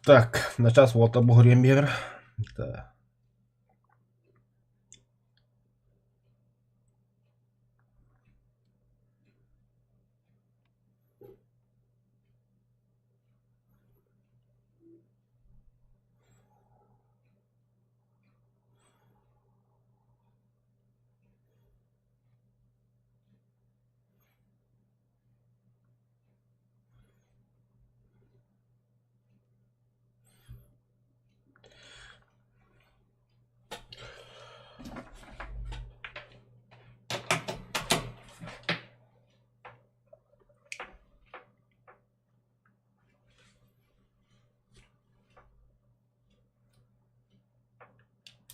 Так, на час вот обогрем бегер. Да.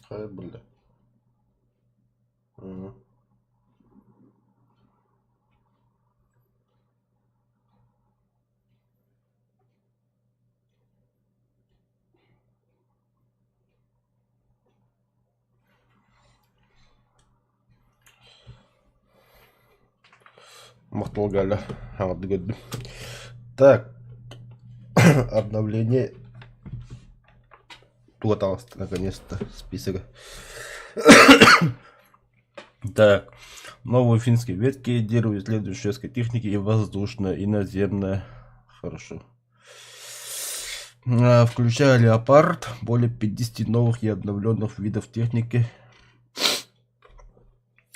Хай бля. Махтал Галя. А вот годы. Так. Обновление. Тут наконец-то список. Так. Новые финские ветки лидируют следующей шведской техники и воздушная, и наземная. Хорошо. Включая Леопард, более 50 новых и обновленных видов техники,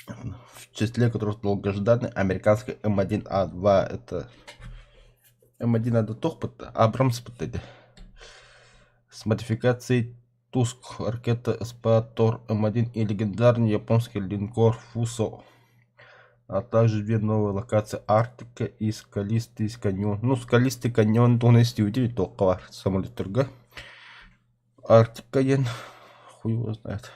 в числе которых долгожданный американский М1А2. Это М1А2 Тохпот, Абрамс с модификацией Туск, ракета СПА-Тор М1 и легендарный японский линкор Фусо, а также две новые локации Арктика и Скалистый каньон. Ну, Скалистый каньон, то есть удивить только самолет торга. Арктика, хуй его знает.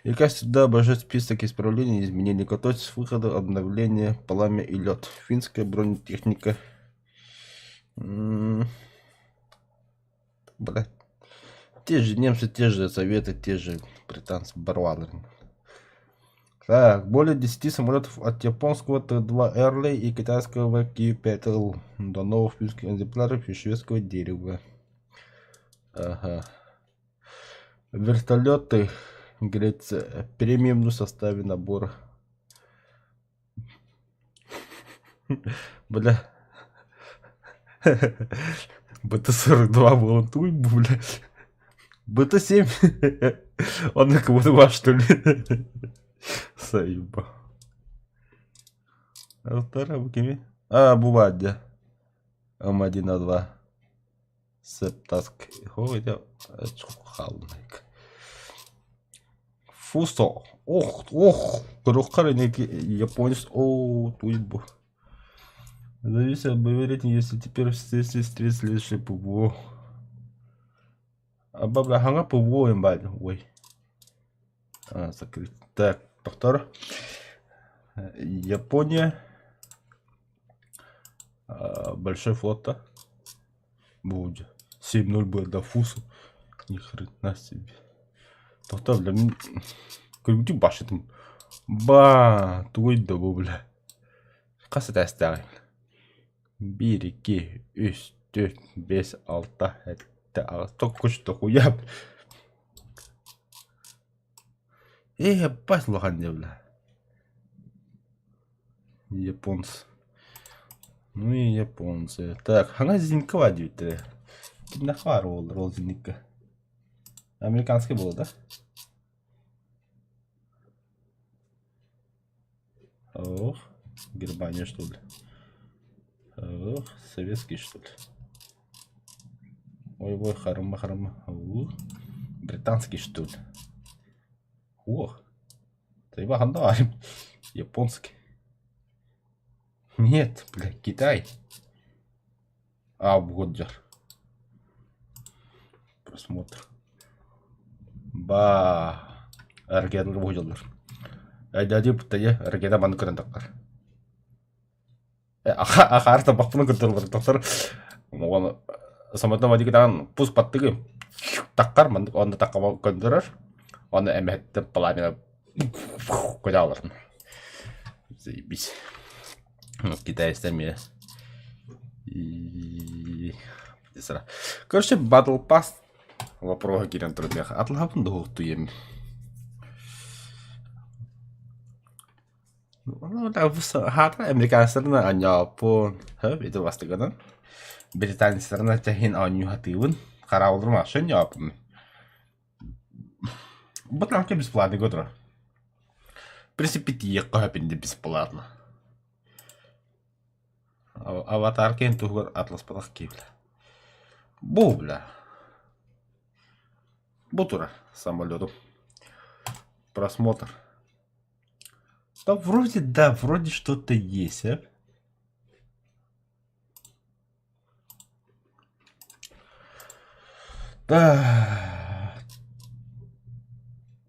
И как всегда обожать список исправлений и изменений, готовьтесь с выхода обновления Пламя и Лед. Финская бронетехника. Блять. Те же немцы, те же советы, те же британцы, барвары. Так, более 10 самолетов от японского Т-2 Эрлей и китайского Q-5L до новых финских экземпляров и шведского дерева. Ага. Вертолеты Греция. Премиум в составе набора. Бля. БТ-42 волонтуй, бля. БТ-7. Он на кого-то ваш, что ли? Саиба. Вторая букими. Бувадя. М1А2. Септаск. Фусо. Ох. Крохкаренький японец. О, туйбу. Зависит от боевой рейтинга, если теперь все сестры следующее ПВО. Бабла ханга ПВО им бали. Ой. Закрыть. Так, повтор. Япония. Большой флот. Будет. 7-0 будет до Фусу. Ни хрена себе. Повтор для меня. Как башит. Ба. Твой добу, бля. Касы тестер. Береги. Üstü. Без алта. Это только что хуя. Ебать лоханье, бля. Японцы. Ну и японцы. Так, хангазинка вадюте. Нахвару розинка. Американский был, да? Ох, Германия, что ли? Ох, советский, что ли? Ой, харма. Британский, что ли? Ох, ты вагандарим. Японский. Нет, бля, Китай. Абгоджар. Просмотр. Ба. Ракета выходил. Дяди путая, ракета манкурен такар. Ахарта бахпун кутулар доктор. Оны самолеттен вадикадан пуск паттыгы. Такар мандык оны таккама көндөрөр. Оны эметтен пламя кодалар. Заебись. Китай стами. И сыра. Короче, Battle Pass вопрога кирен турбех. Атлабын да хоқту ем. Ну, да, хата американцарына аньяпон. Хөп, это вастыгана. Британецарына тахин анью хатывын. Қарауылырма, шын япын. Батламке бесплатный годро. В принципе, тиек кохапинде бесплатно. Аватар кен тугар атлас палах кибля. Бубля. Бутура самолету. Просмотр. Да, вроде что-то есть, а? Да.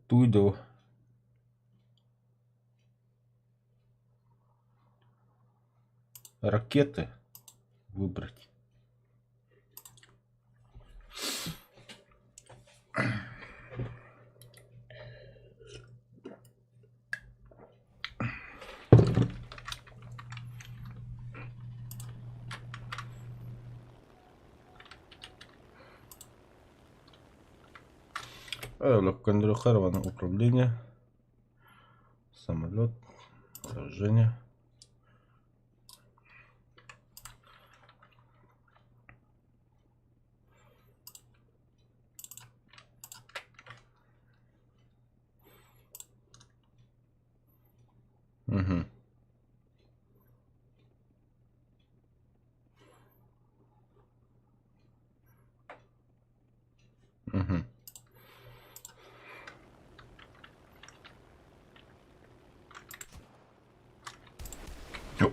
Туйду. Ракеты выбрать. Контролировано управление. Самолет. Положение. Угу. Угу.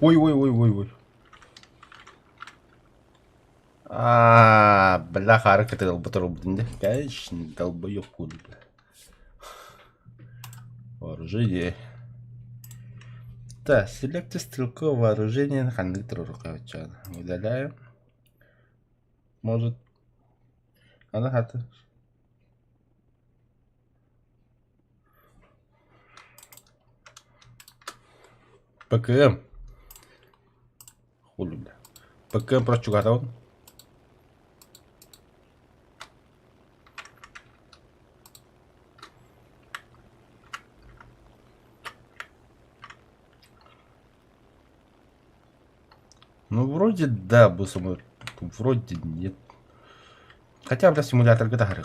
Ой. Бля, харак это долботорубный. Конечно, долбоёб кули, бля. Вооружение. Да, селекция стрелкового вооружения на кондуктора рукавича. Удаляем. Может. Она хата. ПКМ. Хули, бля. ПКМ про чугата он. Ну, вроде да, бусом. Вроде нет. Хотя, бля, симулятор гитары.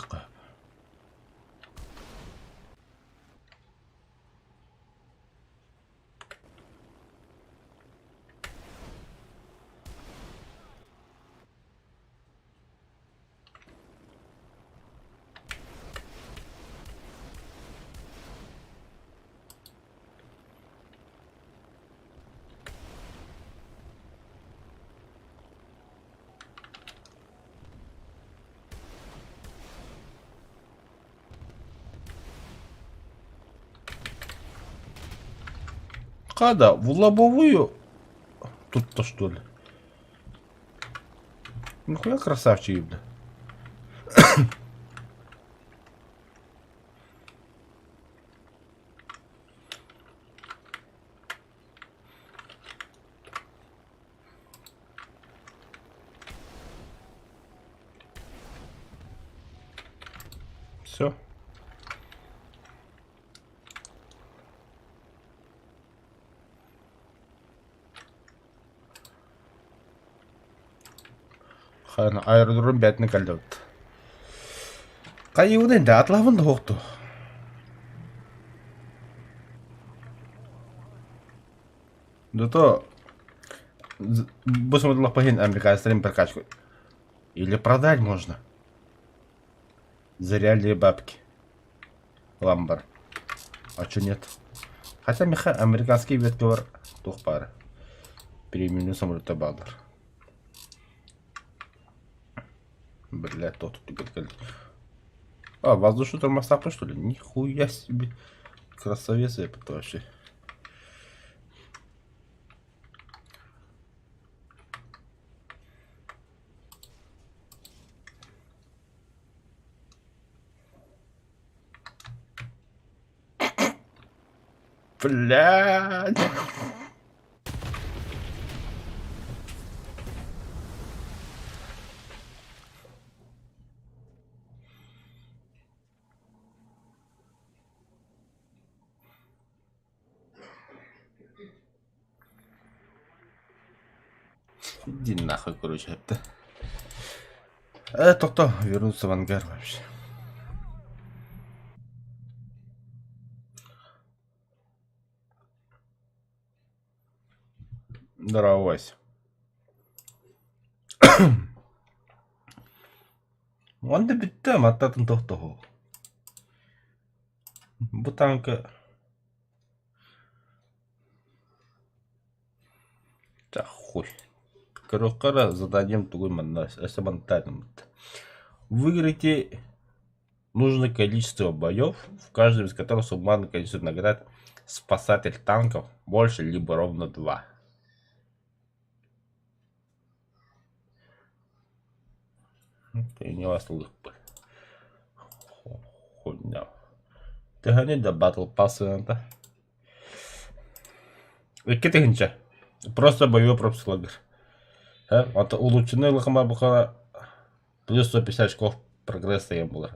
Когда? В лобовую? Тут-то что ли? Нихуя красавчик, бля. Все. Аэродром бәтіне кәлдәуді. Қайыуын енді атлавын да оқты. Да то... Бусмадлах похин американцам прокачку. Или продать можно. За реальные бабки. Ламбар. А чё нет? Хотя американский ветковар тух пары. Переименую самолета Бадр. Блядь, тот тут. Воздушный термостат, что ли? Нихуя себе. Красавец это вообще. Блядь. Иди нахуй, короче, это. Кто вернуться в ангар вообще? Здорово, Вася. Он да битте маттатын тохтоху. Бутанка. Да хуй. Короче, заданием тугой маннас. Выиграйте нужное количество боев, в каждом из которых суммарное количество наград спасатель танков больше либо ровно 2. Ты не вас лыпы. Хуйня. Ты гони до батл пасса это. Какие ты гонча? Просто боевой пропуск лагерь. Это улучшенный лохама бухара. Плюс 150 очков прогресса я был.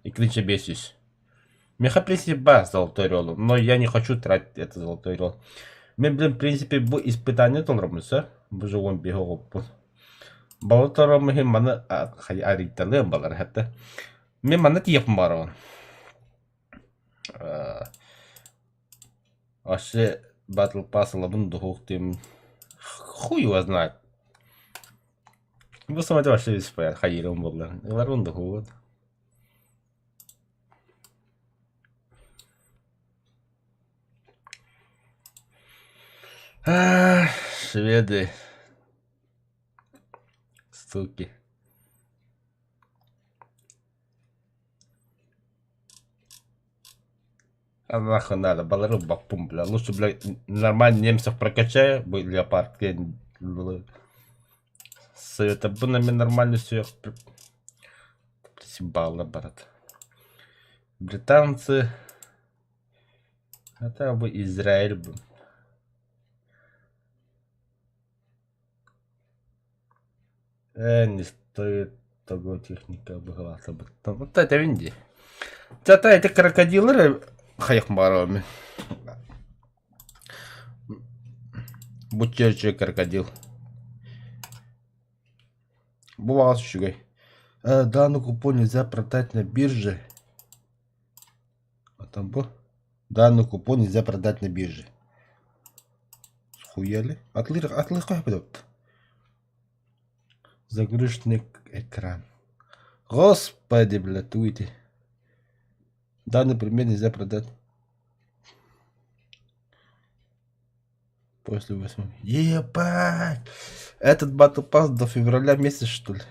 И клича бесись. Меха, в принципе, золотой ролл, но я не хочу тратить этот золотой ролл. Мы, блин, в принципе, испытание толрамыза. Бужуон бегал. Балатора мы мана ариталем балар хата. Мы мана тиеп марон. Вообще, батл пасс лабун духух тем. Хуй его знает. Вы смотрите, вообще весь понят. Хайром балар. Ларун духух. Шведы. Суки. А нахуй надо, балару бапум, бля. Лучше, бля, нормально немцев прокачаю, будет леопард. Совета бы нами нормально все. Присебало, брат. Британцы. Это бы Израиль бы. Не стоит того техника была. Вот это винди. Это крокодилы хаяхмарами. Бутчерчий крокодил. Бывал щугой. Данный купон нельзя продать на бирже. А там был? Данный купон нельзя продать на бирже. Схуяли? Отлыхай пойдет. Загруженный экран. Господи, блядь, уйди. Данный предмет нельзя продать. После 8. Ебать! Этот батл пасс до февраля месяца, что ли?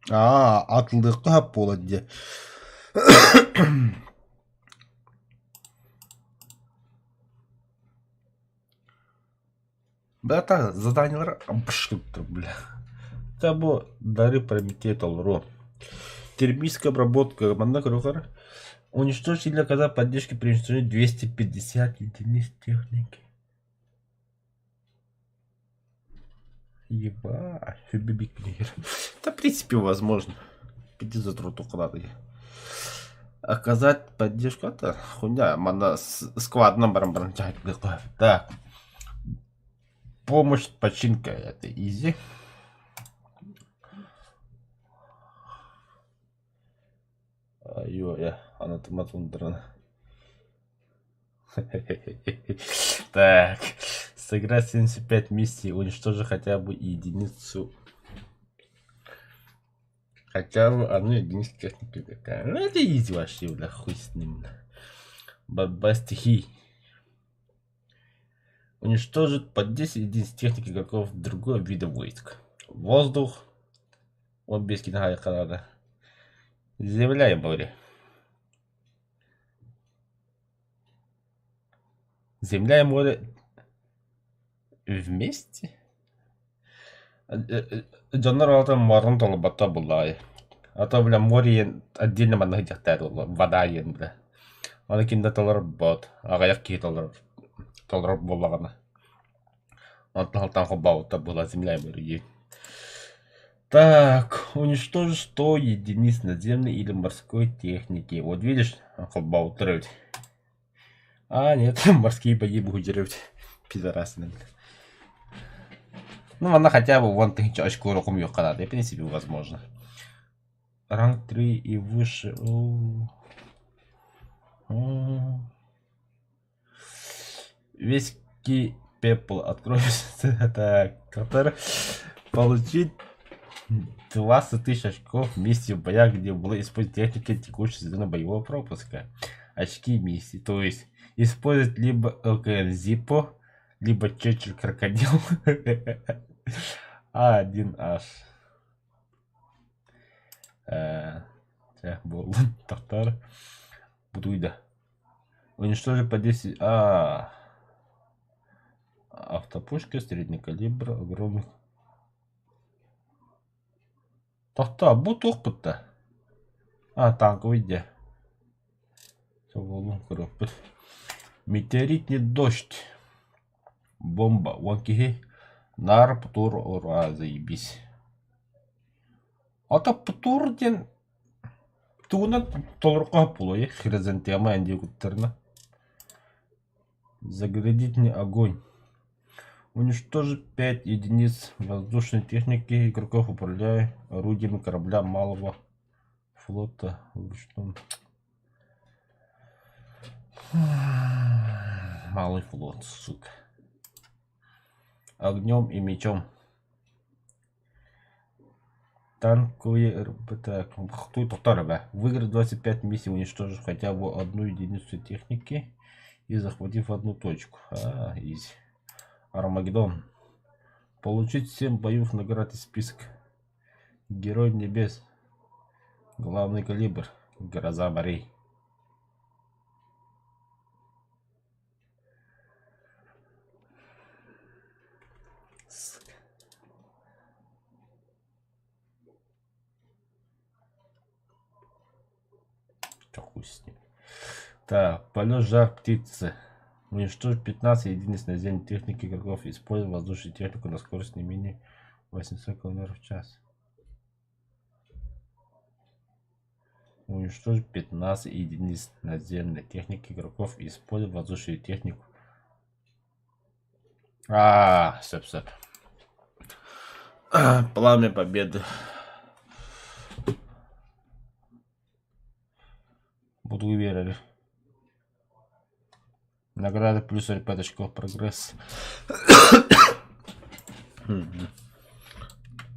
Атлыка полоде. Да так, задание бля. Табо дары Прометея Толро. Термическая обработка Маннакрухара. Уничтожить или оказать поддержки при уничтожении 250 единиц техники. Ебать, бибик плеер. Да, в принципе, возможно. Пойди за троту надо. Оказать поддержку. Это хуйня. Мана сквад номером брончать. Так. Помощь починка. Это изи. Ой, анатоматундрана. Так. Сыграть 75 миссий. Уничтожи хотя бы единицу. Хотя бы одну единицу техники какая. Ну это изи вообще, бля, хуй с ним. Борьба стихий. Уничтожит по 10 единиц техники игроков другого вида войск. Воздух. Вот без кинга Канада. Земля и море. Земля и море вместе? Джоннар там марун толбата булай. А то, бля, море отдельно маннах жактар вода ен, бля. Аны кинде толар бот. Агаяк ки толар боллагана. Анталтан хобаута была земля и море. Так, уничтожить 100 единиц наземной или морской техники. Вот видишь, хобаут. А, нет, морские бои будут делать. Пидорасы, наверное. Ну, она хотя бы вон ты очко руком ее канады. В принципе, возможно. Ранг 3 и выше. Веский пепл. Откроется. Так, который получить 20 тысяч очков миссии в боях, где было использовать техника текущей зоны боевого пропуска. Очки миссии. То есть использовать либо ЛКН Зиппо, либо Черчилль Крокодил. А1H. Был Тартар. Будуйда. Уничтожить по 10. Автопушка, средний калибр, огромный. Тахта, bu тоқпытта. Танковый где? Метеоритный дождь. Бомба. Ванкихи. Нар Птур ура, заебись. Ата Птур ден. Туна толрукка пулой. Хризантема энди куттерна. Заградительный огонь. Уничтожить 5 единиц воздушной техники игроков, управляя орудиями корабля малого флота. Малый флот, сука. Огнем и мечом. Танковые РПТ. Кто это второе? Выиграть 25 миссий, уничтожив хотя бы одну единицу техники и захватив одну точку. Изи. Армагеддон. Получить 7 боев наград из списка. Герой небес. Главный калибр. Гроза морей. Хуй с ним. Так, полет жар птицы. Уничтожить 15 единиц наземной техники игроков, используя воздушную технику на скорость не менее 800 км в час. Уничтожить 15 единиц наземной техники игроков, используя воздушную технику. Сэп. Пламя победы. Буду уверен. Награда плюс 5 очков прогресс.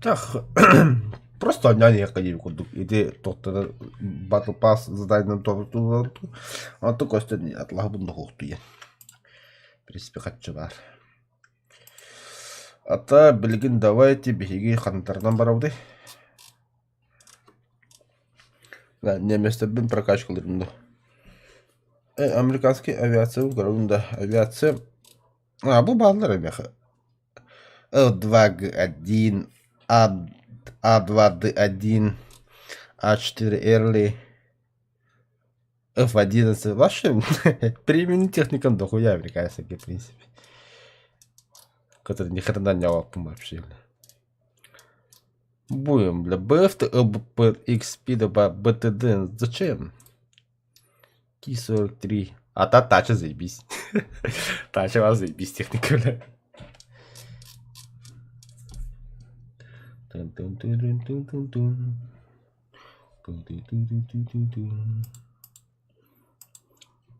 Так, просто няня академику. Иди тот батл пас задание ту. А то костя не атлах бунда хохтуя. В принципе, хочу бар. Ата билгин давайте беги хантардан барауды. Да, не место бин прокачкаларымды. Американский авиация уголовная авиация. Bu bağlılar emeği. О2Г1, А2Д1, А4 Эрли, F11. Вообще, переименить техникам дохуя американцы, в принципе. Который ни хрена не лапом вообще. Будем, бля, БФТ, ЛБП, XP, БТД. Зачем? Ки-43. Тача заебись. Тача вас заебись техника, бля.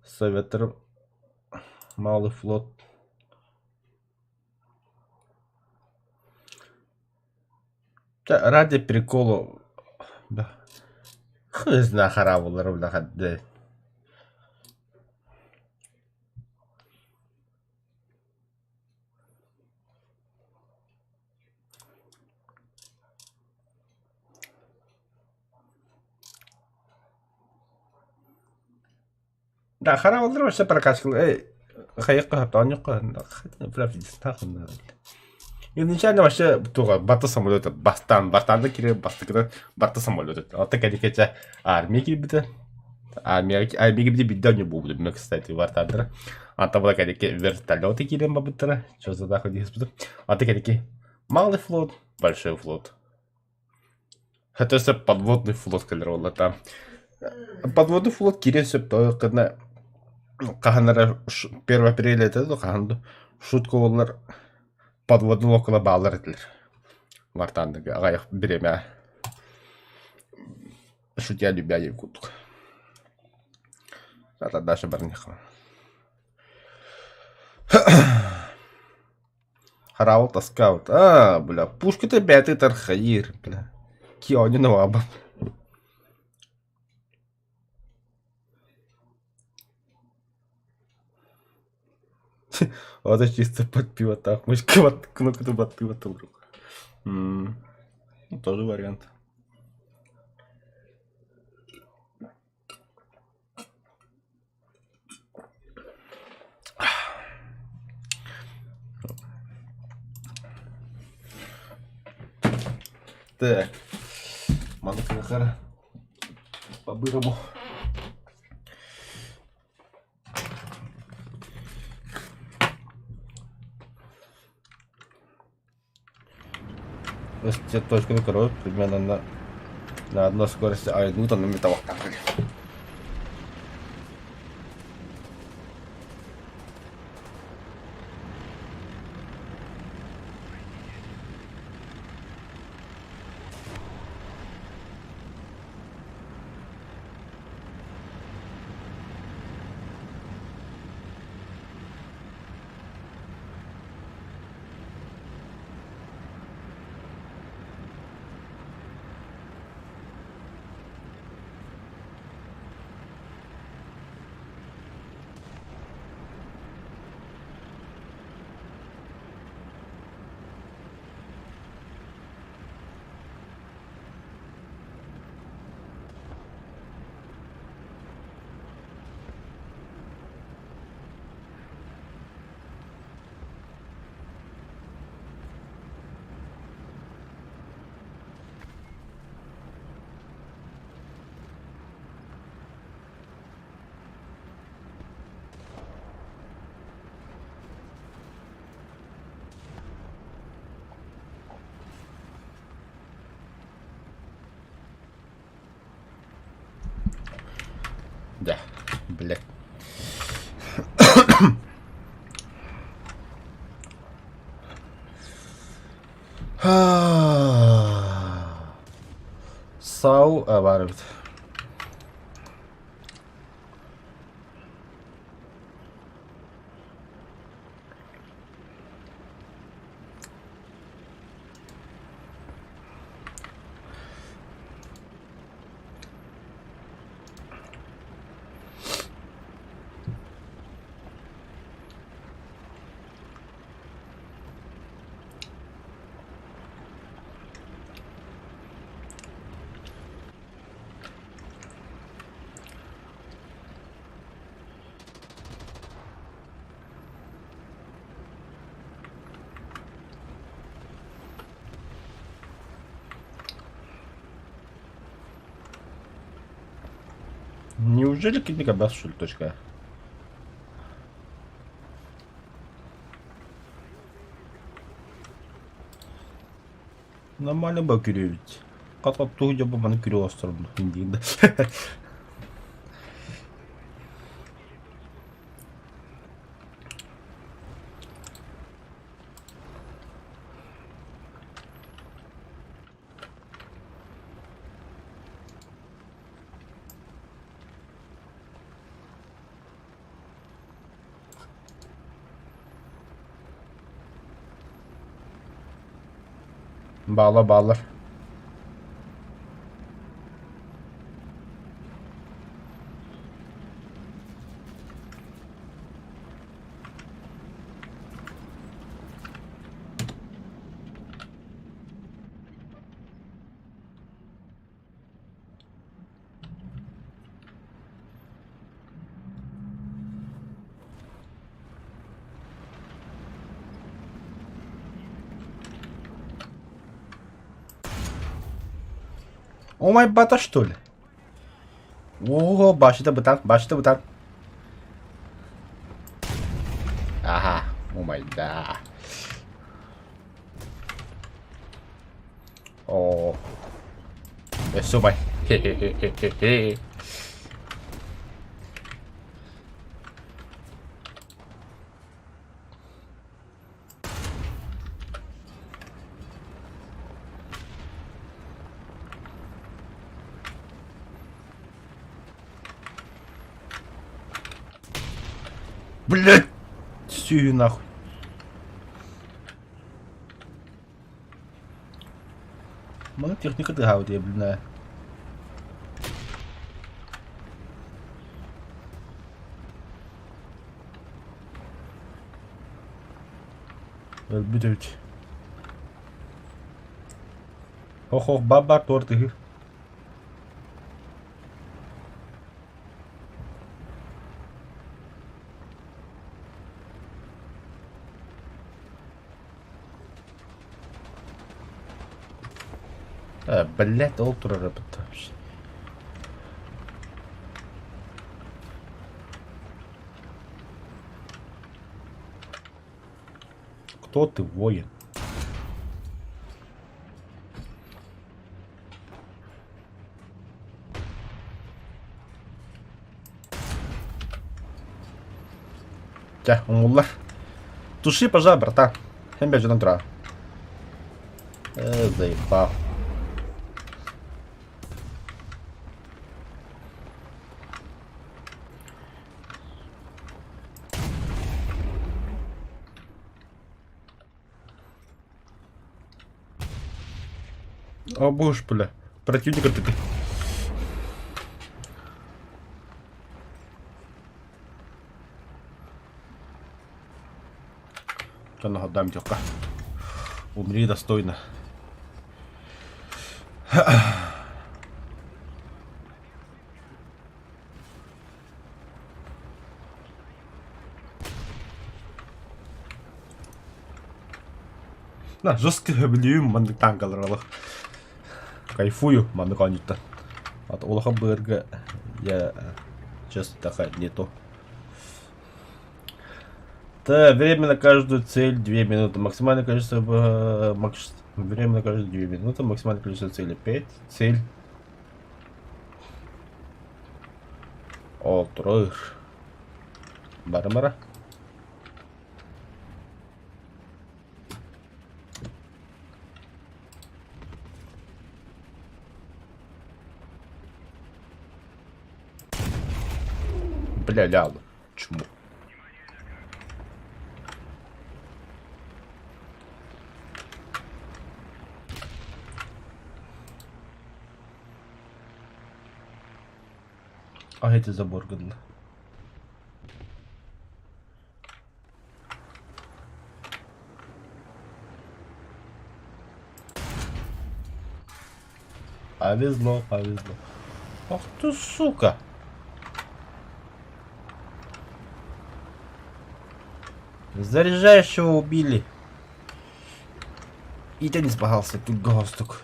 Советр. Малый флот. Ради прикола. Да. Хуй знает, хараву ровно ходить. Да, хараву ровно все прокачивал. Хаяка, Тоника, правда, не изначально вообще бата самолета бастанда кире бастыкта бата самолета. Ата кадикеча армия кибита. Армия кибита биддани булду. Мен, кстати, вартадыр. Ата була кадике вертолеты кире бабыттыра. Что за даху диспут. Ата кадике малый флот, большой флот. Это все подводный флот, который там. Подводный флот кире все то, когда Каханара 1 апреля это каханду шутку олар подводный около баллар этилер. Вартандыгы агаяк биреме. Шутя любя якутук. Это даже барниха. Хараут аскаут. Бля, пушка-то бятый тархаир, бля. Киони наваба. Вот это чисто под пиво так. Мышка вот кнопка под пиво тоже. Ну, тоже вариант. Так. Манка нахара. По-бырому. Если точка кровь примерно на одной скорости, а идут на металлах капали. Да, блядь. Сау аварит. Неужели Киднигабас, что ли, точка? Нормально бы кюревить. Как-то тугдя бы бана кюрел островно. Индийда. Bağla bağlar. О май бата, что ли? О, башида бутан, башида бутан. Ага, о май да. О, это май. Хе-хе-хе-хе-хе. Блять! Сию нахуй. Mana техника гаудия, я, блин. Блять. Ох, баба, торты. Блять, олтура работа. Кто ты, воин? Тя, умулар. Туши пожар, братан. Хембя же натра. Заебал. О, боже, бля. Противника ты. Что нагадам, тёлка. Умри достойно. На, жестко білеуім маңды таң қалыралық. Кайфую маңды қанетті. Аты олаға бұрғы я честно такая не то. Да, время на каждую цель 2 минуты. Максимальное количество время на каждую 2 минуты. Максимальное количество цели 5. Цель. Отрыр. Бара-бара. Бля, ляла. Чему? А эти забор годно. Повезло, повезло. Ах ты, сука. Заряжающего убили. И ты не спахался, тут галстук.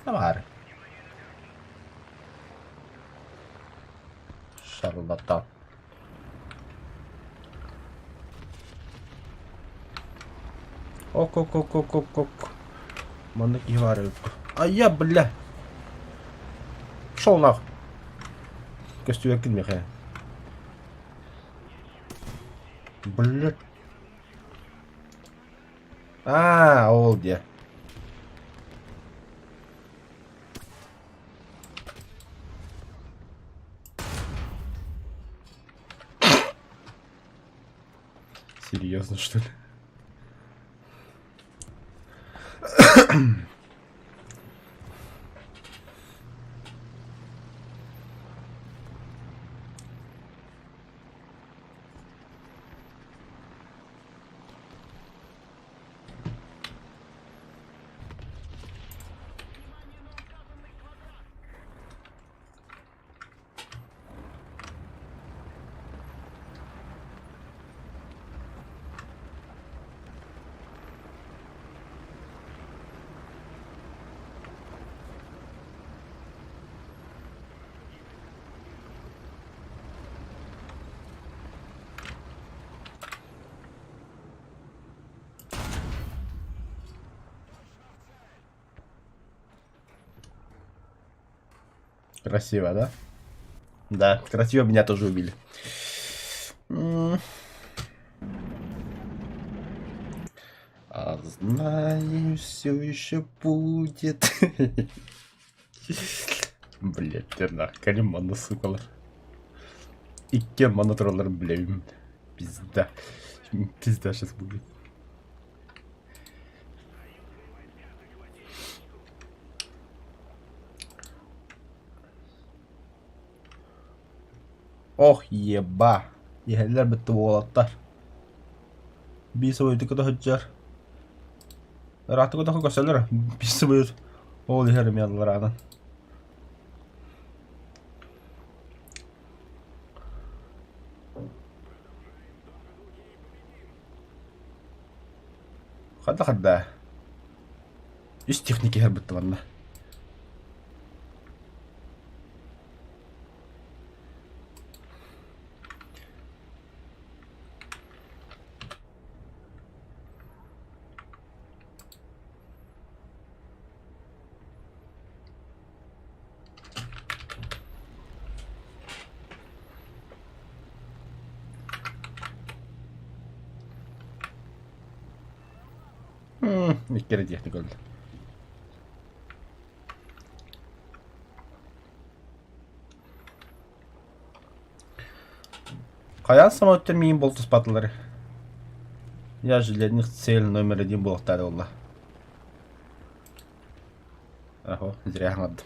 Давай. Шарлатан. Ок. Мандаки говорят. А я, бля. Шел нахуй. Костюм Михаил. Бля. Олди. Серьезно, что ли? Красиво, да? Да, красиво, меня тоже убили. Знаю, все еще будет. Блять, тернах, кариманна, сукалар. Икке мана тураларын білемін. Пизда. Пизда сейчас будет. Ох, еба. Ехелер бітті болаттар. Бейсі бойды күді хүджар. Раты күді көселер. Бейсі бойды. Ол ехерім ядылар анан. Қадда. Үш техники ехер бітті банда. İlk kere teknik öldü. Қаян самолеттер мейін болды спатылары? Я железных цель номер 1 болықтады олла. Ахо, зря аңладым.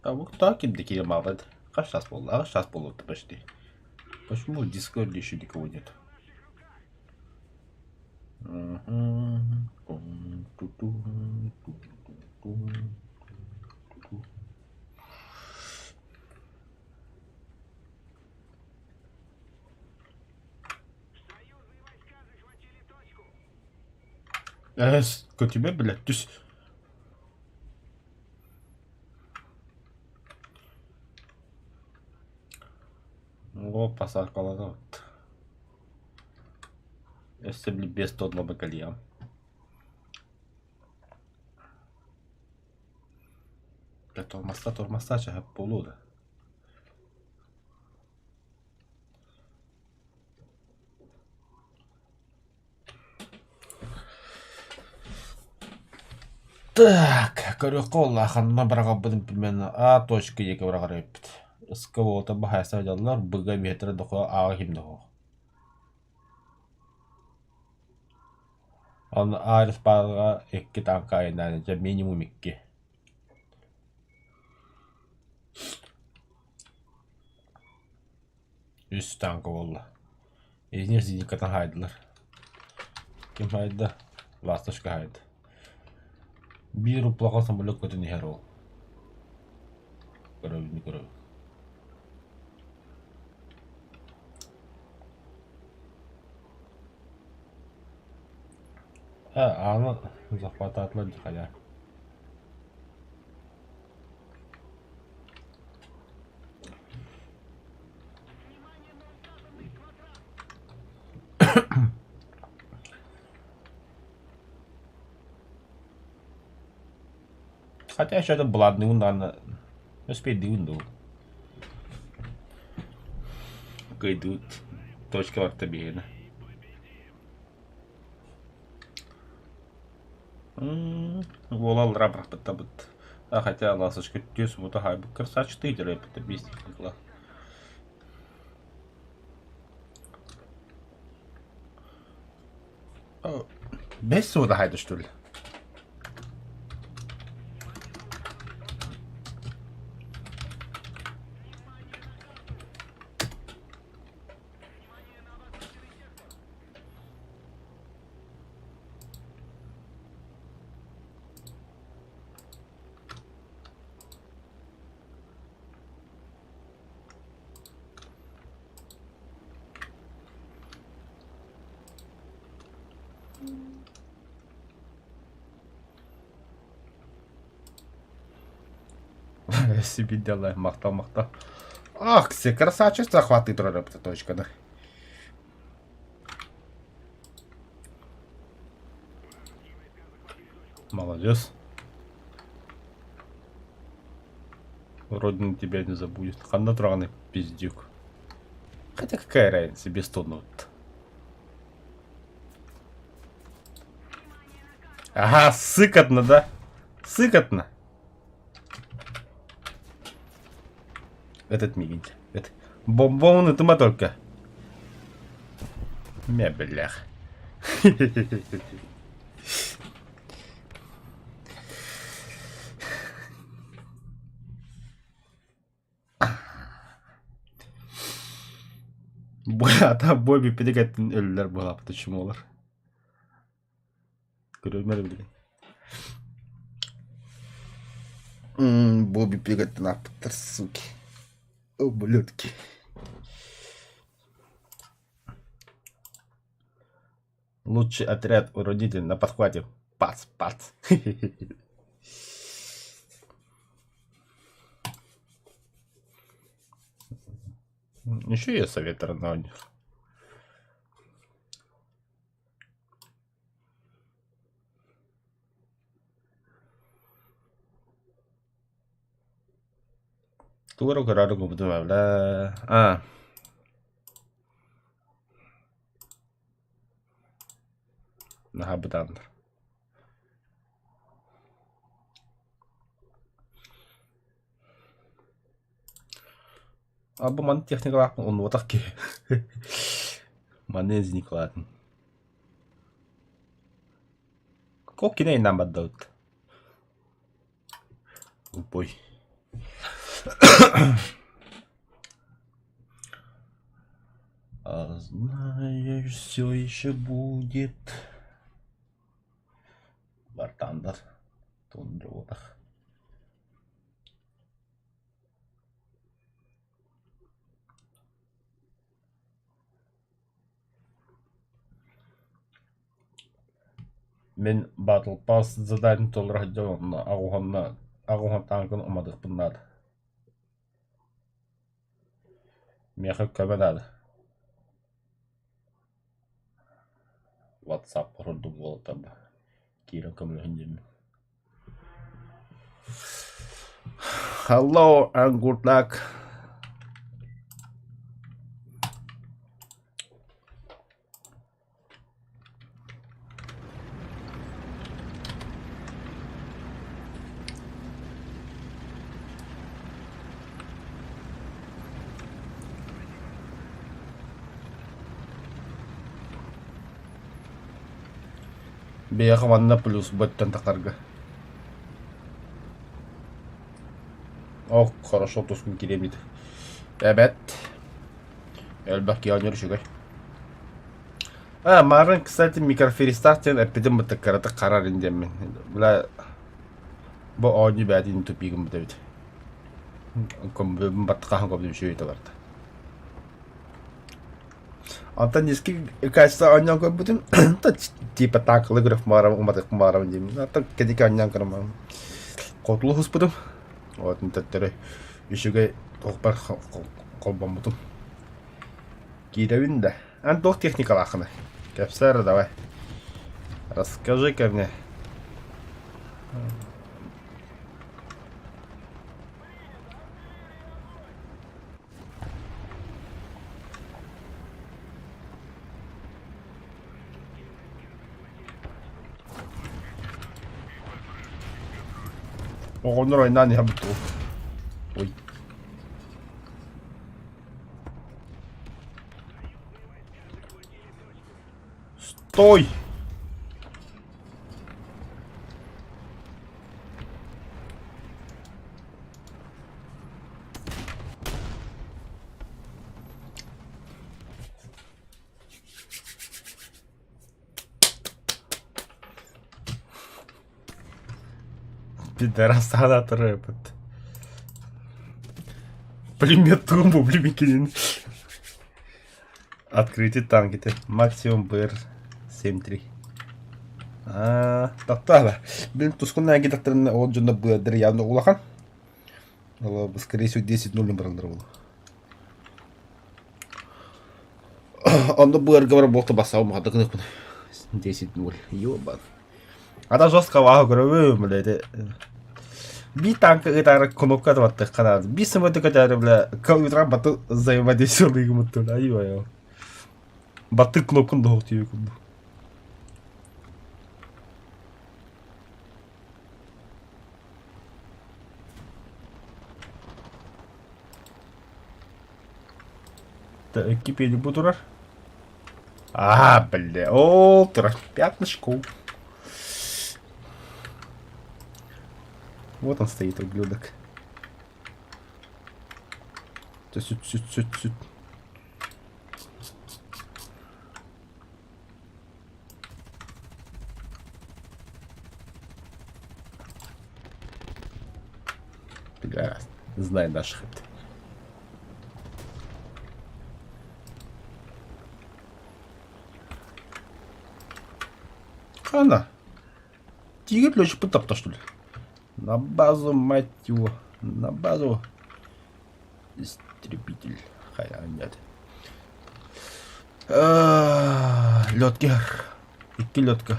А вот так им такие мало. Как сейчас было? А сейчас было-то почти. Почему в Дискорде еще никого нет? Как тебе, блядь, то есть... О, посадка вот. Если бы без тодла бакальям. Тормозта чага полуда. Так, корюколла ханна барага будем примерно А точка еге барага репит. Скавота бахая савдалар быга метра дохо ага химдохо. Он арис бага экки танка айнаны же минимум икки. Үс танка болла. Эзнер зиникатан хайдылар. Ким хайда? Ластышка хайда. Bir uplağa samolot kötü niher ol. Görevini görev. Аны захвата Атлантика хотя. Хотя еще это бладный наверное, успеть дивунду. Гайдут. Точка в табиена. Волал рабрах потабыт. А хотя ласочка тюс вот ага красавчик ты дерев это бесит кла. Oh. Без суда хайда, что ли? Себе делай, махта. Ах, все красавчик захватит эта точка, да. Молодец. Родина тебя не забудет. Хандатраный пиздюк. Хотя какая разница, без тонут. Ага, сыкотно, да? Сыкотно. Этот мигенький. Это бомбон, это только. Мебелях. Ата Бобби перегаттин өлүлөр булап почему-лар. Көрөмөр билген. Бобби перегаттин аптыр, суки. Ублюдки. Лучший отряд у родителей на подхвате. Пац. Еще есть совет на них. Тугру карару губдум авла. Нахабдандар. Абы ман техникалар он вот так. Манез Николаевна. Кокиней нам отдают. Упой. А знаешь, все еще будет. Бартандар. Тундровах. Мен Battle Pass задание толрах деланна агухан танкын омадық бұннады. Меха көмедады. WhatsApp құрылды болды табы. Кирен көмілігіндемін. Hello and good luck. Бияқы ванна плюс бөттен тақарға. Ох, хорошо тускун керемет. Evet. Элбах кионер шугай. Марын, кстати, микроферистартен эпидем бітіккараты қарар индеммен. Бұла бұ ойны бәдейін тупигім бұда бит. Көмбөбін баттықахан көмдім шөйті барды. Антон низкий качество оннян көмбөдім. Типа танкылы көріп марам, ұмадық марам деймін. Антон кәдеке оннян көрім. Қотылы хұс бұдым. Вот, тәттері үшіге тоқпар қолбан бұдым. Киревин да. Антох техникал ақыны. Кәпсәрі давай. Расскажи-ка мне. 오늘 왜난 한번 또. 오이. Стой! Пидорас, она трэпет. Пулемет тумбу, блюмикин. Открытие танки. Максимум БР 7.3. Тактала. Блин, тускунна гитартрын ол жонда быдыр явно улахан. Скорее всего 10-0 баралдар болу. Онда быдыр говора болта басау махата кыныкпын. 10-0. Ёбан. Ада жестко вага көрөбү, блядь. Би танка гитара кнопка да кана. Би самото катары, бля, компьютер бату взаимодействие муту. Айо. Баты кнопканы да хоктую күндү. Так, кипели бутурар. Бля, о, пятнышко. Вот он стоит, ублюдок. Сюд. Бля, знай наших. Хана. Тигр лёчь пытап-то, что ли? На базу, мать его. На базу. Истребитель. Хотя нет. Лёткер. Икки лётка.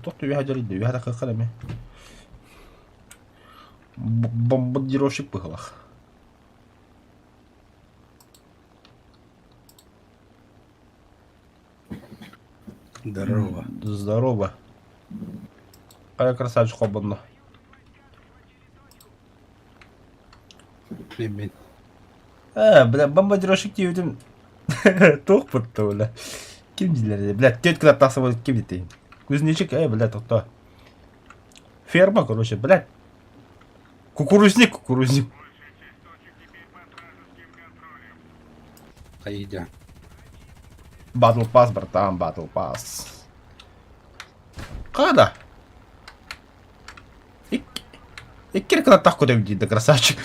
Тот я жариды. Я так қаламе. Бомбардировщик пыхлах. Здорово. Здорово. Какая красавчик хоббанно. Привет. Бля, бомбардировщик тиюдим. Тух путты, бля. Ким дилер, бля, тетка тасывает ким дитей. Кузнечик, бля, то. Ферма, короче, бля. Кукурузник. Аидя. Батл пас, братан, батл пас. Когда? И кирка на тахку да красавчик.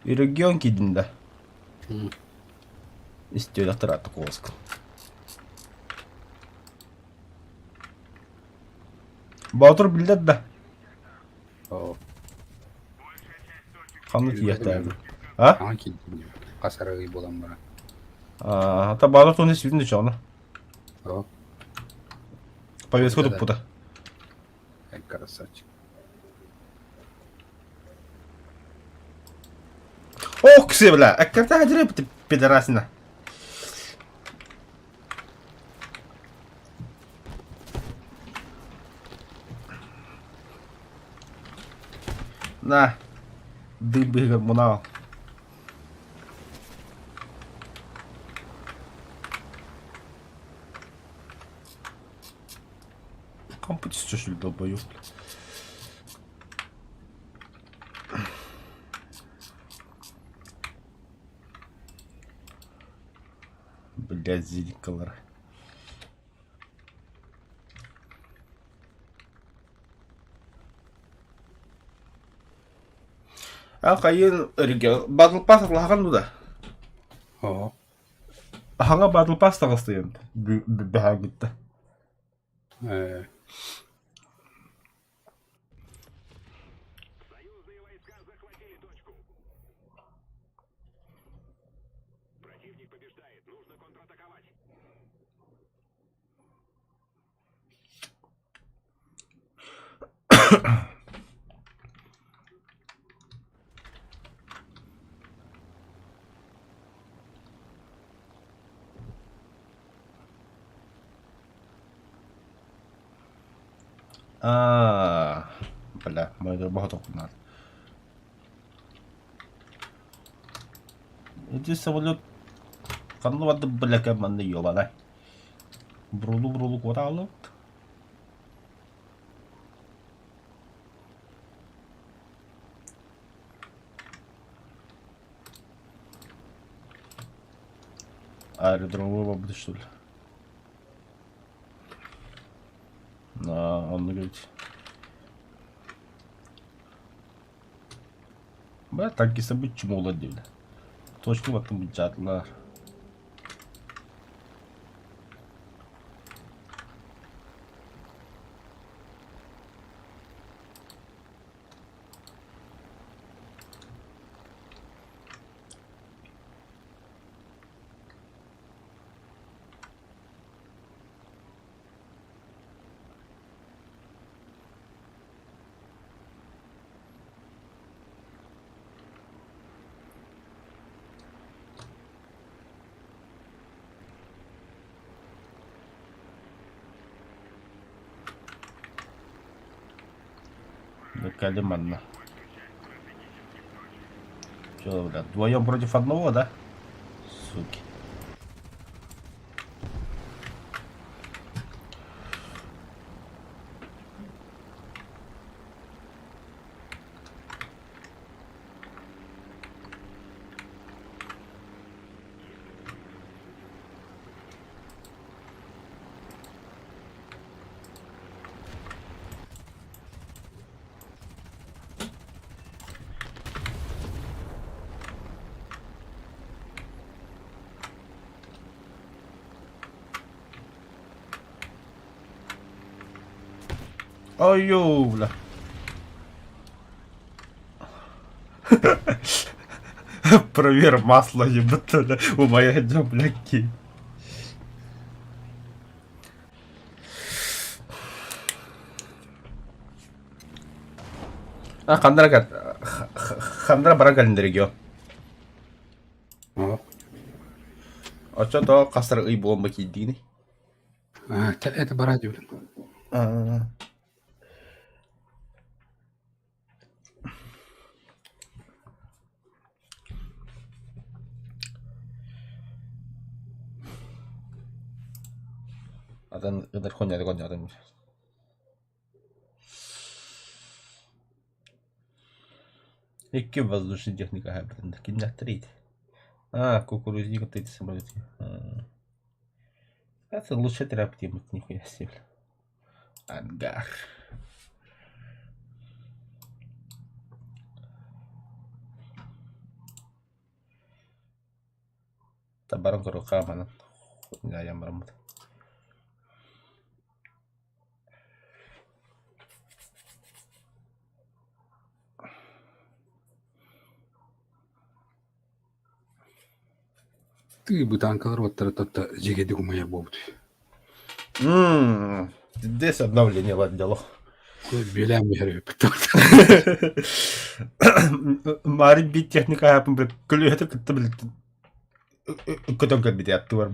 И регион кидинда. Истеля трата коск. Батыр билдет да. О. Ханы тиятагы. Анки. Касарыгы болам бара. Та батыр тоны свидин чана. О. Повеску тут пута. Красавчик. Ох, ксы, бля, когда адреп ты пидорасина. На, дыбы гормонал. Компетиция, что ли, долбоёб? Блядь, зеркало. Кайын регион батл пас лаган туда. О. Ханга батл пас тагыстыйын. Бәһә гитте. Бля, моя багато надо. Иди самолет. Канну вады бля кеманны yola Бурулу куралып. Аэродромы бабы, что ли? Он говорит. Ben tanki sabitçi mola değil. Toşku bakın bu cadlar. Да Калиманна. Че, блядь, вдвоем против одного, да? Суки. Ой-ё, бля. Проверь масло, ебать, у моей бляки. Хандра бара календерге. Ага. Очо то касыр ый бомба кийдини. Это по радио. Адан ыдар коня адам. Эки воздушный техника хабрында киндатырыйт. Кукурузник вот эти самолеты. Это лучше терапия, нихуя себе. Ангар. Табаран корука манан. Хуйня ямрамут. Ты бы танкалар оттара жегеди кумая болду. Здесь обновление отделов. Белям ярып. Мари бит техника хапын бир күлөтө кытты бил. Көтөн кет ятты бар.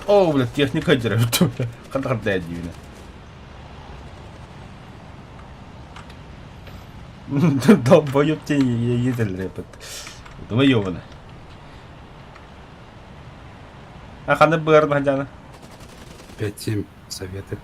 О, блядь, техника дерет. Кандай дивно. Долбоёб тени ездили репет. Думаю, ёбана. Кандай бырын ханжаны? 5-7 советы.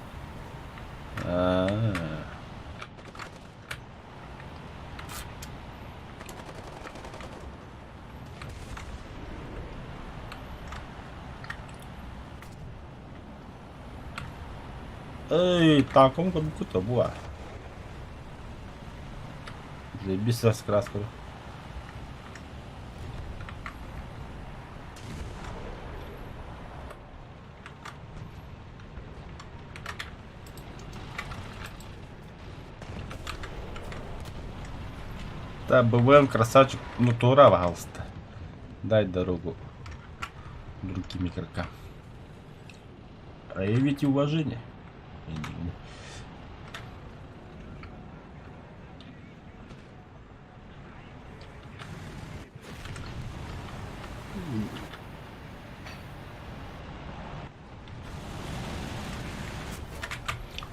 Эй, танком как будто буа. Заебись раскраску. Да, БВМ красавчик, ну тура, пожалуйста. Дай дорогу другим игрокам. Проявите уважение.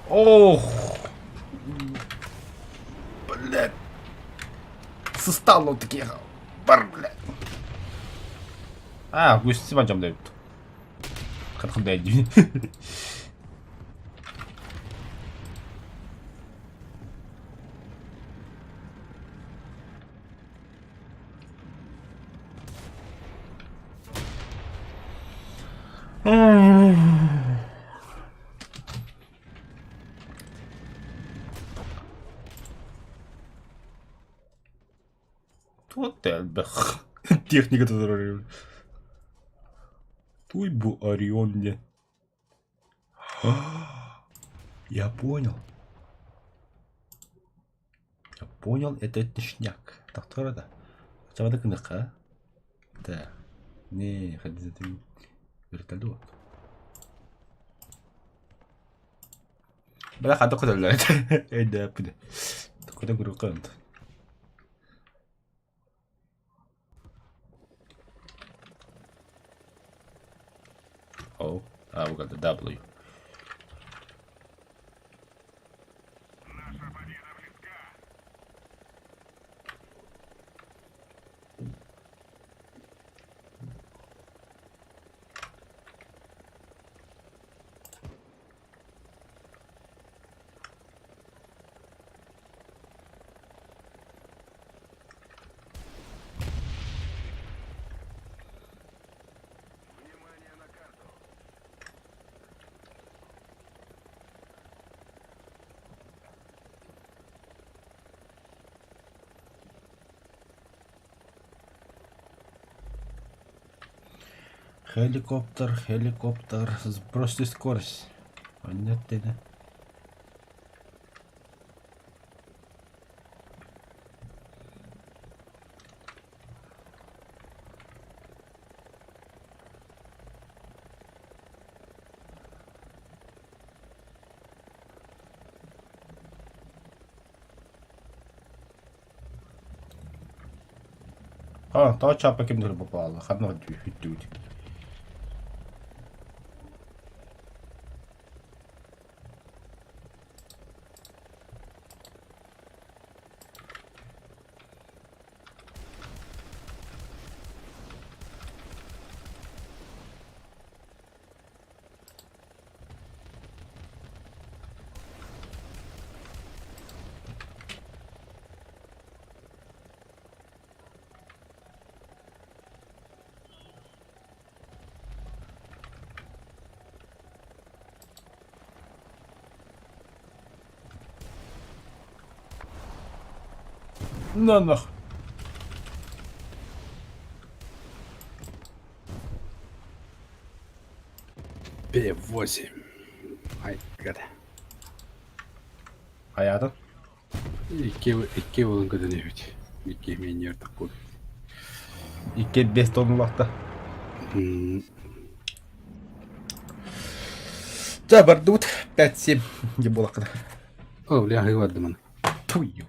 Ох! Блядь! Суставно такие. Бар, блядь! А, гуси만 좀 돼. 같은 데 있니? Вот это. Техника тут. Туй бы Орионе. Я понял. Я понял, это точняк. Так, да. Чавада кыныка. Да. Не, ходи ты. Вертолет. Бля, хата куда лает. Эй, да, пида. Куда гурукант. Oh, we got the W. Helikopter, сбросьте скорость. Понятно, да? То чапа кем-то попало. Хадно дють. На нах. П8. Ай, гад. Hayatın. İki yılın kadar evet. İki yemeğin yer takıldı. 2-5 tonlukta. Жабардут 5-7. Не было когда. О, бля, хыват мана. Твою.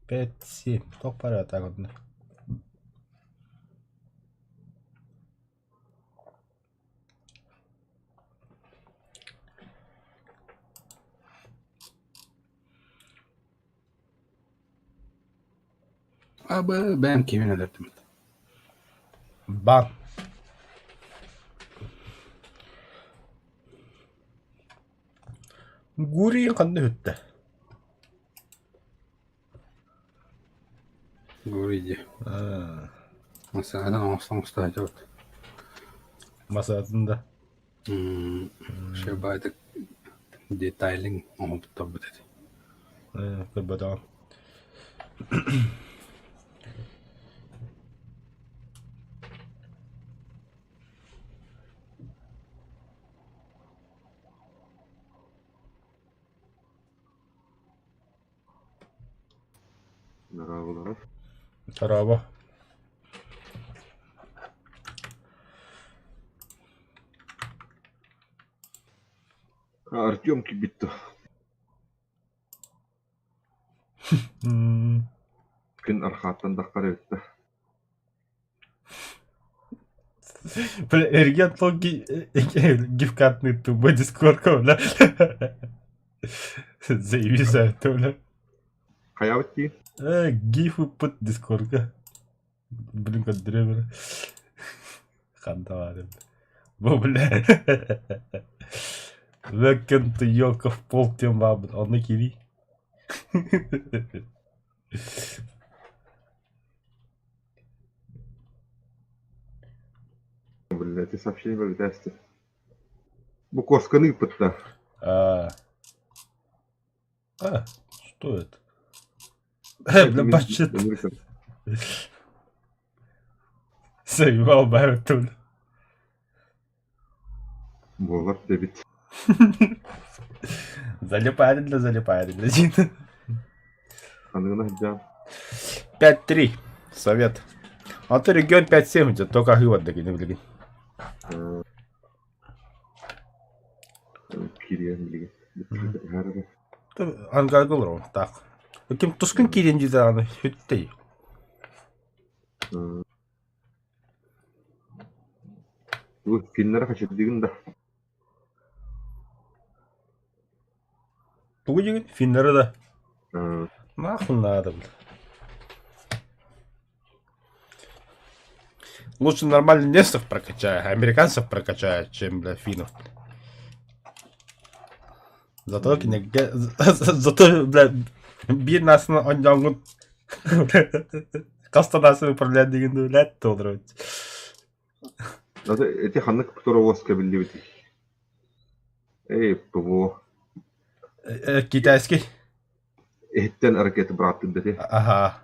Пять-семь. Кто порядок так вот? Abi ben kimin ederdim? Бан. Гурийн ханны хөттэй. Говорите. Mesela Ağustos'ta acaba. Масаатында. Şey baydık detaylı olup tabi dedi. Кырбатаа. Нарабылары. Тараба. Артем кибитті. Кін архаттан даққар өтті. Бля, Эрген то гифкатный тубо дискорка, бля. Заебись, это, бля. Қаябыт дейін? Гифы под дискорка. Блин, как древер. Хандаварен. Бо, бля. Векен ты ёлка в пол тем бабы. Он на кири. Бля, ты сообщение вылетаешь. Бұл косканы пытта. Что это? Бля, бачет. Заебал, бля, тут. Болар дебит. Залипарен, бля. Қанығына жам. 5-3. Совет. А ты регион 5-7 у тебя только вывод такие, блин. Кириен білген. Ангаргыл ров, так. Ким тускын кирен дейді аны, хүттей. Бұл финлері қачет деген да. Тугу деген, финнері да. Бұл Нахуй надо, бля. Лучше нормально нестов прокачай, американцев прокачай, чем, бля, финнов. Зато, бля, bir насына оңжаңғын қастанасы управлять дегенді біләді толдырып. Эти ханнык, которые у вас кабелі бітті. ПВО. Китайский? Эттен ракеты брат түнді. Ага.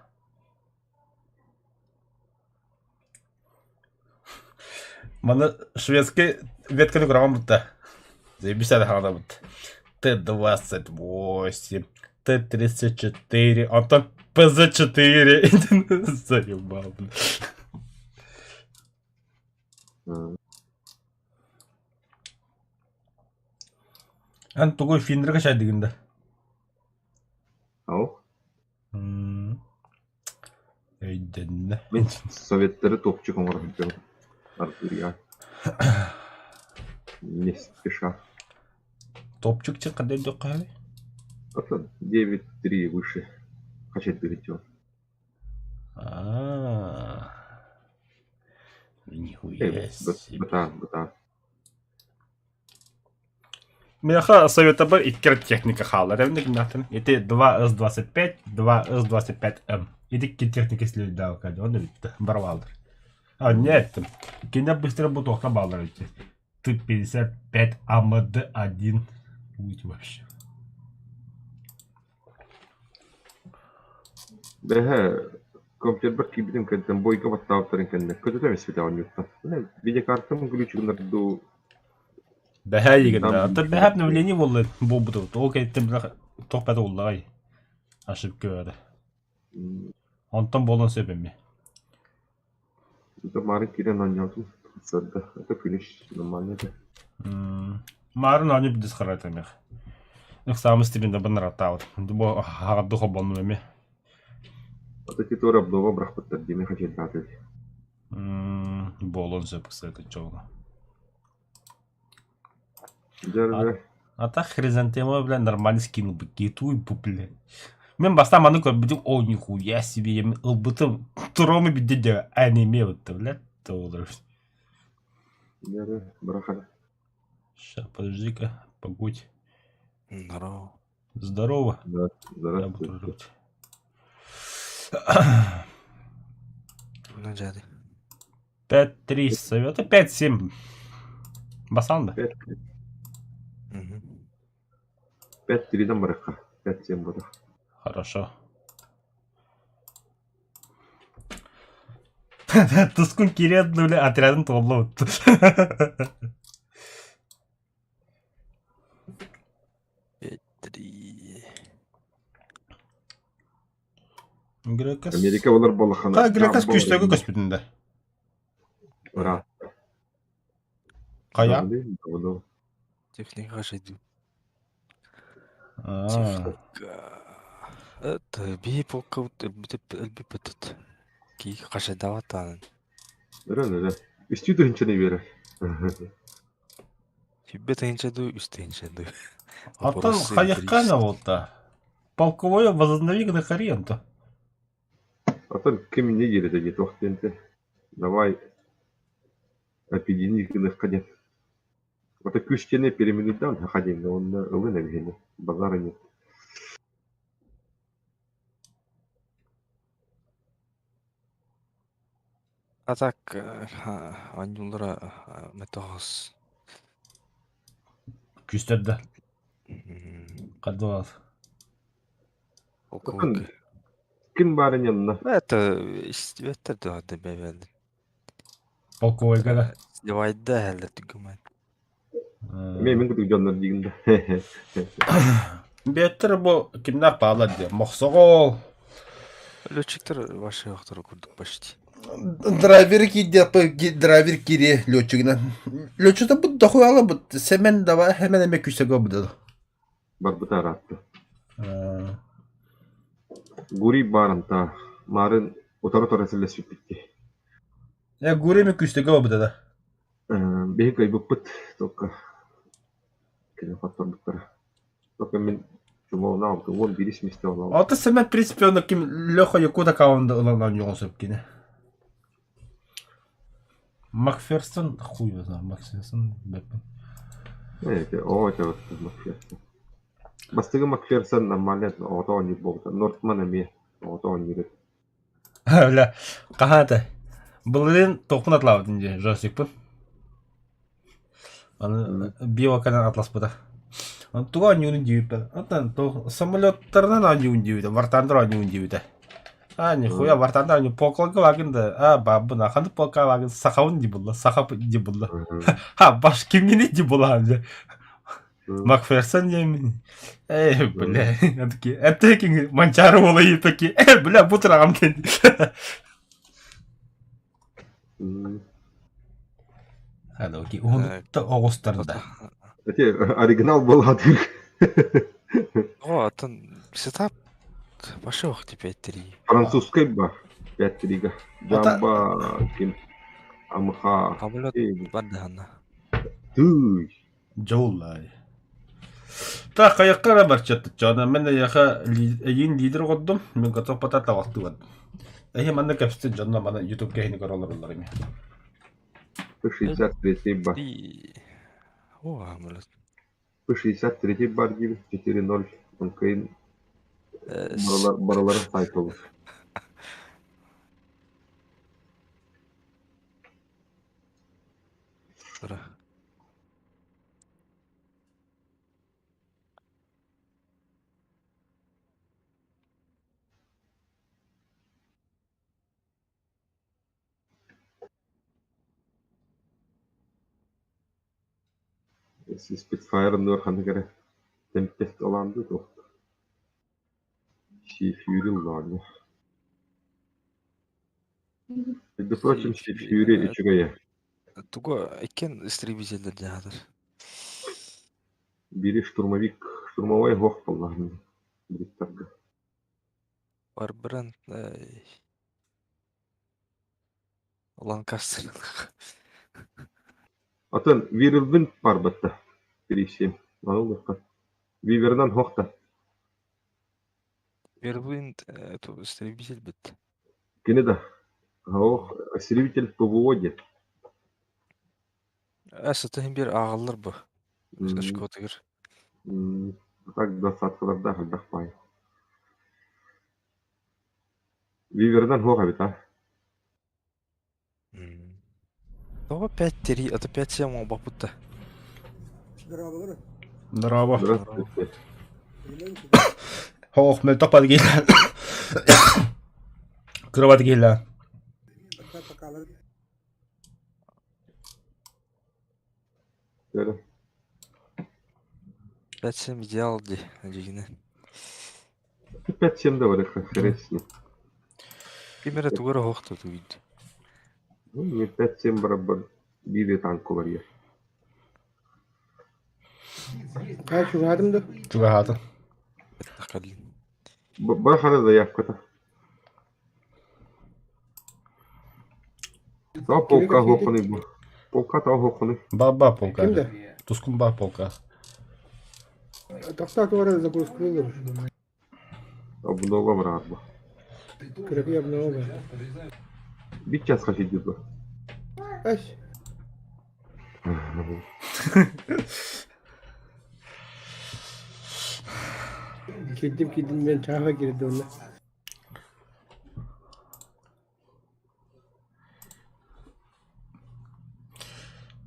Маны шведский ветканы құраған бұтта. Заебись әді хана бұтта. Т-28, Т-34, Антон ПЗ-4. Заебал, блин. Ан тугой финдер качай дегенде. Ау? Өйденне. Мен советтері топчы қоңыр өткен. Артурия. Несіпке шар. Топчик че қандай дөк қайли? Это 9-3 выше. Качать дегенде. Нихуя себе. Бұта. Меха совета бар иккер техника халар. Эвник нахтен. Это 2С25, 2С25М. И такие техники следовал, когда он видит. Барвалдер. А нет. Киня быстро бутоха балдер ведь. Т-55 АМД-1. Уйти вообще. Бәһә, компьютер бір кибиден кәдден бойға баттауыптарын кәдден. Көтөт әмес бет ауын юттан. Видеокартым ключігін ду. Бәһә егенде. Аты бәһә обновление болды. Бұл бұты. Ол кәйттен бір тоқпәді олдағай. Ашып көді. Онтан болын сөбеме. Это марын кирен аньяутын. Это финиш нормально. Марын они бдис харатамех. Их самый степень бен ратаут. Дубо хагадуха болнуме. Это титора обнова брах подтвердиме хочет даты. Болон сөп, кстати, чого. А так хризантема, бля, нормально скинул бы киту и бля. Мен баста ману көрбүдүк, о, нихуя себе, мен ылбытым туроmu бидде аниме өтті, бля, толдыр. Браха. Ща, подожди-ка, погодь. Здорово. Здорово. Да, Я буду рыть. Ну, дяди. 5-3 совета, 5-7. Басанда. 5-3'den браха. 5-7 буде. Хорошо. Тускун кирет, бля, отрядом толло. 3. Грекас. Америка олар болахана. Ка Грекас күстөгө көспүтүндө. Ра. Кая? Техника жайду. А. Техника. Это бейполка элбипетет. Ки кашадаватан. Ра. Үстү хинчене бере. Фибетенчеду, үстенчеду. Аттан хаяккана болта. Полковое возобнови на Харенто. Атын кем не келеді деді уақытенте. Давай эпидемик кадет. Вот күштене переменудан ходим, он вынавгене базара нет. А так, анюлара метахос. Күстөрдө. Кадвал. Полковник. Ким барын yanına? Это да, бевел. Полковой гада. Девайда хеле түгүмөн. Мен күтүк жандар дегенде. Беттер бу кимнак баалар де. Моксогол. Летчиктер ваши вахтары курдук почти. Драйвер кири летчигинен. Летчита бу дохуяла бу семен дава hemen эме күстөгө бу. Бар бұта аратты. Гури барынта. Марын отара сілесіп бітті. Гури эме күстөгө бу да. Бейік ай бұппыт. Только кені фактор бұттары. Только мен жұмауына алды. Он беріс месте алды. Ата семен принципе оны ким лёха якуда каунда ыланан жоңсуп кини. Макферсон хуй его знаю, Макферсон беппен. Это вот Макферсон. Бастығы Макферсон нормально, ото не болды. Нортман эме, ото не рет. Бля, кахата. Булын токун атлау динже, жосикпын. Аны биоканан атлас буда. Аны туга нюнин дивиппен. Атан то самолеттарынан анюн дивиде, вартандыр анюн дивиде. Нихуя вартандар анюн полкалга вагында. Бабын аханды полка вагын сахавын дибулла, сахап дибулла. Баш кимгени дибулла. Макферсон емен. Бля, это такие манчары олайы такие. Бля, бутырагам кен. Хада окей, угунтта оғыстарда. Это оригинал был адыр. О, атын сетап ваши вахты 5-3. Французской ба 5-3. Жамба ким амха. Амулет бардахана. Туй. Жоллай. Та каяққа барчатты жана мен яха эйин лидер годдум мен готов патата вакты бад. Манда капсты жана мана YouTube кейни королорлар эми. 63 ба. О, амулет. 63 бар gibi 4-0. Он кайын баралары сайт olur. Sıra. Spitfire'ın örkanı göre tempest olandı da. Fury var ya. Между прочим, Fury içeriye. Туго экен истребителдер жаадыр. Biri штурмовой гох болған. Бриттарга. Бар бренд Ланкастер. Атын Whirlwind бар бітті. Біресе. Анау да. Вивернан хоқта. Первый это истребитель бит. Кенеда. Ох, истребитель по выводе. Асатын бир ағалар бу. Сашко тигер. Так досаткаларда халдақпай. Вивернан хоқа бит, а? Того 5-3, это 5-7 оба путта. Здорово. Здравствуйте. Хоох мөлтөк бал гейлэн. Кроват гейлэн. Şöyle. 5-7 идеал ди, дегене. 5-7 de var, интересно. Примерно тугара хоохта туйд. Ну, не 5-7 барабар. Бири танк var ya. Kaç şu adım da. Чуга хатын. Тахкалин. Бахара заявка-то. Тау полка хопаны bu. Полка тау хопаны. Ба полка. Kimde? Тускун ба полка. Taxta duvara загрузку olur. Обнова var bu. Kırık yapma var. Bir час хотите bu. Aş. Kedim ben çağa girdi ona.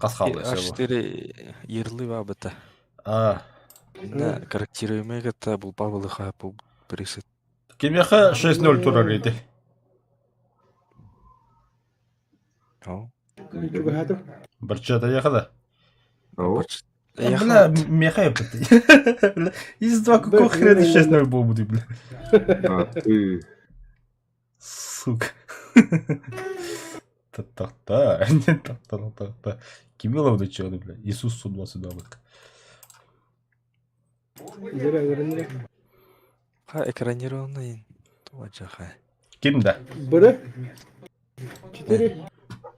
Кас халды все. Аштери ерлы бабыта. А, На корректируемый это был павлыха по присыт. кемеха 6-0 турар иди. О. Çünkü hadım. Барчата ехала. Ау. Бля, меха я пытай. Из 2 какого хрена 6-0 был буду, бля. А ты... Сука. Та-та-та. Та-та-та. Кимилов да чё, бля. Иисус 122 бля. Zira görünür. Ха экранированный. Туачаха. Ким да? Bırı. Çitiri.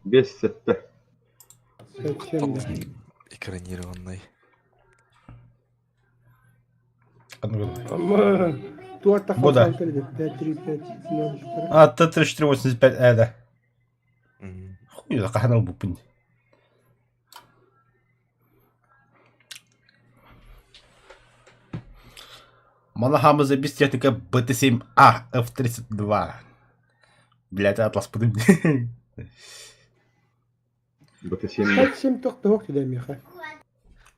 5 sette. Kaçında. Экранированный. Ama tuvalet takma Bu da. santırdı. 5-3-5. А, Т-3485, да. М. Хуй, да канал был пынь. Монахама забить техника БТ-7А F-32. Блять, атлас подым. БТ-7. Kaç sim toktu hok dedim ya.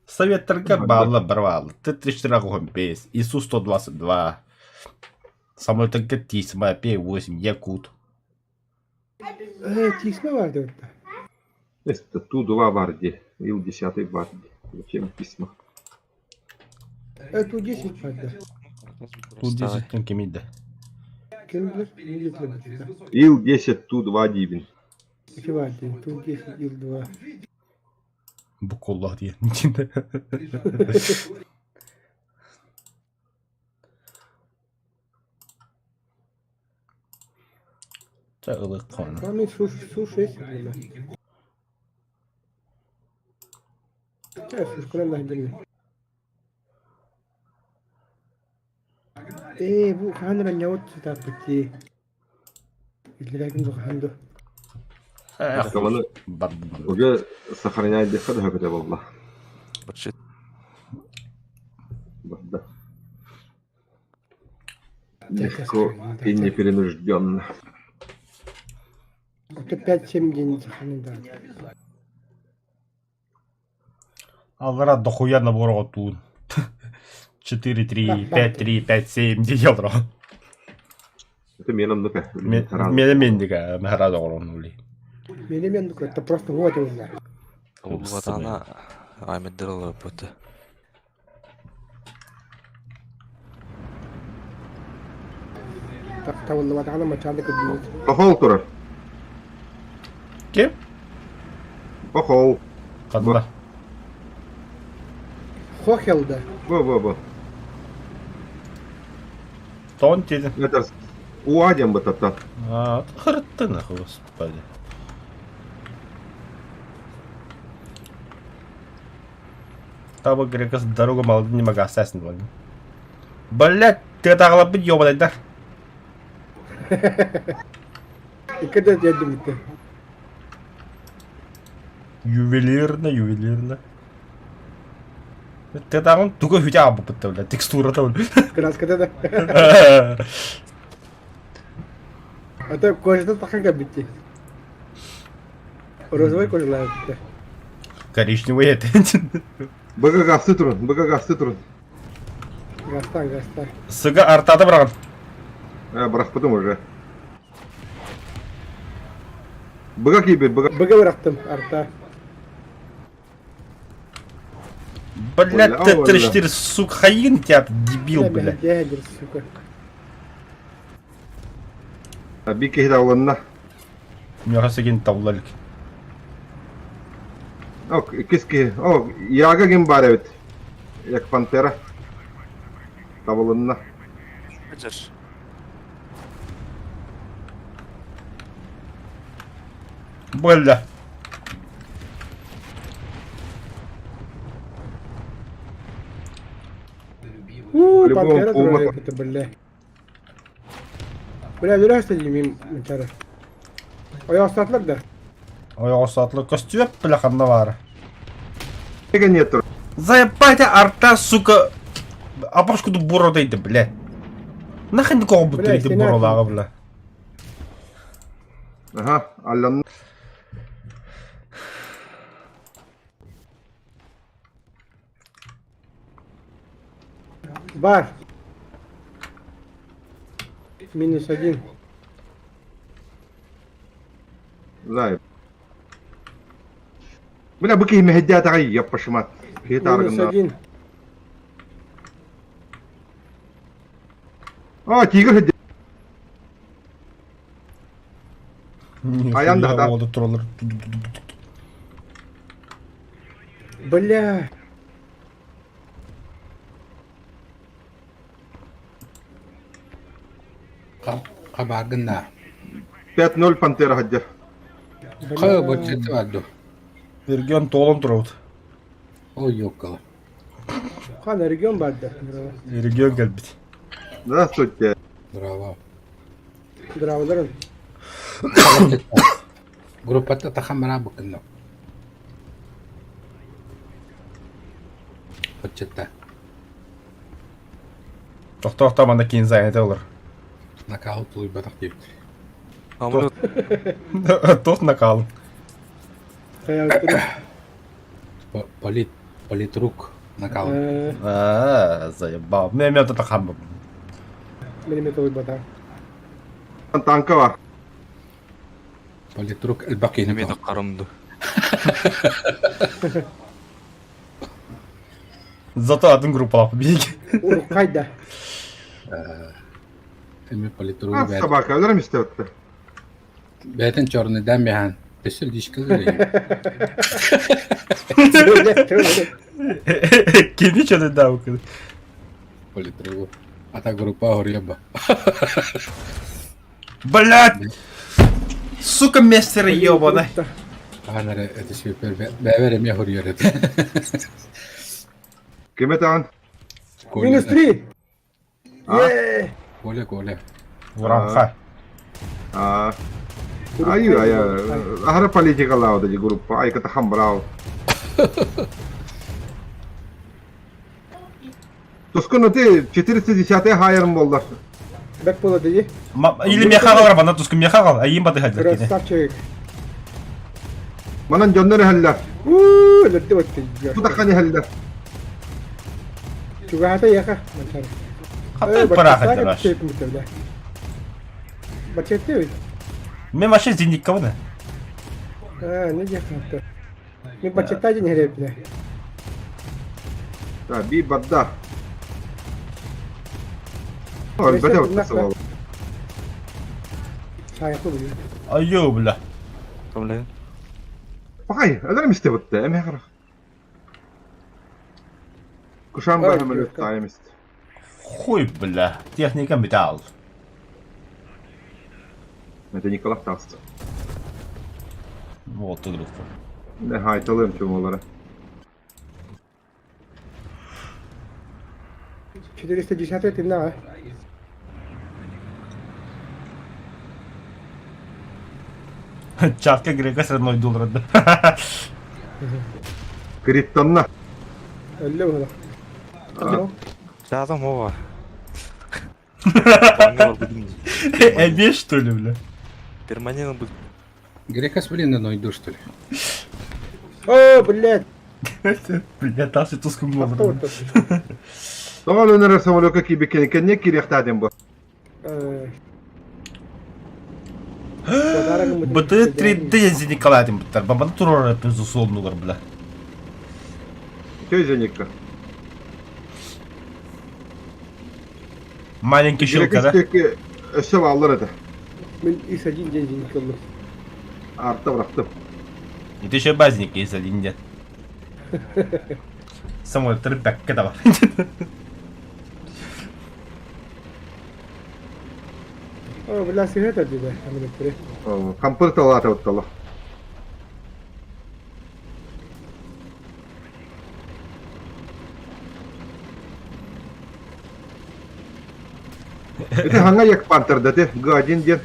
Советтерга бабла брвал. Т-3485, ИСУ-122. Самолетка Тисма, П-8, Якут. Tisme vardı orada. Neyse, Ту-2 vardı. Ил-10 vardı. Зачем письма? Tu-10 vardı. Тут 10 кемида. Kim bilir? Ne getirebilir? Ил-10 Ту-2 дивин. İki vardı. Tu-10 yıl 2. Буколлах diye. Це електронно. Там su şey söylüyorlar. Ya su kurallar bilmiyorum. Bu kanıra nyavut tapıtı. İlgilerim yok handu. Автоманы уже сохраняет дефект, как это было. Барчит. Да. Легко и непринужденно. Это 5-7 дней сохранен. Алгара дохуя набору тут. 4-3, 5-3, 5-7 дiyalır. Это меном ну-ка. Менемен дига мехара доғырын ули. Benim yandık. Это просто вот уже. Вот она. Ахмед Дырла работа. Так, والله вот она мочалка бьет. Похол, Тура. Кем? Похол. Kadına. Хохелда. Во-во-во. Тон dedi. Это уадем бы то. А, хрты нахуй, господи. Табы грекас дорога малды не мага ассасин влади. Блять, ты тағылап бит ёбалайдар. И когда я думаю, Ювелирно. Ты тағын туға хүте абы бітті, бля, текстурата, бля. краска да. А то кожа такая бити. Розовый кожа бити. Коричневый это. БГГ Цитрон. Гастан. Сыга артады браған. Бірақ потом уже. БГ кибер, БГ. Бага бырактым арта. Блять, Оля, Т-34, сука, хаин тебя, дебил, бля. Дядер, сука. Bir kehide olanına. Miyakası gini tavlalık. Ok, ikis ki. Oh, yaga gin bari evet. Yak pantera. Tavalınına. Hacer. Böyle. Böyle bu Pantera olmaz. duruyor kötü böyle. Böyle bir hasta yiyeyim mençara. Ayağı ıslatmak da. Ayağı saatlik kostüm plakanda var. Ne niyet dur. Заебайте арта, сука. Апашкуду буродайды, бля. Нахрен такого бутылейді сен буролағы, бля. Aha, Allah'ın. Var. -1. Zayıf. Buna bu kehime hediye tağı yapışmat. Kehit argınlar. -1. Aa, tiger hediye. Ayağında da. Havada тұралар. Бля. Kabagında. 5-0 pantera hediye. Kaya budjeti vardı. Регион толын тұрауды. O yok kala. Kan region vardı. Регион кәлбіт. Здравствуйте. Bravo. Dravların. Grupata takamara bakın. Budjetta. Тоқта манда кейін зайнеті олар. Nakal tuluy batak deyip. Амулет. Тос накалым. Kaya oturup. Политрук nakal. Заебал. Мен это тақам. Benim etoy bata. Tankı var. Политрук الباقي Неме نبي. да қарымды. Зато один группалап бейге. Uruk kayda. Filmi политрук Ah, ben. sabah kadar mı istedim? Beten çorunu dembehan. Besil dişkil vereyim. Öyle. Кини че да дава къде. Политрук. Ата група хорьеба. Блядь! Сука, местер ебаный. Анара это супер. Беверем я хорьерет. Kime tan? -3. Ah. Yeah. Gole. Вранха. Ah. Ayo, ahara politika lauda di grupo. Ay kataham bravo. Тосконо те 410 хайрым болду. Bek polo dedi. Или меха қалар банда тускы меха қал. Айым бады хадыр кене. Красавчик. Манан жоннору халлар. Lütfen öttü. Tudakani халлар. Juga hata ya kah? Mancar. Хатыр пара хадыр аш. Baca itu. Мен вообще зенник кого да? Ne dia kata? Ni baca aja nih repnya. Та би бадда. Ой, бада вот. Saya tuh begini. Айё, бля. Кімле? Пахай, адар мисте бутта, эме хара. Кушан ба хамел таймист. Хуй, бля. Техника металл. Это Николай Таст. Вот ты группа. Ne haytalıyım tüm onlara. 410 itu nah. Чатка грека с $1 да. Kriptonla. Öyle mi? Tamam. Рядом ова. Пангал будем. Эбе что ли, бля? Перманентно будет. Грекас, блин, найду что ли? Oh, блядь. Бля, там все туском Кто было. это? Doğal öneri samolo kaki bikini kendine kiriyaktadım bu. Быты 3D зенник қаладым бұттар. Бамбаны тұрар әппен зусолнулар, бля. Köycenikka. Маленький щелка, да? Gerekirse ösel alır edi. Мен ис один день зеникаллы. Артта бıraktım. Это еще базник есть один день. Самолеттер бәкке де бар. Aa, bila sihat aja dah. Kami nak Kampır tala atat tala. Это ханга як пантер да те гадин ден.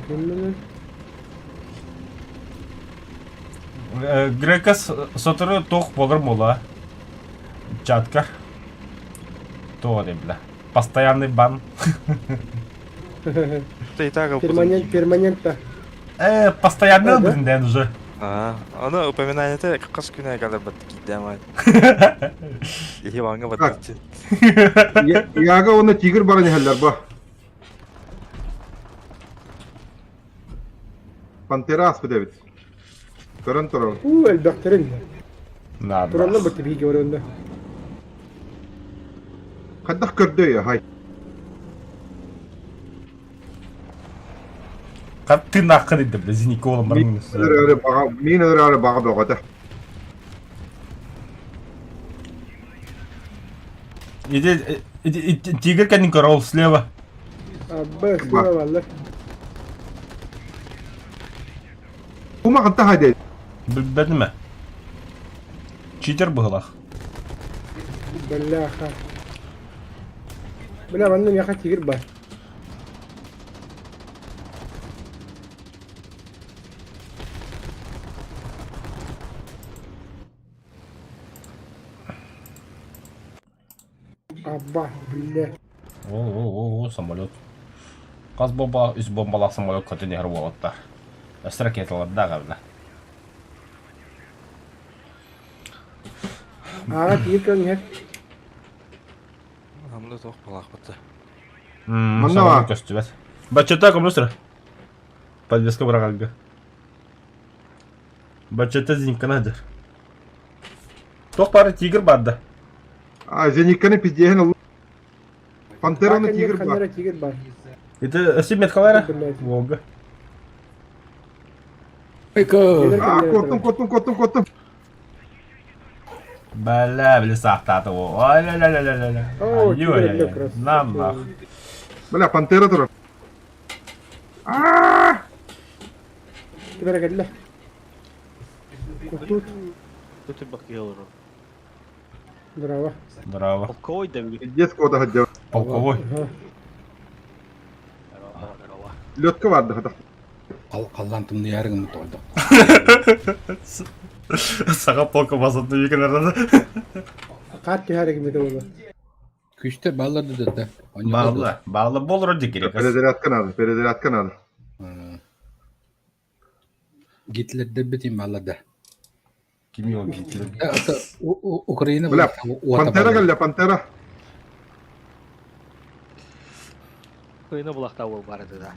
Mungkin Грекас сотыры тоқ болыр мола. Чаткар. То не бля. Постоянный бан. Да и так перманент-то. Постоянный Да? бірінден уже. Оны упоминание-то как раз күнә кадar баттыки дәмай. Или ванга Как? баттыки. Яга оны тигр бара не хәлләр ба. Пантера аспы Дэвид. Көрөн торон. Elbakterin. Надо. Turanla baktı bir var onda. Каддах көрдө я хай. Қатты нақы дейді бля. Зеникола Мин мұрын. өрәре бага бөгөтө. Иди, тигр кәнін көрол слева. Abba sıra valla. Бума канта хайде. Білбәді ме? Читер бұғылақ. Bella. Bella benden yaka tigir var. Abba billah. О, самолет. Қаз бомба, үз бомбалақ самолет көтіне ғыр болаттар. Өс ракеталар да ғабла. Ağa tigir kan ya. Хамды тоқ балақ батты. Мында ма? Көсті бәт. Бачета кім өсірі? Подвеска бұрағалғы. Бачета зинкана дыр. Тоқ бары тигр барды. А, зеникканы пиздеһен алып. Пантераны тигр бар. Kanlara tigir var. Это 7 меткалайра? Блядь. Волга. Айко! А, коттум. Бәлі сақтады о. Ай-ля-ля-ля-ля-ля. О, Ай-ой-ой-ой. тигр как раз. Нам нах. Бля, пантера турат. Kibara geldi. Kutut. Тут и бахилор. Bravo. Браво. Полковой Давид. Пиздец кода хаджа. Полковой. Aha. Здорово. Лётка vardı hada. Қаллантымды ярығын толды. Саға полка басатын екен арада. Kaç bir hareket mi oldu? Күшті балларды да. Bağlı bol röde керек. Перезарядка надо. Гитлерді бітейін балларды. Kim yok Hitler? Украина Бля, пантера geldi пантера. Кыйны булакта ул бар иде да.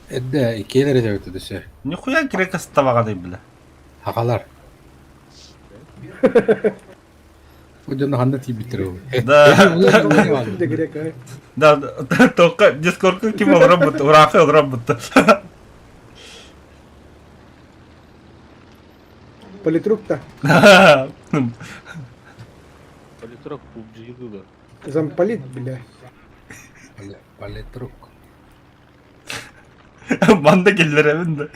Әдді кейлері де өтті десе. Нихуя керек астабағаны білі. Хақалар. Одан ханда тиіп бітіру. Да, Bir de gerek ha. да, только дискордка kim olur работа, урақы olur работа. Политрук-то. Политрук PUBG гыгы. Замполит, бля. Палетрук. Banda geldiler evinde.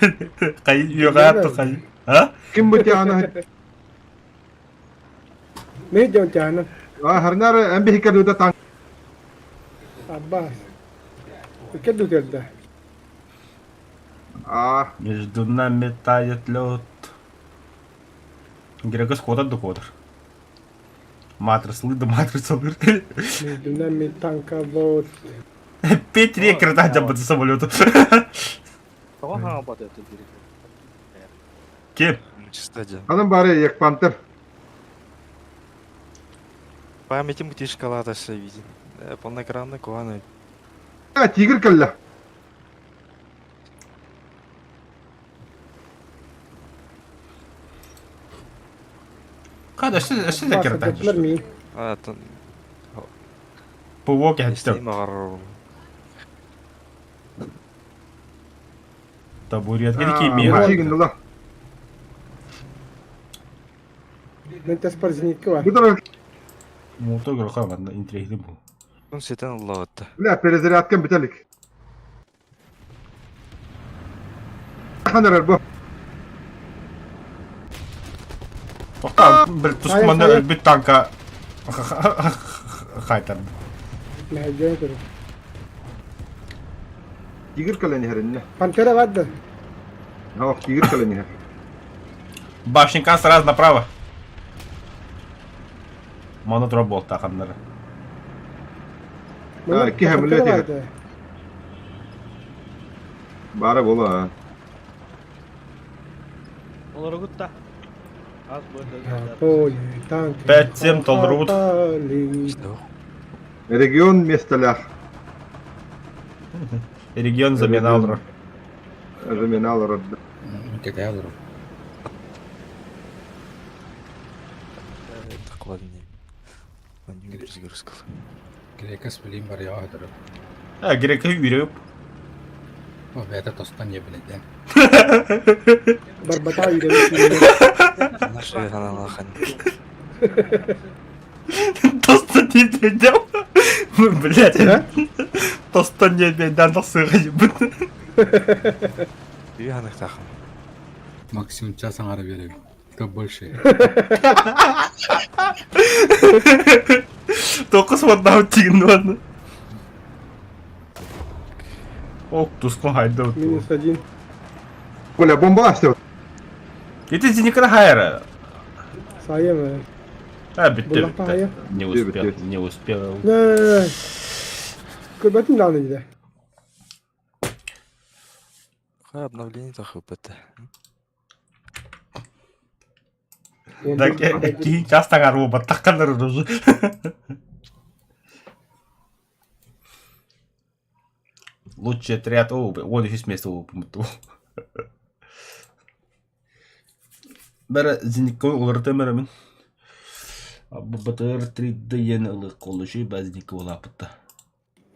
Kayın yok hayatta kayın. Ha? Kim bu tiyana? Ne diyorsun canım? Her nere en bir hikaye de tank. Abbas. Ülke düzeldi. Ah, Между нами тает лед. Грекос кодер да кодер. Матрислы да матрисалыр. Между нами танковод. 5 рекорд атacağım bu самолету. Кого хама бат это директор? Kim? Чисто hanım bari yak panter. Памяти мути шоколада все виден. Полноэкранный куаны. Ya tigir kella. Kardeş siz de Abbas, rekord sattılar atacağım. mı? А, это... ПВО кәттім. Мағар. Табуретке де А, кеймейін. Машигин ла. Мен таспар зенитке бар. Бұдан Мотор қырқа манда интригді бұл. Күн сетен ұлла өтті. لا перезарядкам бітәлік. Ханар арбо. Тоқта, бір тұсқыманда Сая. өлбет танка қайтарды. Мәжен көрі. Тигір калани хәрінне. Пантера vardı. Ха, тигір калани хәр. Башенькан сразу направо. Мана тұра болды тақандары. iki hamle Pantera diyor. vardı. Бары бола. Олар ұғытта. Аз бөлді. Поле, танки. 5-7 толдырғыт. Попали. Регион месталях. Регион замена алыр. Замена алырды. Кете алыр. Тақладын. Мен өзгеріс қыл. Грекас білейм бар яға дұры. Грека үйреп. О, бәді тостан не біледен. Бarbata yürüyoruz. Наши ханалахан. Тостан не бейдем. Блядь. Тостан не бейден тақсыға ебін. Үйі ханық тақым. Максимум час аңары берем. Кто больше? Тоқыс ваднау тигін вадны. Ок, тұсқын хайда өтті. -1. Коля, бомба астет. Это зеникана хайра. Sayı mı? Бітті, Бұлақта хайы. Не Бітті, успел, бітті. не успел. Ne? Köbetin lanı gider. Қай обновление тақып бітті. Так, кейін жастан ару ба таққандар уже. Лучший отряд, он еще с места упомнил. Бәрі зеніккен оларды мәрімін. Бұтыр 3D ені ұлы қолышы бәзінекі олапытты.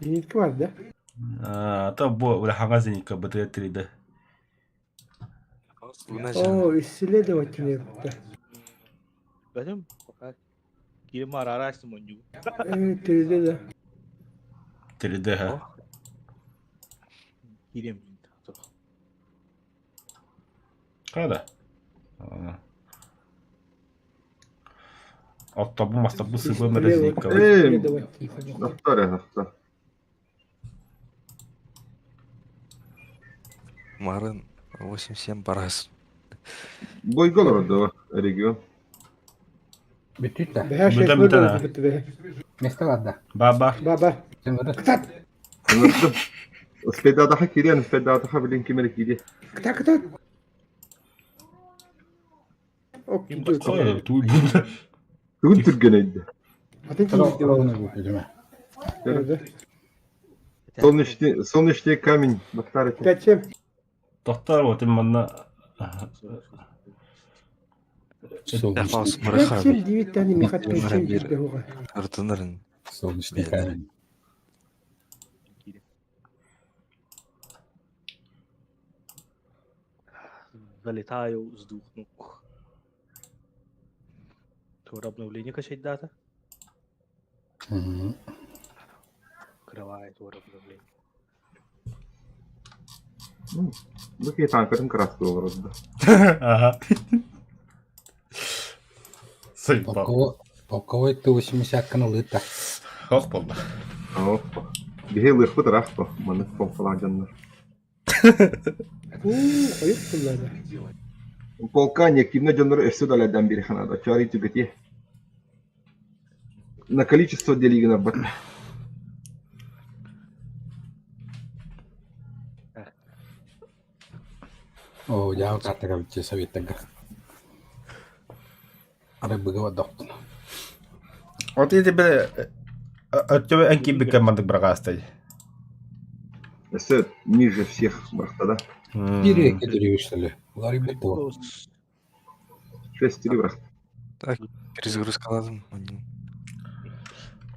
Zenitki vardı. Та бұл өлі зенекі бұтыр 3D. Луна жан. Oo, исследователь yaptı. Бәдім. Кирим ар арастым оню. Evet, teyze de. 3D, ха. Кирим. Қайда? Оттабы мастабы сыбы мәрі зенекі. Исследователь. Дақтар я, дақтар. Марын 87 барас. Бойга алырды регион. Bitti de. Her şey Bütün, böyle bütün oldu ha. bitti be. Neste var da. Баба. Baba. Sen var da. Kıtat. Anlattım. Spedadaha kiriyan, spedadaha bilin kimere kiri. Kıtat kıtat. Ok gidiyor. Қой, туй. Tugun Türkgeneydi. Atın Sıra gidiyor. oğluna bu gözüme. Nerede? Солнечный камень. Бақтар екен. Kaçım. Тоқтар, вот именно... Яқау Солнечный, смырыға Kaçım бей. 9 tane mikat Мұрын kaçım бер. gidiyor. Артынырын. солнечный камень. Залетаю, сдухну. Твор обновление качать дата. Мгм. Открывает твор обновление. Bakıyor tankların karası olurdu. Ага. Судьба. Полковой Т-80 каналыта. Хоқ болды. Hoppa. Bir hel ırkı da rakpa. Manık pompalar canlar. Ayıp bunlarda. Полка неактивно жанры эссе даладан бери ханада. Чари түгете. На количество делигина бат. О, я катага битче советтага. Ара быгава доктун. Вот это бір... Өттөбі әнкі бікер мандық бір қастай. Эссе ниже всех брахтада. Бире кетириyor что ли? Лари буту. 6 тири брахт. Так, перезагрузка lazım.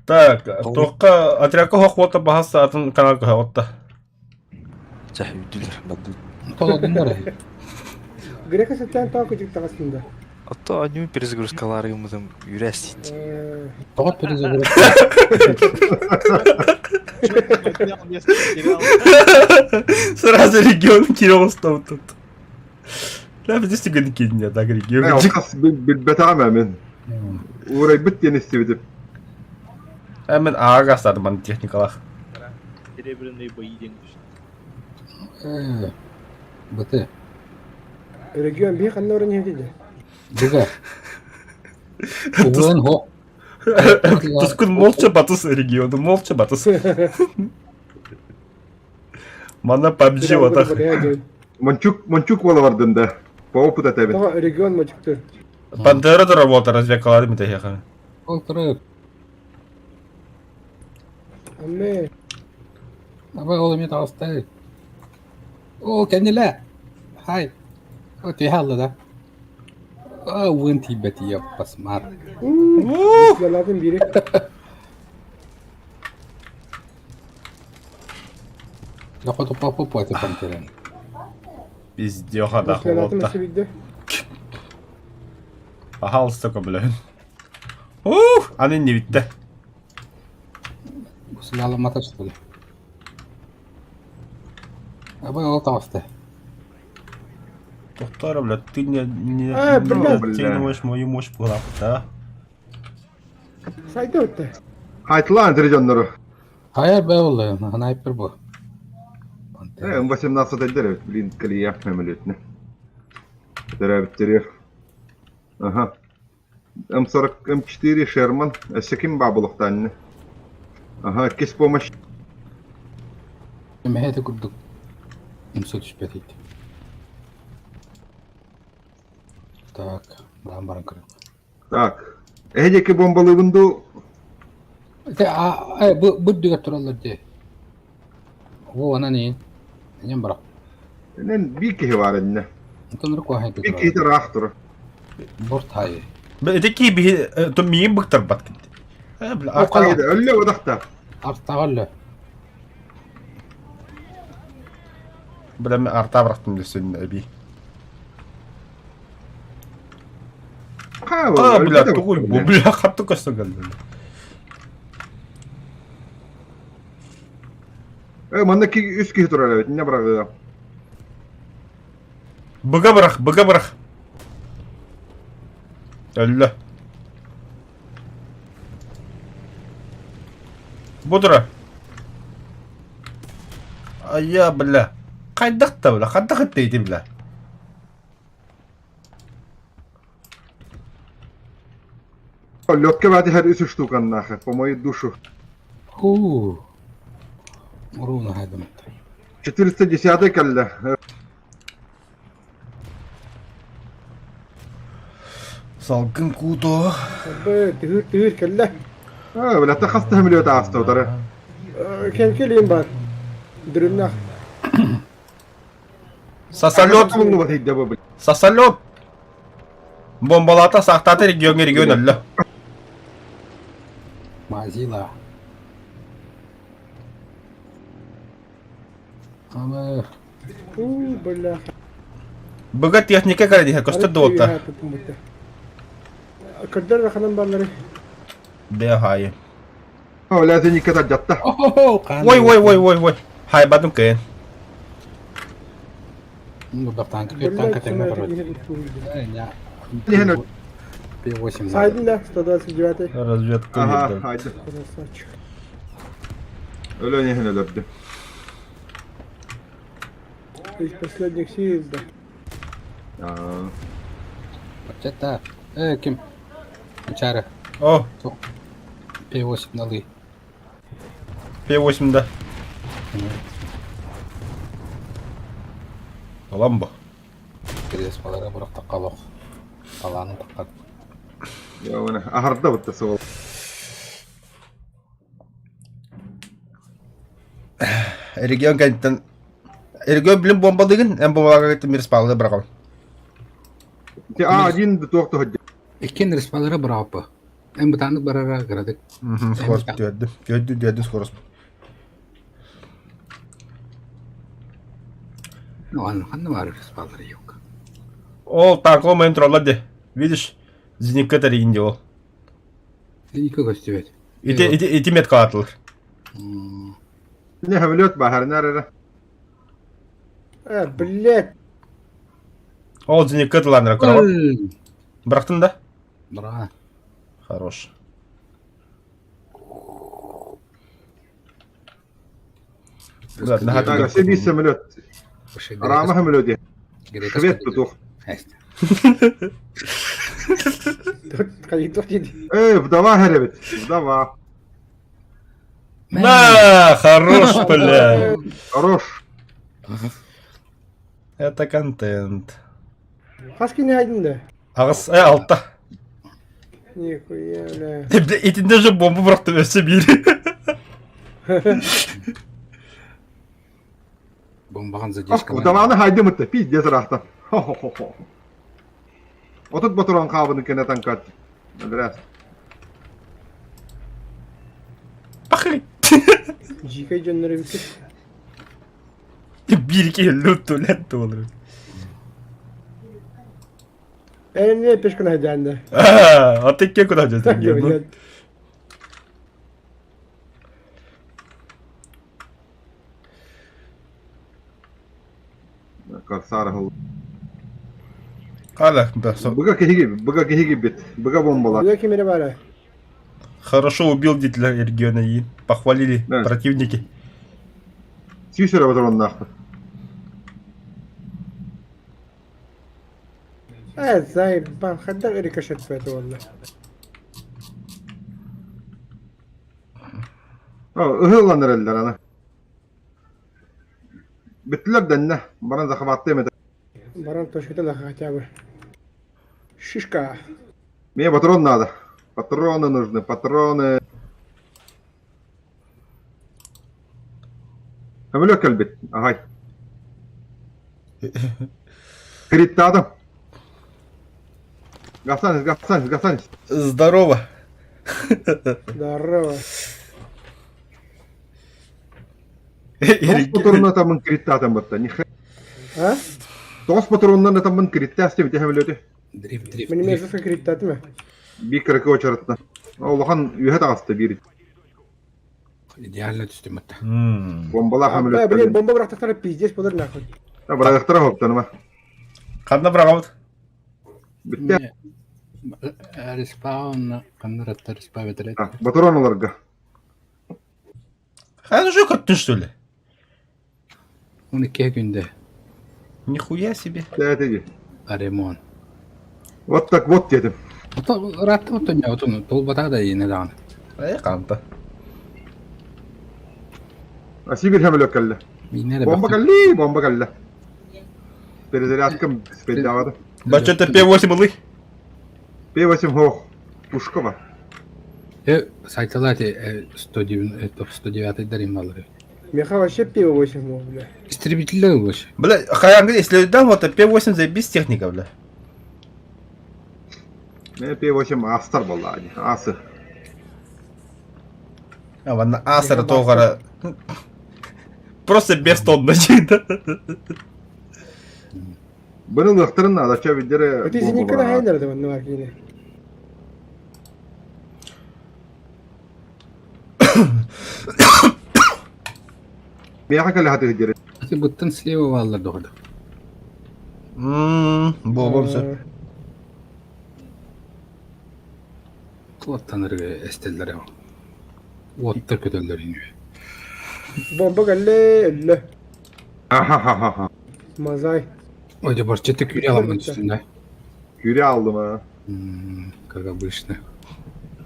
Так, тоққа отрядка хоқвота бахаса атын каналка хоқвота. Жах үйдүлөр бадуу. Толодундар. Грека сатан таа күжик тагасында. Ото аню перезагрузкаларымызым үйрәсит. Тоғат перезагрузка. Сразу регион Кирилл стал тут. Да, здесь ты говоришь, нет, так регион. Oqas bilbetama men. Uray bit yenistibidip. Hemen ağa gastladım bana teknikalar. Серебряный боедин. Быты. Регион би ханна орын хедиде. Дига. Уган хо. Тускун молча батыс регионы, молча батыс. Мана PUBG ватах. Манчук вала вардында. По опыту тебе. Таа регион мачыктыр. Пантера да работа, развлекала ми тахиха. Олтырып. Амме. Абай ол эме тагыстай. О, кенеле. Хай. О, ти халла да. О, вынти бети яппас мар. Yaladın biri. Лохото по это пантерен. Пиздеха да Yaladın хвота. nasıl bildi? Пожалуйста, блин. Они не видно. Усыляла мата что ли? Абай ол тагыстай. Тоқтар, блядь, ты не блядь. ты не можешь мою мощь пулап, да? Saydı ötte. Haytlan televizyonları. Hayır be oldu. Снайпер bu. М 18 الدرب блин كلية عملتنا. درب التاريخ. Aha. M40 M4 Sherman. Sekim babılıqtan. Aha, kes помощь. Эме хете курдук. Имсо түшпөт дейт. Так, баран кырып. Так. Эдеки бомбалыбынды Bu düge turallar de. O ana ne? Neyim bırak. Nen bir kişi var enne. Tanrı koyayım Bir kişi de rahattır. Bort hayır. Эдеки би то миим быктар бат кит. Бля, Haydi öyle odakta. Артағалы. бля, мен арта бырактым десен эби. Бля, тугуй, бу бля, хатты көстө келди. Мандaki 3 kişi durar evet. Ne bırakıyor? Быга бырак. Әллә. Будра. Ая, бля. Кайдакта, бля, кайдак дейди, бля. Лёгкий вади her 3 штука нахер. По моей душу. Руна haydım. 410 kelle. Салкын куто. Sabbe tühür kelle. Böyle takastı milyon tağıstı odarı. Ken keliyim var. Dürümnah. Сосалет. Bunu batı iddia bu. Сосалет. Бомбалата сақтаты регион әлі. Mazila. Ama Bля. Быга техника кәлі көсті долта. Kırdır bakalım barları. Бе хайы. Lazım yıkata catta. Ой. Хай бадым кәйін. Ну да танк Bля, тема sana короче. yine uçurdu. Я. Лихено. P8. Saydın da 129. Разведка Aha не haydi. Красавчик. Öyle liheno dördü. Из последних сил, да. Вообще-то. Ким? Чара. О, P8 налы. П8 да. Ламбо. Крес балара бұрақ таққалақ. Қаланы таққат. Ya ona ahırda bu tasavvur. Регион кәйттен. Регион білім бомбалығын, әм бомбалаға кәйттен мирс бағылы бірағым. Ти один de toqtu hadi. Ekin respalara bırakı. En betaanlık barara karadık. Скорость дядя скорость. Hanım var respaları yok. Ол такой троллади. Видишь? Зеникатор инди ол. Ник көстүбөт. Ити метка атылыр. Ne hamiliyat bahar nerede? Блядь. Ол зеникаторларны кырабы. Бырактын да? Бра. Хорош. Ладно, Так, все бис самолет. Рама хамилiyat. Швед петух. Тут иди. Вдова гребет. Вдова. На, хорош, бля. Хорош. Это контент. Хаски не один, да? Ағыс, алтта. Нихуя, бля. Бля, итінде же бомба бұрақтым өсі бейрі. Бомбаған задержка. Вдованы хайдымытты. Пиздец рахта. Хо-хо-хо-хо. Отут батуран қабыны кене танкат. Адрес. Пахли. Жикай жөнлері бітіп. Bir keldi öttü olur. Benim niye peşkın haydandı? Aa, tekke kadar cezim geldi. Блядь. Karsara hol. Hala, Быга кехи бит. Быга бомбала. Burada kimleri var? хорошо убил дитля региона и похвалили Да. противники. Сюсера батуран нахты. Zaybban haddar ricochet fiyatı valla. Ihıllanır eller ana. Bittiler denne. Bana da kabattı yemedi. Baran toşkete la хотя бы. Шишка. Мне патрон надо. Патроны нужны, патроны. Хамилек кальбит. Агай. Крит adam. Гастанец. Здорово. Здорово. Тос патронна тамын криттатан батта. Нихэ. А? Тос патронна тамын криттасты бите хамилети. Дрифт. Benim yazısı kriptat mı? Bir kırıkı очеретна. Allah'ın ühet ağastı bir. Идеально түстүм атта. Bombala Блин, hamilek. бомба бıraktıkları pizdes budur nahut. Bıraktıra hoptanıma. Қанда брағамыз? Bitti. Респаун кандараттар респа бетерет. Патрон оларға. Аны же көттін, что ли? 12 күндө Нихуя себе. Тәтеге. ремонт. Вот так вот dedim. Ратты отон я отон толбата да yine дагы. Қанта. Сибир hamilek kelle. Мине Bomba kelle. Перезарядка спидавада. Бачета П8 ылый. P8 хох. Пушка var. Сайталати 109 дарим алыр. Меха вообще пиво 8 мол, бля. Истребитель больше. Бля, хаянга, если дам, вот П8 заебись техника, бля. Ne P8 astar vallahi. Ası. А, ванна асара тоғара. Просто бестонно чейді. Bunun ıhtırın adaça bildiri. Öte zinikine haydardı bana var ki yine. Meğe kelle hatı hıdiri. Ати буттан слева валлар догда. Болбомсы. Клаттаныр эстелдер. Оттар көтөлдөр ине. Bomba galle elle. Ahahaha. Mazay. Ойда барчеты күрө аламын үстүндө. Küre aldım ha. Как обычно.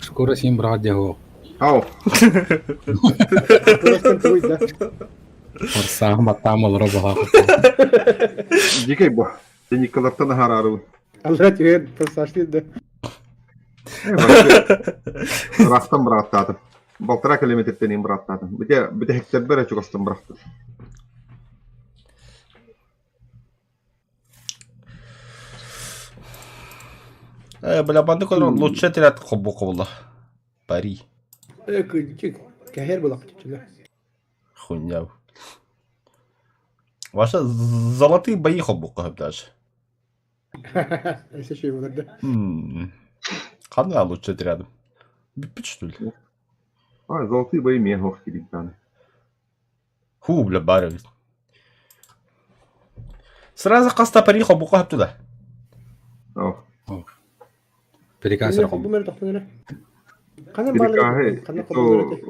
Скоро 7 брат дего. Hao. Просто твой, да? Орсаң баттам олора бага. Dikey bu. Seni kılaktan hararı. Allah тебе посошли, да? Bıraktım bıraktım. Baltıra kilometretten bıraktım. Bir de hektar bere çok astım bıraktım. Бля, банды который лучше терять хоббоковла. Пари. Küçük. Keher bulak çocuklar. Хуйня. Ваши золотые бои хоббоков даже. Neyse şey olurdu. Қандай лучше рядом? Бипит что ли? Золотые бои мен хоқ келейді таны. Ху, бля, барю. Сразу қаста пари хоббоков туда. Приказ Bu рахом. mere toxtun öyle. Kanın Перекахи, Kanın то bağlı.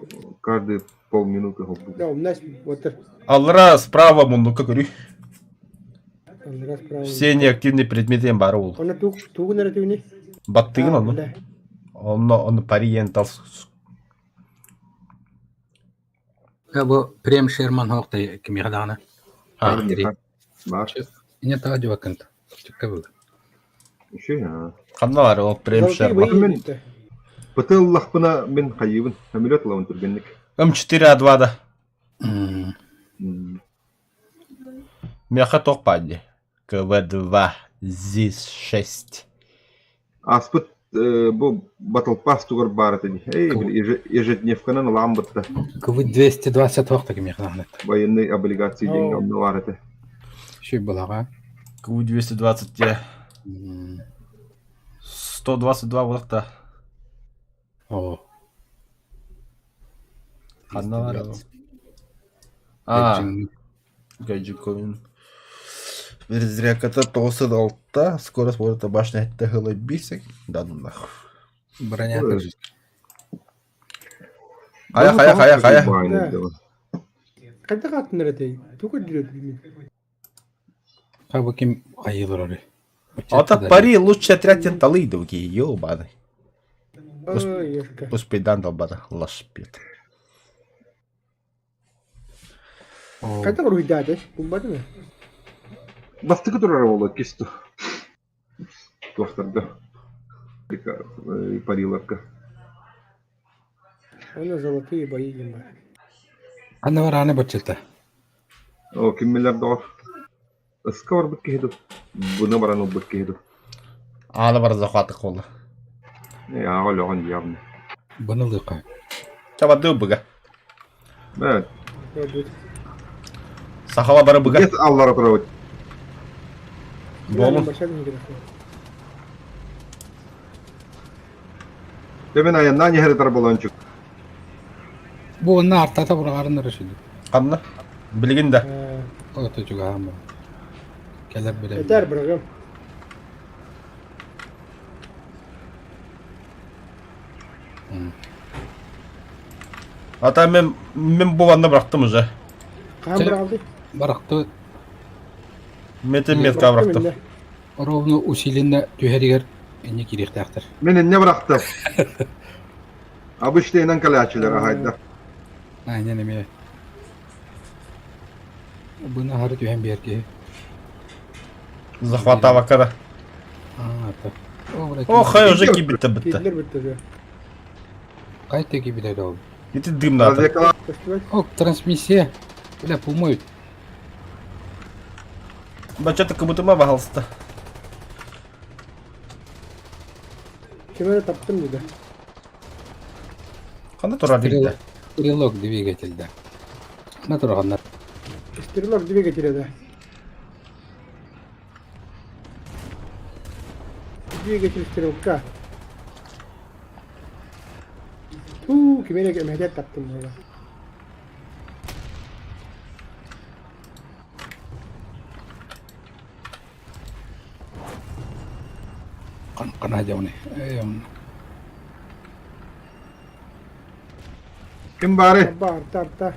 каждые полминуты хоқ бұл. Ya у нас вот Алра справа мундука көрі. раз право. Все неактивные предметы им бары ол. Ona tuğ nerede tüğünü? Баттыгын оны. Оны пари ентал. Bu Prem Sherman hoqta kim yağdağına. Баш. Не та дювакант. Çıktı bu. Еще я. Қандай бар ол премшер бар. Мен- Пытыллақпына мен қайыбын. Самолет лауын түргенлік. М4А2 Меха тоқпади. КВ2 ЗИС-6. Аспыт бұл батл пас туғыр бар етеді. Ежедневканан ламбытта. Кывы 220 hoqta kim yağdağına. Военный облигации деньгамны бар еті. Şey bulağa. КУ-220 122 болақта. О. Қандай бар ол? Гаджиковин. Перезряката 96-та. Скорость может башня тәхілі бейсек. Да ну нахуй. Броня. Аяқ. Kayda kattın nerede? Tuğ ediyor bilmiyorum. Кабы kim ayılır oraya. Это пари лучше отряд талыдовки, ёбаный. Ay yaşka. Пусть пейдан долбада лашпет. Kayda var hüdade? Bombardı mı? Бастығы тұрар болады кесті. Туақтарда. Париларка. Ona zolotые бои ем бар. Аны бар аны бачылта. Кеммелер дор. Ысқа бар бұт кехеді. Бұны баран ол бұт кехеді. Аны бар захваты қолы. Ағал оған явны. Бұны лықа. Чаба дыбыға. Бәт. Сахала бары бұға. Гет аллара тұрауыд. Болу. Бәмен аянна нехері тар боланчық. Bu onun artata buralarında rüşüdü. Қанна? Білген да. O tutucu ağam bu. Kelep bile. Yeter bırakım. Ата мен бұл анда бұрақтым уже. Kan bıraktı. Bıraktı. Метка бұрақтым. Ровно усиленно tüheriger ene kirek taktır. Мен не бырақты. Абышты енен калячылар ағайда. Aynen eme. Bunu harı tühen bir erkeği. Захвата вакара. Ata. О, хай уже кибітті бітті. Kediler bitti diyor. Kayıt gibi de oldu. Еті дым надо. Развекала. Festival. O transmisiya. Bile pulmoy. Бачата кабутыма бағалысты. Kemere taptım dedi. Қандай тұрар дейді? Стрелок двигательда. На тұрғандар. İstiyorlar dibe getiredi. Dibe getir istirokka. Kemere medet taptım burada. Qana jawne. Кім бары? Abba arta.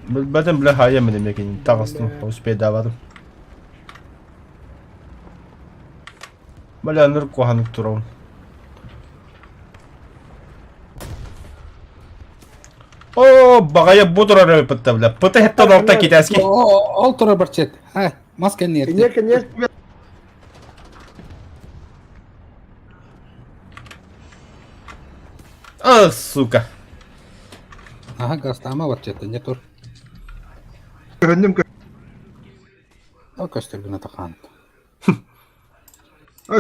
Бәтін біле хая менем екен. Тағыстым. Успейді авадым. Бәлі әнір қуанып тұрауын. О, бағая бұ тұрар өй пытты біле. Пыты хеттен алта кетәске. Ол тұрар барчет. Ha, masken nerede? Kenyar. А, сука. Aha, gastama barchet. Ne tur? Көхіндім кө. O köstür güne takan.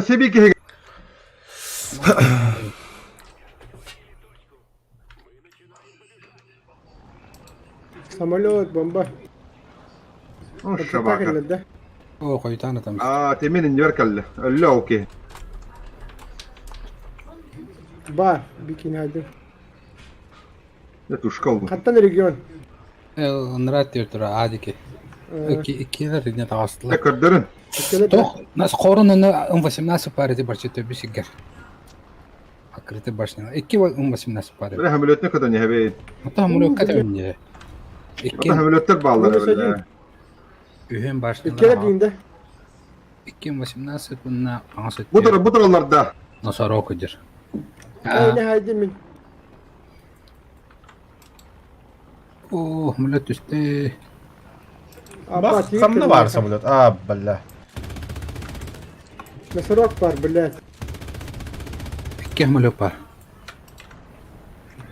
Себей кеге. Самолет, бомба. О, Так шабака. или да? О, koytana tam. Temin indir kalle. Ölle okey. Бар, бикин хайдын. Ne tuşkal mı? Каттан регион. Нрат тертура адики. Килер не Ne тагастыла. kırdırın? Тох, нас хорона на 18 парите барчете бишигер. Акрите башня. 18 пари. Böyle hamiliyet ne kadar ne hebeyin? Ата мулу катынже. O da hamiliyetler bağlar Bunu söyleyeyim. öyle. Ühen başına. Иккеле дейінде. 18 bunna аңсыт. Bu taralarda. Носорокудер. Әйне хайдын мен. О, мулет üstte. Bak kamda var samolot. Balla. Носорог бар, блядь. İki mулет бар.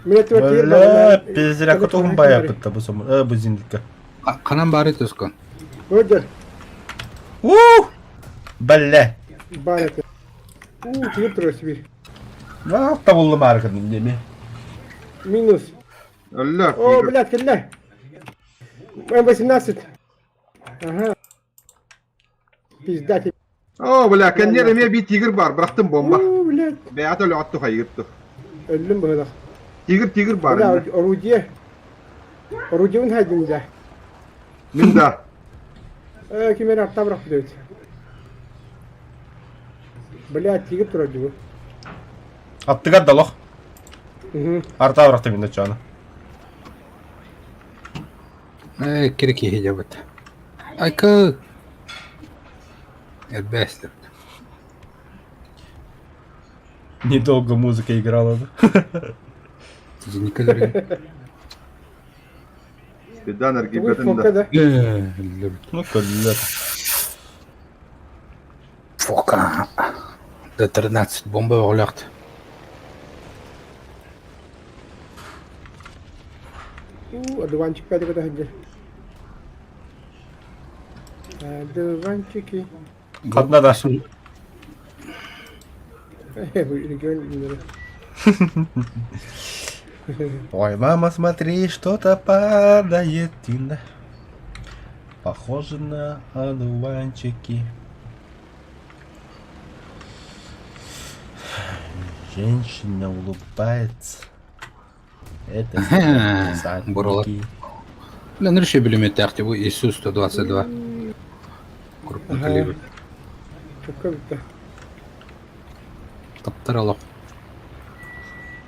Мен өтіп Balla. Bizlere kutuğum bayağı bitti bu samolot. Bu zindikka. Канан бары төскөн. Өдір. Balla. Бар еті. Тігіп тұрыр Сибир. Ne yaptı buldum arkadaşım değil mi? Минус. Ölle. О, блядь, келле. М18. Ага. Пиздать. Oo bula kan yerime bir tigir var. Bıraktım bomba. О, блядь. Beyat öyle attı hayırttı. Өлім бұғыдақ. Tigir var. Бля, орудие. Орудиевін хайдын да. Minda. Кемер апта бірақ бұдайды. Блядь, тігіп тұрады бұл. Attık dalok. Arta bıraktım yine çağını. Кирики хижабыт. Айкы. Элбестер. Недолго музыка играла. Сиди никогда. Bir daner Бұл gibi фокка de. да. Ну, коллега. Фока. До 13 бомба оляхт. Одуванчик пәді көді хайды. Одуванчики. Kadına da. Бұл регион үйіндері. Ой, мама, смотри, что-то падает. Похоже на одуванчики. Женщина улыбается. Это Буралат. десантники. Lan реши билеметерти bu ISU 122. Крупный калибр. Көпке бітті. Таптыралып.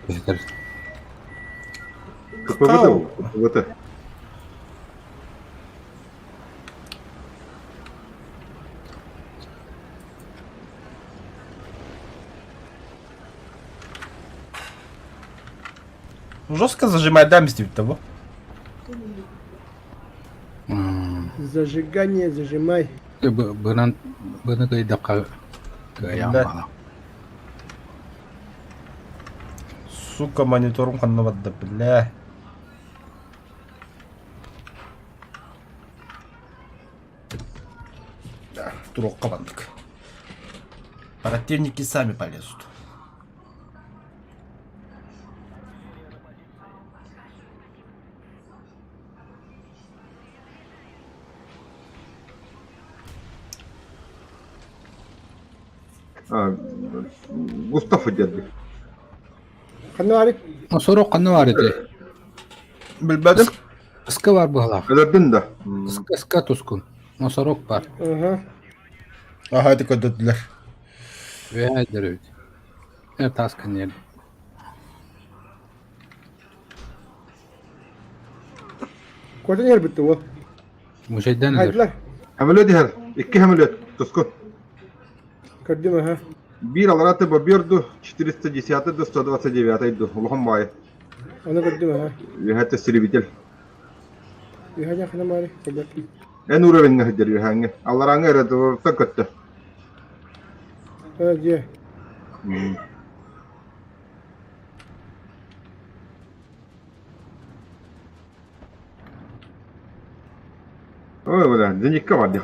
Бетер. Kapı. Жестко зажимать, да, мстить того? Зажигание, зажимай. Bunu kayda Да. Сука, мониторум каннавадда, бля. Да, турок кабандык. Противники сами полезут. Mustafa geldi. Қанды Soru kanı var idi. Bilmedim. Iskı var bu hala. Öldürdün de. Iskı tuskun. Nosorok var. Ага. Aha, hadi kötüdüler. Ve haydır öyle. Ne taskın yer. Көтін ер бітті ол. Müşahiden eder. Haydılar. Hamile diğer. İki hamile. Tuskun. Көрдім, ага. Bir alarak da babirdu. 410 до 129 иду. Allah'ım vay. Оны көрдім, ага. Ve hatta silibitel. Үйханя қана бары. Көрдім. En uğravenine hıdır ve hangi. Allah'ın eradı. Takıttı. Де. Ой, бля. Зенікка vardı.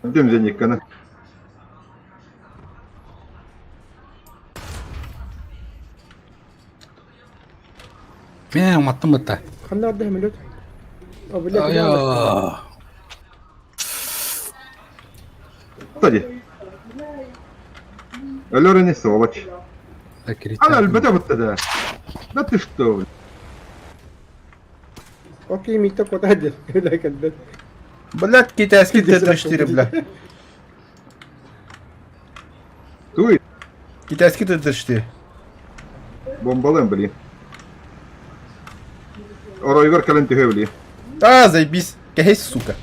Öldüm Zenikka'nı. Мен маттым бытта. Қандай орда хемелет? О, блядь, Айо. Kısaca. Allora ne сволочь. Она альбата вот тогда. Да ты что? Окей, митто кота дел. Лайкадет. Блядь, китайский Т-34, бля. Туй, Китайский Т-34. бомбалем, блин. Оройгар кален тюхевли. А, заебись. Кахейс, сука.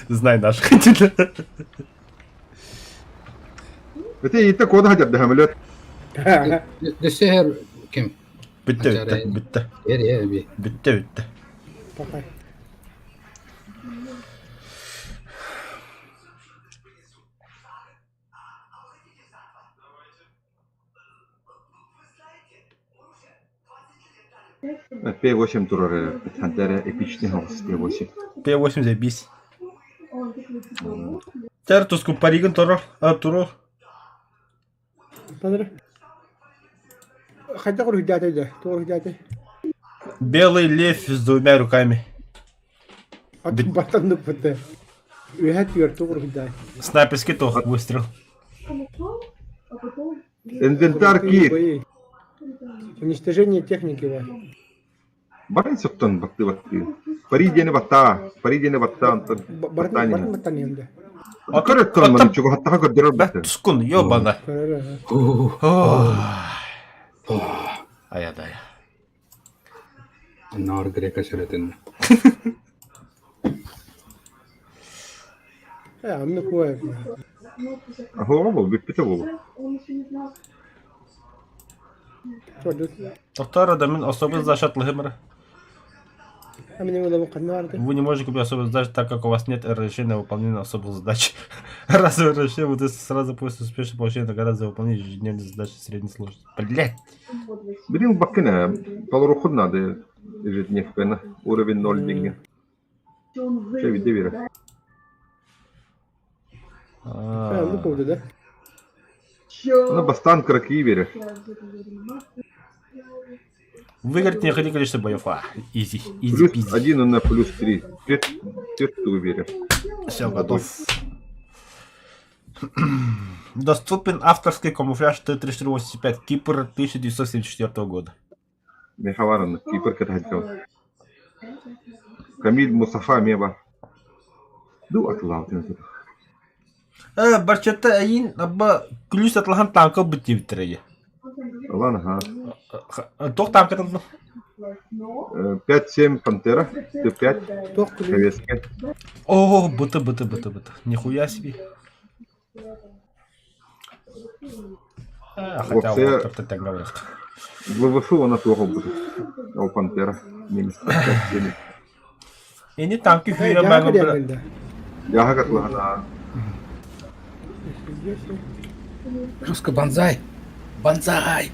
Знай наш. Это и так вот хотя бы хамлет. Десер кем? Bitti bitti bitti. Yer bir. Bitti bitti. Пока. П-8 турары. Хантера эпичный голос П-8. П-8 заебись. Тер туску париган туру. Туру. Padre. Хотя говорю, дядя, да. Тоже дядя. Белый лев с двумя руками. А ты батан ну пыты. Уехать пьер, тоже дядя. Снайперский выстрел. Инвентарь кит. Бои. Уничтожение техники, да. Барин соттан бакты бакты. Паридене бата. Паридене бата. Бартан батанем, да. Акараттан ман чуга хаттага көрдөрөр Да, бакты. тускун, ёбана. Аядай. Нар грека сөрөтөн. Амны кое. Ахо бол биппите бол. Что, да? Доктор, да, особо зашат лыгымры. А мне было бы канварды. Вы не можете купить особую задачу, так как у вас нет разрешения на выполнение особых задач. Раз вы разрешение, вы сразу после успешного получения награды за выполнение ежедневной задачи средней сложности. Блять! Блин, баккина. Полурухуд надо. Ежедневно. Уровень 0 деньги. Че, види вера. Ну поводу, да? Она бастан краки вера. Выиграть необходимое количество боев. Изи, изи, Плюс изи. 1 на плюс 3. Тету вера. Все, готов. Доступен авторский камуфляж Т-3485, Кипр 1974 года. Мехаваран. Кипр катахатькал. Камиль Мусафа Меба. Ду атлау. Барчата айин, абба ключ атлахан танка бити битереге. Ладно, Тох танка там. 5-7 пантера. Т5. Тох кулю. Советская. О, быта. Нихуя себе. Хотя Вообще- вот как-то так говорят. ВВФ она тоже будет. А у пантера. Немец. 5-7. И не танки хуя Я бага бра. ходил, да. Я как ладно. Жестко банзай. Банзай.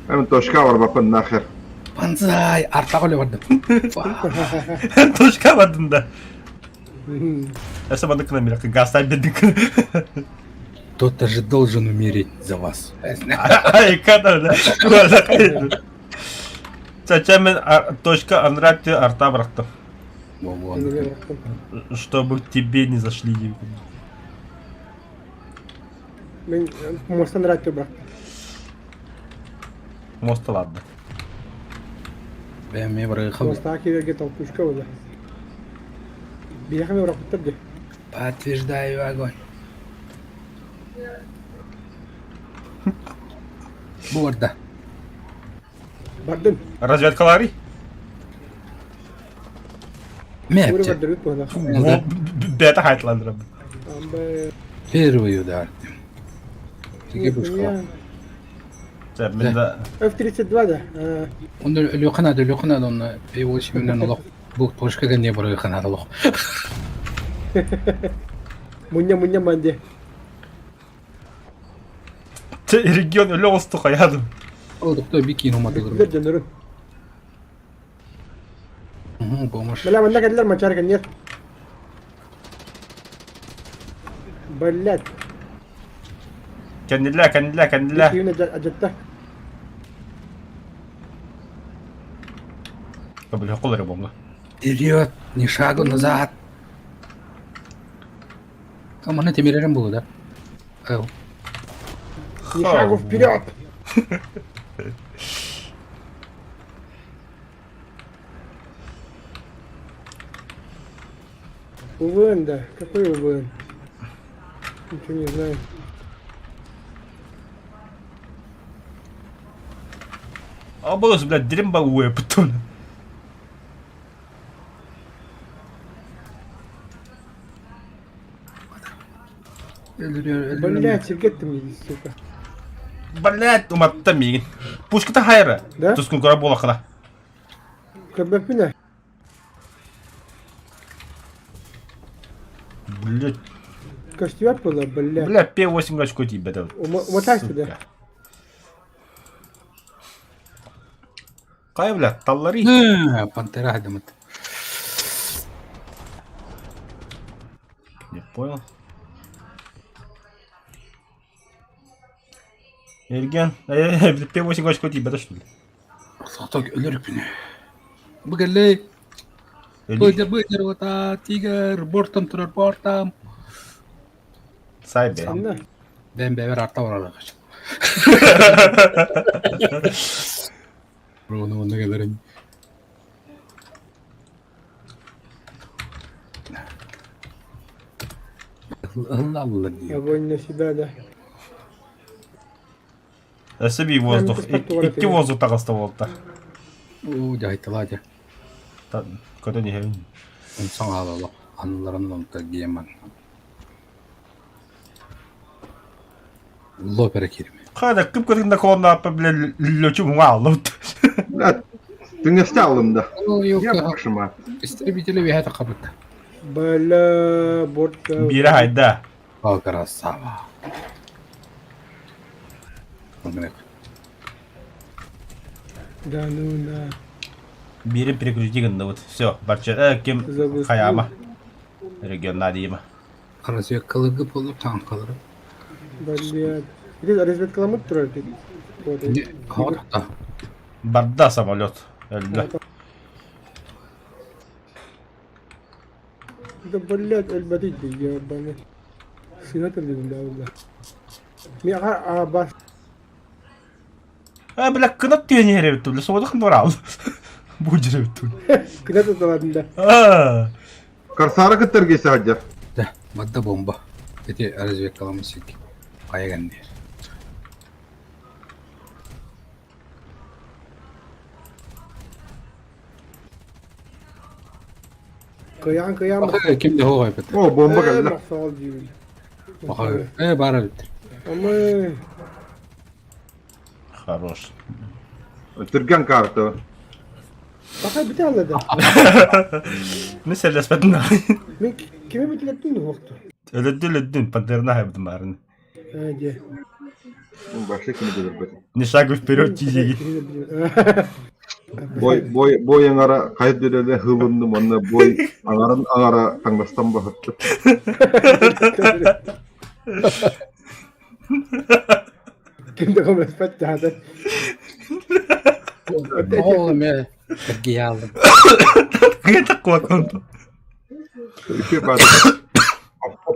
Hem toşka var bakın nahir. Банзай. Артта коле бардым. Точка вадында. Я сама на камера, как газ бедник. Кто-то же должен умереть за вас. Ай, когда Чача мен точка анракты арта браттым. Чтобы тебе не зашли. Мен мостан ратты брак. Моста ладно. Ben mi bırakım? Моста киверге толкушка ода. Бияхаме брак тырды. Подтверждаю огонь. Bu orada. Бардын. Разведкалары? Ne Уре yapacak? бардыр бит бона. Вот, бета хайтландырам. Амбе. Первый удар. Тебе бушка. Мен да F-32 да. Onu ölüyor kanadı onu. Bir şimdiden olaq. Bu toşkaga ne buraya kanadı olaq. Муня манде. регион өлі осты қоядым. Oldukta bir kino Бир madıdır. жанырын. Помощь. Бля, мында кадилер мачар нет. Блять. Кәнделә. Юна ажатта. побыл колор бомба. Вперед, ни шагу назад. Mana темиререн было, да? Ни шагу вперед! УВН, да. Какой УВН? Ничего не знаю. Обоз, блядь, дремба уэ, потом. Блять, Сергей, ты мне, сука. Блядь, уматта мигин. Пушка-то хайра. Да? Тускун кора бола хана. Как бы меня. Блядь, Костюм было, блядь. блядь, П8 очко тебе дал. Умотайся, да? Кай, блядь, таллари. Пантера хадамат. Не понял. Ерген, П8 очко тебе да, что ли? Саток өлөрүк бине. Бугаллей. Быдыр ота тигр бортом турар бортом. Сайбе. Sen de. Ben beber arta var arkadaş. Onu ne kadar Allah diyor. Огонь на себя, да. Себе воздух. Икки воздух так оставался. Oo cahitlaca. Kota не хевин. İnsan ağlalı. Anılarından da giyemem. Лопера кереме. Хада кып кырында колонна апа блядь, лёчу муаллот. Блядь, ты не стялым, да. О, yok Я ya. пошима. İstrebiteli bir hayata kabıttı. Бля, борт. Бири хайда. О, красава. Бak. Да ну на. Бири переключи гында вот. Всё, барча кем хаяма. Регионалима. Arası kılıgıp olup tankaları. Блядь. Где разведка мут тролль? Вот. Ne? Havada. Барда самолет. Эльда. Да блядь, البديل يا بني. سينات اللي بالله والله. مي бас. Блядь, кынат түйен ере бітті. Соғыдық нұрал. Бұл жүре бітті. Куда ты ладно? Карсара кытыр хаджар. Да, madde bomba. Dedi разведка ламысык. Kaya geldi. Кыян. Bakıyor kimde o kaybet. О, бомба geldi. Махсал дивил. Bakıyor. Bana bitti. Амы. Хорош. Түрген карты. Бахай бите алды. Не сәлес бәтін Мен кеме битилеттин вакытта. Өлөдді, пантерна хайбді марын. Де. Башы кім дедір бәті. Не шагу вперед тизеги. Бой аңара қайып дедеді ғылынды мұнны бой аңара таңдастан бағытты. Kimde kom respekt hade. Oğlum ya. Erkeği aldım. Кыйта кулаконды. Үші бады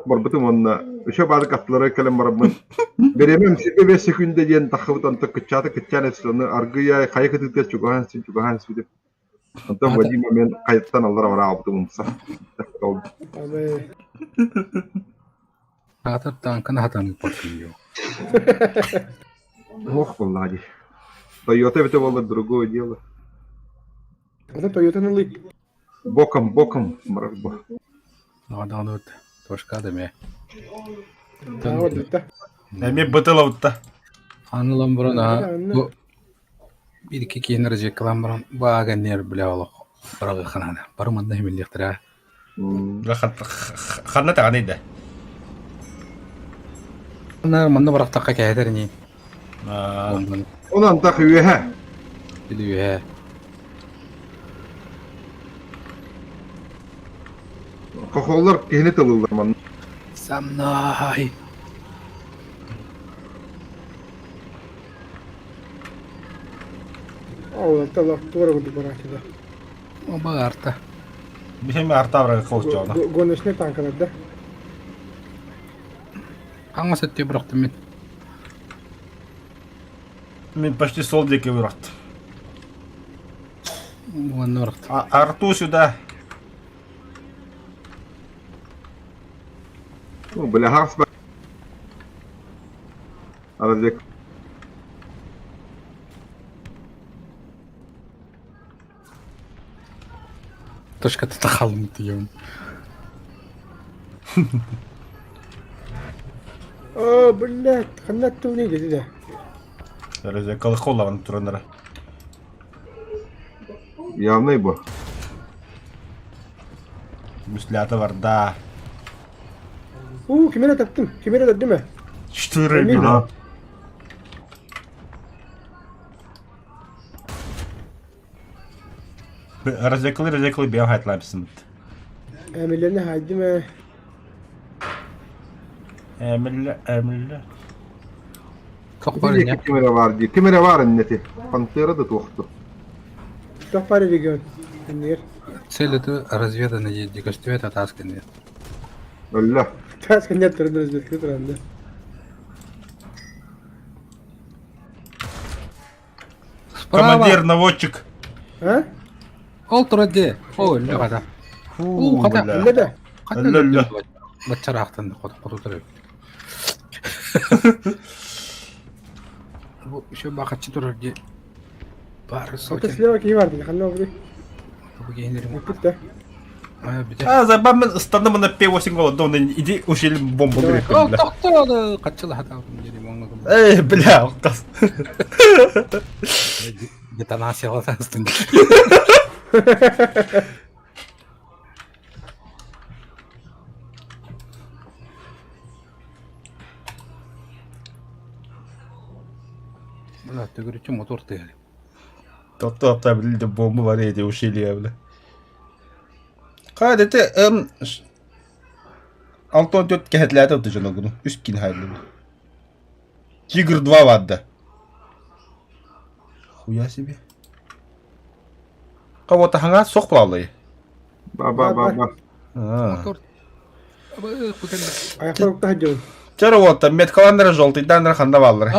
барбыты мұнна. Үші бады қаттылары кәлім барабын. Беремем 5 секунде ден тақыбыт анты күтчан әсіліні аргыя қайы күтікті чугахан сөйдіп. Антон Вадима мен қайыттан алдар бара абыты мұнса. Амы. Атыр танкını hatan bakıyor. Ох, влади. Тойота это было другое дело. Это Toyota налык. Боком, мракбо. Adam da öttü. Toşka deme. А вот это. Әме бұтыла ұтта. Anılan buran ha. Anı. Bu bir iki kiyinir jeklan buran. Bağın yer bile oğlum. Bırakı kanadı. Barımanda hemilliktir ha. Қанна тағанайды. Bunlar manda bırak takka kaydır ni. Ondan Ondan takıyor ha. biliyor he. Kokollar kehine tılırlar man. Samnay. О, это лактора вот барахи да. O bağırta. Bir şey mi arta bırakı kovuşacağına? Гоночный танкаларда. Hangi sette bıraktım ben? Ben почти sol deke bıraktım. Onu bıraktım. Арту сюда. Бля, Харс бak. Aradık. Точка тахалım diyorum. Блядь, ханат не dedi de. Öyle kalık kollamanı turanlara. Явный bu. Müslüatı var da. Kimere taktım. Kimere de değil mi? Ştırı Emin bile. ol. Разекли, bir hayatlamışsın. Emirlerini haydi mi? Emille. Çok var Bir ya. kamera var diye. Kamera var anneti. Pantera da toxtu. Stopar region. Emir. Цель это разведана дикостью, это тасканет. Öyle. Tas net turun özbekli turanda. Командир, наводчик. Ha? Ол тұрады. О, өлі қада. Фу, қада. бля. Ne de? Өлі. Бачар ақтанды, құду тұрады. Bu şu bakatçı durur diye. Bari Orta soğuk. sleva ki vardı. Kanna oldu. Bu giyinirim. Yapıp da. Aya bir de. А, забавно, станом на П8 голодовно, иди ушили бомбу Давай. греху, О, бля. тоқтады. Қатчылы хата дедім оңладым. Бля, указ. Детонациялы тастың. Бля, түгірічі мотор тыгалі. Топ-топ, бля, бомбу var ya, ушили, бля. Hadi de, Антон 4 kehetlerde öteceksin o günü. Üst kin hayırlı. Tigr 2 vardı. Хуя себе. Кого-то ханга sok bulavlayı. Ба. Мотор. Кутенде. Ayaklar da hacı. Чара вот, меткаландра желтый, дандра ханда валлары.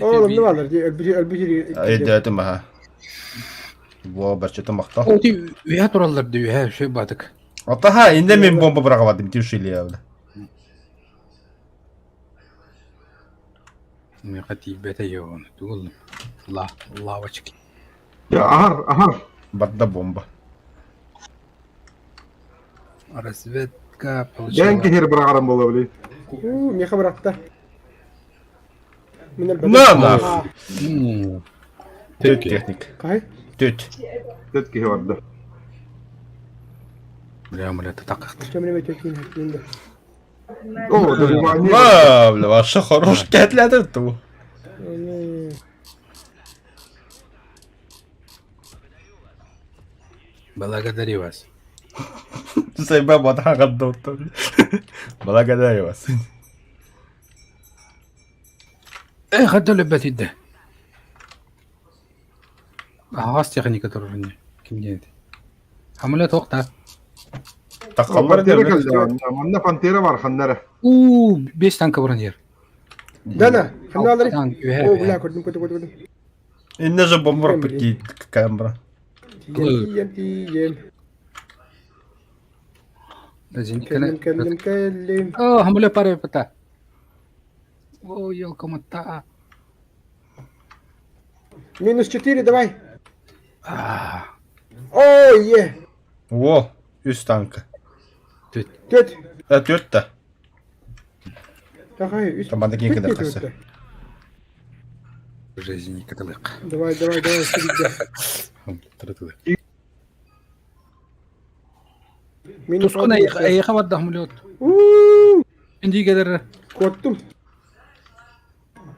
Oğlum ne varlar? Elbisi. Эдетім аха. Во, бачета мақта. О, ти үйә туралар дей, үйә şey бадык. Атаха, инде мен бомба бұрағавадым, тиушили я, бля. Мен қати бәті еуін. Түгіл. Лавочки. Ya ahar. Бадда бомба. Разведка Ben получила. kehir bırakarım bola bile. Ne haber hatta? На! Төт техник. Kay? Төт. Tet kehir vardı. Бля, это так как-то. Çömene ve tekin hakkında. O da bir mani. Ма, бля, вообще хорош кәтләді ту. Благодарю вас. Сейба бата гаддотто. Благодарю вас. Хатта любят иде. Ағас техника тұрыр не. Кімде еді? Хамылы тоқта. Тақаллар Pantera дәмек. geldi. Manda pantera var hanlara. 5 tanka buran yer. Dana. Hanna alır. Tank, O bula kurdum. Инне же бомбар пики камера. Yem. Kellim. О, хамылы пары пата. О, елка мата. Минус 4, давай. Ah, О, е. Во, üst tankı. Göt. 4 de. Takay, üst. Tamam, dakika kadar kısa. жизни каталык. Давай. Minus Тускона 10. аяқа бадда хамылы. Инди кедер. Korktum.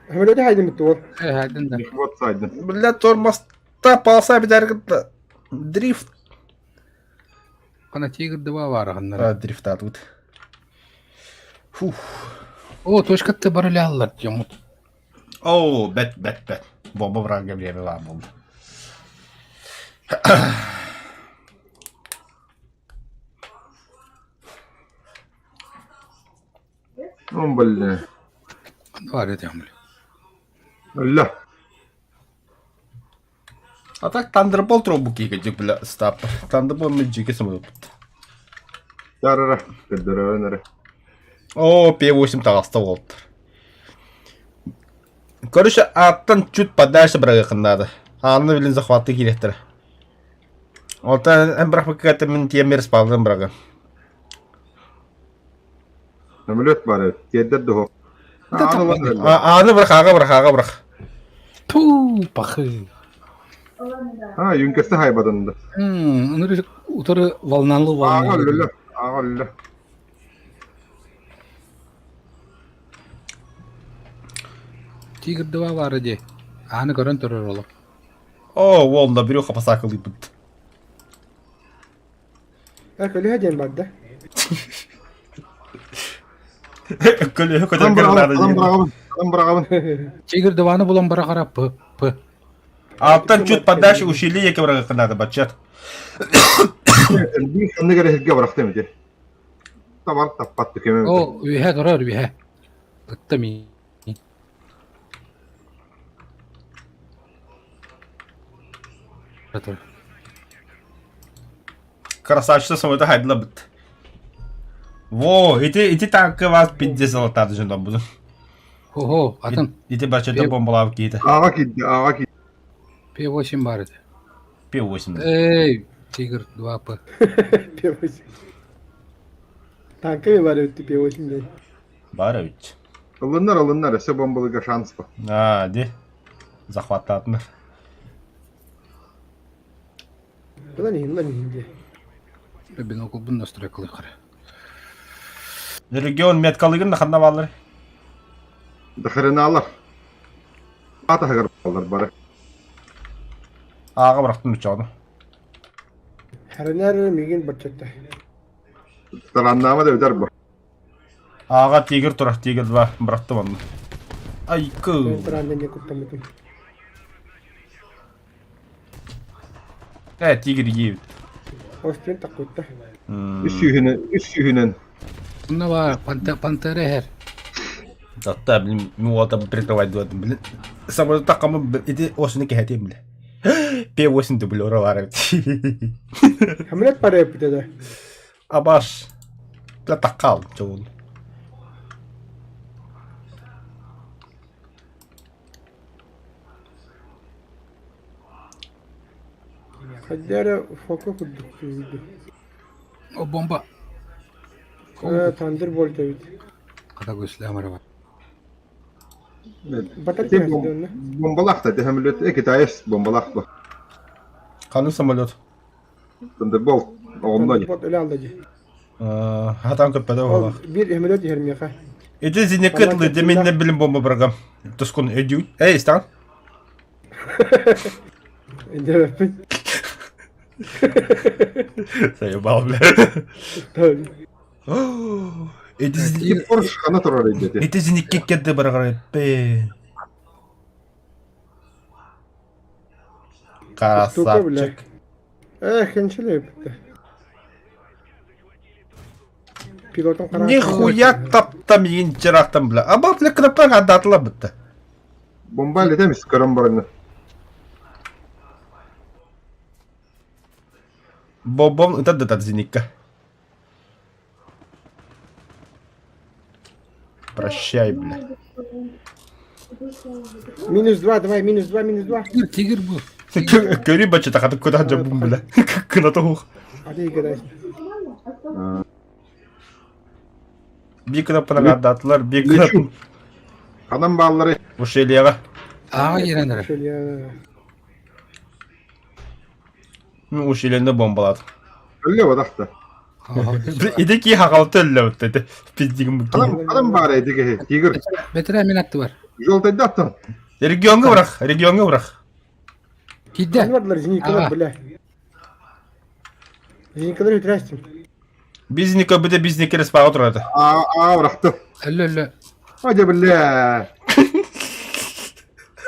Hemen öde haydi mutlu ol. Хайден да. Вот saydı. Бля, тормозта полоса бедергі дрифт. Кана тигр 2 var ханнар. Дрифта тут. Фух. О, точкатты барылы аллар дiyomut. Оу, бет. Бомба бұран кемлері var болды. блин. Var ya diyorum. Ля. А так Thunderbolt робуки гажиг бля стап. Thunderbolt мэджиге самолет. Ярара. Кэдэрэнэрэ. О, P8 тагаста болт. Короче, аттан чуть подальше брага надо. Анны билин захваты киреттер. Ота эмбрах какая-то мен темер спавден брага. Самолет бар. Кэдэр дохо. Аны ага брах. Ту, пахы. Юнкерсте хайбаданды. Onları utarı valnalı Ағаллы. Ағаллы. Тигр 2 var idi. Аны görən törür olub. О, волна брюха посакал и бит. Öyle hediyen vardı. Көle Адам брағабын. Тигр 2-ны булан бара қарап п. Аттан чуть подальше ушили яке брага надо бачат. Bir kandı göre hırga bıraktı mı diye. Tamam tapattı kemem. O ühe durar ühe. Gıttı mı? Dur. Красавчица самолета хайдла бит. Во, эти танкы вас 50 золотады жөндөм bunu. Ho atın. Эти бачата бомбалап кейді. Ağa gitti. P8 var idi. P8. Ey Tigr 2 P8. Tanka mı var öttü P8'de? Барович. Alınlar. Ese bombalığa şans var. Hadi. Захвататыныр. Ulan iyi diye. Binokul bunu настрой кылы кара. Регион меткалыгын наханна баллар. Dıxırını alır. Ata hıgır alır bari. Ага бырактын учагы. Her migin bırçakta. Tarannama da öder bu. Ага тигр турак тигр 2 быракты баны. Ben Айкы. tarandın diye kurtamadım. Тигр ебит. Hoşçakalın takıttı. Üst yühünen. Bunda var pantera her. Затта блин, муата прикрывать дуат блин. Самолет такамы эти осыны кехетем блин. P8 дублёры бар. Hamlet para yapıyor da. Абаш. Бля такал, чогул. Haddara foka kurduk. O bomba. Thunderbolt evet. Kada göğüsle amara var. Batak Te geldi onunla. bombalak da dehamlet iki tayes bombalak bu. Kanın самолет. Thunderbolt. Ondan. Thunderbolt öyle aldı. Хатан köpede ola. Bir emelet yerim yaka. Эти зинекетлы деменне билим бомба брагам. Тоскун эдю. Эй, стан. Ende öpün. Заебал, бля. Tabii. Эти İki Porsche kanat oraya dedi. Эти зинекекеде брагам. Бе. Красавчик. Хенчили yaptı. Pilotun karar. Нихуя таптам еген чырақтан, бля. Аба, бля, кнопкаға адатыла бітті. Bombayla demiş karın barını. Бобом, это да, зеника. Прощай, бля. -2 давай -2. Tigr bu. Көрі бачы тақады көді жабым, бля. Кынаты хуқ. Hadi gidelim. Bir knappına adатылар, bir knappын Kanın bağları. Ağa ушелияға. gelenlere. Şöyle ya. Ушелінде бомбалады. Öyle vadak da. Идеки хақалты өлі өтті. Пиздігім бүкейін. Kanın bağları ediki. Tigir. Betre minatı var. Yol teddi attın. Регионға брақ. Gidde. Anladılar zinikalar Aha. böyle. Zinikalar üretsin. Biznика бүді бизники респаға тұрады. Bıraktım. Ölle. Hadi billah.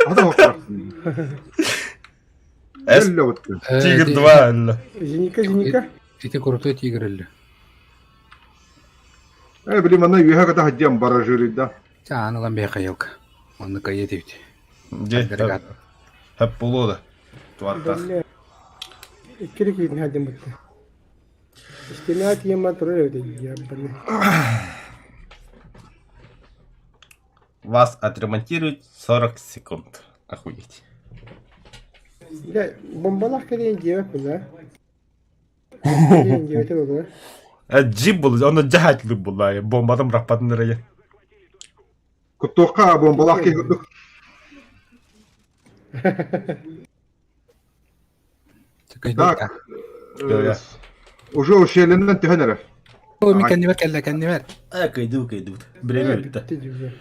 Adam bıraktım. Әс Öyle ottu. Тигр 2 өлі. Zinika. İti kurutuyor tigr ölle. Bileyim ana yuha kadar hacım bara jüride. Çağınılan bir yok. Onu kayıtıydı. Де? Agregat. Hep болуды. Туаттах. Бәле. Иккелек үйдің хәдем бұтты. Истемеат ема тұрыр өйді, ебаный. Вас отремонтируют 40 секунд. Охуеть. Да, бомбалах кәдейін жебек бұл, а? Кәдейін жебеті бұл, а? Джип был, он джахатлы был, бомбадан рапатын район. Kutuqa bombalak ki kutuk. Çıkaydı. Так. Да. Уже ушеленден тühenere. O kendi ver kelle kendi ver. Кайду. Время Bitti bitti. cüzü.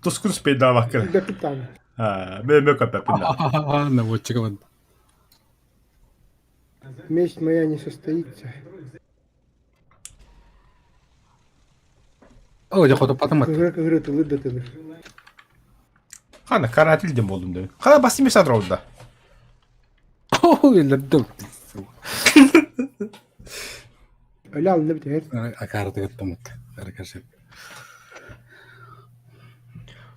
Тускун спейда бакыр. Bir bir tane. Мемө көпөпүнда. Ne bu çıkamadı. Месть моя не состоится. O da kodu patamadı. Кыгыры тылы да тылы. Хана каратилден болдум деп. Хана басым эс атрауда. O öldürdüm. Öyle alındı bir tane. Akardı gittim. Arkadaşlar.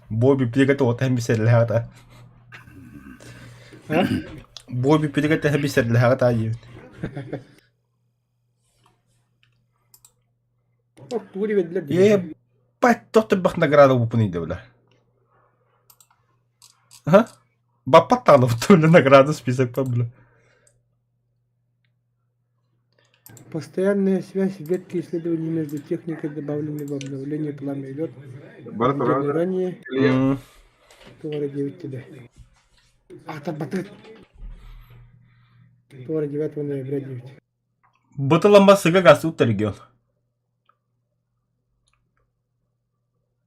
Бой би плигата от хемисер лхата. Ha? Бой би плигата хемисер лхата ай. Bak duri verdiler. diye. Ебать, тот бах награда упуни дебла. Ага. Бапатало в ту награду список побла. Постоянная связь ветки исследований между техникой, добавленной в обновление пламя идет. Bana Выделено tora. ранее. Товары 9 тебе. Батыр. Товары 9 ноября 9. Бутылamba сыга гасы утта регион.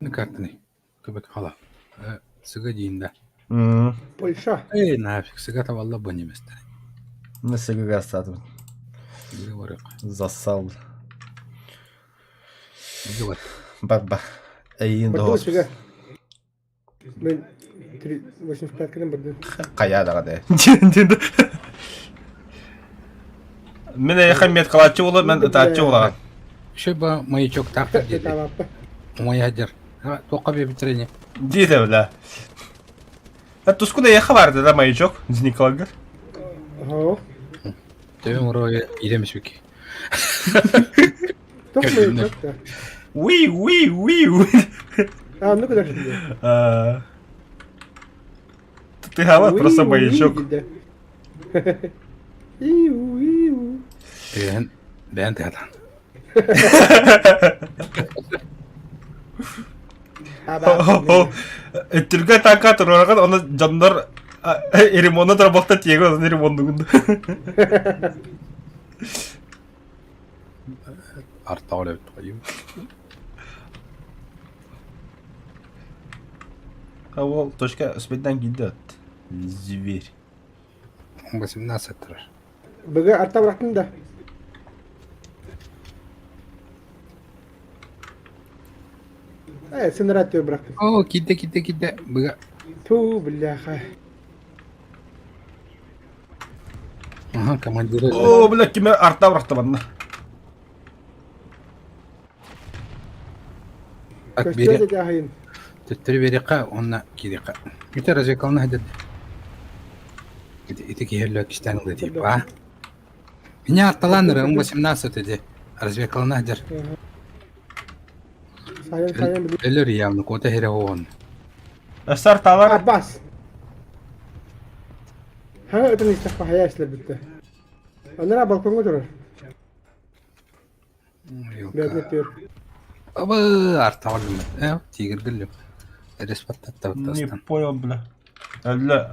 Ne kartı ne? Köpek hala. Sıga deyinde. Польша. Нафиг, sıga da valla bu nimeste. Не сыга гасы атым. Bir var yok. Засал. Bir var. Баба. Эйин Бардым дос. сюда. Мен 85 кілем бардым. Каяда кадай. Мен Хамет калачы болот, мен ытаатчы болаган. Şu bu maячок taktır Это dedi. лапа. Mayadır. Тоққа bir bitirene. Дейді бля. Тускуда яха барды да маячок, Николагер. Ага. Tövbe oraya gidemiş bir ki. Çok mu Gördüm. yok da. Уи. А, ну куда же Ты гава просто маячок. Иу. Ben de adam. Түргө танка турган, аны жандар эримонда тробокта тиего, аны эримондугунда. Arta öyle bir koyayım. Ол точка үспеден килди. Зверь. Basım nasıl ettirir? Bıgı arta bıraktım da. Sınır atıyor bıraktım. Oo gide. Bıga. Tu billahi. Aha komandiri. О, бля, киме арта быракты банда. Bak Köşkü biri. de cahil. Tüttürü biri ka onunla gidi ka. Yeter acı kalına hadi. İti ki kişiden de deyip ha. Yine artalanır. Basım nasıl dedi. Aracı kalına hadi. Sayın bilir. Ölür yavnu kota here on. Эсар талар. Abbas. Ha ötün istifa haya işler bitti. Onlara balkonda durur. Yok. Yardım ediyor. Baba arta var mı? Evet, tigir gülüm. Eres patlattı Не tastan. понял, бля. Әллә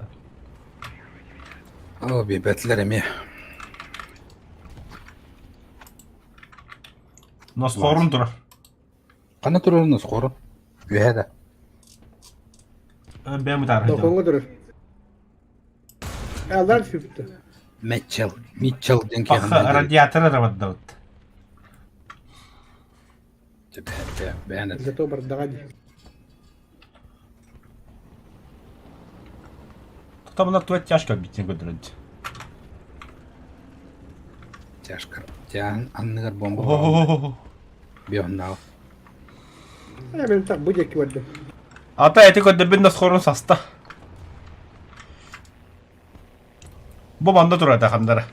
O bir betlerim ya. нас хорун тура. Kana turunuz koru. Ühede. Ben mi tarih Balkonda durur. Allah düşüp bitti. Mitchell denk Бах, yanında. радиаторы работают. Beğendim. Зато бардагади. Там на твоя тяжко бить не götürüldü. Тяжко. Тян anlıgar bomba. О, Bir onunla. Ben tak böcek vardı. Ата эти көддөбүн насхорун саста. Бу банда турат ахамдара.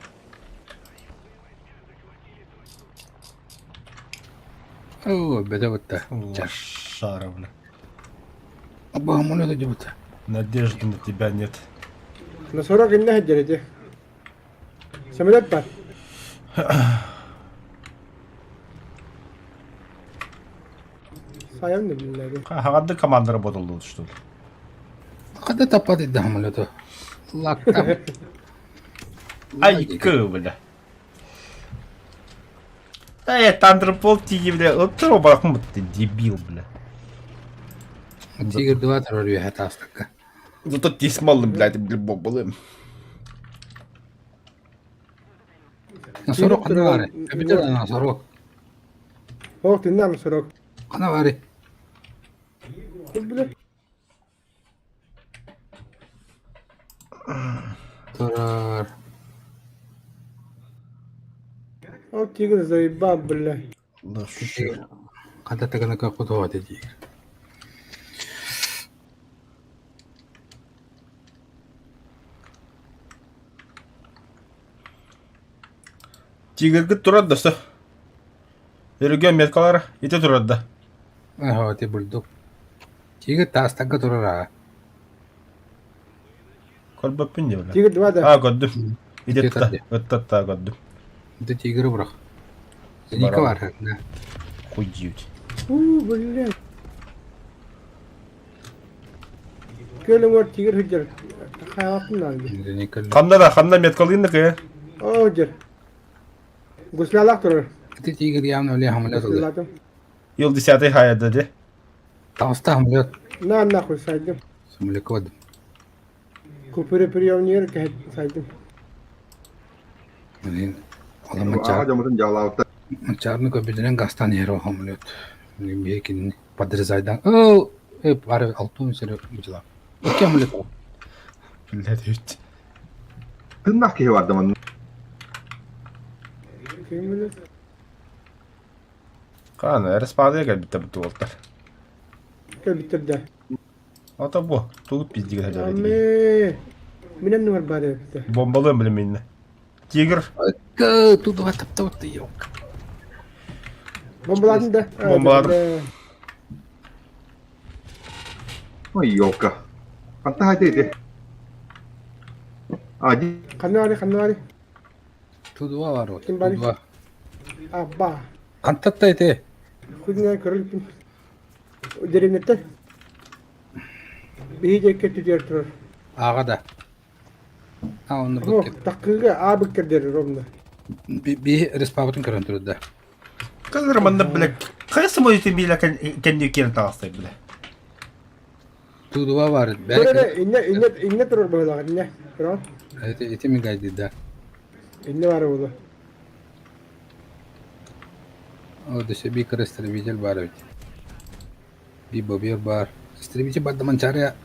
О, беда бутта. Лошара, бля. Оба самолета жибутта. Надежды на тебя нет. Na sonra günde hecceledi. Самолет var. Sayam da billahi. Хагады команда работал что ли? Када тапады да самолета. Лакта. Айкы, бля. Тандербол тиги, бля. Вот что бахмут ты дебил, бля. Тигр 2 террор я хатастака. Зато ты смолы, блядь, бля, было. Насорок ана вари. Капитал насорок. Oh dinler sorok. Ана вари. Bile. Террор. O tigir zayıba billahi. Лошара. Када тагана кахудо тигр. Тигрге турат да со. Эрген меткалар ите турат да. Ага, ти бульдог. Тигр тастака террора. Колбапын не, бля. Tigir 2 da. Gördüm. İdetta. Öttatta gördüm. Это тигр брах. Ника var. Да. Хуйдють. Billahi. Köylüm var tigir hıcır. Hayatım lazım. Ника. Хамда меткалын да кая. O hıcır. Guslalak durur. Это тигр явно ли самолет. Guslalakım. Yıl 10 hayat dedi. Таста самолет. Na koy saydım. Самолет код. Kupürü pürüyevniyer kahet saydım. Блин. Ола мачар. Ağacımızın cağlavıkta. Мачарны көбүдүнөн гастан эро самолет. Бекин подрезайдан. О, бары алтын сere бужла. İki самолет. Блядь. Tırnak ki vardı onun. Kim bilir? Kaan Erspa'da gel bitti bu oltar. Köy bitirdi. Ata bu. Tuğup bizdi gel hadi. Ame. Minen numar bari bitti. Bombalığım bile minne. Tigr. Тут два таптауты yok. Bombaladın da. Bombaladım. Ay yok ya. Kanta hadiydi. Acı. Kanari. Тут два ворот. Kim Тут bari? два. Abba. Кантатта эти. Kuduna kırılıp. Derinlikte. Bir hiç kötü diyor durur. Ага да. А он Oh, букет. takıga abi kırdır romda. Би респаутын көрөн турда. Kalır manda bile. Kayası mı yetim bile kendi ülkenin tağısı bile. Тут два var. Böyle inne durur böyle inne. Rom. Это ми гайди да. İnne var orada. О, да себе истребитель бар ведь. Би бобер бар. Истребитель бар да манчаря.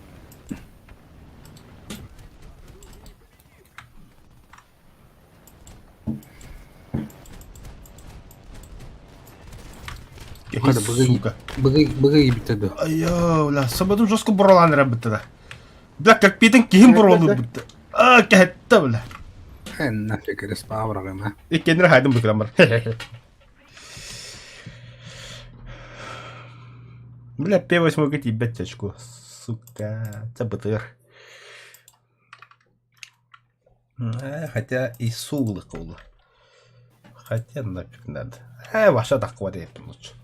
Hadi Сука. быгы битеді. Айо, ла, собаdım жестко бураланыр бітті да. Бля, как битін кейін буралу бітті. Кәтті, бля. Нафиг респаурағым, а. Екендер хайдым бүкілем бар. Бля, П8 могу тебе тячку. Сука, це БТР. Хотя и сулық олы. Хотя нафиг надо. Ваша тақуа дейпін лучше.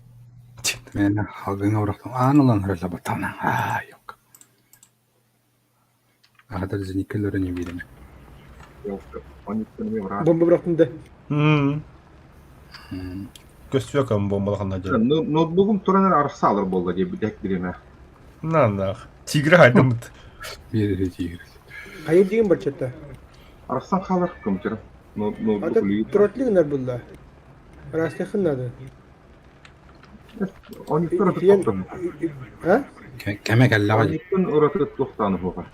Мені халғыңа ұрақтым. Анылан рөлі батамна. Yok. Ағадар зеникелері не береме. Yok ya. Onun üstüne var. Bomba bıraktım da. Көстүөкам бомбалахана жер. Notebook'um turanır arısı alır bolda diye bir tek birine. Нанах. Тигр хайдым бит. Бері тигр. Hayır diyeyim bir çatta. Arısan kalır kompüterim. Notebook Hatta lüyü. trotli günler buldu. Rastı kınladı. Onun üstüne uğratıp Fiyen... doktanı. Ha? Keme kelle Onun var. üstüne uğratıp doktanı bu var.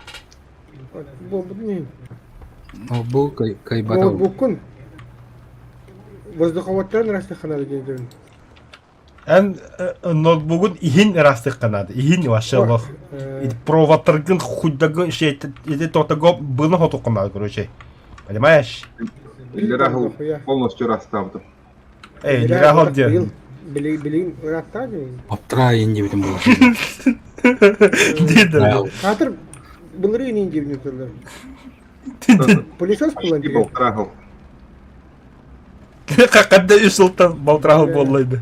Bu ne? Bu kaybata Bu bukun. Воздуховодтан растаханады деден. Эн ноутбугун ихин растык канады. Ихин вашалох. Проводтаргын худдагы эти тотаго было хото канады, короче. Понимаешь? Иллераху полностью расставды. Эй, не рахот де. Билин ыраттады. Аптыра инде битим болот. Диде. Хатыр былыры инде битим. Пылесос Почти кулланды. болтыраху. Какадда үсултан болтрахыл боллайды.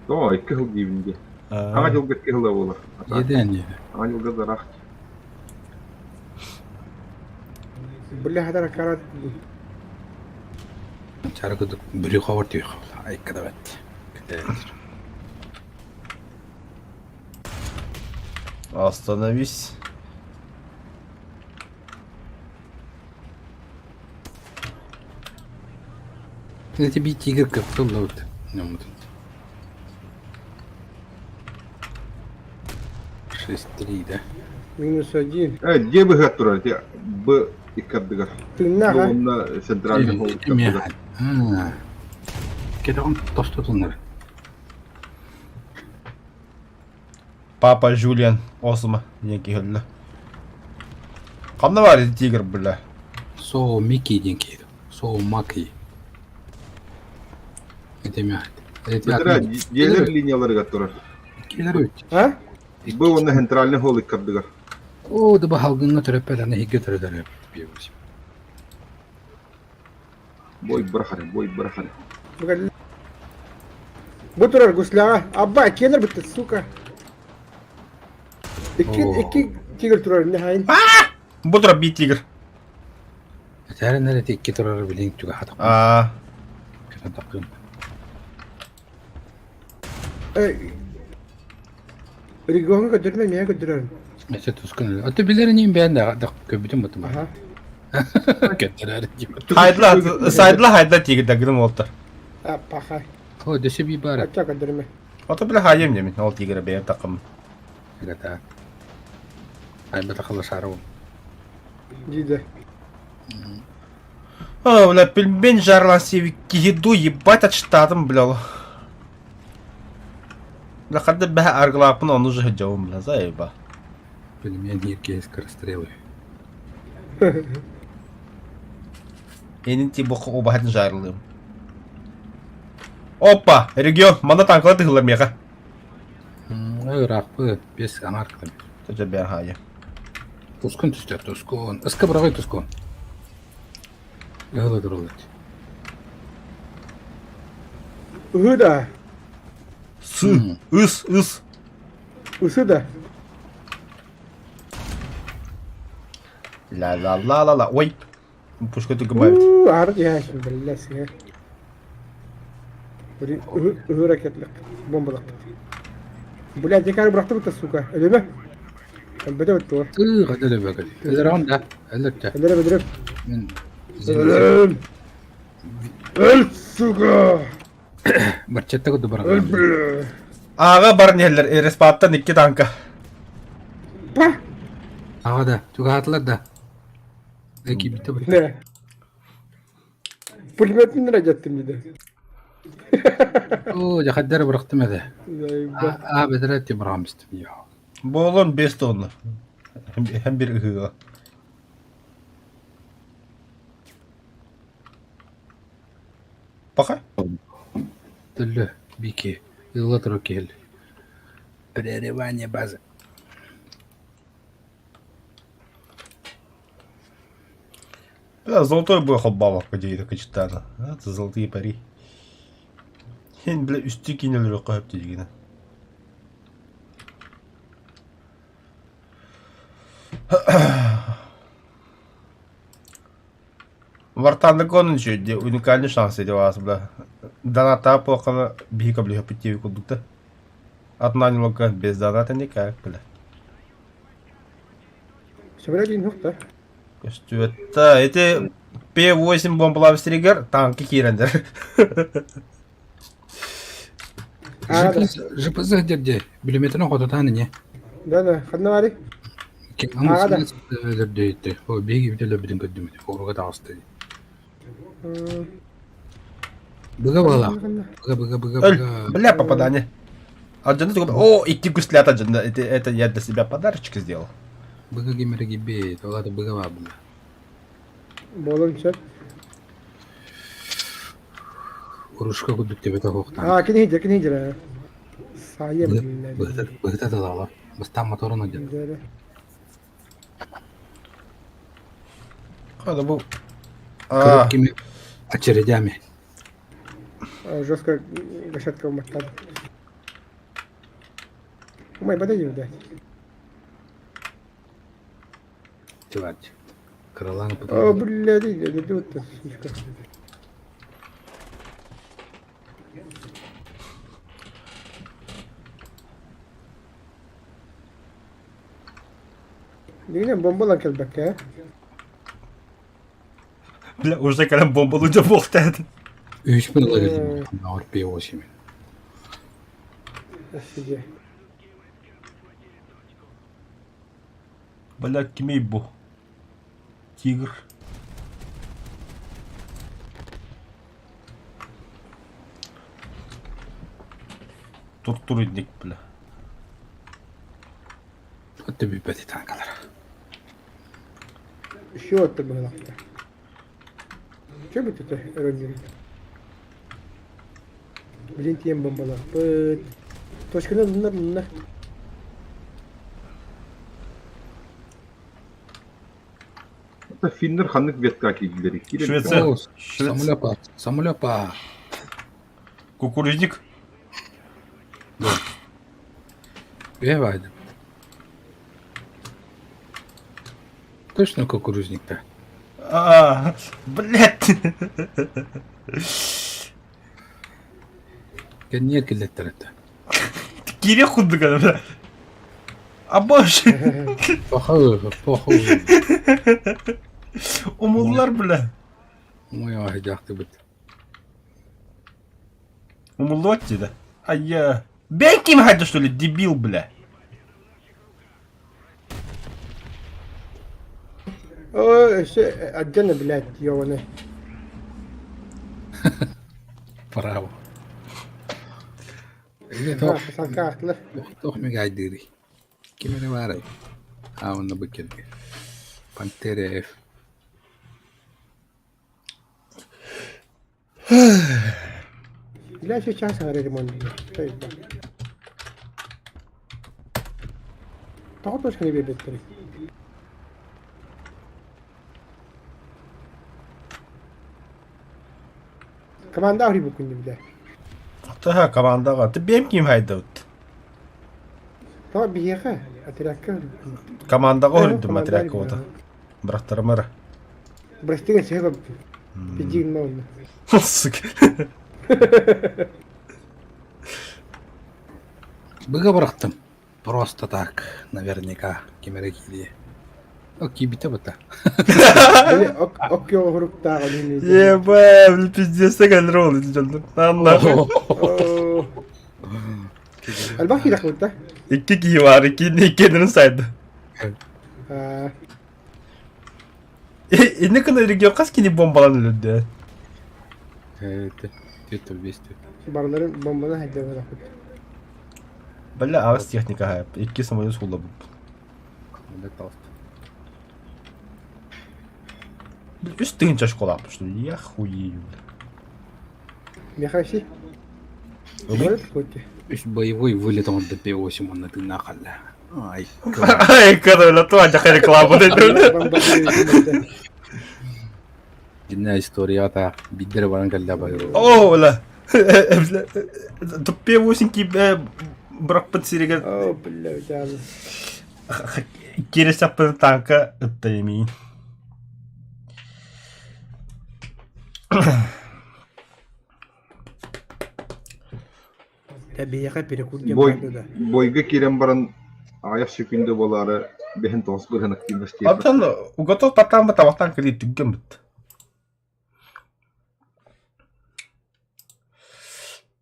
То, 2 жыл дейбинде. Аңа жылга 2 жылда болар. Еден. Аңа жылга зарах. Бля хатар карат. Чаргыдык бүрү хавар түй. Айкадабат. Остановись. Это би тигр как туллаут. Нёмут. 6-3, да? -1. Где бы гаттура? Б иккадыга. Тыннага. Онна центральный холл иккадыга. Кеде он тостотунар. Папа Жулиан осма неки хөллө. Кандай бар эти тигр, бля? Со Микки денки. Со Маки. Это мягко. Бетера желер линиялары гаттура. Келер. А? Б онна центральный холл иккадыга. О, да бахалгынга төрөппелерне хигге төрөдөрөп биебиз. Бой браханы. Bu turar Guslağa. Abba kenar bitti suka. İki tigir turar ne hain. Бутра би тигр. Тәренере текке турар билин туга хатак. Катакын. Ригоңа götürme meye götürürüm. Эсе тускын. Аты билеринин бәндә да көбүтүм бутум. Aha. Кеттерер дип. Хайдла тигр дагрым олтар. Ha paha. О, дөсө би бар. Aça götürme. Ото бля хайым немин, ол тигр бер такым. Гата. Ай бата халашару. Диде. О, бля, пельмень жарлан севикки еду ебать отштатым, бля. Бля, хадда бә арглапын оны же жауым, бля, заеба. Пельмен ерке скорострелы. Енин тибоқы обахатын жарлым. Опа, регион, мана танкла тыгылар меха. Иракпы без анаркты. Төжө бер хайы. Тускун түстө, тускун. Ыска брагай тускун. Яла дурулат. Uhıda. Сы, ыс. Usu da. Ла. Ой. Пушка ты губает. Ağrı ya şimdi bellesi ya. Böyle uhı hareketlik. Bombalık. Bu la tekrar bıraktı bu da suka. Öyle mi? Ben bede bitti o. Гаделе багали. Элерам да. Элерте. Öyle bedirim. Мен Öl. Öl suka. марчеттагы дубарга. Öl bile. Ага бар нелер, респаттан 2 танка. Pah. Ага да. Туга атлар да. Эки бите бит. Ne? Pulmet mi rajattım bir de? О, я хаддар брактым эде. Zayıf. Бедрет тибрамст. Я. Болон 5 тонна. Hem bir ıhığa. Bakay. Туллы бике. Илат рокел. Прерывание базы. Золотой был хоббалов где-то качетана. Это золотые пари. Хен, бля, үсті кинелер қойып дегені. Вартанды конын жүйде уникальный шанс еді васы, бля. Доната поқаны бейка, бля, петтеви кудукта. Атнани лока без доната никак, бля. Söyle yok da. Көстүбетта, эти П-8 бомбалар стригер, танки кирендер. ЖПЗ где? Билеметрин хототаны не. Да, хадна вари. Ага. Дердейте. О, беги бителе бидин көдүм. Оруга дагысты. Быга бала. Быга. Бля, попадание. Аджанда такой, о, идти гуслят Аджанда. Это я для себя подарочек сделал. Быга гимереги бей. Тогда быга бабла. Болон чат. Урушка гудук тебе тохтан. Кин хижер. Сая билlah. Быгта да дала. Бастан моторuna gel. Güzel. Хада был. Коробками очередями. Жестко гашетка умотала. Умай, подойди, блядь. Чувать. Крыла на О, потом. блядь, иди вот ты, сучка. Yine bombalar kelbek ya. Бля, уже когда бомба лучше болтает. 3000 ларизм. Аур P8. Офигеть. Бля, кемей бу. Тигр. Туртуридник, бля. Вот тебе 5 танкалар. Еще это было. Че бы это родили? Блин, тем бомбала. Точка на. Это финнер ханнык ветка кигдери. Швеция. О, Швеция. самолёпа. Кукурузник. Бевайда. Точно кукурузник-то? Блядь. Niye kirlettir это? Кире худыга, бля. А боже. Похоже. Умуллар, бля. Мой ахидяхты бит. Умулотти, да? А я... Бей ким хайда, что ли, дебил, бля. О, отдельно, блядь, ёбаный. Право. Санка актлы. Toch me ga diri. Kimene waren. Aan de bekend. Pantere F. Ila şu şans ararım onu. Şöyle. Daha başka bir beklerim. Команда аври букунду бля. Таха, командаға. Ты бем ким хайда, вот. Tamam bir yaka. Atiraka. Командаға өлді, матряка, вот. Браттарым ара. Брастыга себеп. Пиджин мауна. Сука. Быга бырақтым. Просто так, наверняка. Кемереки diye. Окей, бита бата. Böyle ok yolu vurup da alın. Ебать, блин, пиздец, так ролл идет. Нахуй. Albaki da kutta. İki kişi var, ikinin saydı. Ne kadar gidiyor, kaç kini bombalanıyor. Evet, это вести. Barların bombadan hedef var. Бля, ağız техника hayap. İki самолет сулаб. Это толст. Üstün çaşk olapmış, что ли? Я хуею. Мехаси. Ой. Böyle kutta. Üst боевой вылет он до P8 он это нахаля. Ай, Ай, когда това чака реклама. динна историята биддер баран калда байро. О, бля. Тупе 8 ки брак под сирега. О, бля, да. Кире сапы танка ыттайми. Tabii yaka перекурген Бой, vardı da. бойга кирен баран аяқ секунды болары бехен тоғыз бір ханак инвестиция. Аптан уготов патан батаватан кредит түгген бит.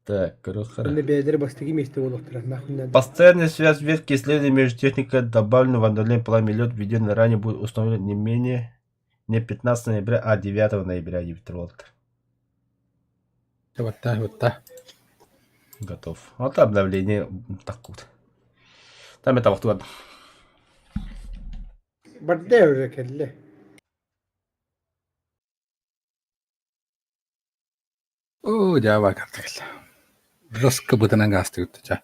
Так, короче. Şimdi beyleri bastığı mesleği olukturar. Nahundan. Постоянная связь ветки исследований между техникой добавлено в одновременный пламя лед введен ранее будет установлен не менее не 15 ноября, а 9 ноября 9 волт. Вот. Готов. Вот обновление. Так вот. Там это вот. Бадде уже келле. О, жаба картагал. Жестко бытынан гасты үтті.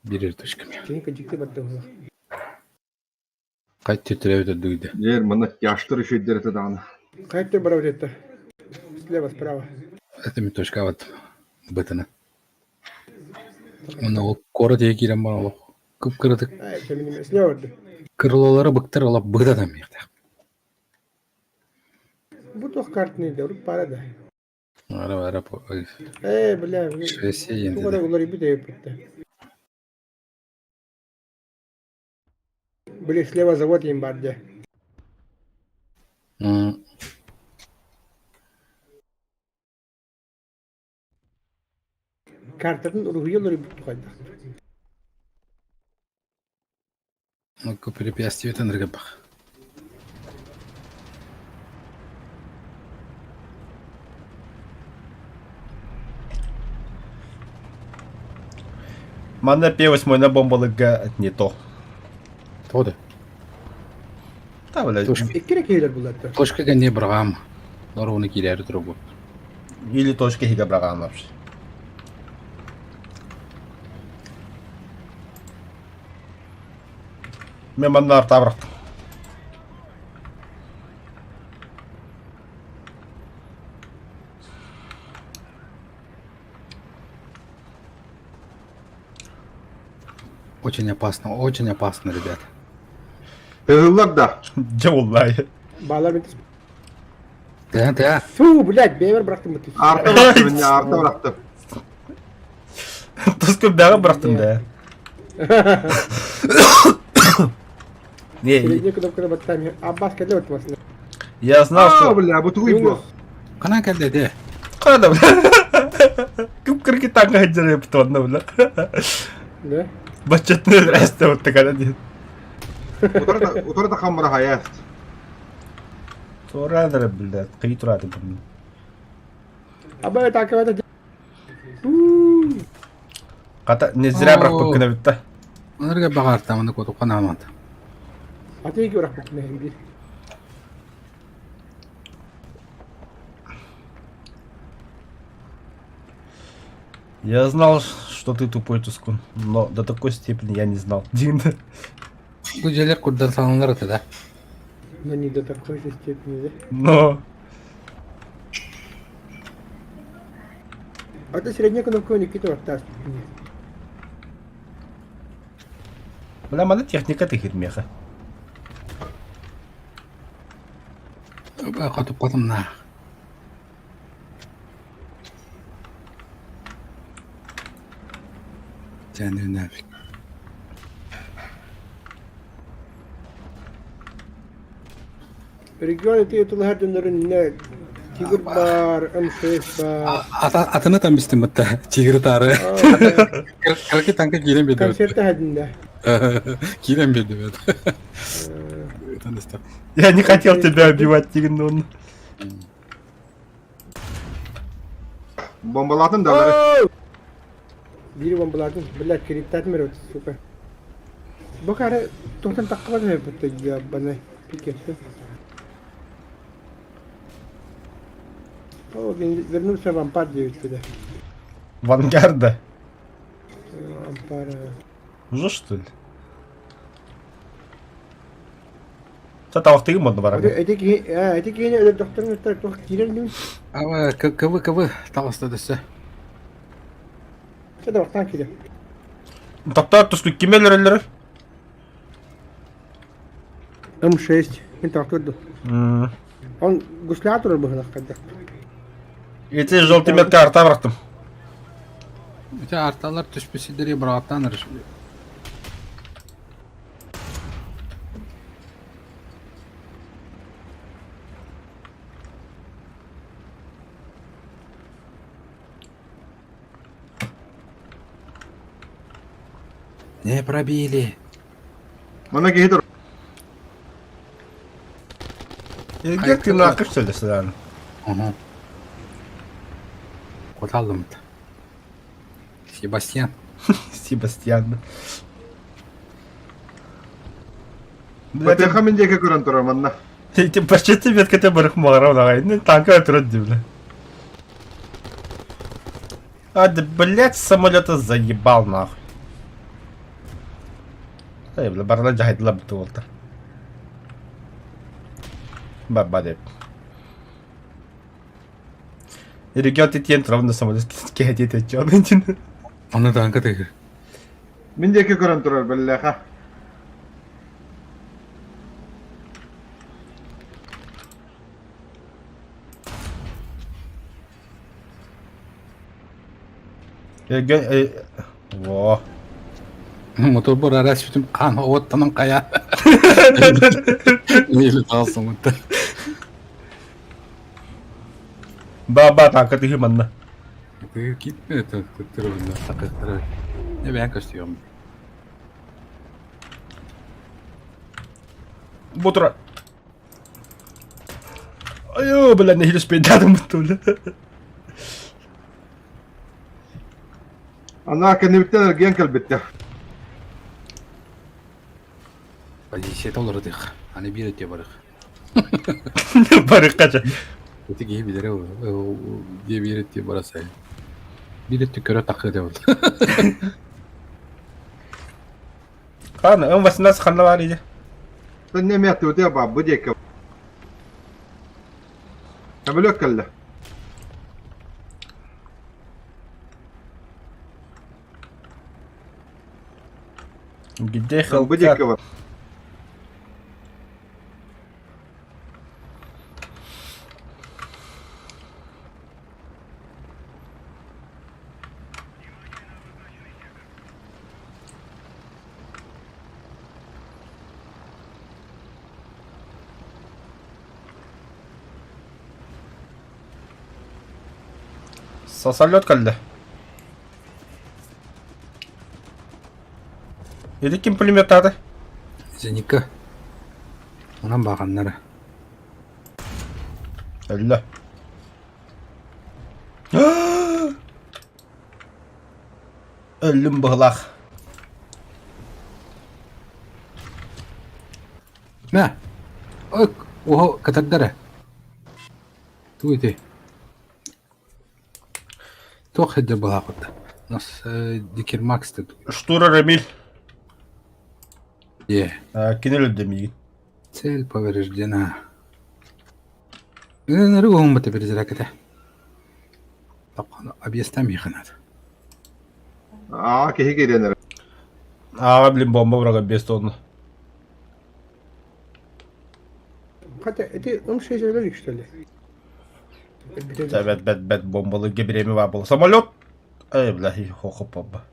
Берер точками. Кейін кәжікті бадде олақ. Қайт тетірі өтірді үйді. Ер мана яштыр үшеддер это даны. Қайтты бара өтетті. Слева, справа. Это мен точка вот бытына. Оны ол коры тегі керен бар ол. Күп кырдык. Кәмінеме, слева өтті. Кырлолары бықтыр олап быдадан мекті. Бұл тоқ картыны да, ұрып бара да. Ара Бля, Швеция енді. туғада олар ебі де өпітті. Бля, слева завод ем барды. Картатын ұрығы олар ебі тұқайды. Көп препятствие тендерге бақ. Мана П8 на бомбалыга не то. Тоды. Да, блядь. Еккере кейлер бұлатты. Точкаға не бірғам. Лар оны келері тұру бұл. Или точка хига браган вообще. Мен мана арта бырактым. Очень опасно, ребят. Hızlılar da. Же vallahi. Bağlar beni. Да. Фу, блядь, бейвер бıraktım bu tip. Arta bıraktım ya, arta bıraktım. Тускы бяга бырактым да. Не, Средний кнопканы баттам. Аббас келе өтмесін. я знал, Aa, что... bля, bu tuğuy bu. Қана келді де. Қада, бля. Күп-кірге таңға жыры бітуанна, бля. Да? Бачетны рәсті өтті қана дейін. Утары да қамыра hayat. Сорадыр, бля, қиы тұрады бұны. Абай такып еді. Қата, не зря бірақ көп күні бітті. Онырға бағар таманы көту қана аманды. Аты екі бırak бітіне hem bir. Я знал, что ты тупой, Тускун, но до такой степени я не знал. Дин. Бұл жерлер күрдер салыныр өті да. Но не до такой же степени, да? Но... Это средняя кнопка Никита ваттас. Бля, мана техника ты хитмеха. Қатып қатым на. Жәні нафиг. Регион это ютулы her dönerin ne? Tigir бар, M6 бар. Атыны там бістім бұтта. Тигір тары. Қырқы танка кейлен беді. Концерті хәдінде. Кейлен беді беді. Я не хотел тебя убивать, Тигнун. Bombaladın da. Biri bombaladın. Billah kilitledim mi ötesi süper. Bu kadar tohtan takıladı hep bu ya bana piketi. O вернулся в Ампар 9 сюда. Вангарда. Ампар. Уже что ли? Это вақтығы модны бар. Эдеки yine öyle doktorun ötleri toh girer değil mi? Ава, кывы, таласта дөсі. Sen de vaktan girer. Тоқтар Тускун кемелер әлері? M6. Ben taktırdım. Он гусляторы был kadar. Эти желтый метка арта бырақтым. Өте арталар түспесідері бұрағаттан ұрыш. Не пробили. Bana geydir. Где ты нахуй что ли, Садан? Ага. Поталdım. Себастьян. Себастьян. Бөтөка мен жеке көрөн турам анна. Ты почти тебе кете барых мағарау нағай. Ну, танка отрод дивля. А, да, блядь, самолета заебал нахуй. Эй, бля, барна жахайдыла бітті олды. Баба деп. Регион тетен тұравында самолет кәдет етчі оның. Оны танка тегір. Мен жеке көрөн турар беллеха. Регион... Во. Мотор бар арас бүтім қан оттанын қая. Мейлі қалсын мұнда. Баба танка тихи манна. Gitme tuttur onu sakıttır. Ne ben kaçıyorum. Бутра. Ayo, бля, не хилиш пейдадым бұттылы. Анна кенебиттен эрген келбетте. Позиция olur dik. Hani bir etiyor barık. Барық қача. Öteki iyi bilir o. Diye bir etiyor barası. Bir etiyor köre takı diyor. Қаны, өн басында сықанда бар еді. Sen ne miyatı öteye bak bu jeke. Kabulök kelle. Гиде Bu jeke var. Сасалет кәлді. Еді кім пулемет ады? Zenika. Ona bakanları. Әлі. Өлім бұғылақ. Ne? Ok. Oho katakları. Tu iti. Toch hedi balakot. Нас dikirmak istedik. Штура Рамиль. Ye. Кенел өдемейін. Цель повреждена. Нарыгом это перезарядка. Объясняй мне надо. Aa kehi geliyor. Аға білім бомба бұраға бес тонны. Hatta eti onun şeyler yükseldi. Бәт бомбалы гебіремі бар бұл. Самолет. Эй, бляхи, хоқып бомба.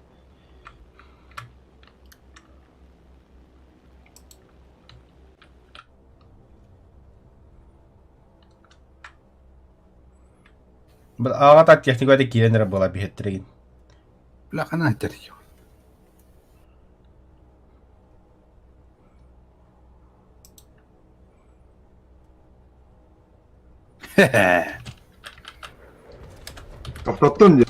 Бұл аға та техникада кейленері бұла бейттіреген. Плохо терьё. Хе-хе. Kaptattın diye.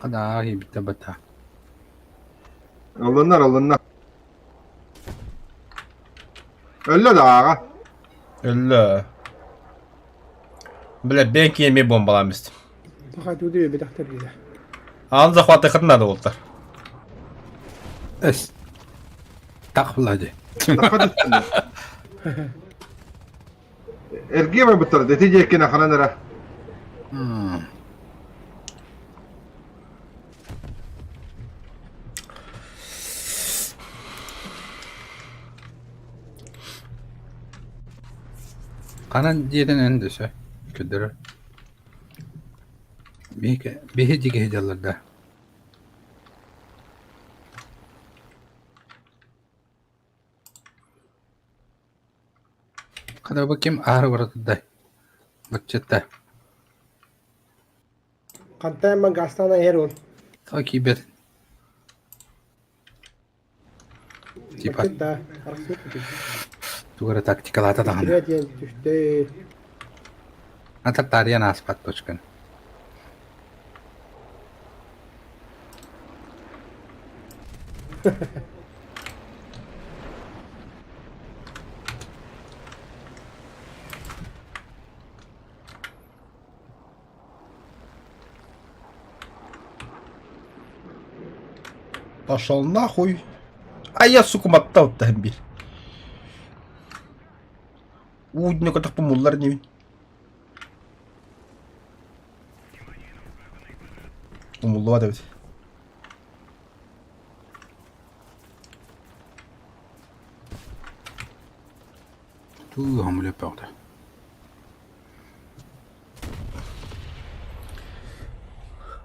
Kada iyi bitti bata. Alınlar. Öyle de ağa. Өлі. Бля, бен кейеме бомбаламыз. Fakat o diyor bir dakika bir de. Аны захваты қытынады олдар. Es. Takhladı. Ergiye var bu tarafta. Eti jekine kananlara. Kanan diyeden endişe. Küdürü. Beheci geheceğlerde. Kada bakayım ağrı var da. Bakçette. Kanta hemen gastana yer ol. Takip et. Типа, Да, арсет. тугара тактикалата тагана. Третья düştü. Атартария наспат точкан. Пошел нахуй. А я, сука, мотал тәмбир. Удне котак помуллар не. Помулла да. Ту хамле пауда.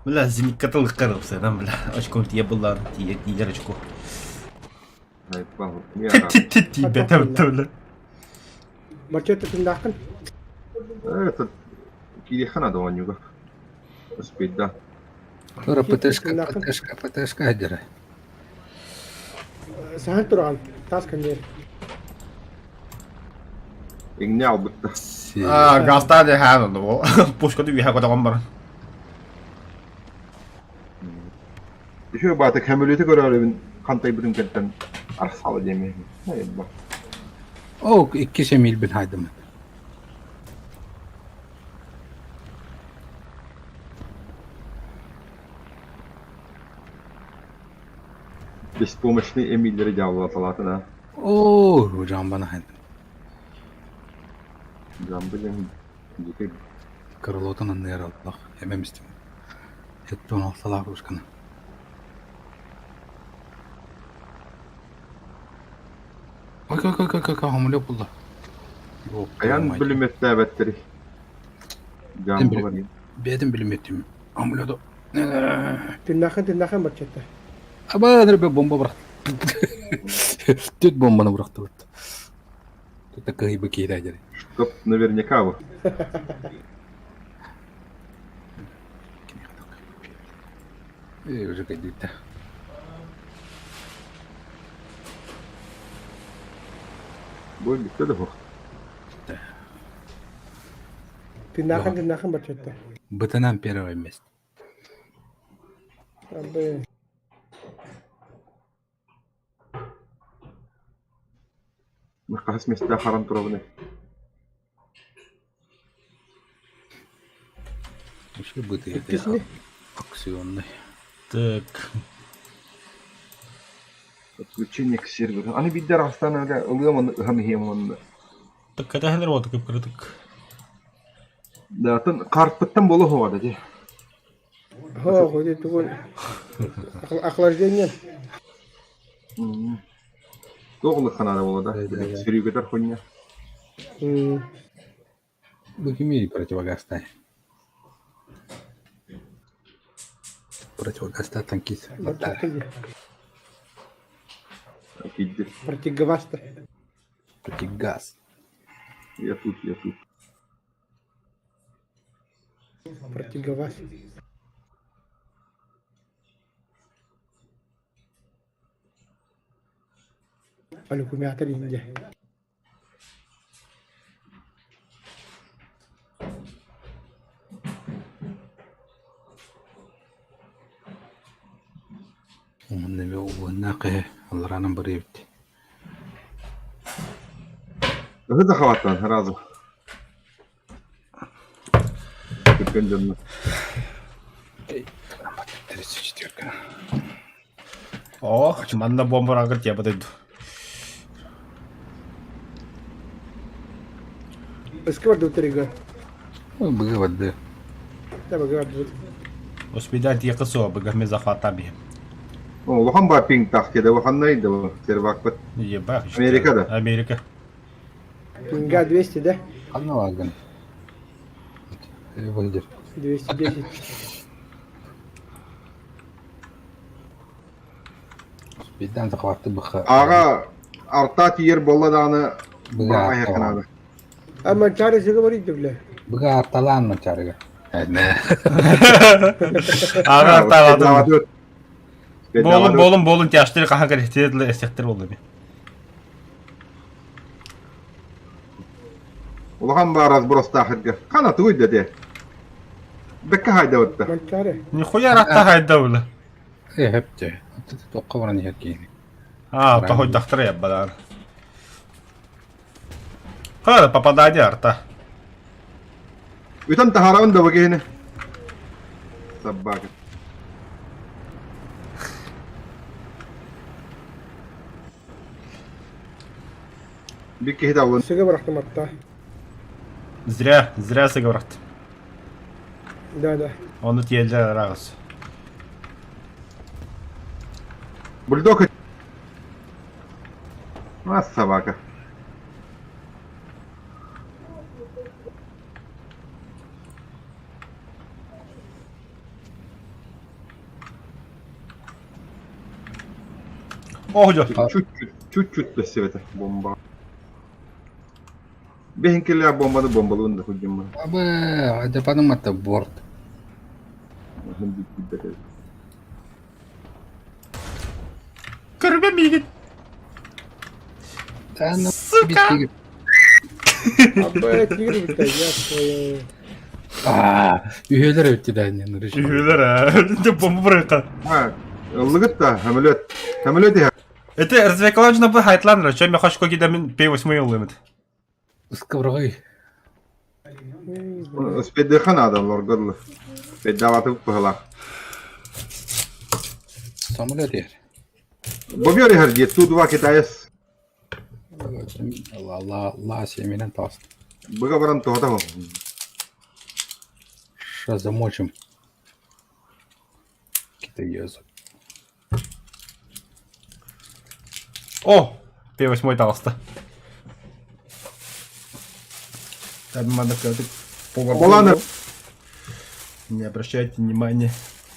Бля, зеникатал қырылса, да, бля. Очком тие была, тие очко. Айпал. Не Тебе там бля. Мачете тындакын. Этот кирихана да он юга. Успеть, да. Тура ПТшка хадера. Сахан турган. Таскан не. Игнял будто. А, гастаде хана, ну. Пушка du har gått om. Еще бата камелети görüyorum. Kantay bütün kentten arsalı demi. Hayır bak. О, 2 миль бил хайдам. Беспомощный Эмиль Редявла салатına. О, hocam bana хайдам. Jambılın. Ciddi. Крылотан аннер аллах. Эмемистим. Еттон алсалар ушкана. Ой, хамле булла. Ayan bölüm ettiği Jambılın. Бедим билим еттим. Хамле. Тындакын мачете. Аба дер бомба бырак. Төт бомбаны быракты вот. Тут такая бы кида дер. Чтоб наверняка вы. Уже кайдыта. Böyle bitti de bu. Тындакын мачете. Бытанам первое место. Абы. Махас места харам туровны. Еще быты Кисми. акционный. Так. Подключение к серверу. Они видят растаны öyle oluyor mu hamihim Так это хендер вот как крытык. Да, тон карпыттан болу ховады де. Хо, ходи тугун. Охлаждение. Тоғлы қанада болады. Сүйрегетер хуйня. Бухимии противогаз тай. Противогаз танкист. Гидді. Противогаз-то. Противогаз. Я тут. Противогаз. Алюкумятор инде. ومن نبي وناقه الله رانا بريبتي. Hızlı havadan razı. Türk'ün canını. 34. О, манна бомбарагыр тебе подойду. Eski vardı uteriga. Быга воды. Tabi gördü. Успедай тебе косо, богами захватами. O, vahan ba ping tak kede, vahan neydi bu? Servakbet. Ебать. Америкада? Америка. Pinga 200 de. Одна вагон. Вольдер. 210. Бидden захватты быха. Ağa arta yer bolla dağını Bıga bağa yakın artalan. abi. Ama çaresi vardı bile. Быга арталан мı çarıga? Ne? Ага, Bedava tamam. dört. Bedava dört. Болун тяштыр кахан керектер эсектер болду. Улахан ба разброс тахырга. Хана туйда де. Бекка хайда отта. Манчаре. Нихуя ратта хайда ула. هبته تتوقع وراني هركيني Тохой дахтара яббадан. Хада попадание арта. Витан тахараун да вагене. Собака. Бикки хида улан. Сыга бıraktım hatta. Зря сыграть. Да. Он тут еле раз. Бульдог. Собака. Охо. Чуть-чуть да света бомба. Бехинкеле бомбаны бомбалуун да худжимма. أبا هذا بعد ما تبورت Кырбе мигит. أنا Сука! Abi tigre bitti ya. Твою. Üyeler öttü de annen rejim. Üyeler ha. De bomba bırakın. Лыгыт та, хамелет я. Это развлекалочно бы хайтландра. Чем я хочу какие-то P8 yıllığı. Сковоргой. Спедехан адамлар гырлы. Спеддаваты пыгыла. Самолет yer. Бобёри харди, тут два китайс. Allah семенен таст. Быга баран тота хо. Сейчас замочим. Китаёзу. О! P8 толсто. Там надо как-то Боланы. Не обращайте внимания.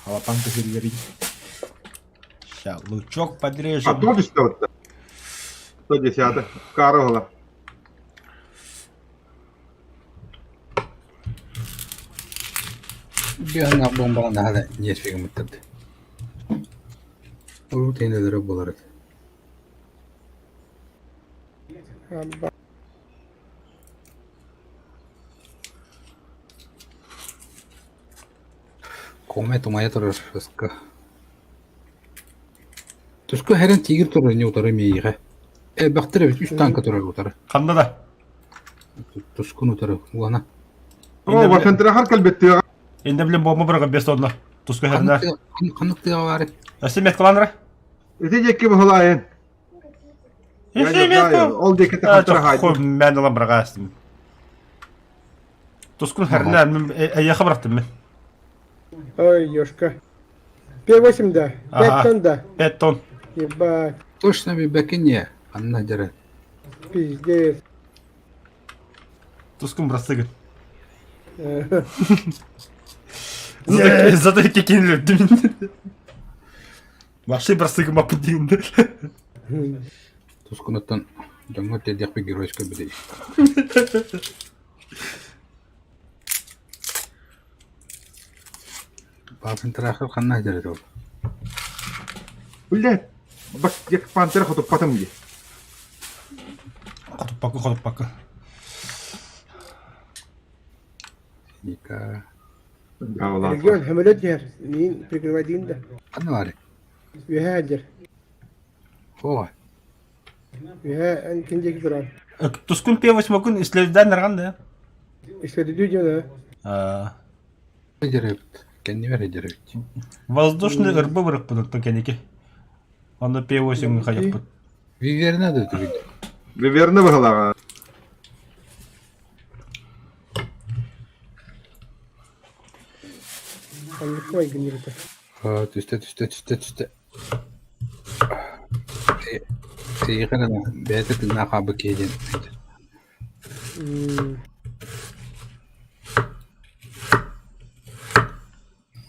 Халапанка перегорит. Сейчас лучок подрежем. Тоже что-то. 110. Карола. Бегана бомбалан hada нефига мыттырды. Ул тенелері болар еді. Abi. Комет умая тұрыр ысқы. Түскі әрін тегір тұрыр не ұтары мейіға. Бақтыры үш танка тұрыр ұтары. Қанда да. Түскін ұтары ұлана. О, вашентра хар калбетти. Енді білем бомба бұрға бес одна. Тұсқы хәріне. Қанықтыға бары. Әсемет қыландыры? Ити жекки бахылайын. Әсемет қыл. Ол декеті хантыра Қой хайды. мән алам бұрға әстім. Тұсқын хәріне әйеқі бұрақтым мен. Ой, ёшка. P8 да. 5 тонн да. 5 тонн. Ебать. Точно би бәкіне. Анна жары. Пиздец. Тұсқын бұрастығын. Зато кекенлі өттім. Вообще бұрастығым апы дейінді. Түскін ұттан жаңа тедек бі геройска бідей. Басын тұрақыр қанна жары ол. Блядь. Бак, як пантера хоту потом є. Хотуппакы. Ника. Регион хамелет yer. Neyin прикрывать да. Қаны бары. Üye yer. Ой. Üye kendiki duran. Тұсқын P8 күн ислерден арғанда. İstediği diyor da. Жары өт. Кәнне бәрі жары өт. Воздушный ырбы бұрық бұдықты кәнеке. Оны P8 қайық бұд. Виверна да түрі. Виверны бахылаға. Anlıkma ilgili. Түсті. Сейғана бәті тыңна қабы кейден.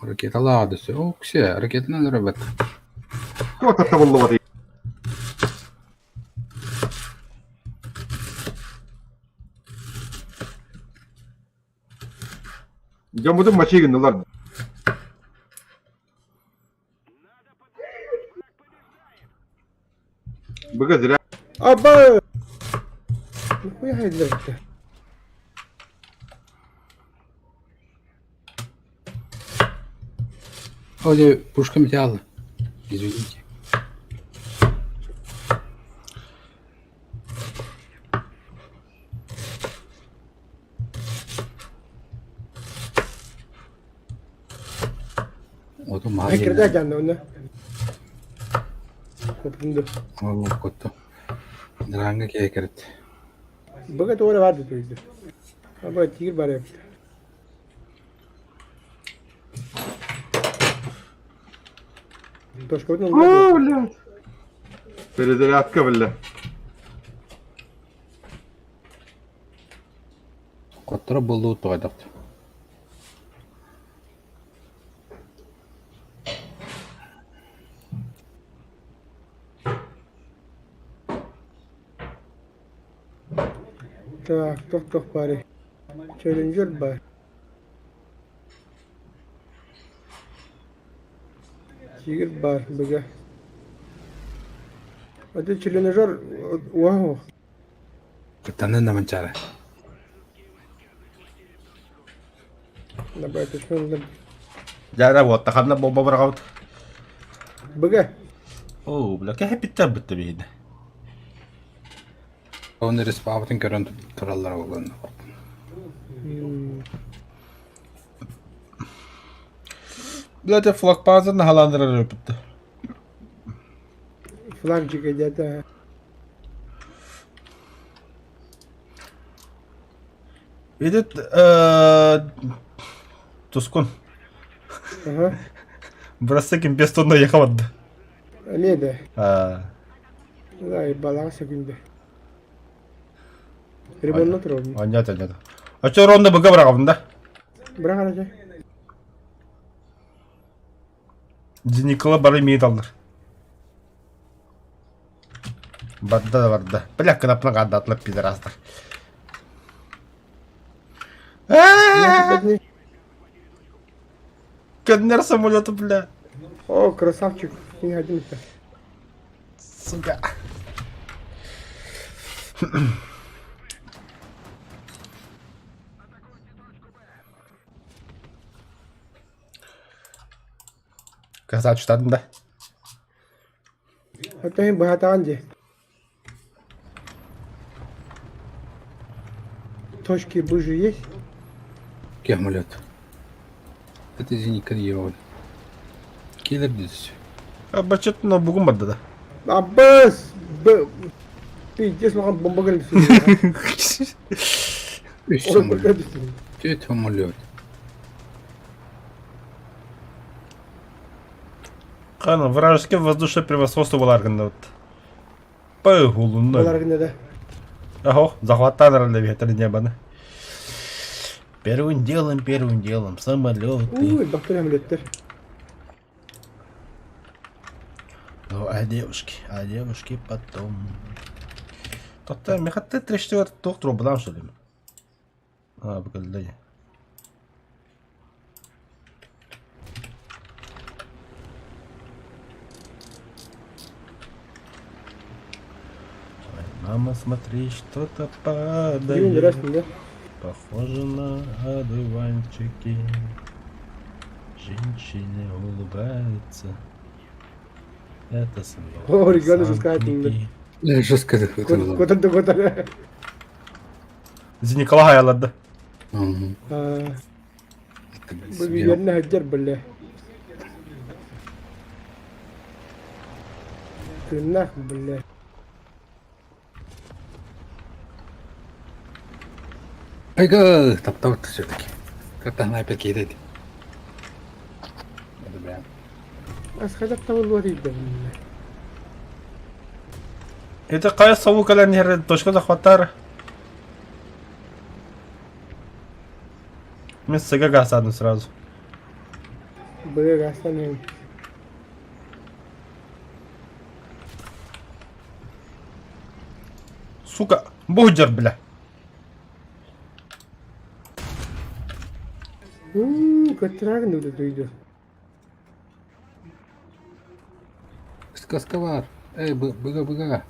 Ракет алады сө. О, ксе, ракетінен ұрабат. Кто-то табылы вады. Жамудың мачигін олар. Быга зря. Aba! Nikuya haydiler işte. Оля, пушка металла. Извините. O da mahalle. Fikirde kendi onda. Koptundu. Allah kottu. Dranga kekeret. Baka doğru vardı teyze. Ama tigir bari yaptı. Toşkovun О, oldu. блядь. Перезарядка, бля. Kottara buldu toydak. Так, toh bari. Challenger bari. Tigir bari baka. Hadi challenger wow. Kıtanın da mancara. Nabay toşkovun. Jara вот тахана бомба брагат. Baka. Оо, бля, кэ биттер битте бейди. Onu respavatın görüntü turallara olan. Бля, те флаг пазарны халандырар өпүттү. Flag çıkacak. Edit Тускун. Aha. Брастекин 5 тонна якамады. Ne de? А, Vay balığa söküldü. Ribbonla duralım. понятно. А чё ронда быга брагабын да? Bırak aracı. Зеникала бары металдар. Бадда да бадда. Бля, кнапна гадда атлап пидорастар. Ne? Каднер самолета, бля. О, красавчик. Не один это. Сука. Красавчик, штатын да? Hatta hem bahat anca. Точки быжи есть? Кемулет. Это зеника дьявол. Келер дизisi. А бачет на бугум бадда да. Abbas! Pideceğiz bakalım bomba geldi. Üç Oğlum samolет. bakar mısın? Tüt samolет. Кана, вражеское воздушное превосходство было аргандат. Пэгулунда. Olarak ne de? Ого, захватанерли ветер небаны. Первым делом самолеты. Uy baktır ameliyatlar. Ну, а девушки потом. Тот-то, мехатте трештевер доктор обдам, что ли? А, бакалдай. Мама, смотри, что-то Değil mi? падает. Dersin Похоже на одуванчики. Женщины улыбаются. Это снова. О, ребята, заскакивали. Жестко Kotardı захватил. kotardı. Зеникала аялады. Bu yerine haccar böyle. Tırnak böyle. Айга, таптаватты все-таки. Как-то она опять кидает. Это прям. Askıda tavul var idi. Это кая сову калян неред точка захватар. Мен сега гасадым сразу. Böyle gastanayım. Сука, бухджер, бля. Götürer mi duydu? Сказка var. Эй, быга.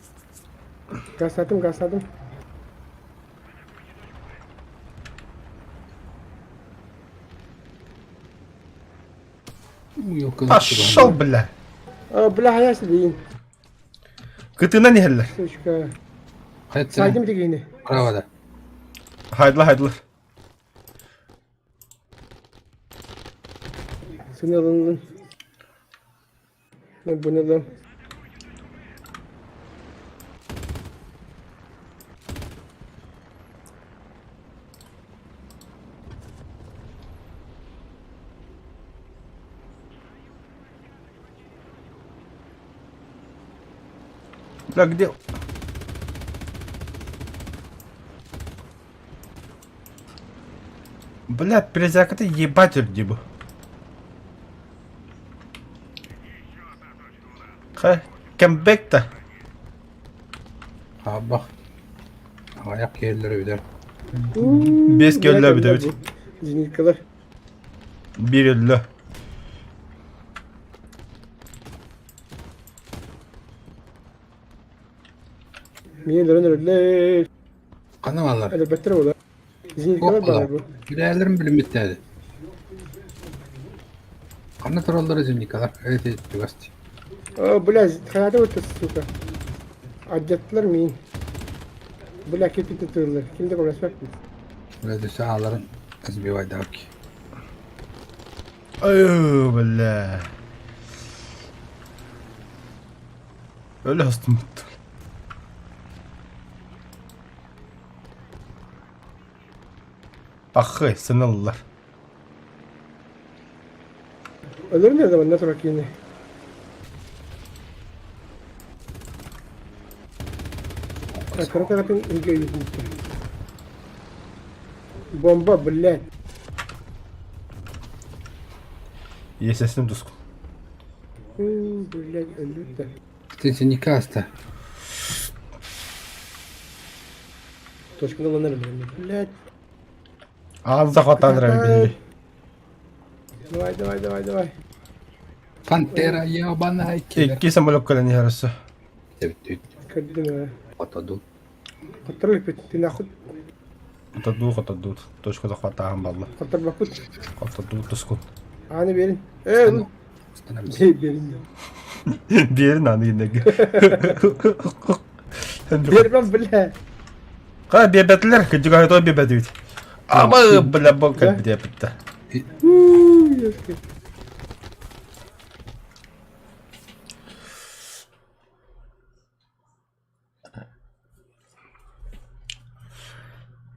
Gasladım. Пошел, бля. Бля, хаяс дейін. Кытына не хеллер? Сучка. Hayat Saydım sen. tekini. Bravo da. Haydılar. Sınırlının. Ben bunu da. Бля, где? Бля, перезарядка ебать дибу. Кембек-то. Ha bak. Ayak yerleri öder. Без көллө bir de. Zinikalar. Bir ellö. Niye öyle? Kanamalar. Hadi beter ola. Zinikalar bana bu. Gülerlerin bölüm bitti. Kanı trolları zimnikalar. Evet evet. Gasti. Bля, hayata otur suka. Acıttılar mı? Bля, kepi tutuyorlar. Kimde konuşmak mı? Böyle de sahaların az bir vayda ki. Ayy bля. Öyle hastım. Ahı sınırlılar. Ölür ne zaman ne sonra yine? Karı tarafın ilgi yüzünde. Bomba bля. İyi sesini tuskun. Bля, öldü de. Ты зимника hasta. Точка kullanırım ben. Bля. Ağzına katandıran belli. Давай. Pantera yabana heykeler. İki samolok kalan yarısı. Evet evet. Kırdım ha. Atadın. Hatırlık bitti. Nahut. Kataду. Точка захватаем балла. Hatır bakut. Kataду tuskun. Hani verin. Stanarız. Verin. Bir yerin anı yine. Vermem bile. Ка бебетлер, кыдыга то бебедит. Ama bля bok bir de yaptı.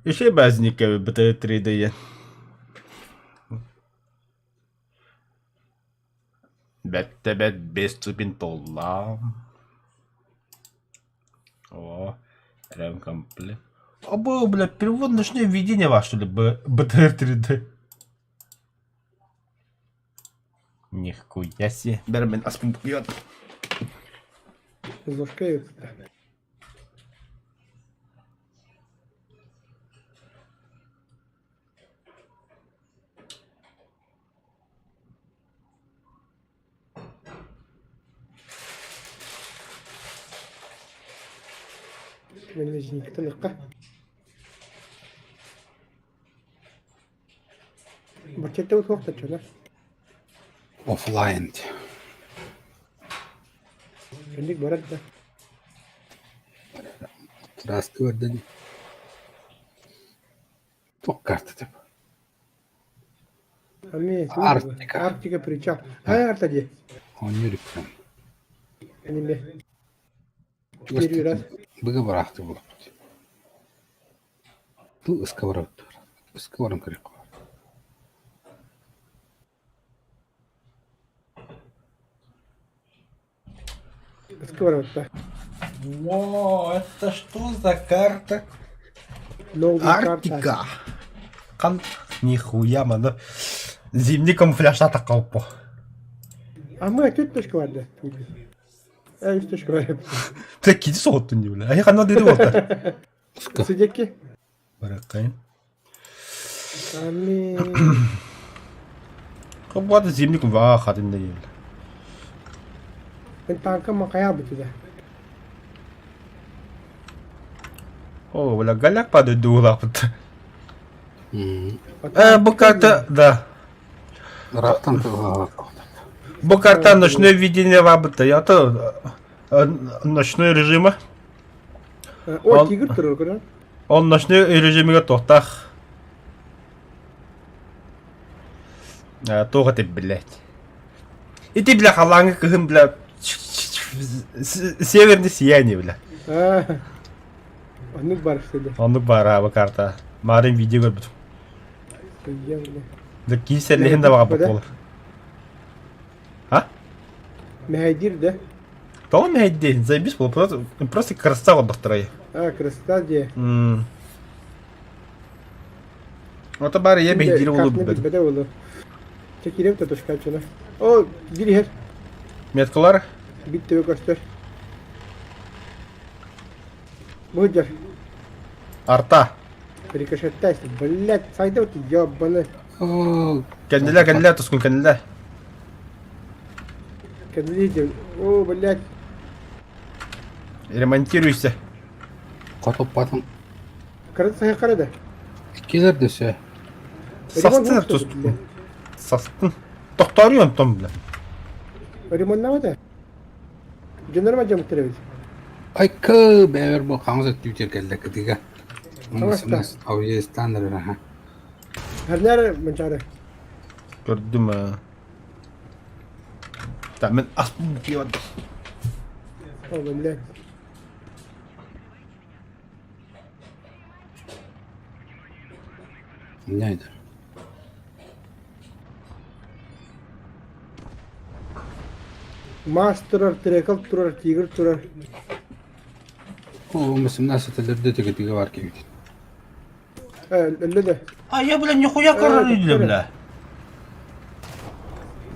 İşe baznik abi bu da 3D'ye. Bet 5000 dolar. О, прям комплект. Або, бля, перевод ночное видение ваше, что ли, БТР 3D. Нихуя себе. Бермен аспун бьет. Зошка yok. Benim için iki tane. Bahçede o çok taçıyorlar. Offline. Kendik barat da. Rastı vardı. Çok kartı tabi. Ami, Arktika. Arktika priča. Hay Artacı. On yürüktüm. Benim de. Bir biraz. Bıgı bıraktı bu. Bu ıskavaroktır. Iskavarım kırık var. Сковород, да. Во, это что за карта? Новая Арктика. карта. Нихуя, мана. Зимний камуфляж атакал по. А мы тут точка vardı. Evet точка var. Ты киди соğuttun diyor. Ay kanal dedi orada. Sıcak ki. Bırakayım. Ami. Bu arada zimni kumva kadın değil. Ben tanka makaya bitti. О, бля, галяк падает до угла. Hmm. Bu karta da. Bıraktım kırık. Бу карта ночное видение вабыта. Я-то ночной режима. О, тигр тұрыр көрі. Он ночной режимиге тохтах. Тоға теп, блядь. И ты, бля, халаңы кыгын, бля, северный сияние, бля. Анық бар істеді. Оны бар, абы карта. Марын видео көрбіт. Да кейсерлеген де баға бұқ болыр. А? Мәйдир да. Тоғы мәйді, заебись бол, просто красота отдықтырайы. Красота де. Ота бары я мәйдері олу бәді. Бәді олу. Чекерем татушка чына. О, бiri her. Меткалар? Bitti ve göster. Бухджар. Арта. Рикошеттайся. Блядь, сайда вот ёбаный. О, Кәнделә, тұскын кәнделә. Кәділейден. О, блядь. Ремонтируйся. қатып батың. Қарады сая қарады. Келер десе. Састын, тұскын. Састын. Тоқтары ен, том, бля. Ремонтнамады. Жанарма жамық теребіз. Айкы бәвер бұл қаңыз өттіп жеркелді кітіге. Қаңызда. Ауестандыр. Әрнәрі мұншары. Көрдім. Та, мен аспын кейвады. О, блядь. Не айдар. Мас тұрар, трекал тұрар, тигр тұрар. О, мысым насытылырды тігітіге бар кемекен. Әлі де. А, я, бля, нихуя король, бля.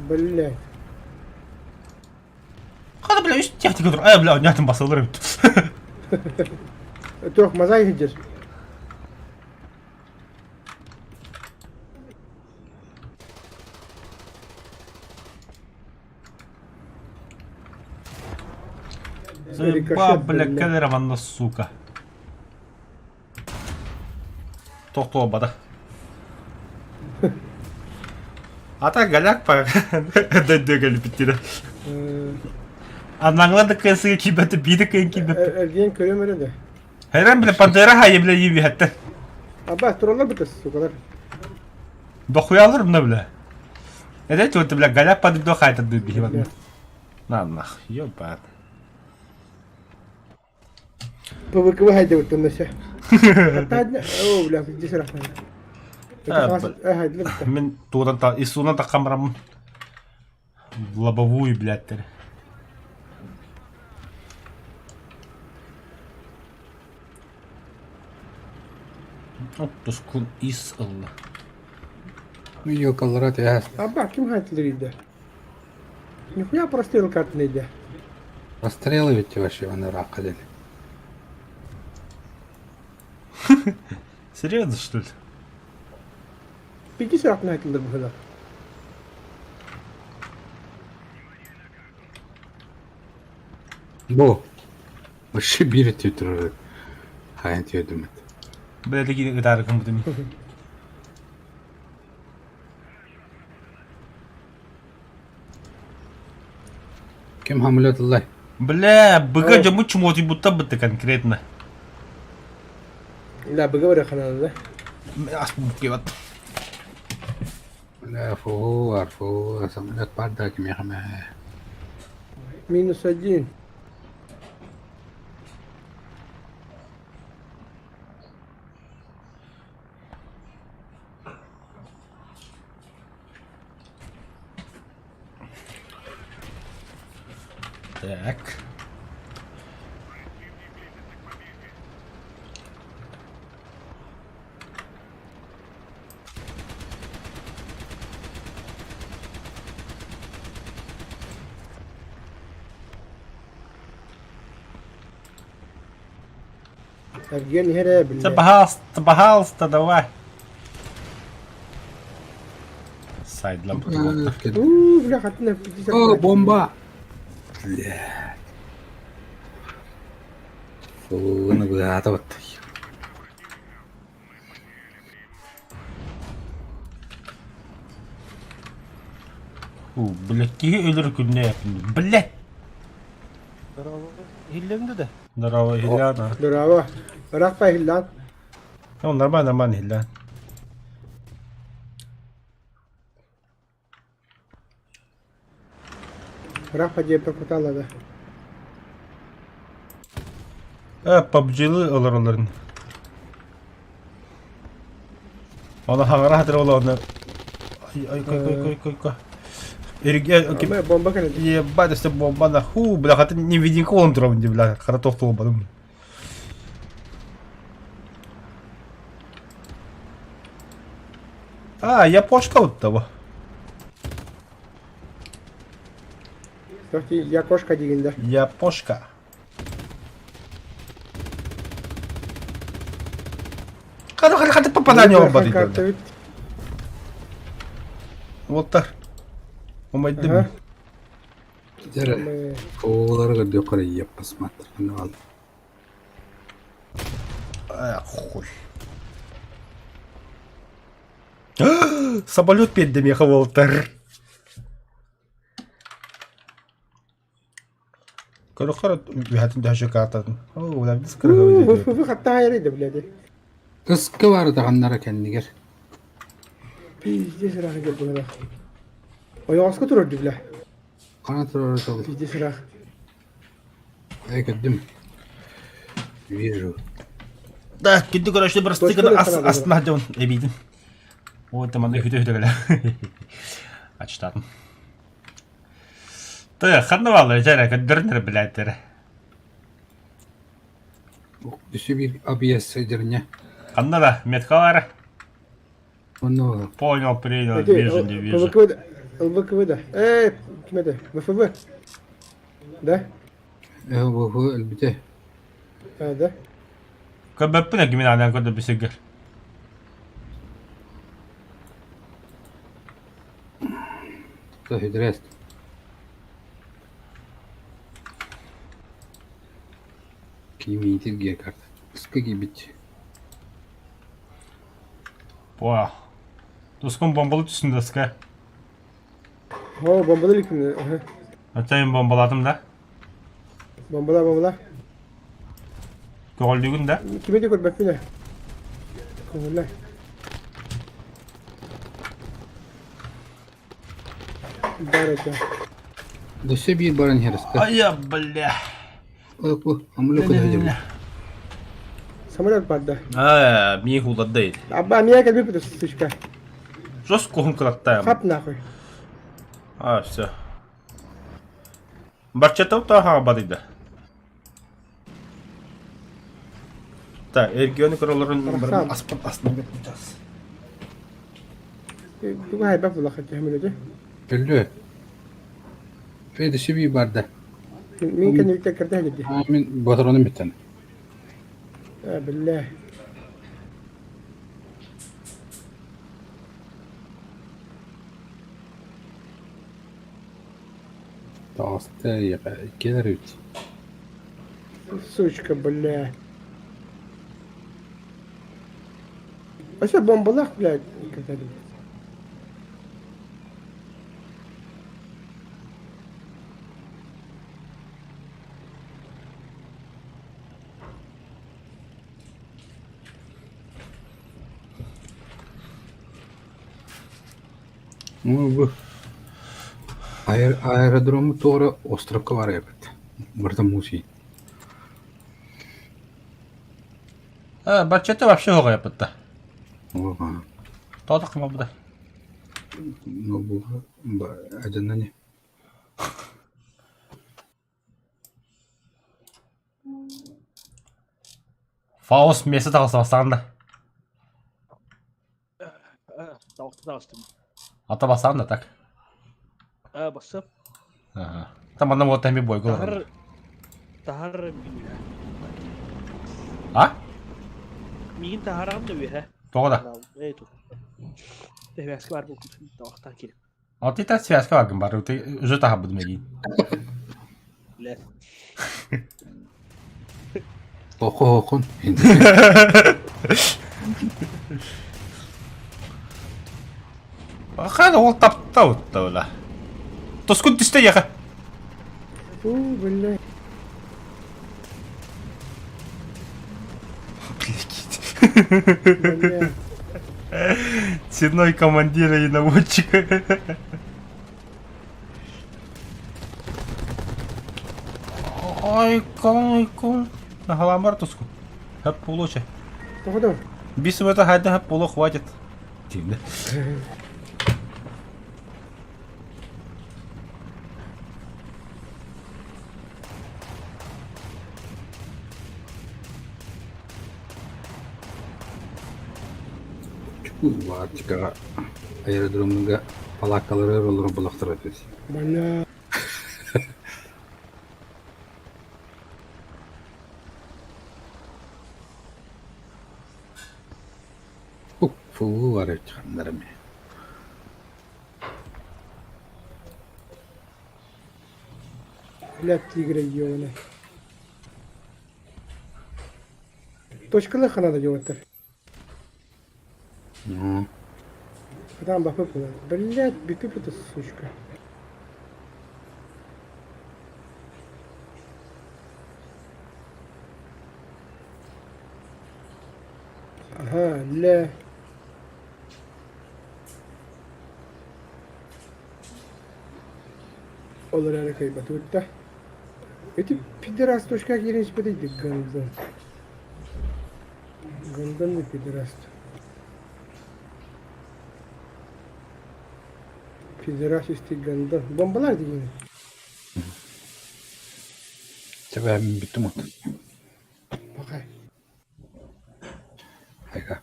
Блядь. Қада, бля, үш техника тұр. Ай, бля, нятым басылыр. Жоқ, маза егер. Заеба, бля, кәлер аманна, сука. Тоқты обада. Ата галяк па. Дөйдөгелі біттеді. Анаңлады кәсіге кибәті, биді кәйін кибәті. Әрген көрем әреді. Хайран, бля, пантера хайы, бля, ебі хәтті. Аба, тұралар бітірсіз, сукалар. Дохуя алырым да, бля. Эдәйті өтті, бля, галяк па дөйді қайты дөйді хебатны. Нах, ебат. ПВКВ хайда өттін нәсе. О, бля, жес рахман. Мен тудан та, исуынан таққан барамын. Лобовую, блядтер. Тұскын ис ылы. Йокалыра тәс. Аба, кім хайтылыр еді? Нихуя прострел картын еді. Расстрелы ведь вообще ваны раққа деді. Серьезно, что ли? Пеки сұрақын хайтылыр бұхыда. Бо. Вообще бирет тютуры. Хайын түйедім еді. Блядь, такие гитары кому-то. Кем хамлет Аллай? Бля, быга жаму чмоти будто быты конкретно. Ля, бұға бәрі қанады. Аспым кеват. Фу, самолет парда кем яхаме. -1. Так. Әрген хере, бля. Пожалуйста, давай. Сайд лампа. Бля, хатына 50. О, бомба! Блядь. Фу, ну куда-то вот. Bilekkiği ölür günne yapın. Bilek. Hillende de. Darava hillana. Bravo. Bırak be hillan. Onlar bana hillan. Bırak be cephe kutalladı. PUBG'lı olur onların. Ona hangara hadır ola onu. Ay koy. Ergen Ama bomba kanadı. ебать, если бомба на бля, это не виден контром, бля, картоф лобаным. Япошка вот того. Yok ya koşka diginde. Япошка. Hadi попадание оба идет. Вот так. Умайдым. Ага. Gider. Oğulları da yukarı yapmasın ne aldı. Хуй. Самолет перед ехал, Волтер. Короче, вихатın daha kartadın. Ulan biz kırığı Bu hatta hayırıydı biledi. Kıskı vardı kanlara kendi gir. Pizde sıra gel buna. O yaskı turur dibla. Kanatır orada oldu. Pizde sıra. Ekledim. Вижу. Да, кенде короче бір стиканы астына жауын әбейдім. Ой, таманда хүте кәлі. Ачтадым. Ты, қанды жәрі көндірінір біләттері. Düşü bir ABS seydirine. Қанды да, меткалары. Onu Понял, принял, вижу, не вижу. ЛВКВ да. Kime de? VFV. Da? bu elbette. Da. Köböppüne kimin alan kodu bir sigir. Da hidrest. Kimi tilgiye kartı. Kıskı gibi. Понял. Тускun bombalı tüsünde sıkı. Bombalı likimde. Öteyim bombaladım da. Bombala. Gördüğün de. Kime de kod bakfine. Kovulla. Baraka. Düşü bir barın herisi. Ay ya bля. Bu amına koyacağım. Самолет падда. Ми худа değil. Абба меня как бы сучка. Жестко хункалаттаем. Хап нахуй. Все. Барчата utaha badıydı. Da ergiyonu kuraların Tamam. aspan aslında yapacağız. Bu hay bak bulak etmeli de. Öldü. Ve düşü bir barda. Min kan yükle kerteh gidi. Amin batıronun bir tane. Billah. Dağıstı ya. Gelir üç. Сучка, бля. А что, бомбалах, блядь, когда-то? Bu aerodromu doğru ostrovka var evet. Burada musi. Барчата вообще хога yapıttı. Oha. Todak mı bu da? Bu acından ne? Faust mesi tağısı basağında. Dağıstım. Ata basağında tak. Basıp. Tamam da muhtemelen bir boy kullanır. Tahar bilmiyor. Ha? Migin taharam da he. Doğru da. Evet o. Devyaski var bu kutu. Dağıttan kilim. Altı tane siyasi var gün bari. Ücret daha buldum elin. Le. Okun. Bakın o tapta uttu öyle. Тоскун тиште яха. Блядь. Блядь. Цветной командира и наводчика. Ой, на халамар тоску. Хап получше. Походу. Бис в это хайда хап полу хватит. Дивно. Вартика аэродромнга палакалары роллор булактырат бит. Бля. Фу, варыч хандарым. Блядь, тигры ёбаный. Точкалы ханада ёбатыр. Ну, Там бахып было. Блядь, битып эта сучка. Ага, ля. Olur öyle kayıp da. Эти пидорас точка гиринч подойди гандон. Гандон пидорас. Пидорас исти гандон. Бомбалар деген. тебе биттим от. Bakay. Айга.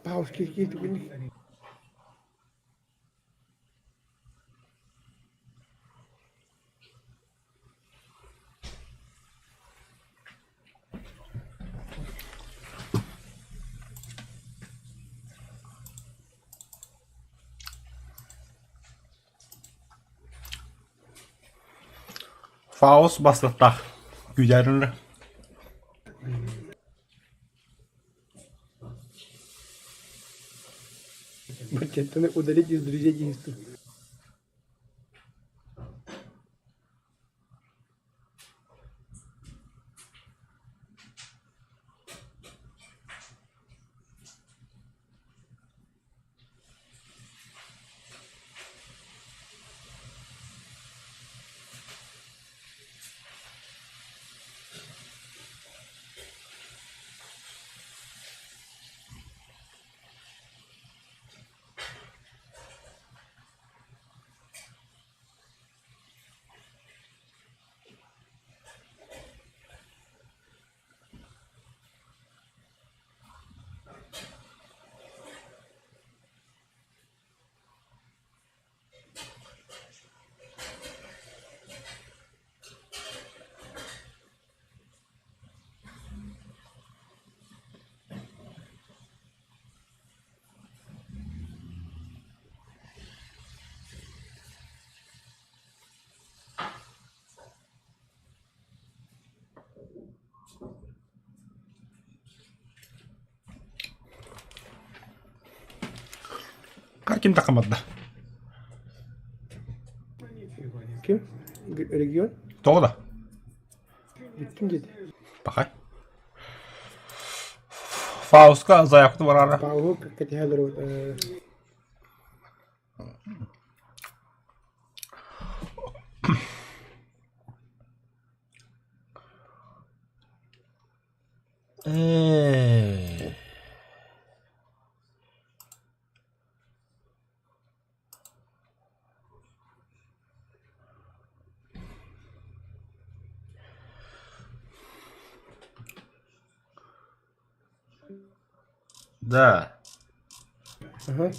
Паус кирки түгүнүк. Фаус бастыктак. Күдәрүнле. Макеттаны удалить из друзей единства. Каким такамадда? Kim? Region? Тоғда. Gittim dedi. Бақай. Фауска заявкты барара. Пауhu катихадыр. Да. Ага.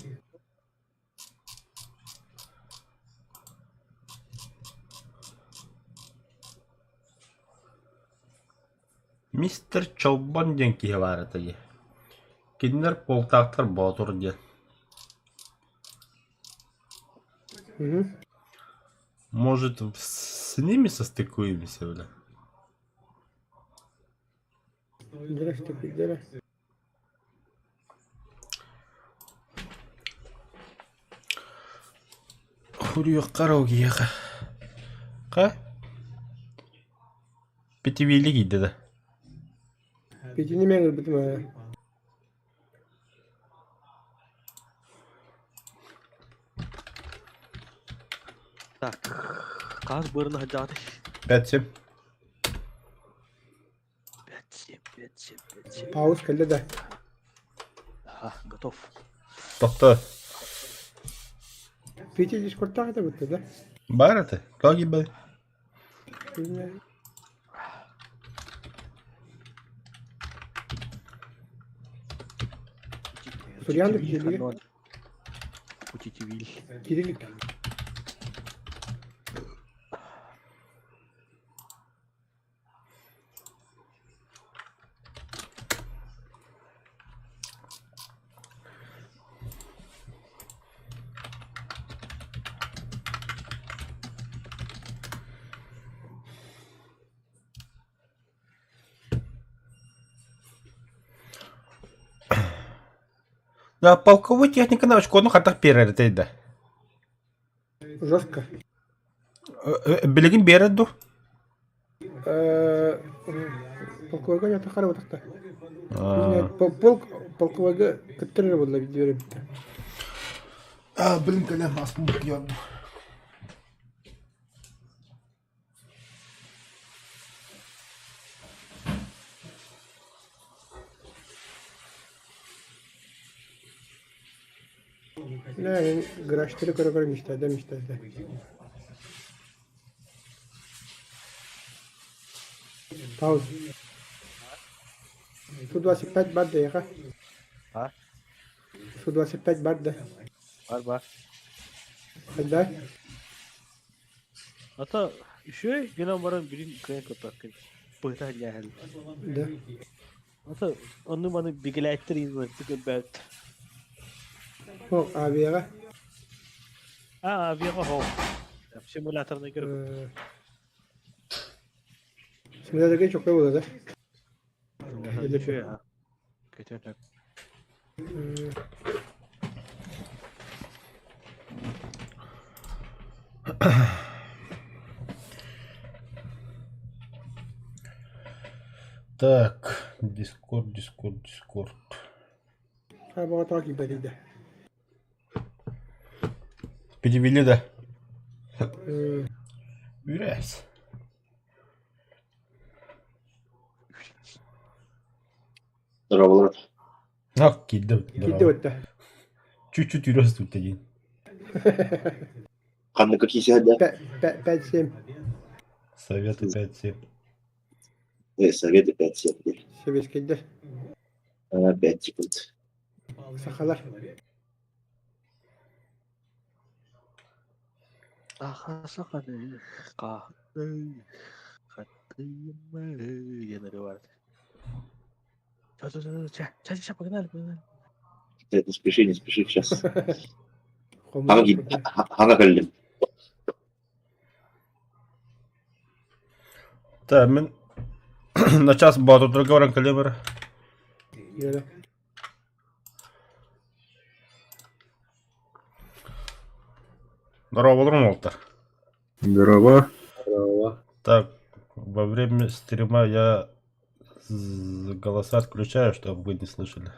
Мистер Чолбон ден кие бар этеги. Киндер полтактар ботур ден. Угу. Может, с ними состыкуемся, бля? Здрасте, пидора. Хурюк караугияга. Ка? Петивили гиде да. Петини мен битме. Так, каз бырына хаджаты. 5-7. 5-7. Пауз келді да. Готов. Тохта. Пети дискордта кайта битти да. Бар это. Как ебай? Сурьяндык желіге. Путитивиль. Кириллик. Да, полковой техника на очко, ну хатах перердей да. Жестко. Билигин береду. Полковойга не тахара батакта. Полковойга кыттырыр болла видео. Блин, колен астым яду. Не, граштыры көрөгөр мечтада. Пауз. Су-25 бар да яка. А? Су-25 бар да. Бар. Кайда? Ата, еще генам баран бирин кайын көпөккін. Пыта жәхіл. Да. Ата, оны маны бигеләйттір инвар, тігін бәут. О, авиаға. Авиаға хоу. Симуляторына кіріп. Симулятörге çok da болады. Кетен. Так, Дискорд. Ha bana takip edildi. Перевели, да. Юрясь. Здорово, Ах, кидді. Gitti öttü. Чуть-чуть юрясь тут один. Қанды какие сегодня? 5-7 Советы 5-7. Советы 5-7. seviyeskinde. 5 секунд. Sakalar. Ағасы қаны қақты қаттымы енері бар. Ча, погнали. Не спеши, сейчас. Komut. Ханга көлдім. Так, мен на час бату договорен калибр. Yürü. Здорово, Волтер. Здорово. Так, во время стрима я голоса отключаю, чтобы вы не слышали.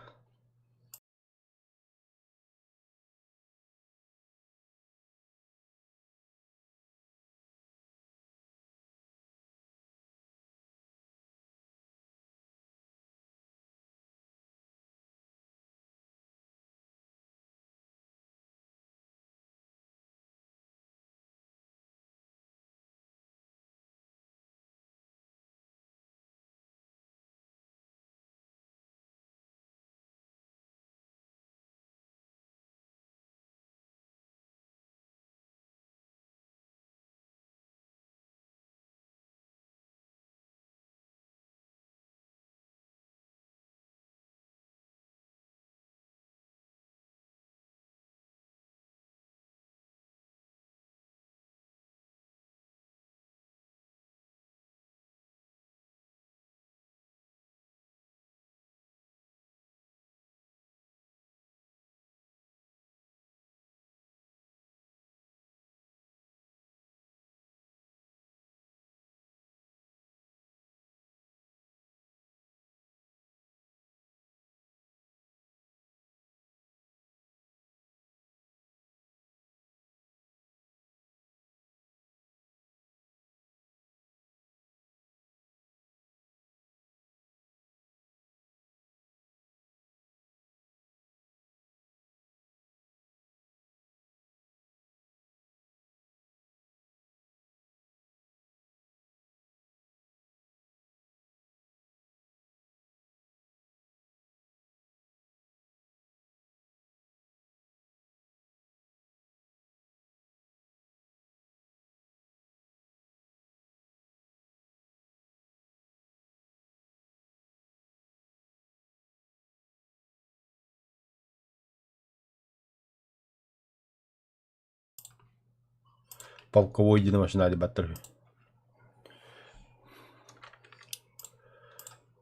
Полковой единый машина баттер.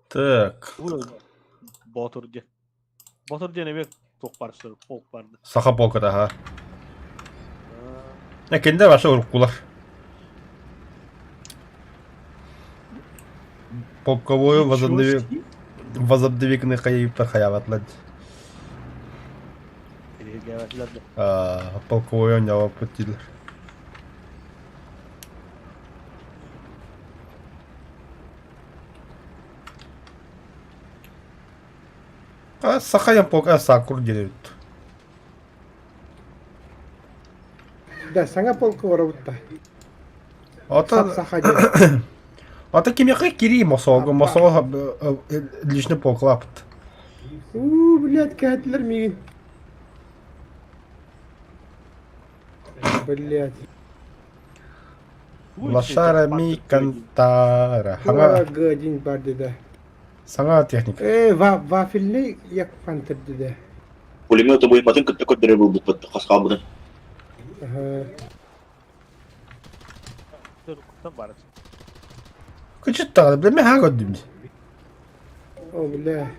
Так. Батырды. Батырды неме тоқ бар сыр, полк барды. Саха полкада ха. Кенде башы уруккулар. Полковой возобновительный кайыптар хаяватлад. Полковой он ява путилер. Сахаян полка сакур деревит. Да, саңа полка орабытта. Ата Саха ата кимяхай кири мосого личный полклапт. Блядь, кәтлер мигин. Блядь. Лошара ми кантара. Хана гадин бар деде. Саңа техника. Вафельный як пантер деде. Пулеметы будет потом как такой дыры был под хаскабы. Там бар. Кычыттагы билме ха көддүм. О, бля.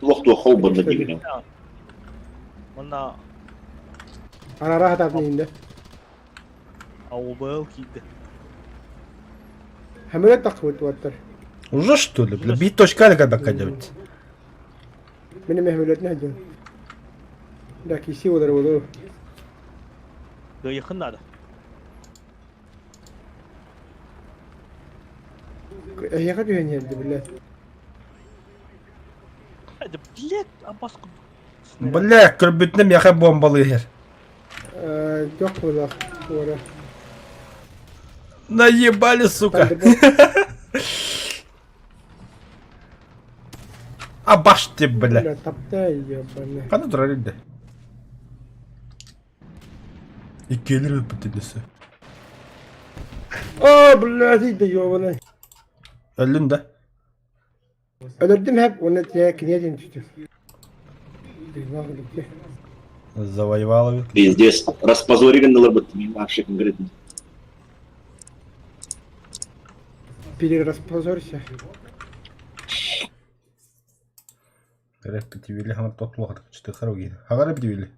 Лохту хоббан на дивне. Мына Ана рахат атнында. аубыл кийди. Хамелет тақвыт ваттар. Уже что ли? Бля, бит точка ли как делать? Мене мехмелет нәден. Да киси удар болу. Да yakın надо. Яка дүйен елді, бля. Hadi bilet Abbas Бля, көрбүтнем яха бомбалы хер. Жоқ болақ. Уара. Наебали, сука. А баш ты, бля. Бля, таптай, ебаный. Кана durardı. İki gelir öpütülüsü. О, бля, дейді, ебаный. Öldün de. Өлірдім хәп, оны тия кінеден түсті. Дүймағы бітті. Завоевал его. Пиздец. Распозориганный бы ты вообще конкретно. Перераспозорься. Репетивили, хана тот плохо, что хоруги. Хага репетивили.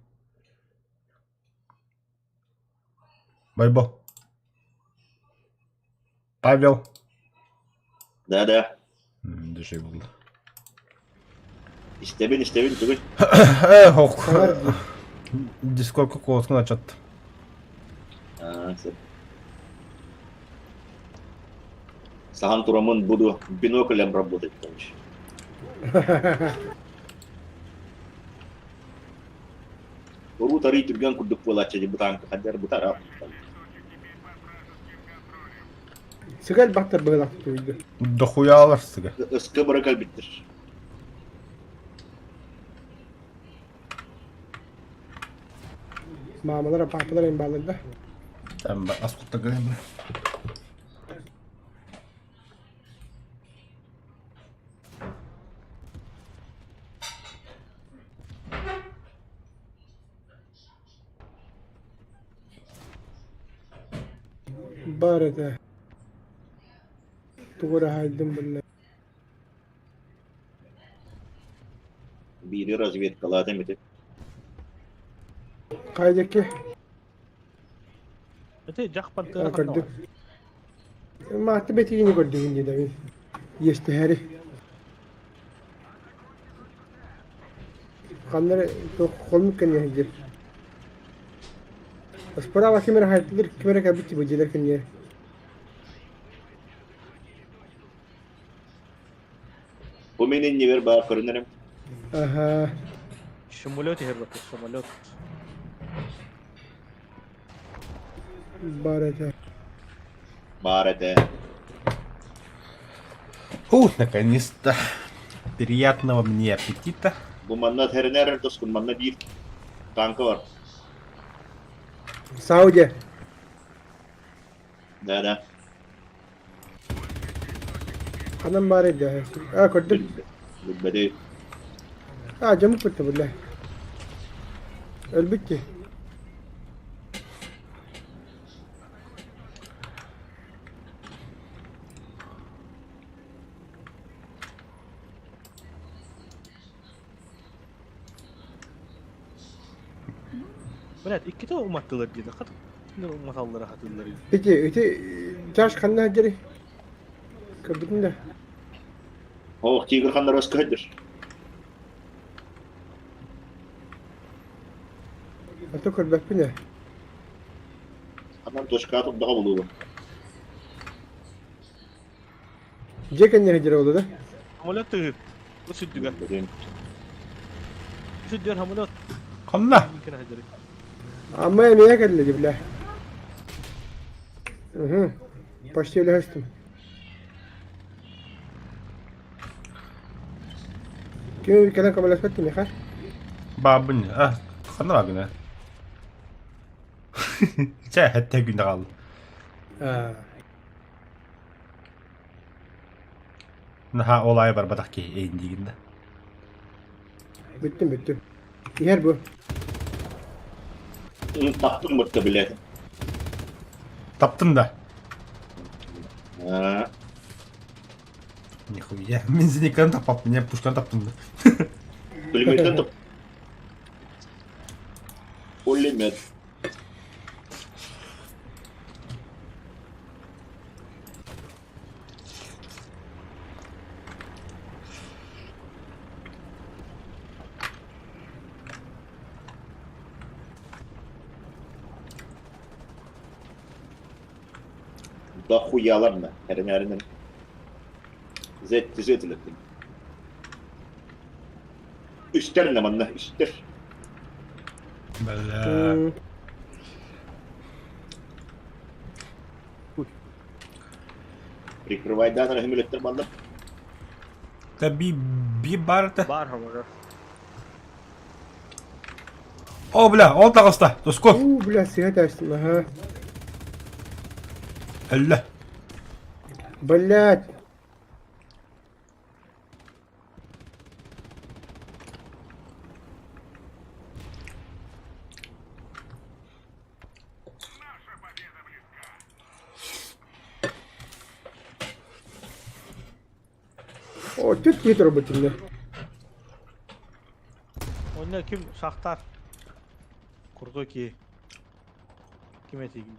Байбо. Павел. Да-да. Дешевле. Истебен, түгел. Ох. Дискорд кокос начат. Сахан Турамон буду биноклем работать, короче. Уру тари түрген күрдік болатшы деп бұтанқы қадар бұтар Сыгал бақтар бағылақ түгілді. Дохуя аларсыга. Үскі бұры кәлбеттір. Мамалар, папалар ең балырда. Там аскутта gelin. Бары да. Туғыра хайдым бұлла. Бири разведкалады меді. Қайдекі? Öte jakpan Көрдім. Мақты бетігіне көрдігін деді мен. Есті әрі. Қанлары қолмық кәне әйдер. Справа кемер хайдылыр, кемер кәбітті бөжелер кәне. Bu menin ne ver bağır körünlerim. Ага. Самолет herbat, самолет. Бары да. Bağırete. Наконец-то. Приятного мне аппетита. Bu manna teriner toskun manna bir tankı var. Сауди. Da. Қанам бар еді. Көрдім. Lütbede. Жамып бітті бұлла. Өлбітті. Блядь, ikkita ummattılar dedi. Katıp ne ummatalları hatırları. Peki öte Josh kanına hacari. Kırdıkın da. Oh, Tiger Hanlar özkü hıdır. Atı kırdak bir ne? Hanlar toşka atıp daha buluyor. Jack kanına hacari oldu da. Hamulat tığır. Bu süddüge. Dedim. Süddügen hamulat. Kanla. Mümkün hacırı. Ama emeğe geldi bile. Hı. Başta öyle hastım. Kim bir kadar kabul etmedi mi ha? Babın ya. Ah. Kanla abi ne? Şey hatta günde kaldı. Ha olay var badak ki indiğinde. Bittim. Yer bu. Taktım mırtta bile. Taptım da. Ha. Nihuya. Minziniklerini tapattım. Ne puşlarını taptım da. Pulimetten top. Pulimet. Da хуялар mı? Herinin. Zetiledim. Üster ne manna? Üster. Böyle. Прикрывай данные хмелектер манна. Tabi bir barda. Bar hamulat. O bile. 10 Ağustos'ta. Doskov. Bля, sihat açtım ha. Allah. Блядь. O tüt git robotunda. Onda kim? Şahtar. Kurdu ki. Kim etigin?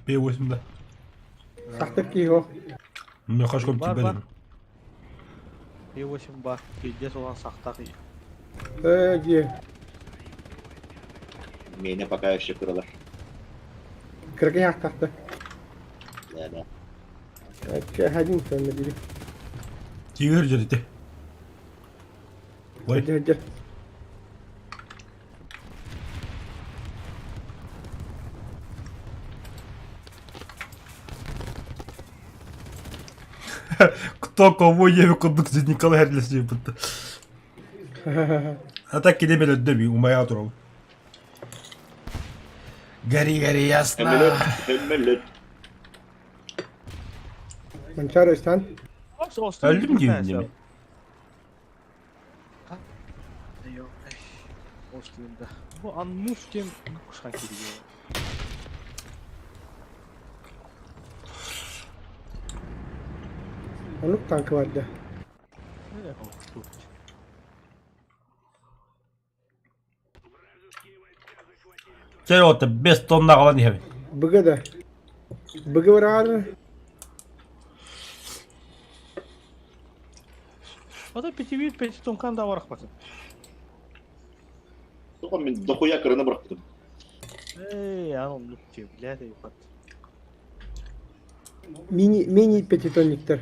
Bir isimde. Sahtır ki o. Ne kaç kom Var, ki var. benim. Bir başım var. Gideceğiz olan sahtar iş. Diye. Mene пока еще куралар. Kırkı yak taktı. Да. Hadi sen de biri. Tiger ceriti. Vay. Hadi. Кто кого є кондукції Ніколи Герліс не буде. А так іде біля дебі, у моя отров. Гори ясно. Хмелет. Mançar Öztan. Öldüm gibi mi? Yok. Ostim'de. Bu Anmus'tim kuşan gidiyor. Onluk tankı vardı. Ne yapalım? Sen o 5 tonla kalan diye. Bıgı da. Bıgı var abi. O da peti tonkan da var bakın. Только мен дохуя кырыны бырактым. Anam diyor. Bilete yok. Mini petitonnikler.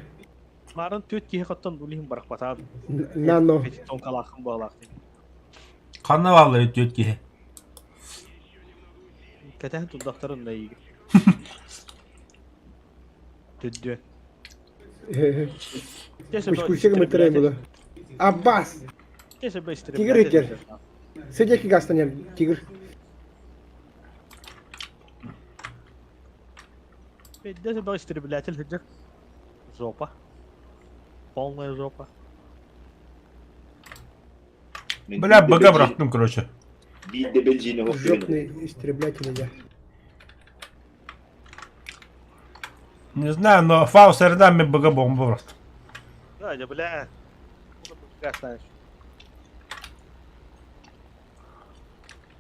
Maren tüt ki hakikaten bulihim bırakmat abi. Nano. Peti tonkalakın bağlakın. Kanla vallahi ötüyor ki. Keten tuzdakların da iyi. Tüddü. Kuşkuşa kımıttırayım bunu. Abbas. Neyse ben isterim. Tigre gel. Sıcak ki gastan yani. Tigre. Neyse ben isterim. Biletel hıcak. Zopa. Полная жопа. Бля, бага бıraktım короче. Bir de benzini hop. Жопный истреблятели, да. Не знаю, но Фаусер'den mi bıga bomba bıraktım. Hadi bile. Kaç tane?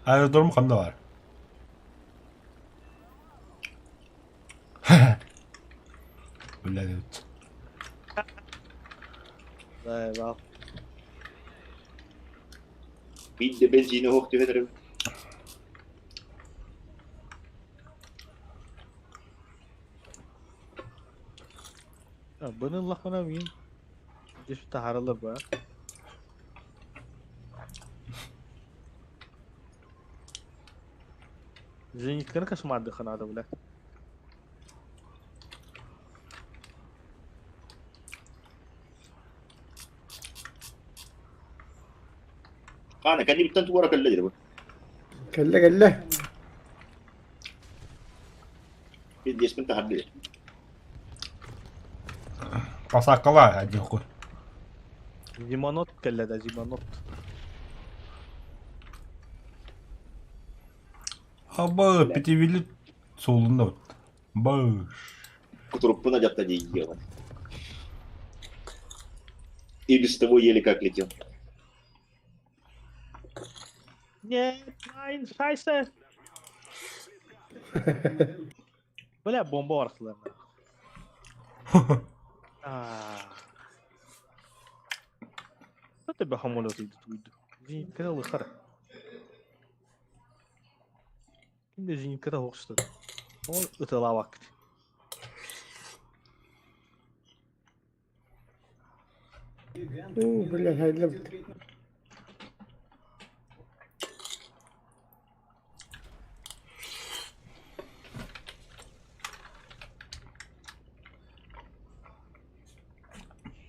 Aerodromu kanda var. Öyle evet. Eyvah. Bir de benzini hoch diyor. Ya bunun lafına mıyım? Düştü haralı be. Zeyniklerini kaşımadı kanada bile. Kana kan bitten tuwara kalla jira. كلا Bir de ismin tahaddi. Pasakala hadi oku. Zimanot kellede zimanot. Aba Petivili solunda bak. Bağış. Kuturup на jatta jiya. И без того еле как летел. Нет, nein, scheiße. Böyle bomba var aslında. Tabii hamur olsaydı tuydu. Zihin kadar lıkara. Şimdi zihin kadar hoştu. O ıtıla vakti. بالله هاي لب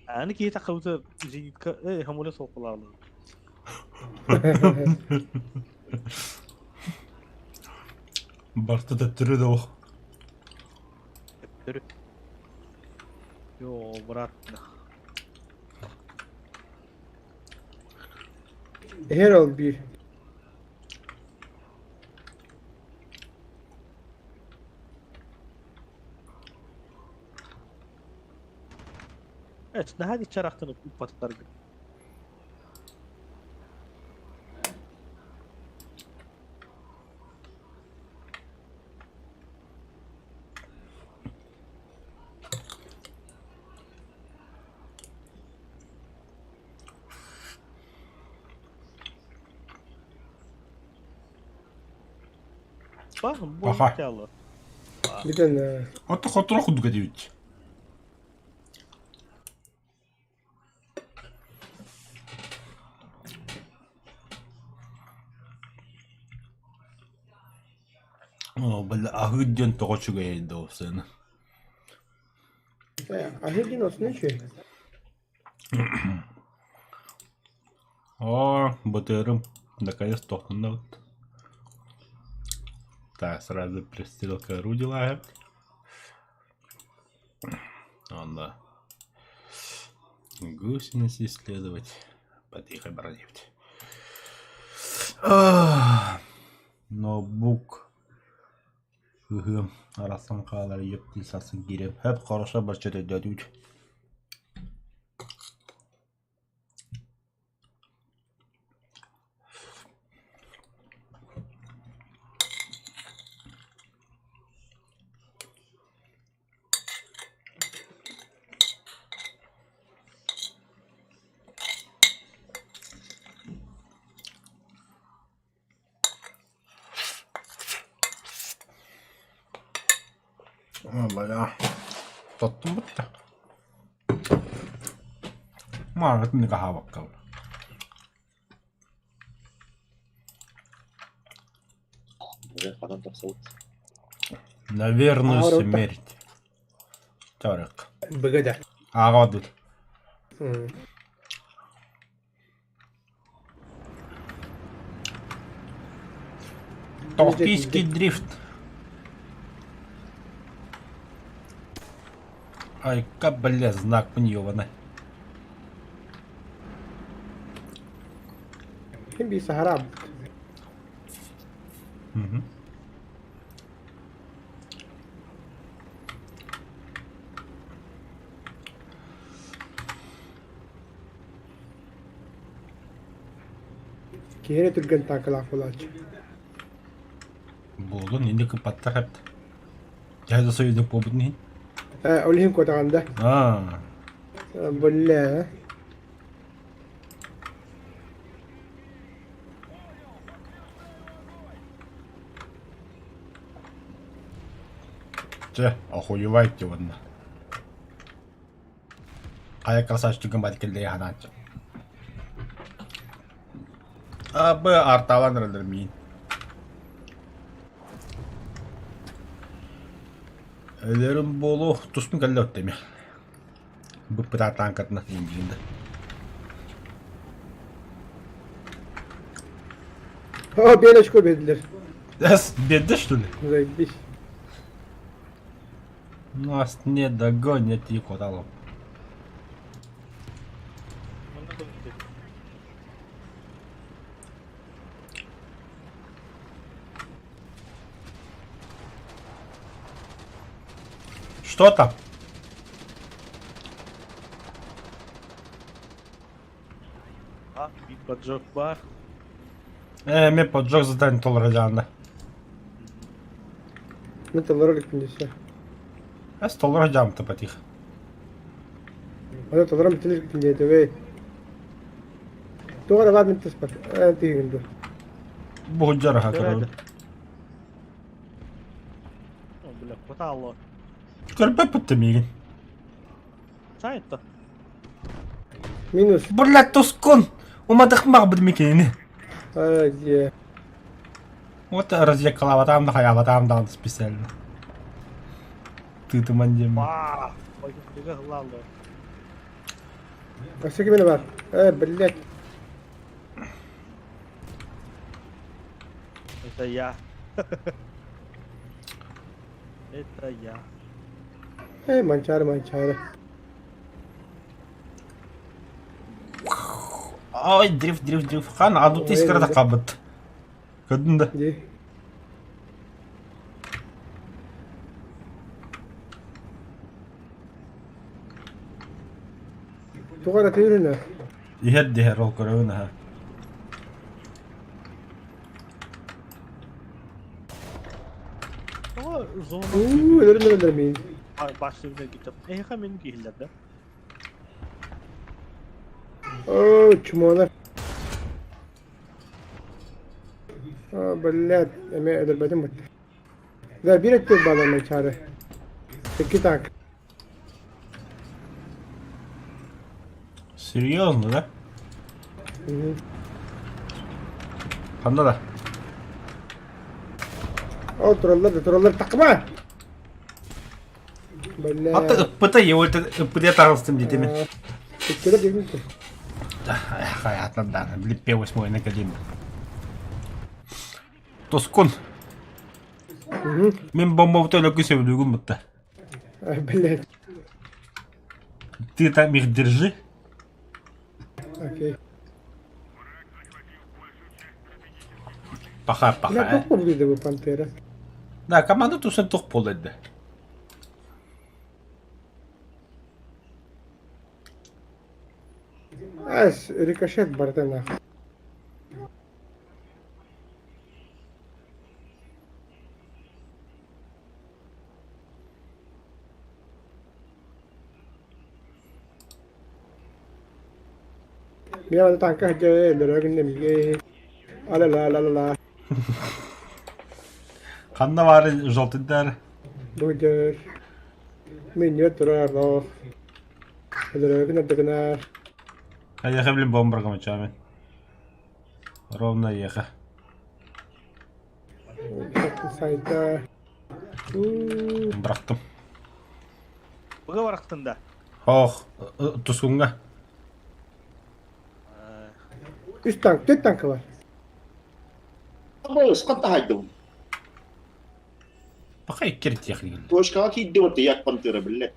Yani ki takıldı zihin kadar hamurla sokularlı. Barta da türü de o. Yürü. Yo bırak. هيرالد بير Evet, daha hadi çaraktını patlar. Bakın bu Aha. hikayalı. بدنا Hatta kontrol kuduk ediyoruz. Böyle ahıdyan tokoçu geldi o sene. أهدي نص نشي Батырым. Наконец тохнул вот. Так, сразу пристрелка орудия лагает. Надо гусеницы исследовать. Потихо бродить. Ноутбук. Arasam kağları yaptıysan girip hep karışa başladı dedi. Vallahi ya. Tattım bitti. Mahvettim kahve bakalım. Уже потом так зовут. Наверное, Ağır смерть. Тарик. بجدع Ağadır. Токийский дрифт. Ай, бля, знак пневаны. Kim bir sahara Угу. Kihine türgen tankala folaç. Болон инде кыпаттар хапты. Жайда союдың побыт нейін? Olihim kotağında. Böyle. Че, охуевайте вон. Ая красавчиком батькелдей ханач. Б арталан рөлдөрмейін. Өлерім болу тұспын кәлі өттеме. Бұппыта танкатына еңгейінді. Bir açık belirler. Эс, беды, что ли? Заебись. Нас не догонят и хватало. Что там? Bir поджог var. Мен поджог задание тол радианда. Ne talara gittin dese. Эс тол радиам-то потихо. Hadi talara mı tilir gittin diye de ve. Doğru var mı tıs bak. Tihinde. Буджараха, короче. О, бля, хватало. Көрпе пыттымеген. Сайт-то. Minus. Блядь, тускун! Умадықмақ білмекені. Hadi. Вот разъекалаватам да хаяватам да специально. Ты мандем. Ваа! Ой, кыга хылалды. Başka kimine var? Bilek. Это я. Это я. Mançarı. Ой, дрифт. Хан, а тут искра да қабыт. Көдің да. Di. Tuğara tüyürüne. Ихер ол көрөүн аха. Ama zona Ölürüm. başlığına gittim. Hemen gihillerde. Çumalar. Блядь, эме öldürmedim mi? Ve bir ettir bana mançarı. 2 tank. Серьезно, да? Қанда да. O trollar takma. Блядь. Атты ыппыта еуэлті ыппыдия тағылыстым дейтемен. Теккеле деймін ki. Хаятын да, біліппе 8-й академия. Тоскун. Мен бомбавыты өлөкі сөйлігім бұтты. Блядь. Ты там их держи. Окей. Паха. Ne çok mu buydu bu pantera? Да, команда тусын тоқ бол еді. Ricochet barda na. Bir anda tanka hadi lörgünde mi? La. Қанда бары жолтындар. Budur. Minyor durar da. Lörgünde degnar. Ехай білім бомбарға мачамен. Ровно еха. Sayda. Бұрақтым. Бұға барақтында. Ох, тұскунға. Üst tank, 4 tankı var. Ama sıkıntı haydım. Бақа еккер техник. Toşkağa ki iddi ortaya yak pantera bile.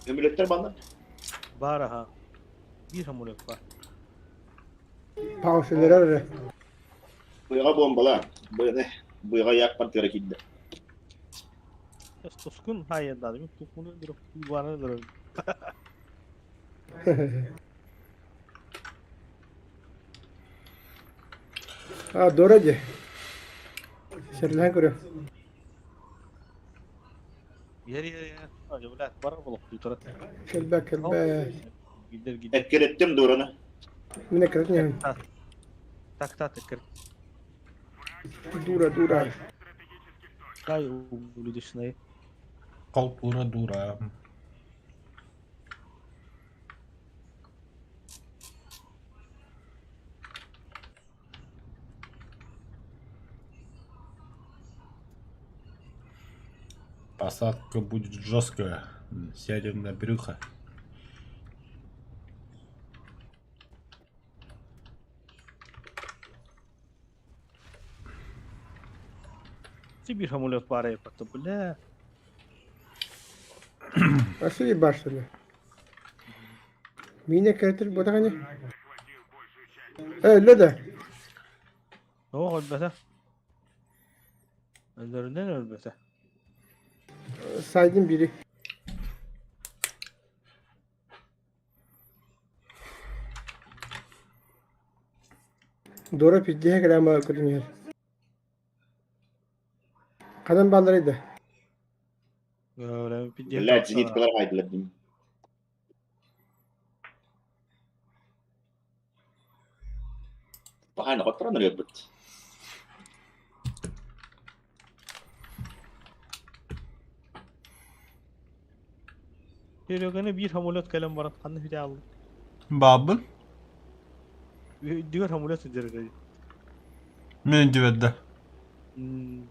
Emületler bana. Var ha. Bir hamurluk var. Pauseleri arı. Buyağa bombalar. Buyağa yak pantera kiddi. Tuskun hayır da değil mi? Tuskunu durup yuvarlanır. Дороги. Серлен көрüyor. Yer yer yer. Hadi ulan var mı bu tutar? Kelbek kelbek. Gider gider. Etkir ettim doğranı. Mine kırıtın yani. Tak tak tekrar. Dura. Kay ulu dışına. Kalpura dura. Посадка будет жесткая. Сядем на брюхо. Bir hamulot para yapattı bu ne? Nasıl bir başladı? Mine kırıtır bu da hani. Öyle de. O ölmese. Öldüründen ölmese. Saydım biri. Dora piddiye kadar mı okudum ya? Kadın ballarıydı. Öyle bir Billah zinit kadar haydiladım. Bahane oturan röbet. Bir hamulot kalem var. Kanı bir aldı. Babın? Diğer hamulot üzerinde. Мен девятда.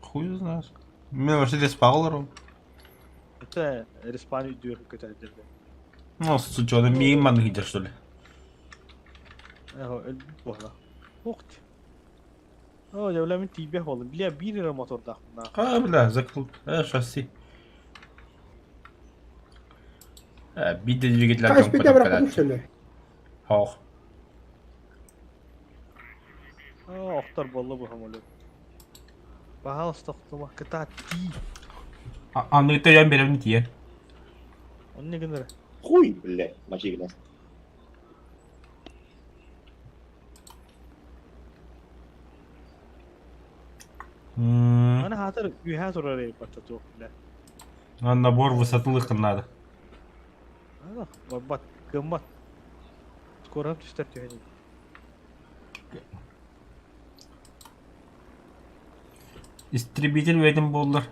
Хуй знает. Мен Мерседес пағылар. Hatta Respani diyor kötüdür. Ну, с учетом мимо где что ли? Öyle bu arada. Okti. O devlemin tibih oldu. Bile bir lira motorda. Бля, закрыл. Шасси. Bir de двигатель Kaç bir de bırakmadım seni. Hoch. Oktar bollu bu hamulot. Bahal stoktumak kıta ti. Anlıkta yan benim diye. Onun ne kadar? Huy billah. Maçı gilas. Ana hatır ühe sorar yapatı çok bile. Набор высотных надо. Ana bak gımmat. Skoram tüster tüheni. Истребитель verdim bollar.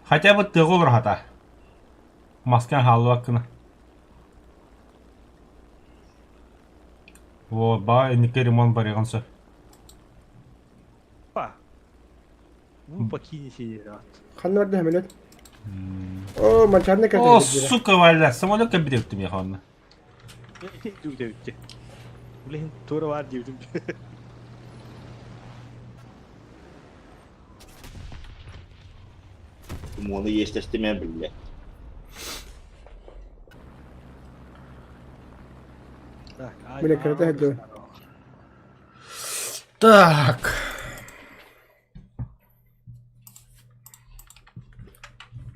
Хотя бы тыгы olur hata. Masken halı hakkını. O ba endike ремонт барыгынсы. Pa. Bu bakini şey rahat. Kan vardı hemen. O maçan ne kadar О, bir. сука, валя, самолет кабинет мне ханна. Dur devçi. Ulan tora var diyordum. Bunu yestestimem billah. Mine kırıtı hadi. Так.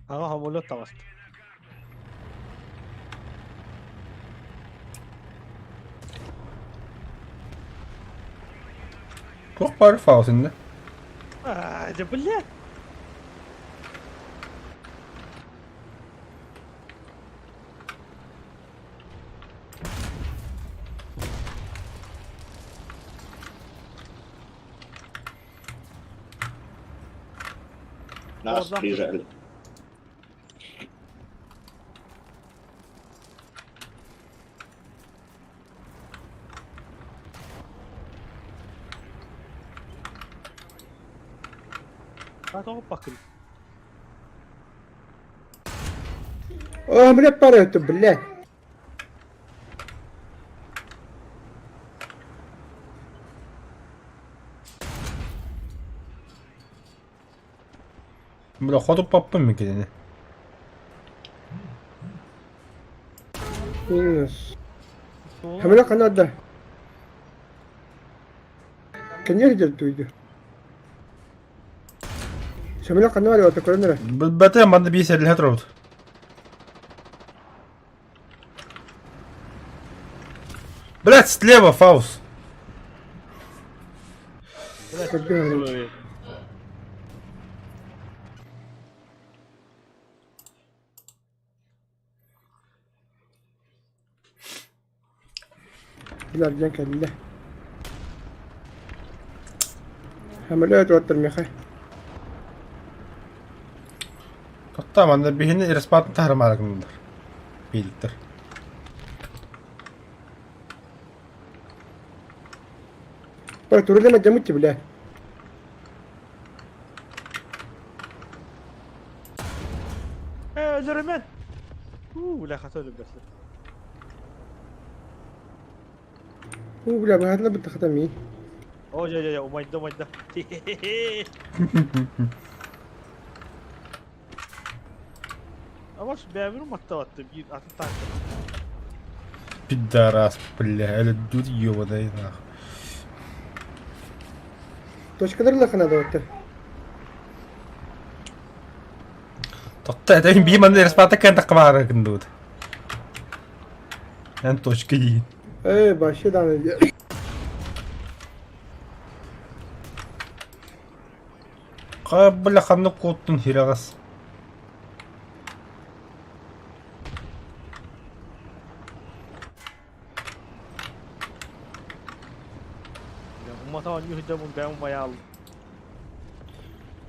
Aga hamulot da bastı. Çok bari fausinde. Cebulle. Нас Oradan- приезжали. Hadi hop bakın. O hamile para öttü bile. Бля, ходу поппами кидene. Minus. Hamile kan vardı. Kenya gidiyor duydu. Hamile kan var ya orta koyunlara. БТ надо 50 литров. Блять, слева, Фаус. Көрбей Bilarcan kelle. Hamle ötür mekay. Tamam da birini irspatın tahrimarıgındır. Beyliktir. Bak turda ne camı bile. Ölürüm ben. La katı ölüm bes. Bu bile bu hadla bitakata mi? Oh ya umayda. Ama şu beğenmiyorum hatta attı bir atı taktı. Пидорас, бля, это дуд ёбаный нахуй. Точкаdır lakına da ötür. Тоқта, это би манд ирспаты кэн тақмарыгын дуд. Эн точка yi. Başladan önce. Бля, ханны коттун хирагас. Ya bu mata oynuyor hidamın ben umayal.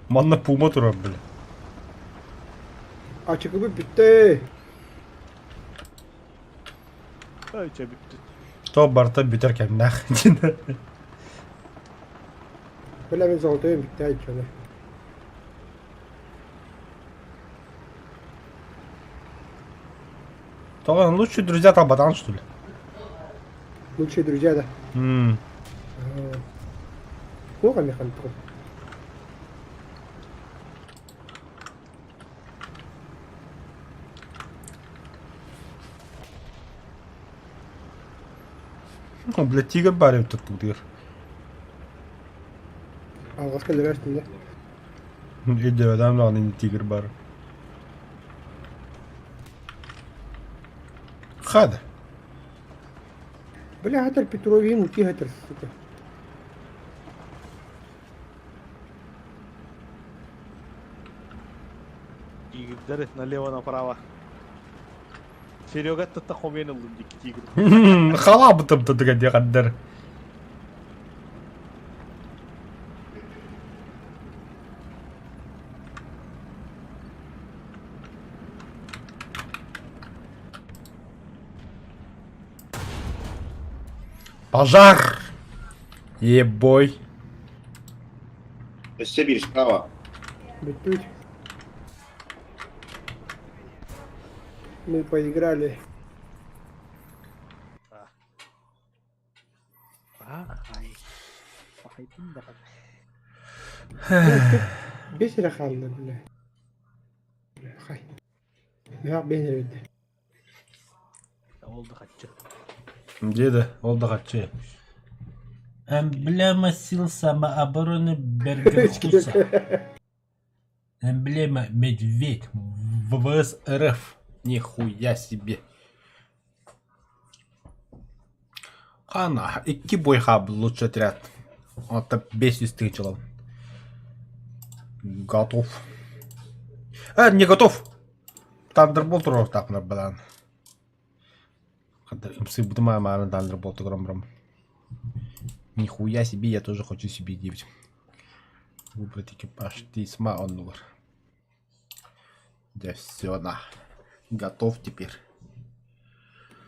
Манна пума турар, бля. Açık bir bitti. Öyle bitti. То барта битер нахуй. Böyle bir zoltaya bitti ay şöyle. То лучшие друзья Табадан, что ли? Lütfen друзья da. Кого не хантро? Бля, тигр барим тут дыр. Algaz kalır üstünde. Иди, адам ланы тигр бар. Хада. Böyle hatır Petrov'yu muti hatır. Suka. И ударит налево направо. Серега тахомен улым дик тигр. Халабытым тудыга каддар. Пожар! Ебой. Все бери справа. Bitti. Мы поиграли. Ай. Haydim da. Bir sıra kaldı bile. Hay. Ya beni öldü. Oldu kaççı. Деда, ол да катчы. Эмблема сил самообороны Бергенхуса. Эмблема Медведь ВВС РФ. Нихуя себе. Ана, 2 бойға был лучший отряд. Это 500 тысяч. Готов. Не готов. Тандерболт урок так на балан. Имсы буду мама Тандерболт гром. Нихуя себе, я тоже хочу себе 9. Выбрать экипаж. Ты сма он номер. Да все, на. Готов теперь.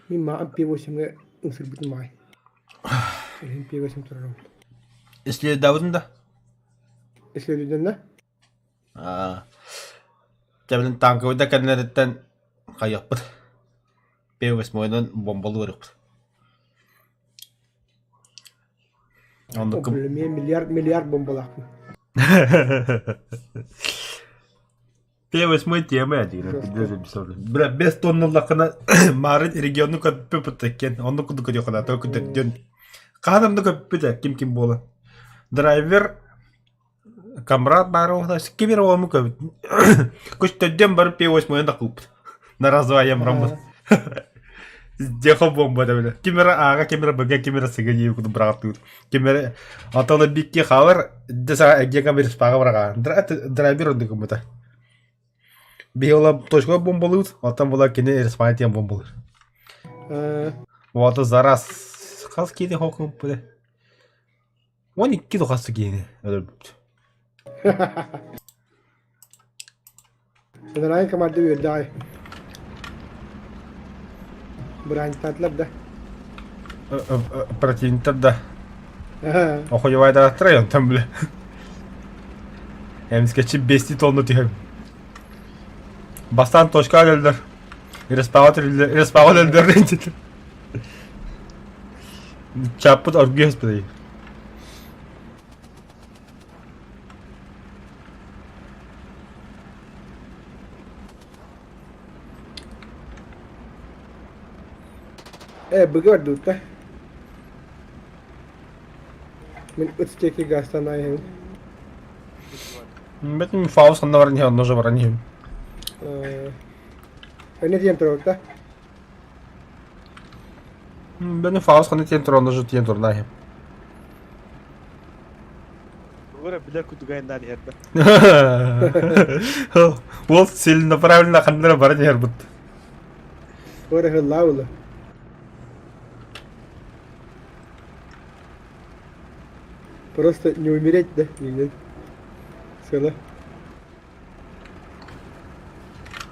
Мимо MP8 ısırbıt may. MP8 turarım. Если давно да? Eslediden de? Теблен танковый да кәннәреттен қайықпыд. P8 бомбалы өріппід. O bölümeye milyar bombalak mı? P8 темы один. Бля, без тоннылықына марын регионны көппі тәккен. Оны күді көде қына только ден. Қадымды көппі тәк, кім болы. Драйвер Камрад бары оғда, кемер оғымы көбіт. Күш төдден барып P8 да қылпыд. На разваем рамбыз. Сделал бомба, да, бля. Кемера ага, кемера бага, кемера сига ей куда брат тут. Кемера, а то на бикки хавар, деса гега берс пага брага. Драйвер он дикумета. Била точка бомбалут, а там была кине респайтием бомбал. Вот зараз хаски де хокум, бля. Он и кидо хаски не. Sebenarnya kemarin dia die. Berani tatlab dah. Противник да. Охуевай да троем там, бля. Hem sketch'i besti tonlu diyorum. Bastan toşka öldür. Respawn öldür. Çaput örgüyüz burayı. Bagi var dutta. Min utsteki gastan aye hain. Benim faust onda var niye noja var niye. Ini tiang terota. Benim faust hani tiyan tur noja tiyan tur nahi. Говоря, бля, куда гайна дерда. Вот сильно правильно хандра бар не herбут. Ora helaula. Просто не умереть, да? Нет. Все,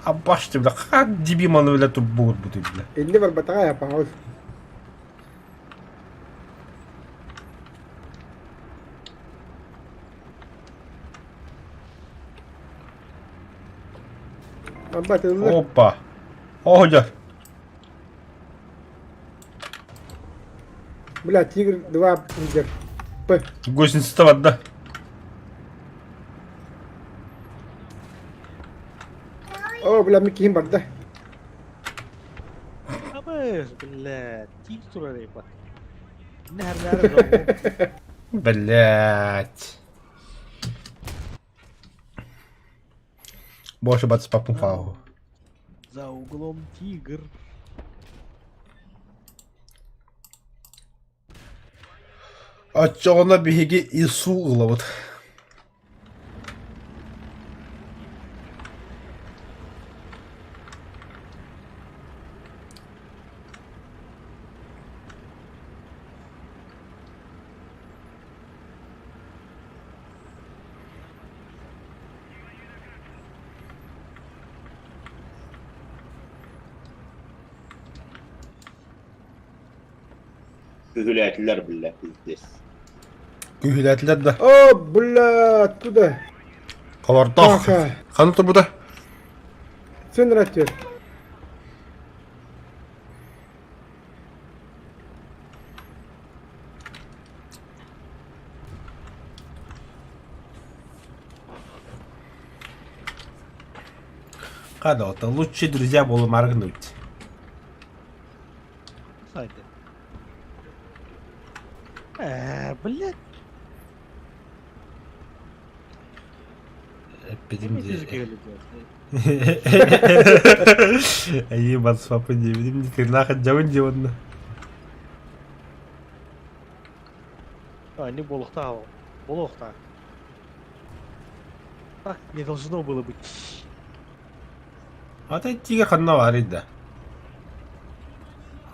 Абашты, бля, как дебиман бля тут будет, бля. Ini berbataga ya, Pak Haus. Apa tu? Опа. Охуя. Бля, тигр 2 лидер. П. Гусеница вода. О, бля, Микки Химбард, да? Абes, бля, тик турарей па. Нахер. Блять. Больше бать с папом фау. За углом тигр. А чё на беге и сугла вот. Hühületliler billah bizdes. Gühületler de. О, бля, откуда? Kavardak. Kanka. Kanıtı bu da. Все нравится. Когда вот лучшие друзья было моргнуть. Haydi. Блядь. Benim Müzik de. öyle Ай, бац, папа, не видим, ты нахуй джавын джавын. А, не болохта хава. Болохта. Так не должно было быть. А ты тигр ханна варит да.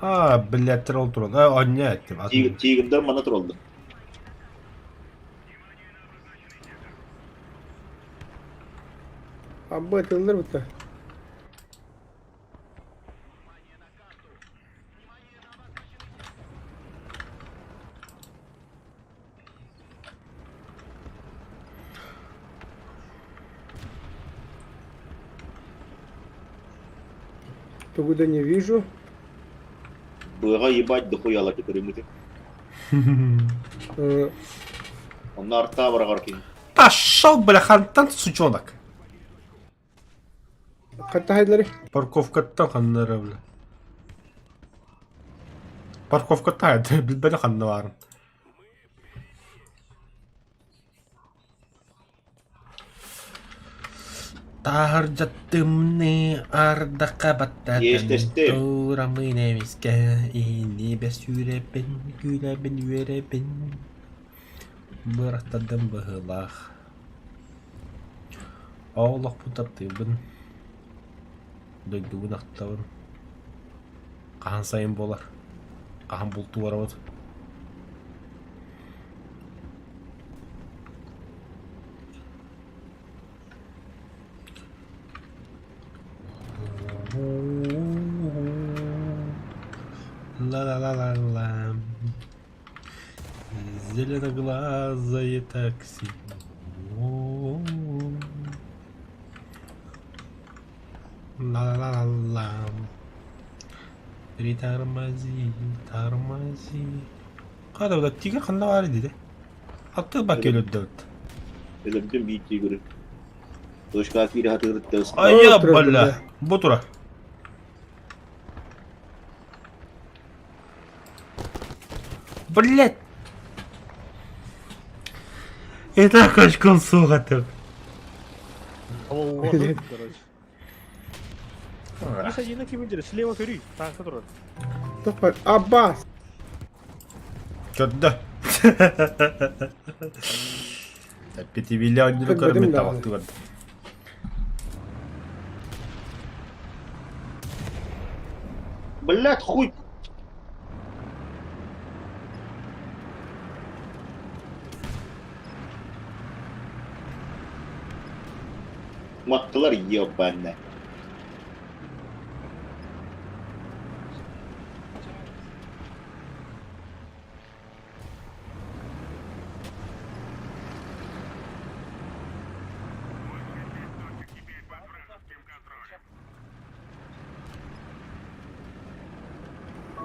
А, блядь, тролл. А, нет. Tigirden bana trolldu. Абба, это нравится. Погода не вижу. Bığa ебать дохуя ла кетеремити. Onlar artta var garkin. Пошел, бля, хантан сучонок. Hatta hayırları. Парковкаттан ханнары, бля. Парковкатта еді, білбәді ханны барын. Tarjattumni ardaqabattatan Jestestim. turamın eviske ini besürepin gülebin yürebin bıratadım bıhılah Allah putatыбын döydübün ақтабын қахан сайын болар қахан бұлту барабыз ла-ла-ла-ла-ла. Зеленоглазое такси. Ла-ла-ла-ла-ла. Притормози, тормози. Қада бұда тиге қанда бар еді де? Атты бак өлөдді өтті. Ölümdüm bir iki görür. Doşka bir hatırlıkta ısındı. Ай, Отыр, бля. бля. Бұ тұра. Блять. Это качком сугатыр. Аллах, короче. Здесь один кибер, слева вперед, танк который. Топар. Аббас. Чотда. Пятивиллионный Как бы дым кормит давал. тавак. Блядь, хуй! Mattılar ебаные.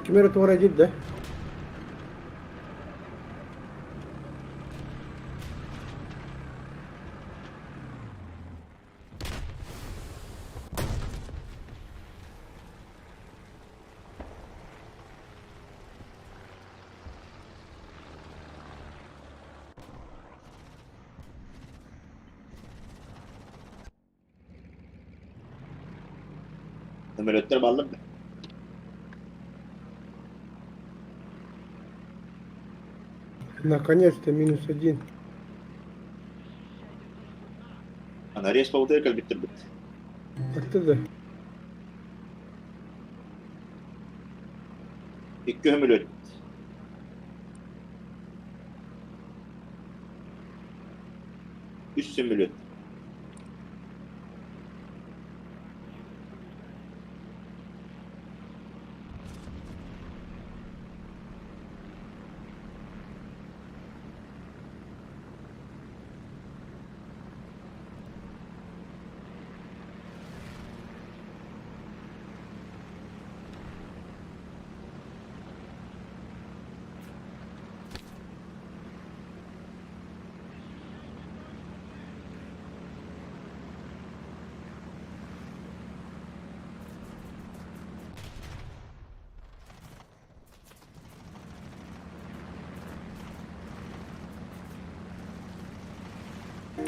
Температура جدا. Ömürlükler bağlı mı? Наконец-то -1. Ana respawn'da kalbittir bit. Оттуда. İki ömürlük. Üç ömürlük.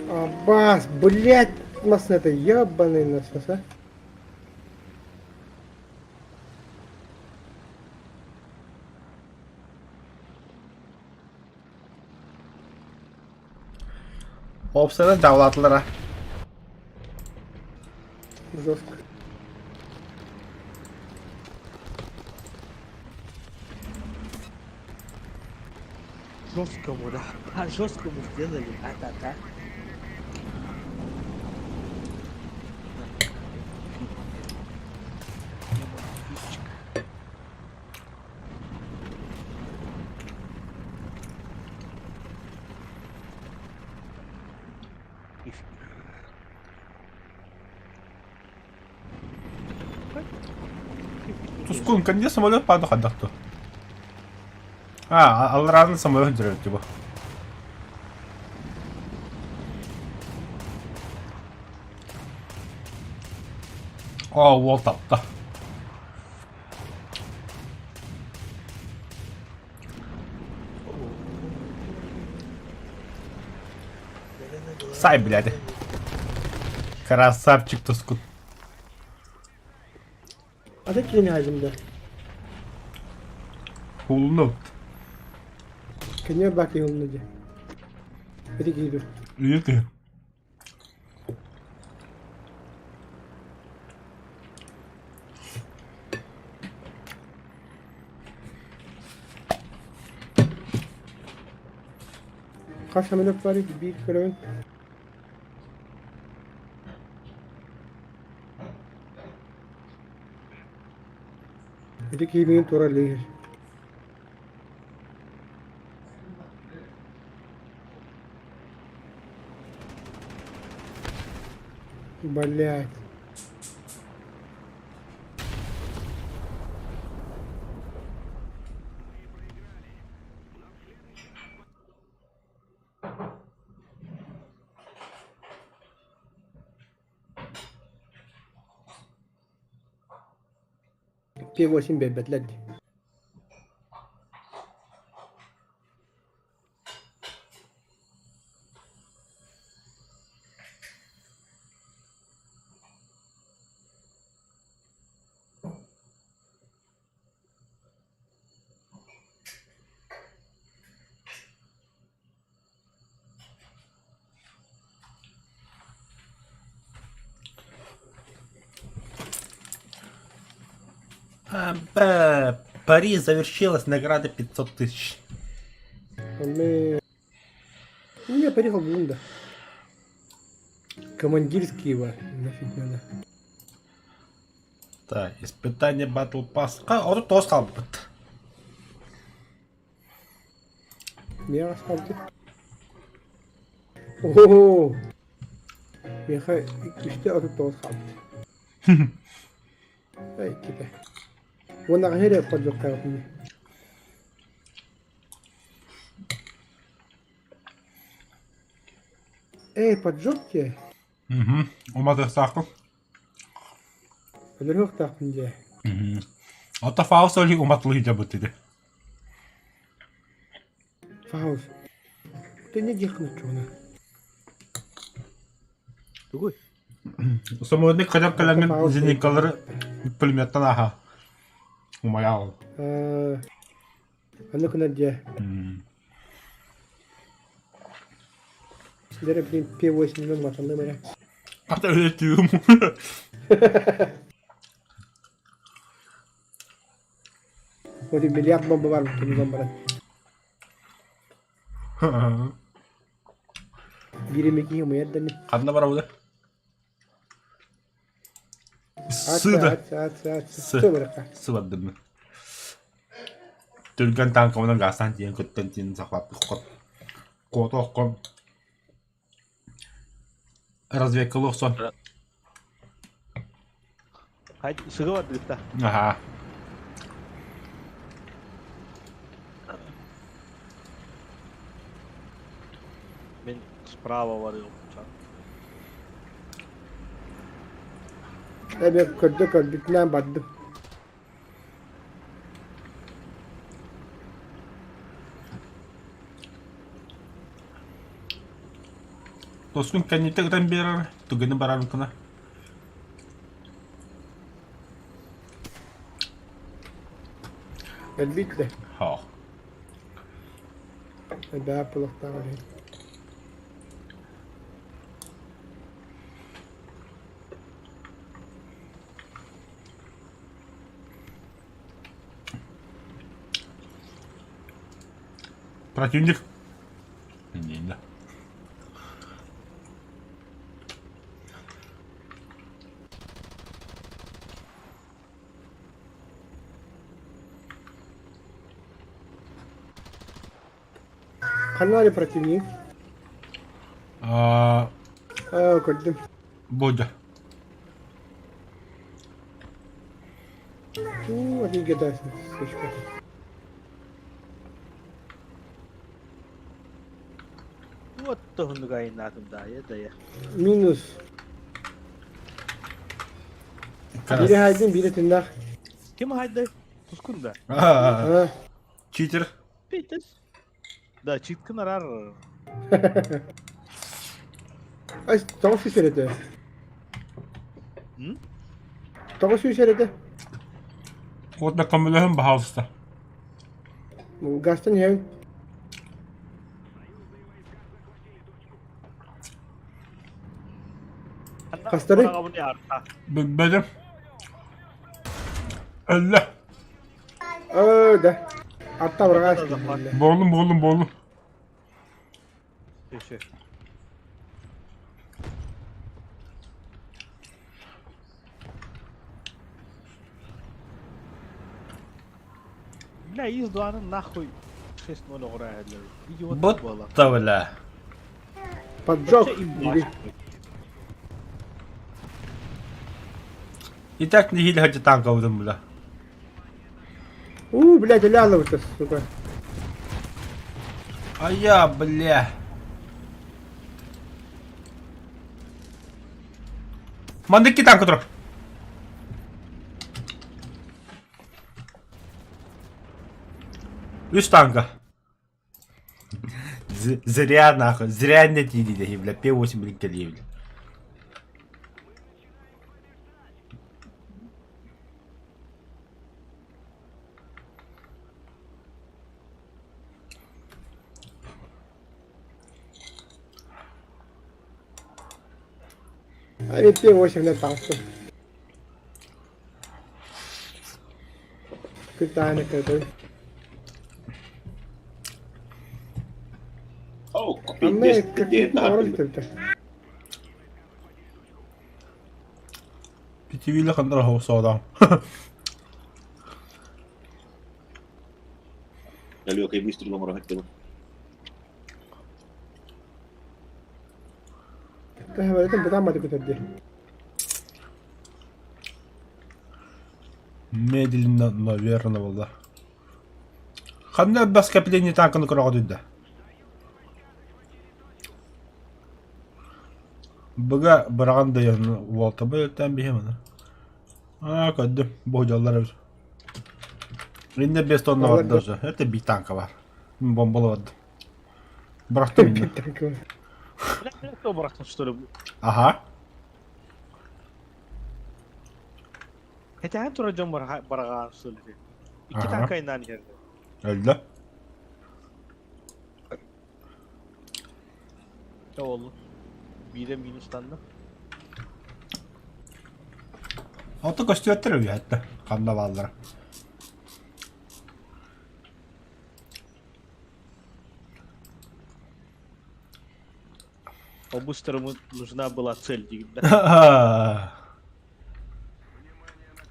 Аббас, блядь, нас это ебаный насос, а? Опсаны давлатылар. Жестко. Жестко мы, да. Жестко мы сделали. Да. Тускун, где самолет падал ходок-то? А, Алран самолет дерет его. О, вот так-то. Сай, блядь. Красавчик Тоскун. Ata kini hajimda. Hulunut. Kenya baki hulunca. Hadi gidiyor. İyi ki. Kaç ameliyat var? Bir kere. Hadi gidiyor tora lehir. Balya. P8 bebetler. Пари завершилась, награда 500 тысяч. Мы... У меня приехал Бунда. Командирский его нафиг надо. Так, испытание Battle Pass. А тут тоже қалып бітті. Меня расхалты. Ого! Я хай... Иште отут тоғыз қалды. Ай, кете. Оны ғайры поджог тарапыны. Эй, поджог те? Умады сақыл. Өліргіқ тақын же. Ата фаус oli umatlıyı da bitirir. Фауз. Ты не дихнуть чуна. Дугуй. Самоодный қадап кәләнген зенекалары пулеметтан аха. Умаял. Аны күнә де. Дәрі блин P8 мен матанды мәрі. Ата өтігім. Оди миллиард бомба бар мекені бомбаран. Бири мекені мұйадданы. Қадына бара бұды? Сыды. Сы бұраққа. Сываддымы. Түрген танкымынан ғастан тиен көттен тиен сақлап қот. Қот оққом. Развекалы оқсон. Haydi sıkı var birlikte. Аха. Ben sправа varıyorum. Әбе көрді мен бардым. Тоскун кәнеттігіден берір. Түгені барарын күні. Әлбетте. Ха. Әбе апылықтағы жай. Противник. Не. Қанали противник? Көрдім. Бодя. Офигетайсың. Сешка. Вот tuhunu kaynatım daha ya. Минус. Biri haydın, biri tırnak. Kim haydi? Tuskun da. Ha. Читер. Peter. Da çıtkın arar. Ay, tamam söyledi. Toğuz yüzerede. Orada kameraların bahalısta. Gaston yevin. Kastarı. Bu ne arka? Benim. Allah. Da. Artta bırak açtım. Boğulum. Teşekkür. Бля, издуаны нахуй 6-0 играет. Идиот было. Бутта, Поджог. И так не хили хотя танка удам, бля. Блядь, ляла вот это, сука. А я, бля. Мандыки танк утро. Üç танка. Зря нахуй. Зря не тили, бля. P8, блин, бля. Они P8 на танку. Китайный какой. Oh, А купить мы 10 какие-то да. ролики-то. Питивили хандра хоусода. Далекой выстрелом рогатил. Да, это бедам мать куда-то. Медленно, наверное, والله. خلنا بس كابتن تانك نقرا قدده. بقى برغندا يعني والتا بيتم بهم انا قدم بوجالlar bir. Rinde 5 tonla vardı hocam. Hep bir tanka var. Bombalı vardı. Bıraktım yine. Бля, кто братан, что ли? Aha. Хотя он тоже джам бараган, что ли? İki Aha. tanka inan geldi. Öldü. Ne oldu? Bire minuslandı. Altı koşturuyor ya hatta. Kanda vallara. Обустеру нужна была цель, да?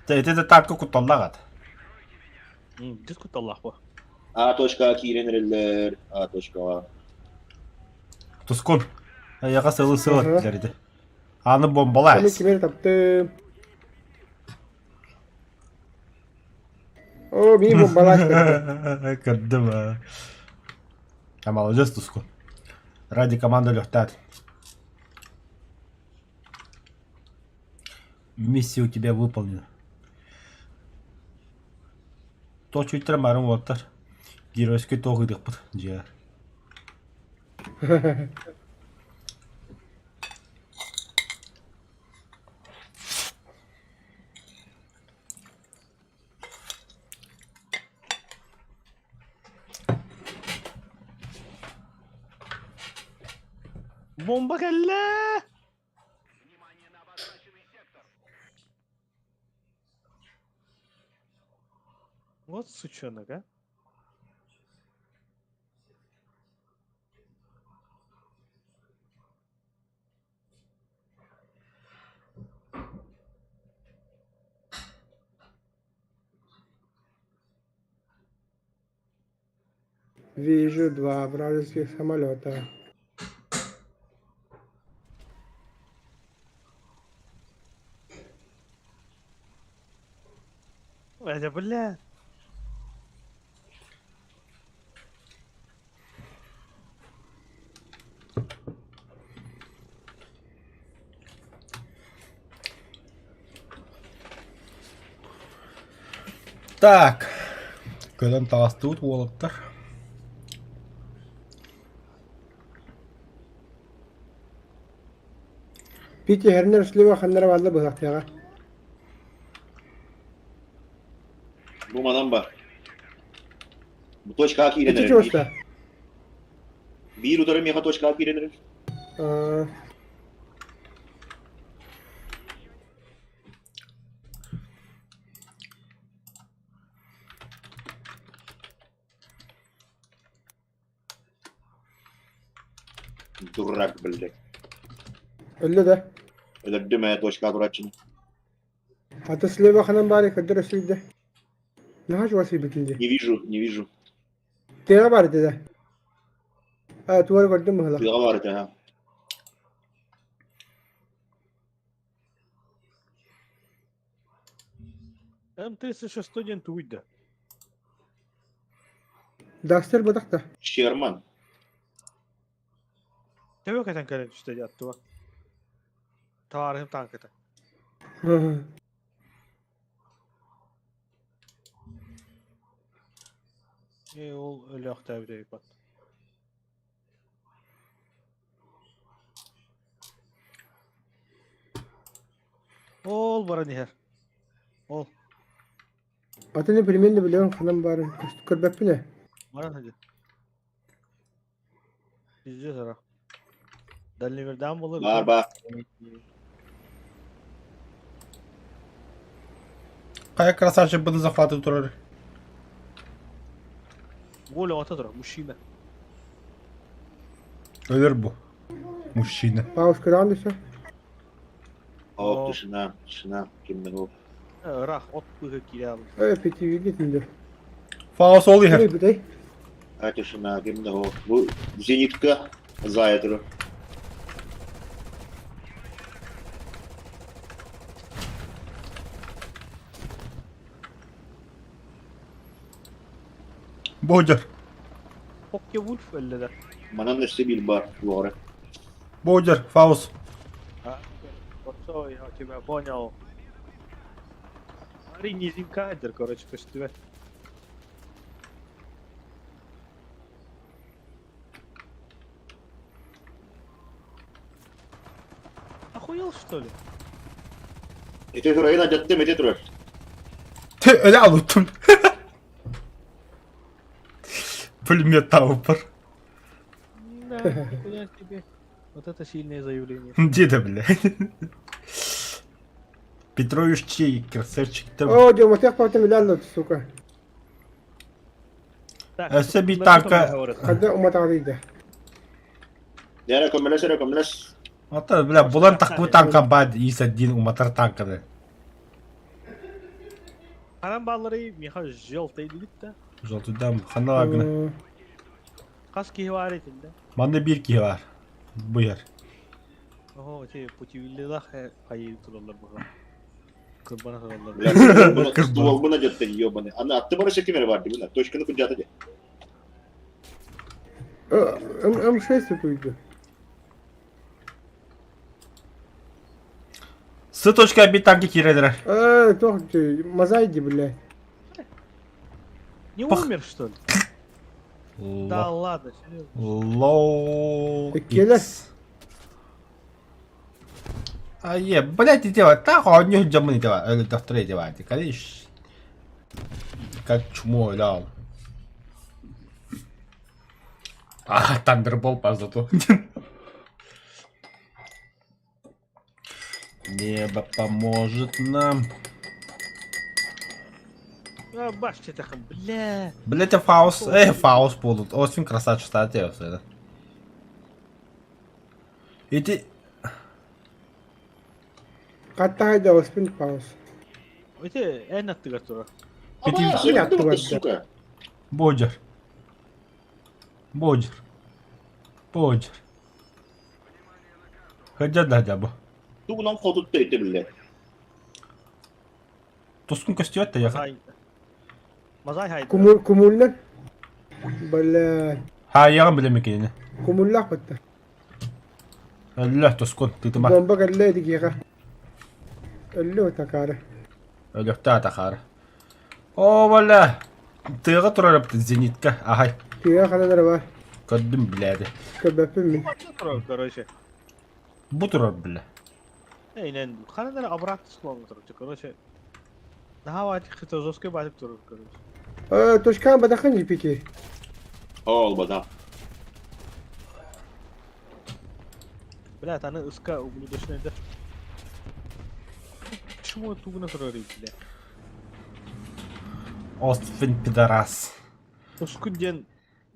Это tanka kutlallagat. Дискут Аллах bu. A точка киренерлер, A точка. Tuskun. Ayağa sıvı Aha. derdi. Anı Они bombalayız. кибер таптым. Мини бомбалась. Кадым. А молодец, Тускун. Ради команды лёгтат. Миссия у тебя выполнена. То чуть трамарым воттар. Геройский тоғы дықпыт. Жер. Bomba geldi. Вот сучонок, а. Вижу два вражеских самолета. Это, бля. Так. Көлөн тағастуыт болыптар. Пити хернер слива ханнера валды бызақтыға. manam var. Bu точка İki kirenir. çoğusta. Bir udarım yaka точка kirenir. Durrak bildik. Öyle de. Öldüm ya точка duraçın. Hatta Sleva Hanım bari kadir ösüydü. Ne haç vasi bitince. Не вижу. Tega bari dedi. Ha tuvar gördün mü hala? Kığa var ha. М-36 ден уйда. Daster badak da. Şerman. Tebe katan kare düştü yattı bak. Tarihim tankata. Hı hı. Ol öyle aktar bir de bak. Ol bara niher. Ol. Atını bilmeyen de biliyorum hanım bari. Kırbek ne? Bara hadi. Bizce sonra. Deliver'den bulur. Var. Кая красавчик буде захватив турель? Голе ата дура, мужчина. Ölür bu. Muşşine. Paus kıran düşse. Hop dışına. Kimden o? Rah, ot bıhı kiri alır. Evet peki gitmedi. Faus oluyor. Ne bu day? Ha dışına kimden o? Bu Zenitka Zayatır. Boğacar. Hokke Wolf öyle der. Manam nefsi bilbar bu ara. Boğacar. Faus. Ha, Korso ya тебе понял. Смотри, низенькая, короче, почти. Охуел, что ли? Ete durayın acattı mete durar. Öyle unuttum. Пулемет Таупер. Да, нихуя себе. Вот это сильное заявление. Где то блядь? Петрович чей красавчик там. Oo diyor matek pautun bilallo suka. Так, Эссе bir на tanka. что говорят? Kadda umat ağrıydı. Yani komles. Hatta bile bulan takbu tanka bad İsa din umatır tankada. Анан баллары меха желтый дит да. Жолтыдан хана агına. Кас киһи бар итинде. Bende bir ki var. Bu yer. Ого, те путевиллилах хайы туралар буга. Кырбана туралар. Bunu duval buna acattı yiyor bana. Anne attı bana şekimleri vardı bunlar. Toşkanı kucağı da. Am şey sıkıydı. Sıtoçka bir tanki kirediler. Çok mazaydı bile. Не Пах. умер, что ли? Да ладно, серьезно. Лоу. Келе. Ае, блядь, иди, так он не джамын иди, öyle doktora иди, hadi kardeş. Как чмо лял. А, Thunderbolt по зато. Небо поможет нам. А, башьте таком, бля. Блять, Фаус, Фаус будут. Очень красавчик статья, все. Иди. Hatta hayda Osman paus. Öte en attı gatura. Ama Peki, söyledi yaptı bu bak. suka. Боджер. Боджер. Боджер. Хотя да, дябо. Tuğulan kodutta ete bile. Тоскун костюет я. Мазай. Мазай haydi. Kumullar. Bala Ha ya bile mekini. kumullar hatta. Allah toskun titma. Bomba galle dikiga. Ölü takara. Öyle ta takar. O valla. Tığ turarıp zenitka. Ahay. Tiya kadar var. Kaddım biladi. Köbepim mi? Tur, короче. Bu turar bile. Aynen. Kanadara abrat sıkmam tur, короче. Давайте хитозовской батик турur көрөбүз. Тошкан бадахын пики. Ол бада. Блядь, аны ыска углудочныйда. Почему тугуна турар бля? Остфин пидорас. Тускуден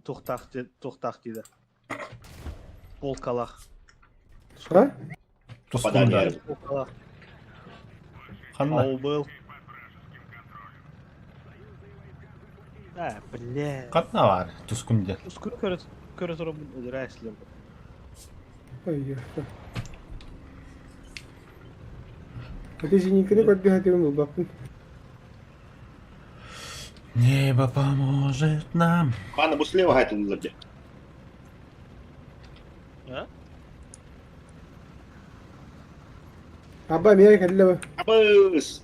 тоқтақ дейді. Полкалақ. А? Тускунда. Полкалақ. Қандай? Ауыл был. Бля. Қандай бар Тускунде? Тускуны көрі тұрымын өдірі әсілер. Ой, это же никогда не подбегать был бапын. Небо поможет нам. Хана бу слева гайт лыбде. А? Абба меня кадла. Абыс.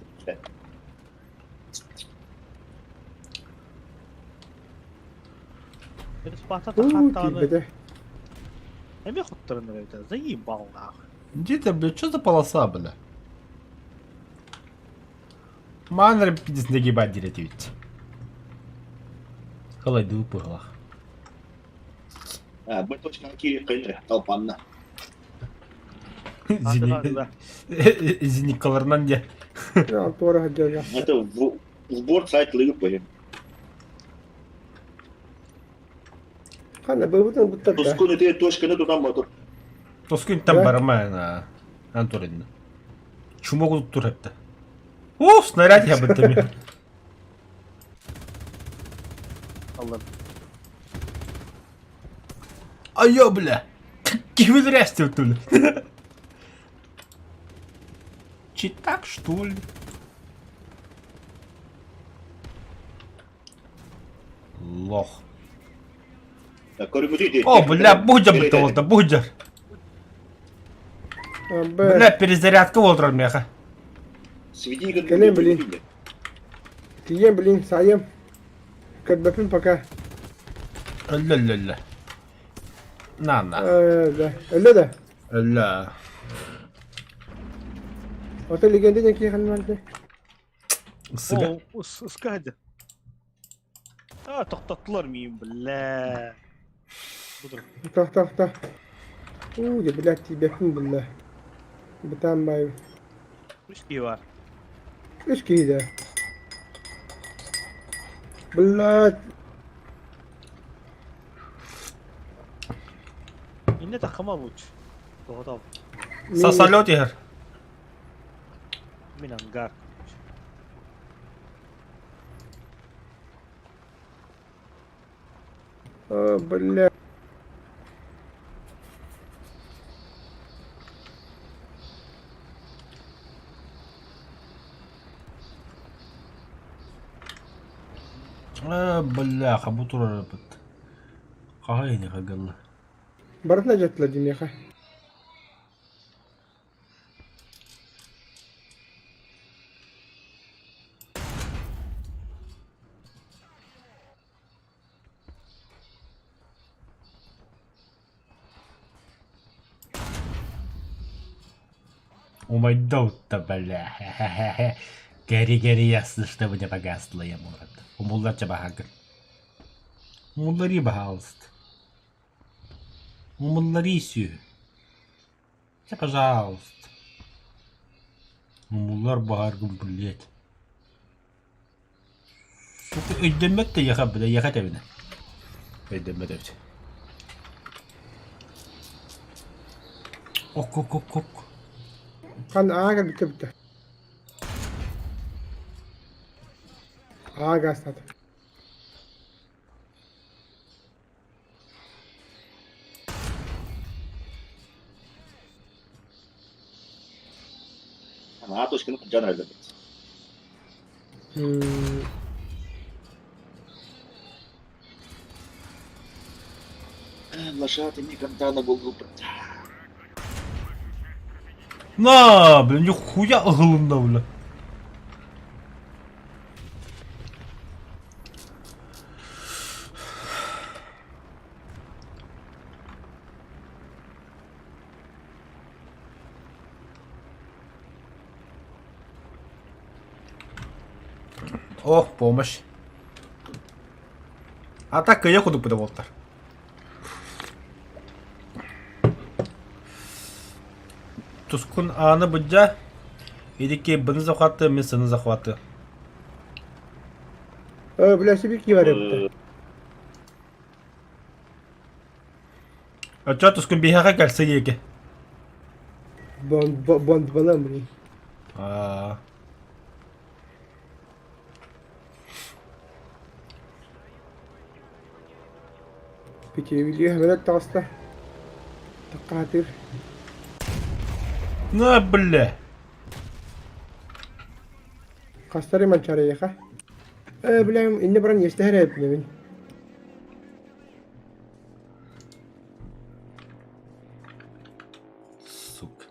Спата Ути, тахаттаны. беда. Эме хуттарын өйті. Заебал нахуй. Где-то, блядь, что за полоса, бля? Манер пиздец нагибать дерет ведь. Қалай ду пығылақ. Бір точка ки кыйныр талпанна. Зеникаларынан де. Я тоже хотел. Это в борт сайт лыгып коем. Хана был вот он будто да. Тускуны те точканы тутан мотор. Тоскын там Да? бармайна Антуринна. Чумогу тур хепті. О, снаряд я бітімі. Аллар. Айо, бля. Кивил рясти тут. Чи так, что ли? Лох. Көрүмүдү. О, бля, будя бітті будя. Бля, перезарядка олдырар меха. Сведи как Калем, блин. Тием, блин, саем. Как бапын пока. Ля-ля-ля. На. Да. Эле да. Ля. Вот легенды некие ханманды. Сыга. О, ыска хadi. Тоқтаттылар мейім, бля. Бұдыр. Так. Я, блядь, тебя бля. Бытам мою. Үш кей бар. Эш кейда. Блядь. Инне тақыма лучше. Тоқтал. Сосолет, Игорь. Мен ангар. О, блядь. Бляха, бутура рапет. Қағайны қағылы. Баратна жатла демеха. Умайдау-то, бля. Гәри ясны, что мне погасло я мурат. Умулларча багагын. Умуллари багалст. Умуллари сю. Пожалуйста. Умуллар багаргын, блядь. Сука, өйденмек-то яха, бля, яха тебіне. Өйденмек өйді. Ок. Kan aga bitti. Aga stat. Ана точканы жана эле. Лошадь никогда на Google. На, блин, нихуя ығылында, бля. О, помощь. Атака я куду подаволтар. Тускун аны бұджа. Едеке бұны захваты, мен сыны захваты. Бля, себе ки var yaptı. Ача тускун бейхаға кәлсі еке. Bond bana mı? Peki biliyor hemen tasta. Takatır. На, бля. Kastarı mı çare yaka? Bileyim inne buran yestihar yapmıyor. Сука.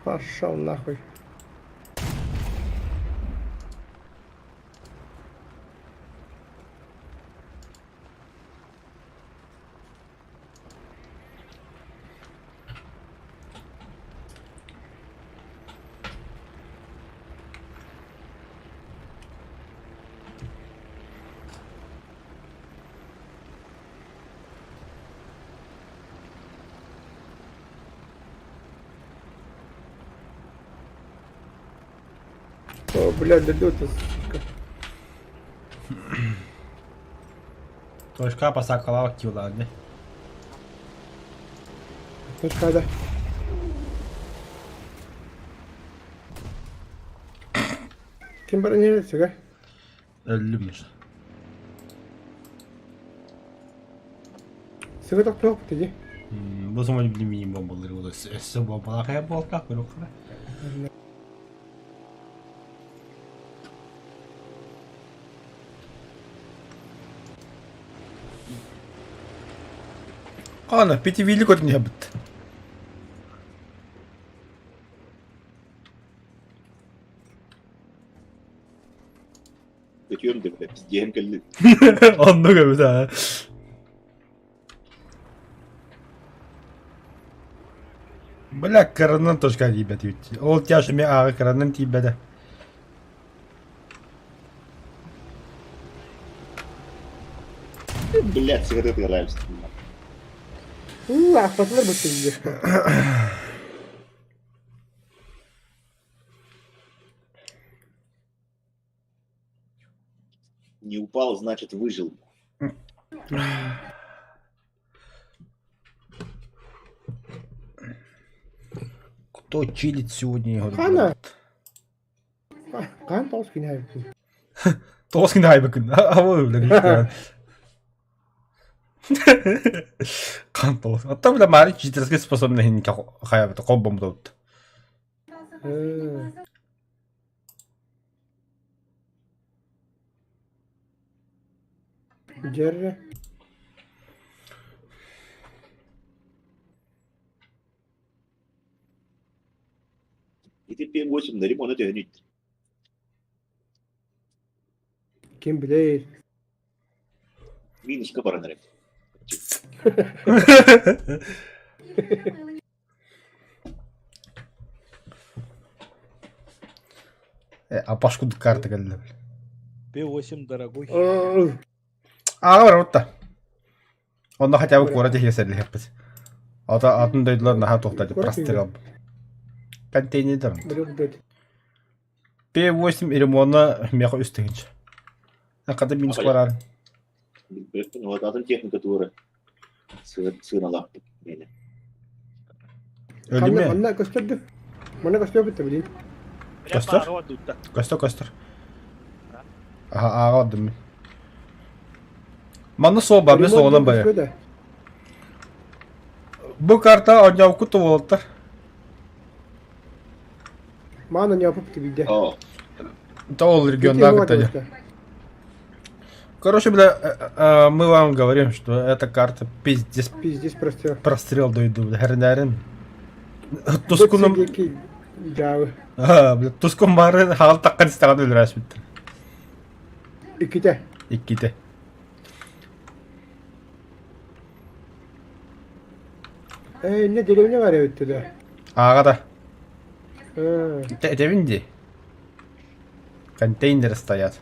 Пошел нахуй. О, блядь, дойдет. Точка посакала килла, не? Точка да. Kim bana neresi ga? Ölümüş. Sıvı tak yok dedi. Bu zaman bilmeyeyim bombaları olur. Üstü bombalar kaya boltak böyle okura. Ana, piti villik odun yapıt. Kötüyorum da böyle pizdiğim kelli. Anlık abi daha. Бля, каранан точка ебет ведь. Ол тяжи ми ага каранан тибеде. Блядь, сигареты нравятся. Ahfatlar bu şimdi. Не упал, значит выжил. Кто чилит сегодня? Я говорю, Хана. брат. Kan толстый не yaptın. Тоскин хайбекін. Ава öyle. Кантол. Оттам бля мари читерски способны хинка хаябыта коббом дот. Cerre. И ты П8 на ремонт это не. Kim bilir. Минус кабара нравится. А пашку карта geldi. P8 дорогой. Ага, бар отта. Онда хотя бы кора техесерлер хеппес. Ата атын дойдулар наха тоқтады прострел. Контейнер. Bilir. P8 ремонтна меха үстігінші. Ақада минус барар. Вот один техника тура. Сына лапты. Öyle mi? Bana gösterdi. Bana gösterdi bileyim. Göster. Göster. Aha ağa aldım ben. Bana sol var ne soğulan baya. Bu karta oynav kutu oldular. Мана не опыпты биде. О, Это all регион, да, Короче, бля, мы вам говорим, что эта карта пиздец Пиздец простер. прострел дойду, бля, хернярин. Тускуном... Жавы. Бля, тускун бары хал таккан стаган өлрәс бит. Иките. Икките. Не деревня var ya öttü Агада. Ha. Девинди. Контейнеры стоят.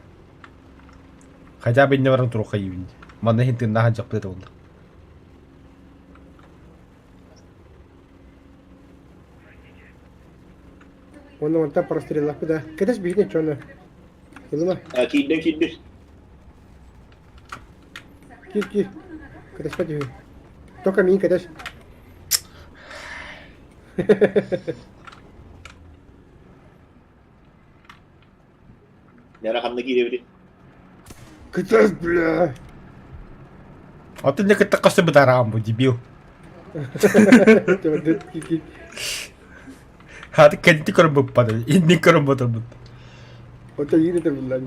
Хотя бы не варен труха ивинди. Манахин ты нахаджак бит олду. Onu orta прострелах да. Кадаш бигне чона. Yılma. kilden. Кир. Кадаш пойди. Только мин кадаш. Yara kanına girebilir. Кадаш, бля. А ты не катакасы бы дарамбу, дебил. А ты кенти корбу падал, инни корбу табут. Ota yine de bunlar.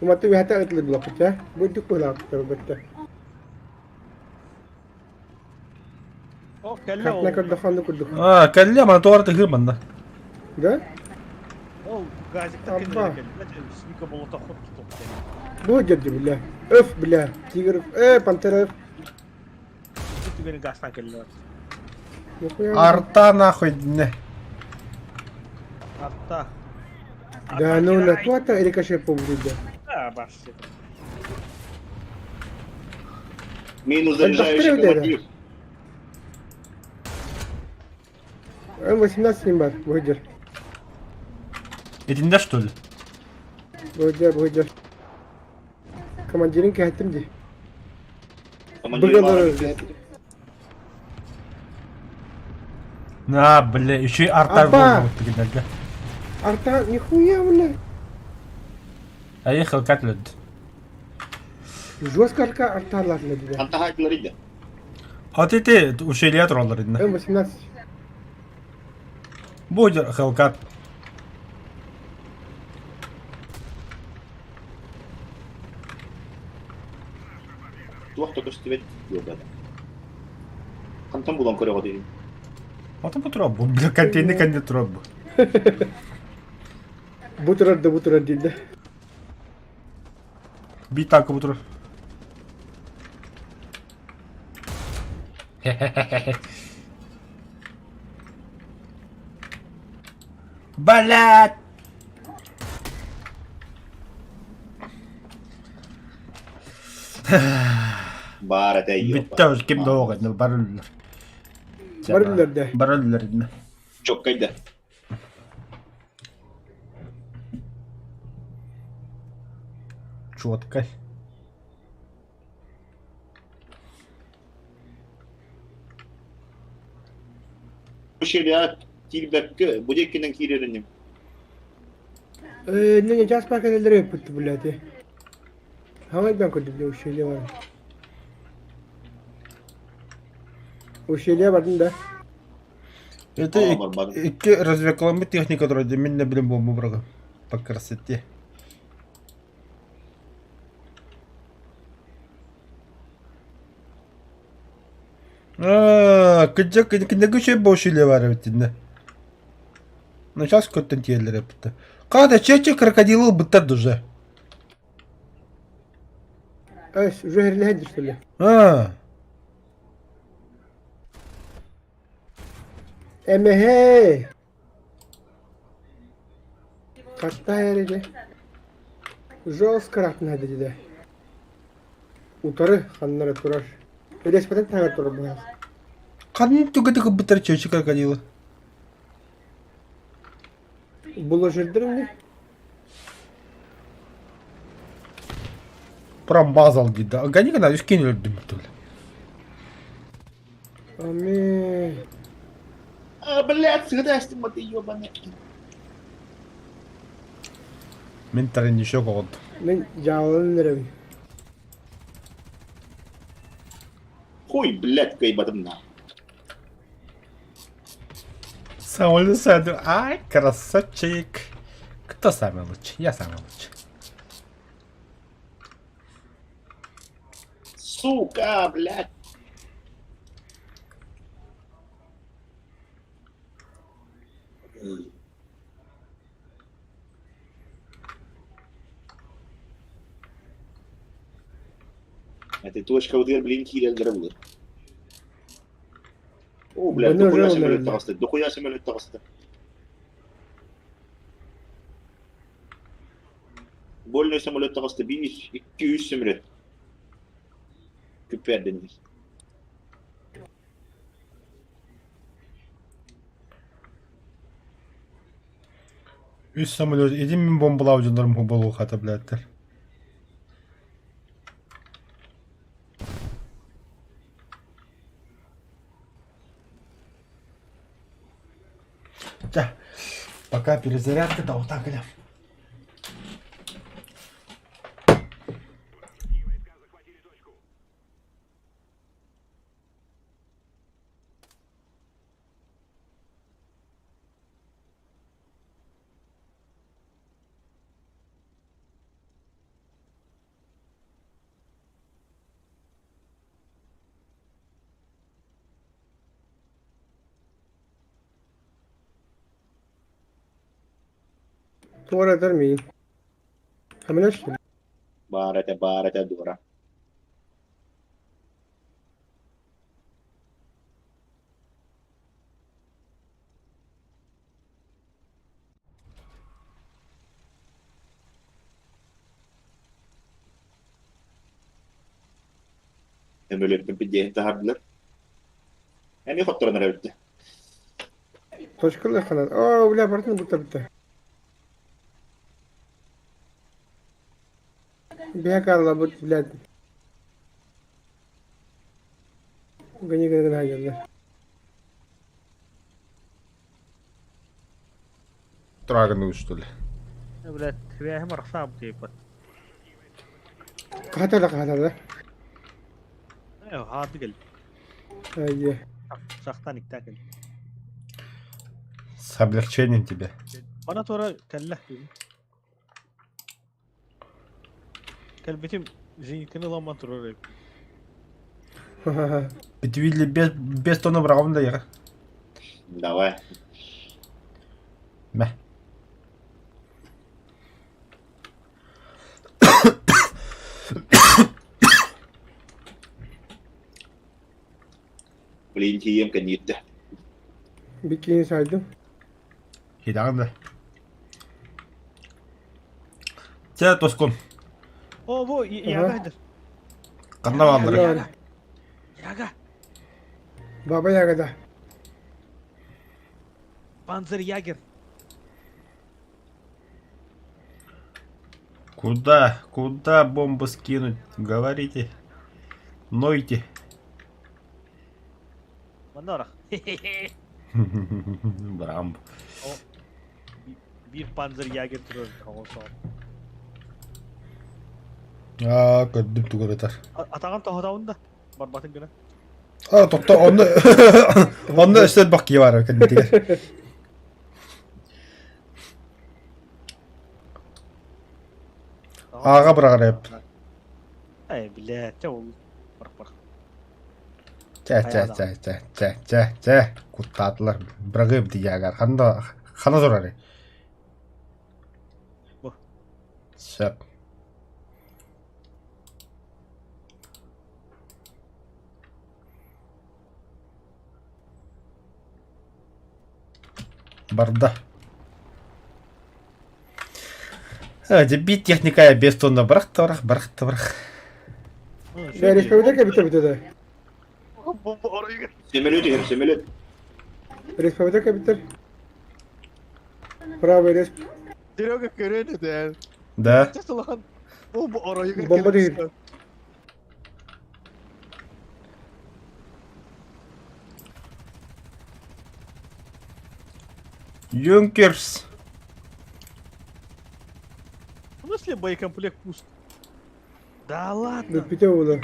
Umatı bir hata etli blok ya. Bu dük kulak terbette. О, кәллә Katna ул. kadar kandı kurduk. А, кәлле, мана туарты хырманда. Da? Ул газетта Абба. кәллә кәллә. Сника болота хот тотты. Bu ciddi billah. Öf billah. Tiger. Pantera. Түгән газдан кәллә. Yok ya. Арта нахуй, не. Артта. Да ну на то это или каше повредил. А, башчы. Минус заряжающий повторяй, командир. М18 ним бар. Выйдер. Этинде что ли? Выйдер. Командирин кәттім де. Командир Бұрын var. ұры. А, бля, еще и арта Апа! вот такие. Арта нихуя бля. А ехал как лед. Жестко арта алатынды де. Anta harflarıydı. А ты ушелия троллар инна. М18. Будет хелкат. Tuohto kosti vet yolda. Kantan bulan kore kodu. Вот это тробу, бля, контейнер конде тробу. Бутырар дейді. Бит так бутур. Блять! Bara değiyor. Bitti hoş kim doğu gittin barıller. Barıller de. Barıller inna. Çok kaydı. Четко. Bu şeyler kilbekki bu dekkinden kirerenim. Ne jas park edenlere yapıttı bu lade. Havay ben koydum ya o şeyle var. O şeyle vardın da. Это iki развлекаломый техник, который для меня, блин, бомбу врага. По красоте. Кіндегі şey бошили var evet. Ну сейчас контентелер yaptı. Когда чече крокодилы бытат уже. Evet, zehirli hendir söyle. А, Emehe. Katta yerinde. Жестко надо dedi. Utarı hanlara turar. Ödesmeden tagar turar bu. kadın tüketik bıtır çече крокодилы. Bulaşırdır mı? Прям базал дейді. Гони когда үскен өлдім түл. Amin. Блядь, сгадашты маты ёбаные. Мен тарин еще код. Ben yağlanırım. Хуй, блядь, кайбатым на. Самолет сяду. Ай, красавчик. Кто самый лучший? Я самый лучший. Сука, блядь. Эта точка в дверь, блин, килер грабли. О, блядь, Bunu дохуя уже самолет умерли. толстый, дохуя самолет толстый. Больной самолет толстый, бич, и 200 самолет. Küperdeniz. Üç самолет. Edin mi bombalау canlarım bombalı hata biletler. Да. Пока перезарядка, да, вот так, гля. Tuara termi. Hamilaj. Барата, дура. Самолеттің пидеһин таһардылар. Әне хоттырын рәвитте. Точкалы ханат. О, бля, бартын бутта бутта. Бекарла бут, блядь. Гани гани гани. Трагную, что ли? блядь, تريها مرة صعب تيبت. Кахата да. ايوه هات قل Айе. شخطانك تاكل. С облегчением тебе. انا ترى كلحت كلبتي زي كنا ضمان ترى Битвили без тона браунда я. Давай. Мә. Блин, тием канитте. Бикини сайдым. Хидағында. Те тоскон. اوه بو يا قادر Қанда балдыры. يا Баба ягода. بانزر ياجر Куда бомбу скинуть? Говорите. Нойте. منورة Брамб. بير بانزر ياجر ترى هو صار Көддіп түгіретар. اتاقم تهداوندا برباتن гына Тоқта, онны істет бақ кей бар кәдімдегер. Аға бір қарайып. اي بلاد تو بربر Құттатылар. Бірғып дейгер. Қана зор әрі. Бұ. Сөп. Барда. Дебит техникая без тонна брақ. Ya respawn'da kabita da. بومبا oraya Самолет, Игорь, самолет. Respawn'da kabita. Bravo resp. Diroga keren ده Да. تصلحن بومبا oraya Bomba değil. Юнкерс. В смысле боекомплект пуст? Да Да ладно. пите было.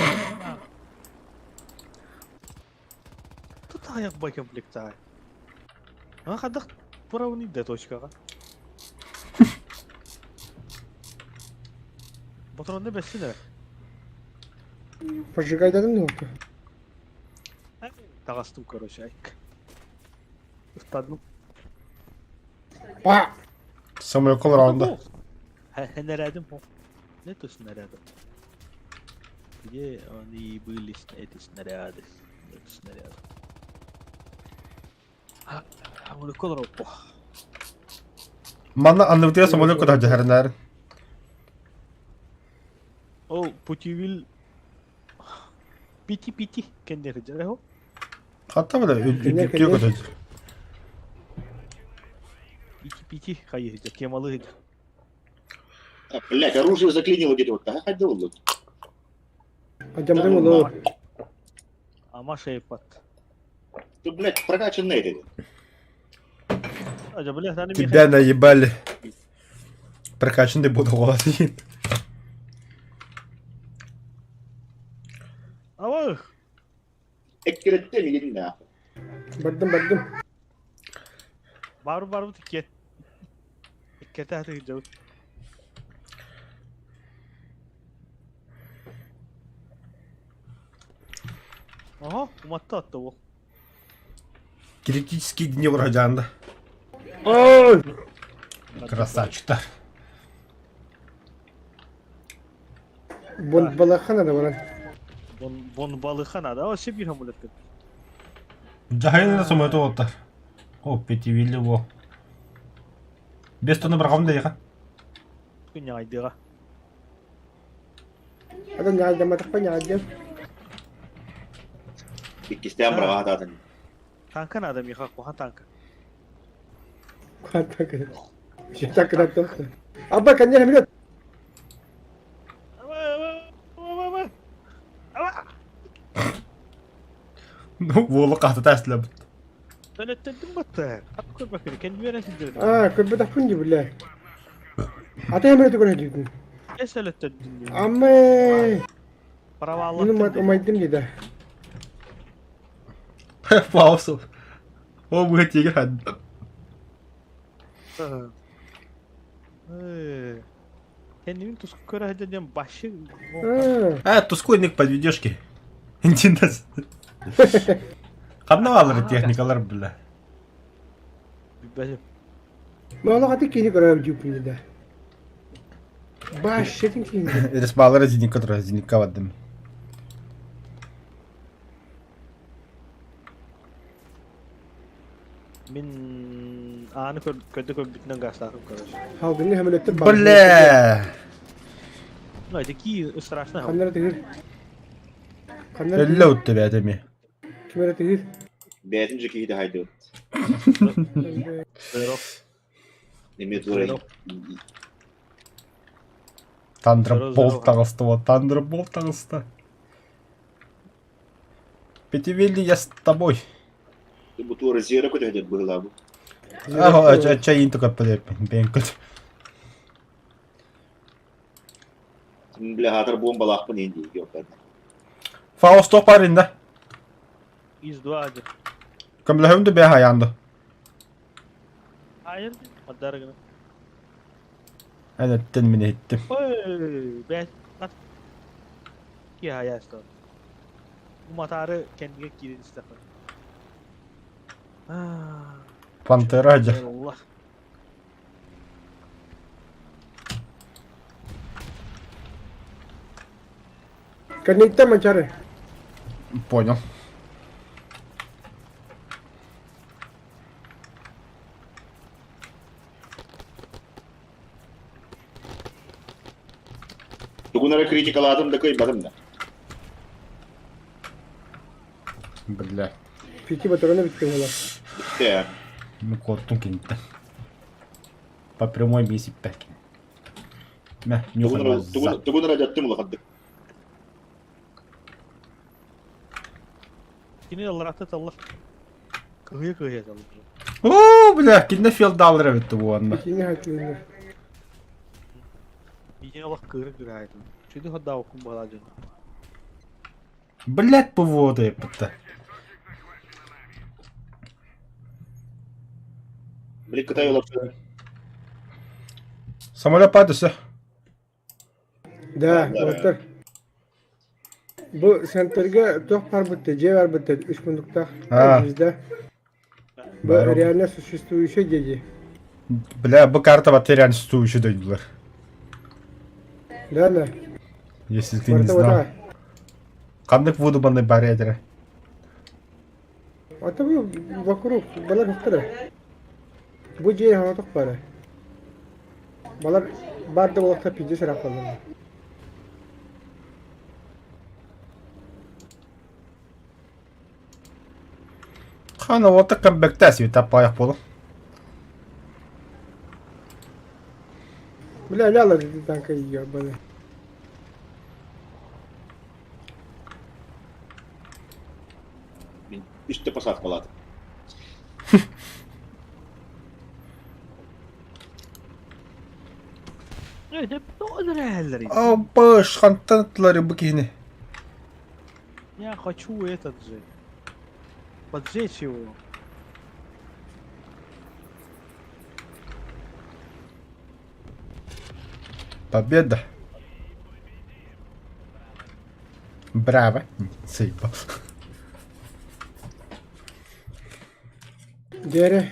Тут аяк боекомплект. А хадах правый да точка. Патронды бәссіне. Поджигай дадым не oldu? Тағастым, короче, айк. Ұстадым. Ба! Самый около раунда. Снарядом. Нету снарядов. Где они были, эти снаряды? Нету снарядов. А вот колор опа. Мана аннутия самолет куда джахарнар. О, путевил. Пити, кендер джарахо. Hatta böyle ülkeye kadar. Пити, хайер, кемалы. Блять, оружие заклинило где-то вот. Ага, ходил вот. Acamadım oğlum. Ama şey pat. Ты, блядь, прокачанный этот. Acaba бля, тани Тебя наебали. Прокачанный буду голосить. Ama Ekkeretten gidin ya. Badım. baru tiket. Tiket hadi jauh. Ага, уматта attı bu. Критический гнев Раджанда. Ay! Красавчик-то. Bon balakana da var. Bon balıkana da o şey bir hamulet. Джахарин самолет вот. О, пятивилли во. Без тона брахам да яха. Kunya aydığa. Adam geldi matak pa geldi. İkisinden bırak zaten. Tanka adam yıkak bu ha tanka. Kanka. Şey takırattım. Abba kanya hamile. Ну, воло кахта таслап. Sen ettin battı. Hakkı bakın kendi yönetim. Aa köpü takpun gibi bile. Ata hamile tukun edildin. Esel ettin. Amma. Para Bunu vallahi. mat umaydım dedi. Паузу. О, вы хотите играть. Kendimin tuzku köre edeceğim başı. Ha. Тускойник подведешки. Интересно. Қандай алыр техникалар білі. Benim. Mağla katı kini görev cüpün dedi. Baş şetin kini. Респалары зеленка тұра, зеленка вадым. Min anı kötü bitinen gaslarım kardeş. Havdini hamile ettim. Бля. Haydi ki ısrarına. Kanlara tehir. Kanlara Әлі өтті бе әдеме. Kimere tehir. Beğetince ki de haydi. Zero. Demet orayı. Тандерболт тағысты вот, Тандерболт тағысты. Пятивилли, я с тобой. Bu tuğra ziyara kötü hedef bığla bu. Ага, ачайын тұқап білеп, бен көт. Bile hatır bombalak mı indi yok ben. Фаустов парень, да? İzduvacı. Көмләһімді бе хаянды. Hayır. Madargını. Әнеттен мен еттім. Oy. Ben. At. Ki hayasta. Bu matarı kendine girin istedim. Пантера аджа. Allah. Kanita manchare. Понял. Tugunlara kritikal adım da koymadım da. Бля. Peki batarona bitti valla. Bitti ya. Ну корттың кенті. По прямой бесіп бәкен. Мә, нюхай. Tugunlara jattım ula kaddık. Yine Allah rahmet Allah. Kıyı Allah. О, бля, кинде филд алыр өтті буанна. Peki ne haklı. Yine Allah kıyı aydı. Çünkü hadi okum balacın. Блядь, повода я пыта. Bilik Kıtay olursa. Самолет падыsı. Да, отыр. Bu senterge çok par bitti, C var bitti. 3 günlükte. Ha. Bizde. Bu Бар. реально существующий геги. Бля, bu karta var реально существующий дойдулар. Да, да. Если ты не Orta знал. orta. Кандык выдуманный барьеры. Ata bu vакруг, balar hıftırı. Bu C havatık para. Balar barda olakta pidye sıra kaldı. Хана вот так комбектас ведь тапаяк болу. Bile öyle alır dedi tanka yiyor bana. Üstte посадка ладно. Evet hep doğru halleri. Опа, шхантантлары быкини. Я хочу этот же. Поджечь его. Победа. Браво. Сейпа. Diğeri.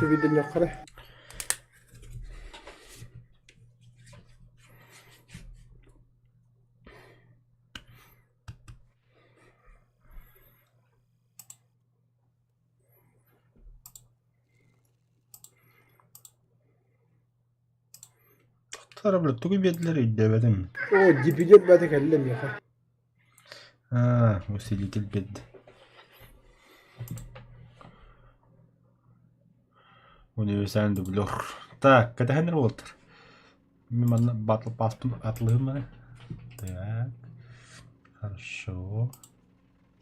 Şu videonun yukarı. Tara bile tuğu bedleri devedim. O dipicet ben de kellim ya. А, усилитель бед. Универсальный дублер. Так, когда Хенри Уолтер. Мимо батл паспом отлымы. Так. Хорошо.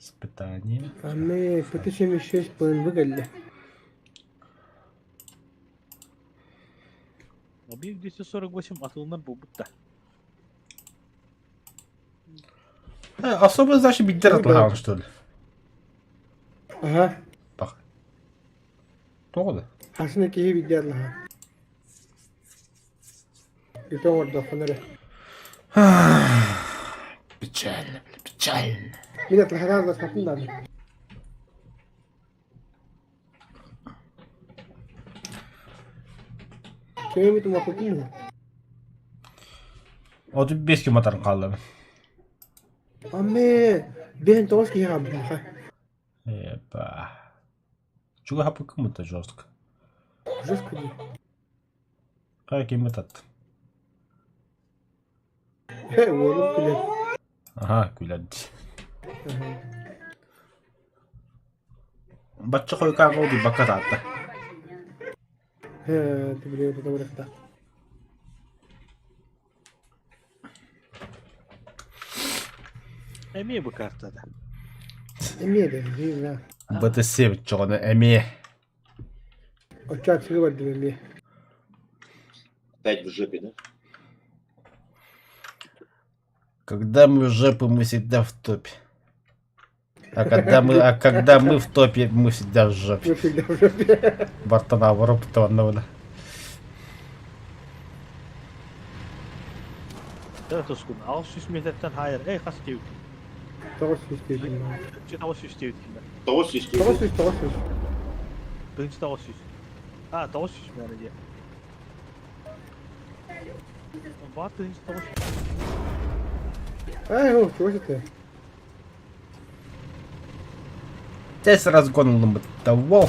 Испытание. Anne, fıtışım 6 puan bu geldi. Abi 248 atılımlar bu butta. Особо, значит, бедер отлагал, что ли? Aha, Bak. Doğru. aslında ki video Allah. Itu orada fanere. Печально, бля, печально. Bir de tahrar da satın da. Kimi tu makutin mi? 35 km atarım kaldı. Amme, ben toz ki ya bu. Епа. Чего хапы кому-то жестко. Жестко ди. Как им этот? He, oğlum bile. Ага, күләді. Бачча қой қағыл ди бака татты. He, tu bile tu bırakta. Emiye bu kartada. Emniye de, değil ha. Быты севит чоғыны әме. Uçak çıkı vardı emniye. Опять в жопе, да? Когда мы в жопе, мы всегда в топе. Когда мы в топе, мы всегда в жопе. Bu şekilde bu şekilde. Бартана vurup tonuna. Evet Oskun, 600 metreden hayır. Ey kas diyor. Toz istedim. Birinci tavus üstü diyor. Того систему. Toz. Birinci tavus üstü. Ha tavus üstü yani diye. Var birinci tavus üstü. Ай, о, чего это? Здесь разгон бы того.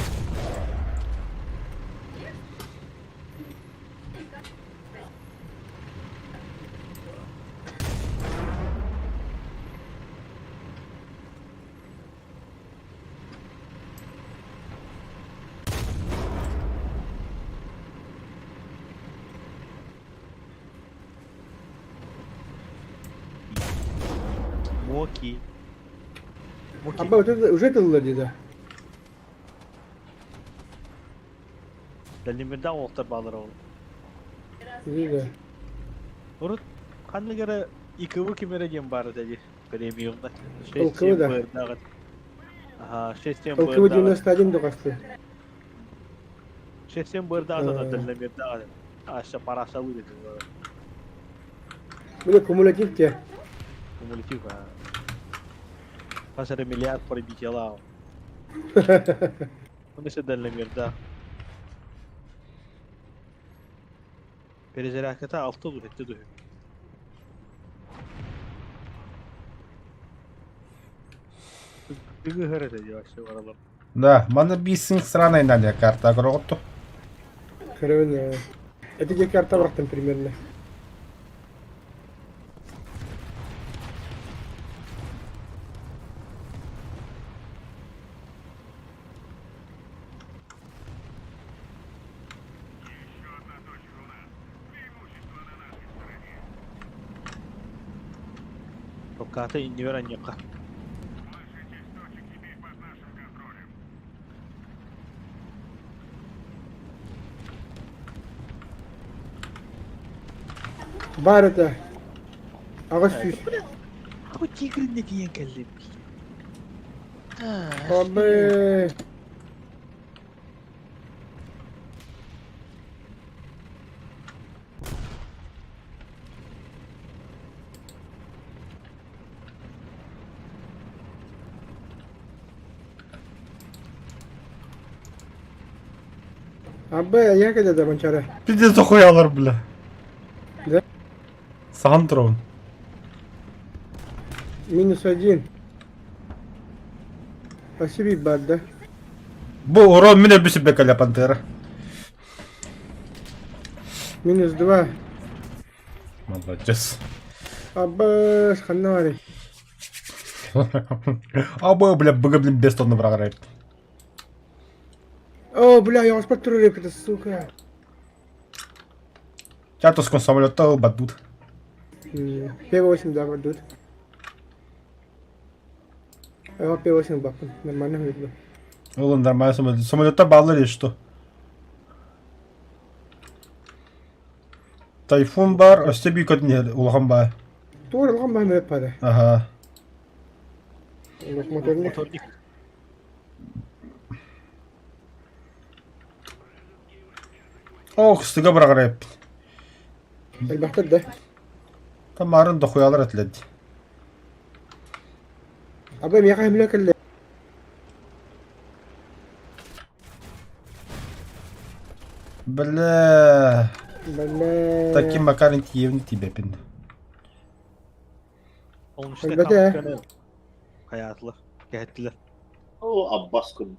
Моки. Моки. Абба, вот это уже тылла dedi. Delimirden oltar bağlar oğlum. Dedi. Urut. Kanlı göre yıkıvı kimere gem var dedi. Premium'da. Yıkıvı da. Ага, 6 Толкы в 91 докасты. 6 бырда да дәлләмердә. Аша параша выйдет. Bunu kumulatif diye. Кумулятив. Pasar миллиард пробитела. Bunu ise дәлләмердә. Перезарядка 6 dur etti dur. Беги хәрәкәт итә вообще варалар. Да, мана бисинг сраная Надя карта гроту. Kırığın. Öteki karta baktım примерно. Токкаты иннивер аньяка. Var öte. Ağaç süs. Abi tigrin ne diyen geldi? Abi. Abi ya kadar da bançara. Пиздец захуялар, бля. Да? Сантрон. -1. Спасибо, бадда. Бу урон меня бесит бекаля пантера. -2. Молодец. Abi сканнали. Абы, бля, быга, блин, без тонны врага рэп. О, бля, я вас патрулирую, это сука. Чатус кон самолета бадут. P8, да, бадут. P8 бапын, нормально выглядит. Улын нормально самолет. Самолета баллы или что? Тайфун бар, остеби кот не улган ба. Doğru lan ben hep para. Ага. Bak motorunu. Motornik. Ох, стыга врага рэп. Elbette de. Тамарын дохуялар атлет. Abi ya hamle kelle. Бля. Belle. Таким макарен киевни тебе пин. Onun işte Elbette. kampkanı. Hayatlı. Gehettiler. O Abbas kırdı.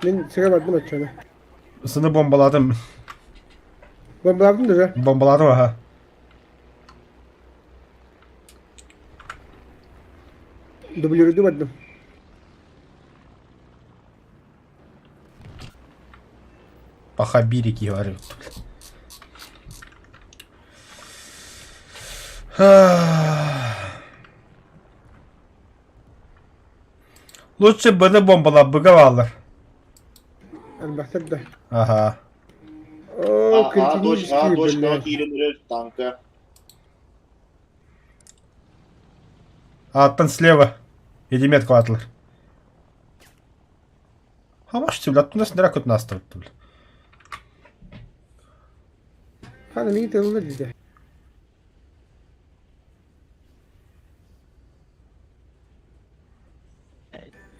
Ben sıra verdim açana. Sını bombaladım. Ben bıraktım da. Bombaladım aha. Dublörü verdim. Похабирики, говорю. Лучше бы на бомбала быговалар. Elbette de. Ага. Oo, kırıkını bir şey Дочь böyle. километров танка. Аттан слева. Иди метку атлар. А можете, бля, туда снаряд кот наставить, бля. Hani iyi tanımlı dedi.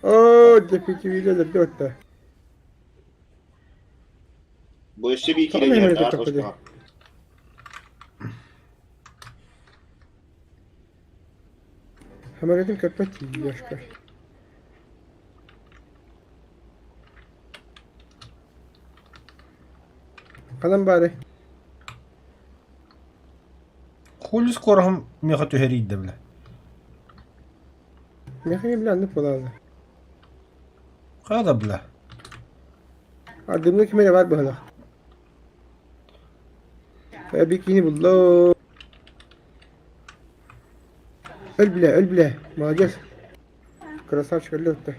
Oo, defektiviyle de 4'te. Большевики Tamam, или hemen нет, а? de Точно. kapadı. Hemen dedim kapat yaşka. Kalan bari. Хули скоро меха тюгерить, да, бля. Mekaniği bile anlık olalım. Хада, бля. Adımda kime var böyle? Ve bikini buldu. Öl bile, öl bile. Молодец. Красавчик лёгкий.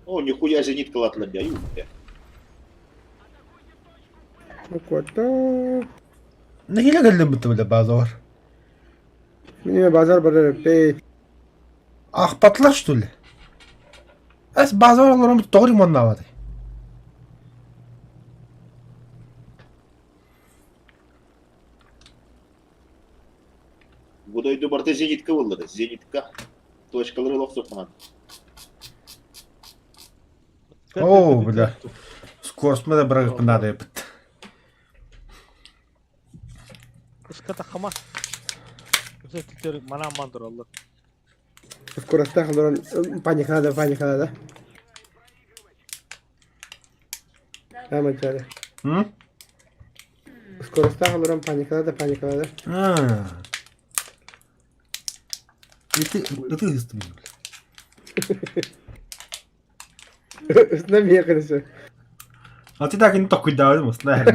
О, нихуя зенитка латлабя. Ну куда? Ne hile geldi bu bля bazı var. Benim bazar bara öpte. Ахпатлар, что ли? Аз базар олором тори моннавады. Будойду барты зенитка болду. Зенитка. Точкалары лоқсоқ маған. О, бля. Скорость да брагып надо епт. Уската хама. Усе титер мана мандыр алды. Скоростта халдыран паникада. Мачада. Скоростта халдыран паникада. Это истина. Üstüne bir yakınışı. А ты так и не такой давай, мы знаем.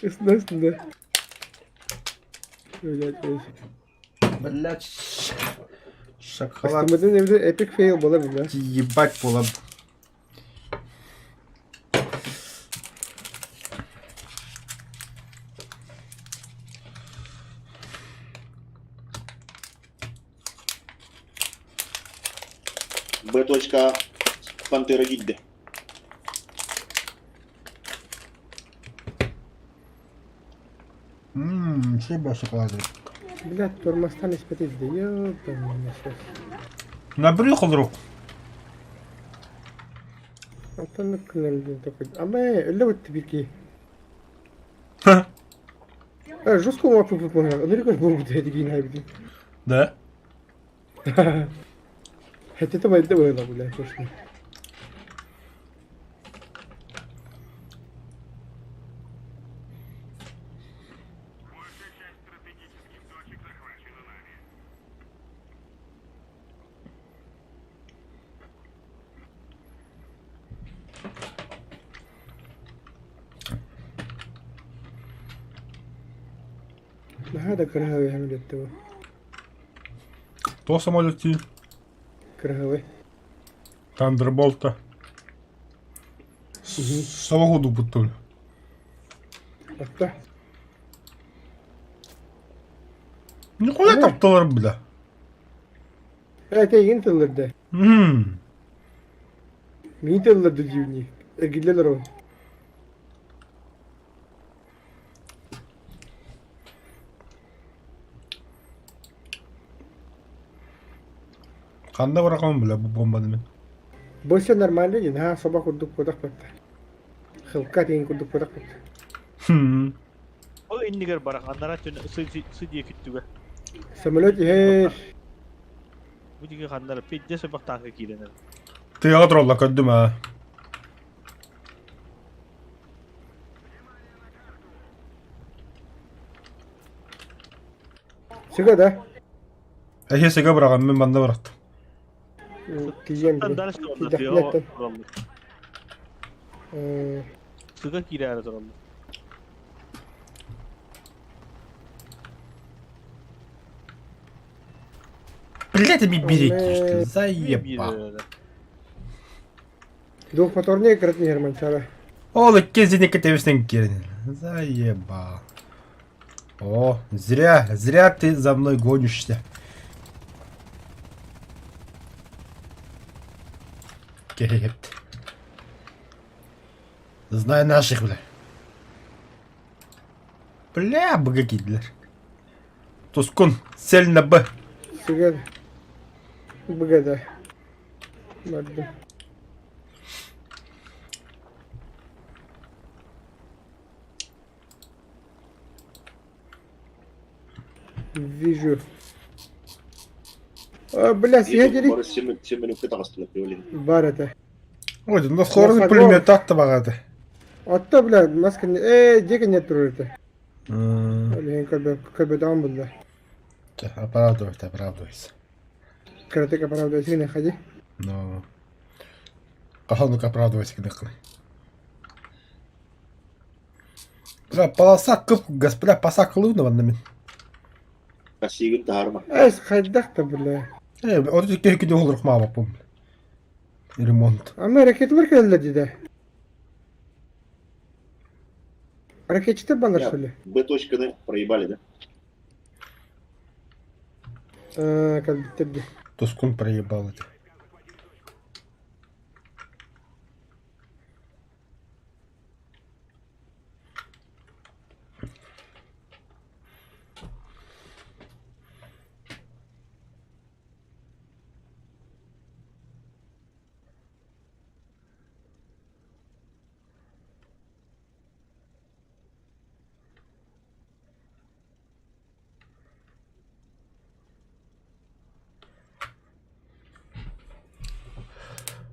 Üstüne. Öyle. Блять. Шоколад. Üstümüzün evde epic fail olabilir. Ебать полом. Б точка Пантера Гидде. Şey bu şokolade. Блядь, тормозтан испытать да ёбаный сейчас. Набрюх вдруг. Антон Клемдин такой. А мы лёвать тибики. Жестко мапу выполнял. Ну рекорд был бы эти гейнайбди. Да? Это моя было, блядь, точно. هذا كرهوي عمل التو То самолети. كرهوي Тандерболта. Самогоду бутыль. افتح Нихуя тапталар, бля. هاي انت اللي ده مين اللي ده جيوني اجي لي رو Kanda bırakamam bile bu bombanı ben. بص نورمالي انها صباح كدك ودقت خلقات ين كدك ودقت O indiger barak anlara tün sı diye küttüge. سمولوتي هيش Bu digi kanlara pidde sebak tankı kilenir. Tiyatro Allah köddüm ha. سيجا ده Eşe sega bırakamam ben banda bıraktım. تيجي Sen عندي darış da في onda diyor دخلت kurallı. Sıga kiraya kurallı. Блять, берите, что ли? Заеба. двухмоторные кратные германчара Олы кезіне кетебесінен керін. Заеба. О, зря ты за мной гонишься. Кепт. Знаю наших, бля. Бля, богакидлер. Тускун, цель на Б. سيجا بقى ده برضه فيجو بلا سيهجري Бары семен кыта кастылап белин. بارته Ой, у нас хорный пулемет аттыбагады. отто бля маскан дега нет турета или как бы там было Оправдывайся. каратека правда сильно ходи Ну. Похолну-ка оправдывайся, кныкны. Бля, полоса кыпку, господа, паса кылыгнова на мен. Касигин таарма. ايش خدخت بلا Вот эти кирки не олрух мама помню. Ремонт. اما ركيت الذي ده ركيت تبان Я, что ли Б точканы проебали, да? Калбиттерди. Тускун проебал это.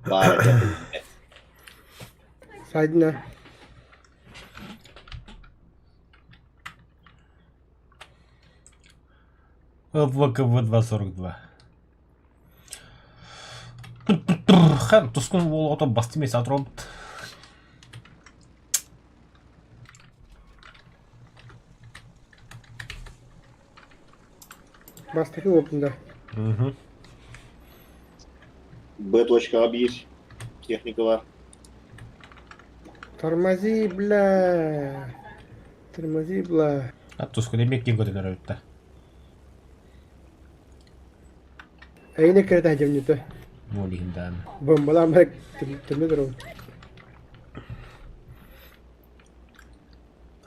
Бара жапыл. Сайдина. ВКВ 242. Хан тускун бол ото басты емес атыром. Бастaki опында. Б.1 техника var. Тормози, бля. Тормози, бля. А тускун эмек кен көтөнөр өттө. Айна керет ажамнете. Ну дигиндан. Бомбалар мек тümde durun.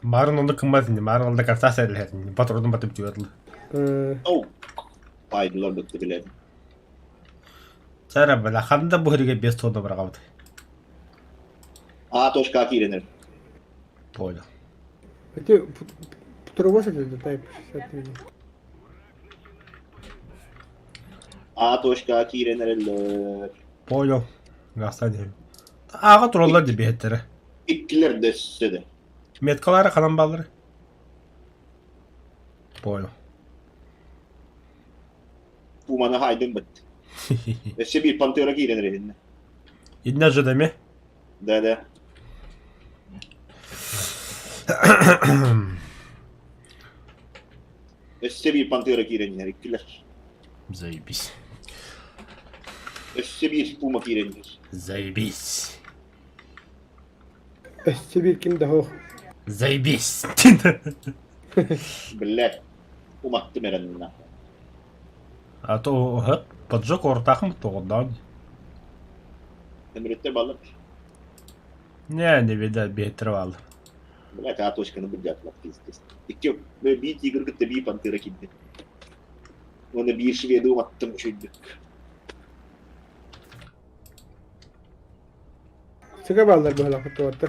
Марын онда кымбатын, марын онда картаса элетин. Патродун батып жиберди. Oh. Aydılar bıktı bile. Сара бала ханда бу херге 5 тонна баргабыт. A.K irenir. Понял. Эти путровосы dedi тайп 60. A.K irenir. Понял. Гастадем. Ага туралар деп беттери. İkkiler de size. Меткалары канан балдыры. Понял. Bu bana haydın bıttı. Ve size bir pantera irenir elinde. Идна же деме. Da. Ve size bir pantera irenir. İkkiler. Заебись. Ve size bir puma irenir. Заебись. Эссе bir kim daha. Заебись. Bile. Umaktım erenine. А то поджог ортахым тогдан. Emrette balık. Не видать бетрвал. Bile A.'nı bıcaklar. İki ve bir tiger gitti bir pantera gitti. Onu bir şivede umaktım çünkü. Sıka bağlar bu halakı orta.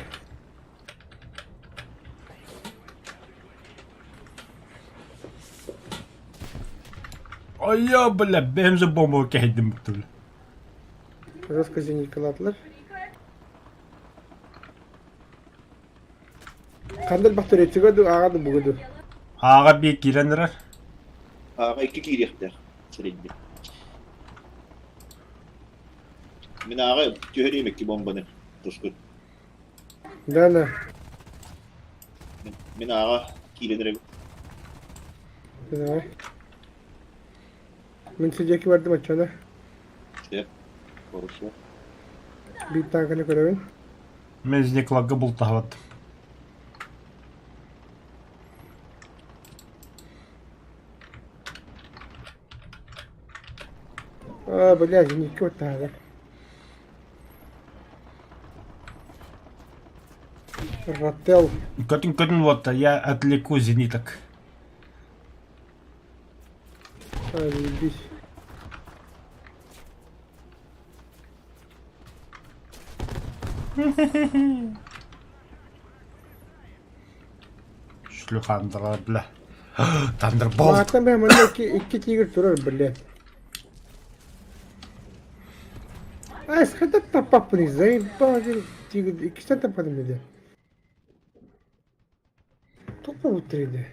Ай я, бля, benim же bomba kaydım bu türlü. Раскажи калатлар. Кандай бактыр этигөдү агады бугуду. Аға бек girenler. Ağa iki kiriyekler. Sürekli. Min ağa tüheriyemek ki bombanı. Tuskun. Дана. Min ağa kilenir. Давай. Мен сидяки бардым ачана. İşte. Korusu. Bir tankını көрөбүн. Мен зниклагы бұл тағат. Бля, зенитке вот так. Ротел. Көтін вот, я отвлеку зениток. Заебись. Шлюхандыра, бля. Тандерболт. Мартан ben bana iki tiger durar блядь. Ай, сходи тапапни, заебал, тигр, iki sen tapadın dedi. Тупо утрили.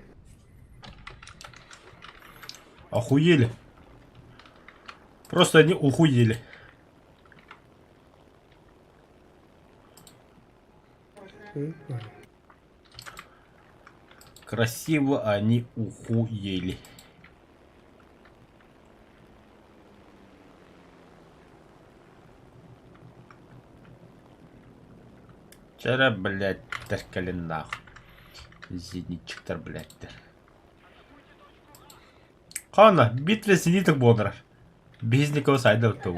Охуели. Просто они ухуели. Красиво они ухуели. Вчера, блядь, теркали нахуй. Зенитчиктер, блядь. Хана, битве зениток болдырар. Безникова сайда өтті.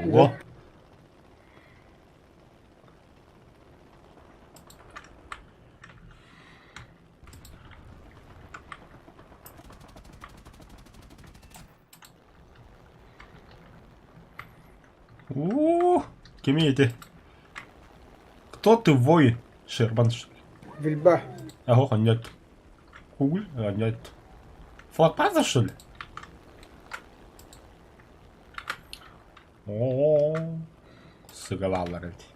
О. Кем это? Кто ты, воин? Шербан, что ли? Вильба. Ого, нет. Кугль? А, нет. Флагпаза, что ли? О, сыгралар эти.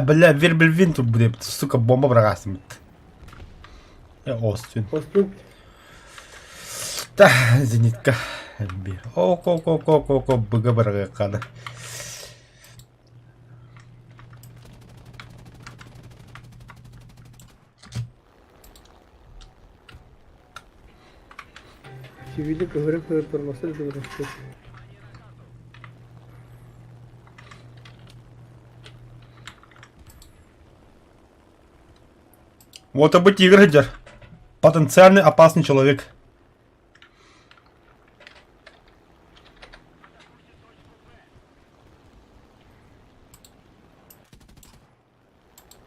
Бля, вербельвин тут будет, сука, бомба бросает. Я Остин. Поступ. Да, зенитка. О, быга бракада. Сивили кывырым пырмасы да вырасты. Вот об тигр идет. Потенциальный опасный человек.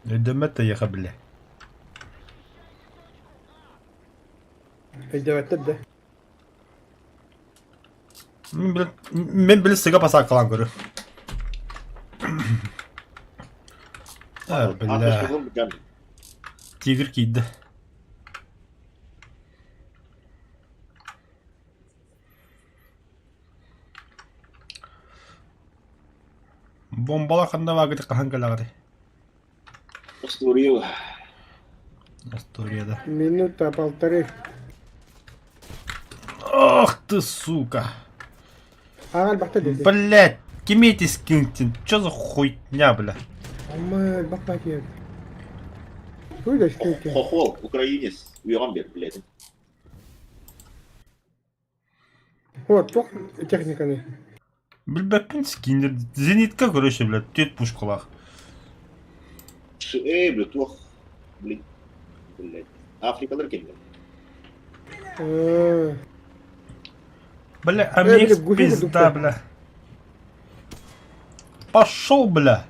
Идем это ехать, бля. Айдаваттар да. Мен білі сыға паса қылан көрі. Бля. Атышкылым жан. Тигр кейді. Бомбала қанда вағыды қахан кәлағыды. Астурил. Асторияда. Минута полторы. Ах ты, сука. Ағал бақта деді. Блять, кемейте скинтин. Чё за хуйня, бля? Амма бақпа кеп. Кույда шкенке. Хохол, украинец. Уйған бер, блядь. Вот, тоқ техниканы. Білбәппен скиндер. Зенитка көрөші, блядь. Тет пушкалақ. Блядь, тух. Блядь. Африкалар келген. Бля, а мне блядь, гуфи пизда, дупа. бля. Пошел, бля.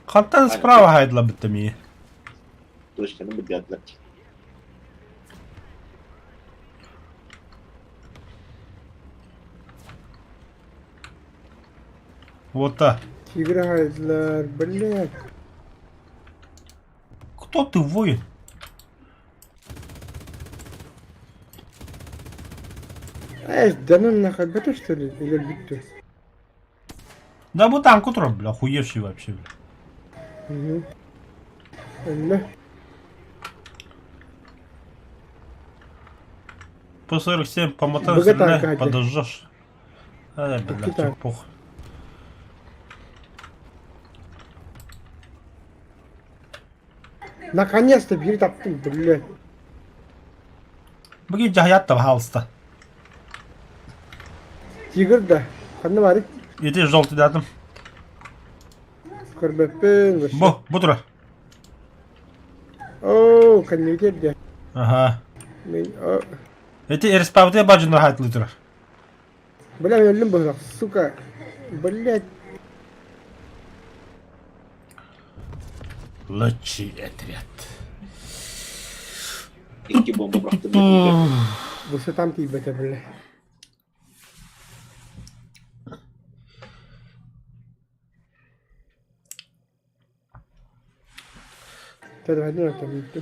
Хантан справа гайдла бітамі. Точно, ну, блядь, блядь. Вот так. Тигра хайдлар, блядь. Кто ты, воин? Данон на хагата, что ли? Или биту? Да вот танк утром, бля, охуевший вообще, бля. Угу. Аллах. По 47 по мотору Богата стреляй, Катя. подожжешь. Бля, Какие тебе там? похуй. Наконец-то бери таптым, блядь. Бги жаят пожалуйста. Тигр да. Ханна бары. Иди желтый дадым. Көрбеппен. Бу тура. Ооо, каннегер да. Ага. Мен, Эти эрспавты баджиндар хайтлы тура. бля, мен өлім бұлақ, сука. Блядь. Лучший отряд. Икки бомба брақты, блядь. Бұсы там тейбеті, бля. Тәді ғадын өтім өтті.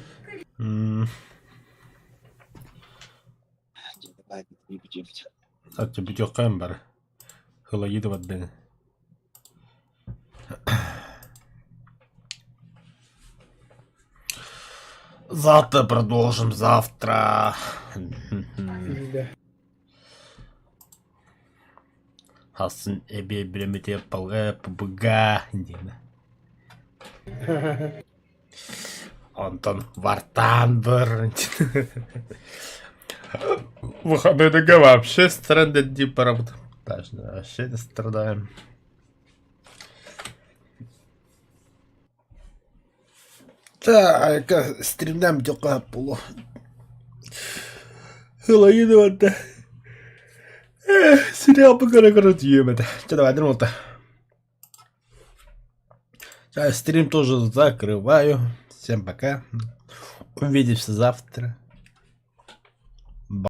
Не бітемді. Так, тебе тёкаем бар. Хологиды вот бен. Завтра продолжим, завтра. Да. Хасын эбе биремете палга пбга деймін. Антон вартан бір. Выходные вообще страдать не правда. Даже вообще не страдаем. Так, стримнам дела полу. Лоидова-то. Сериал пока накрутим это. Что, давай, дернула-то. Стрим тоже закрываю. Всем пока. Увидимся завтра.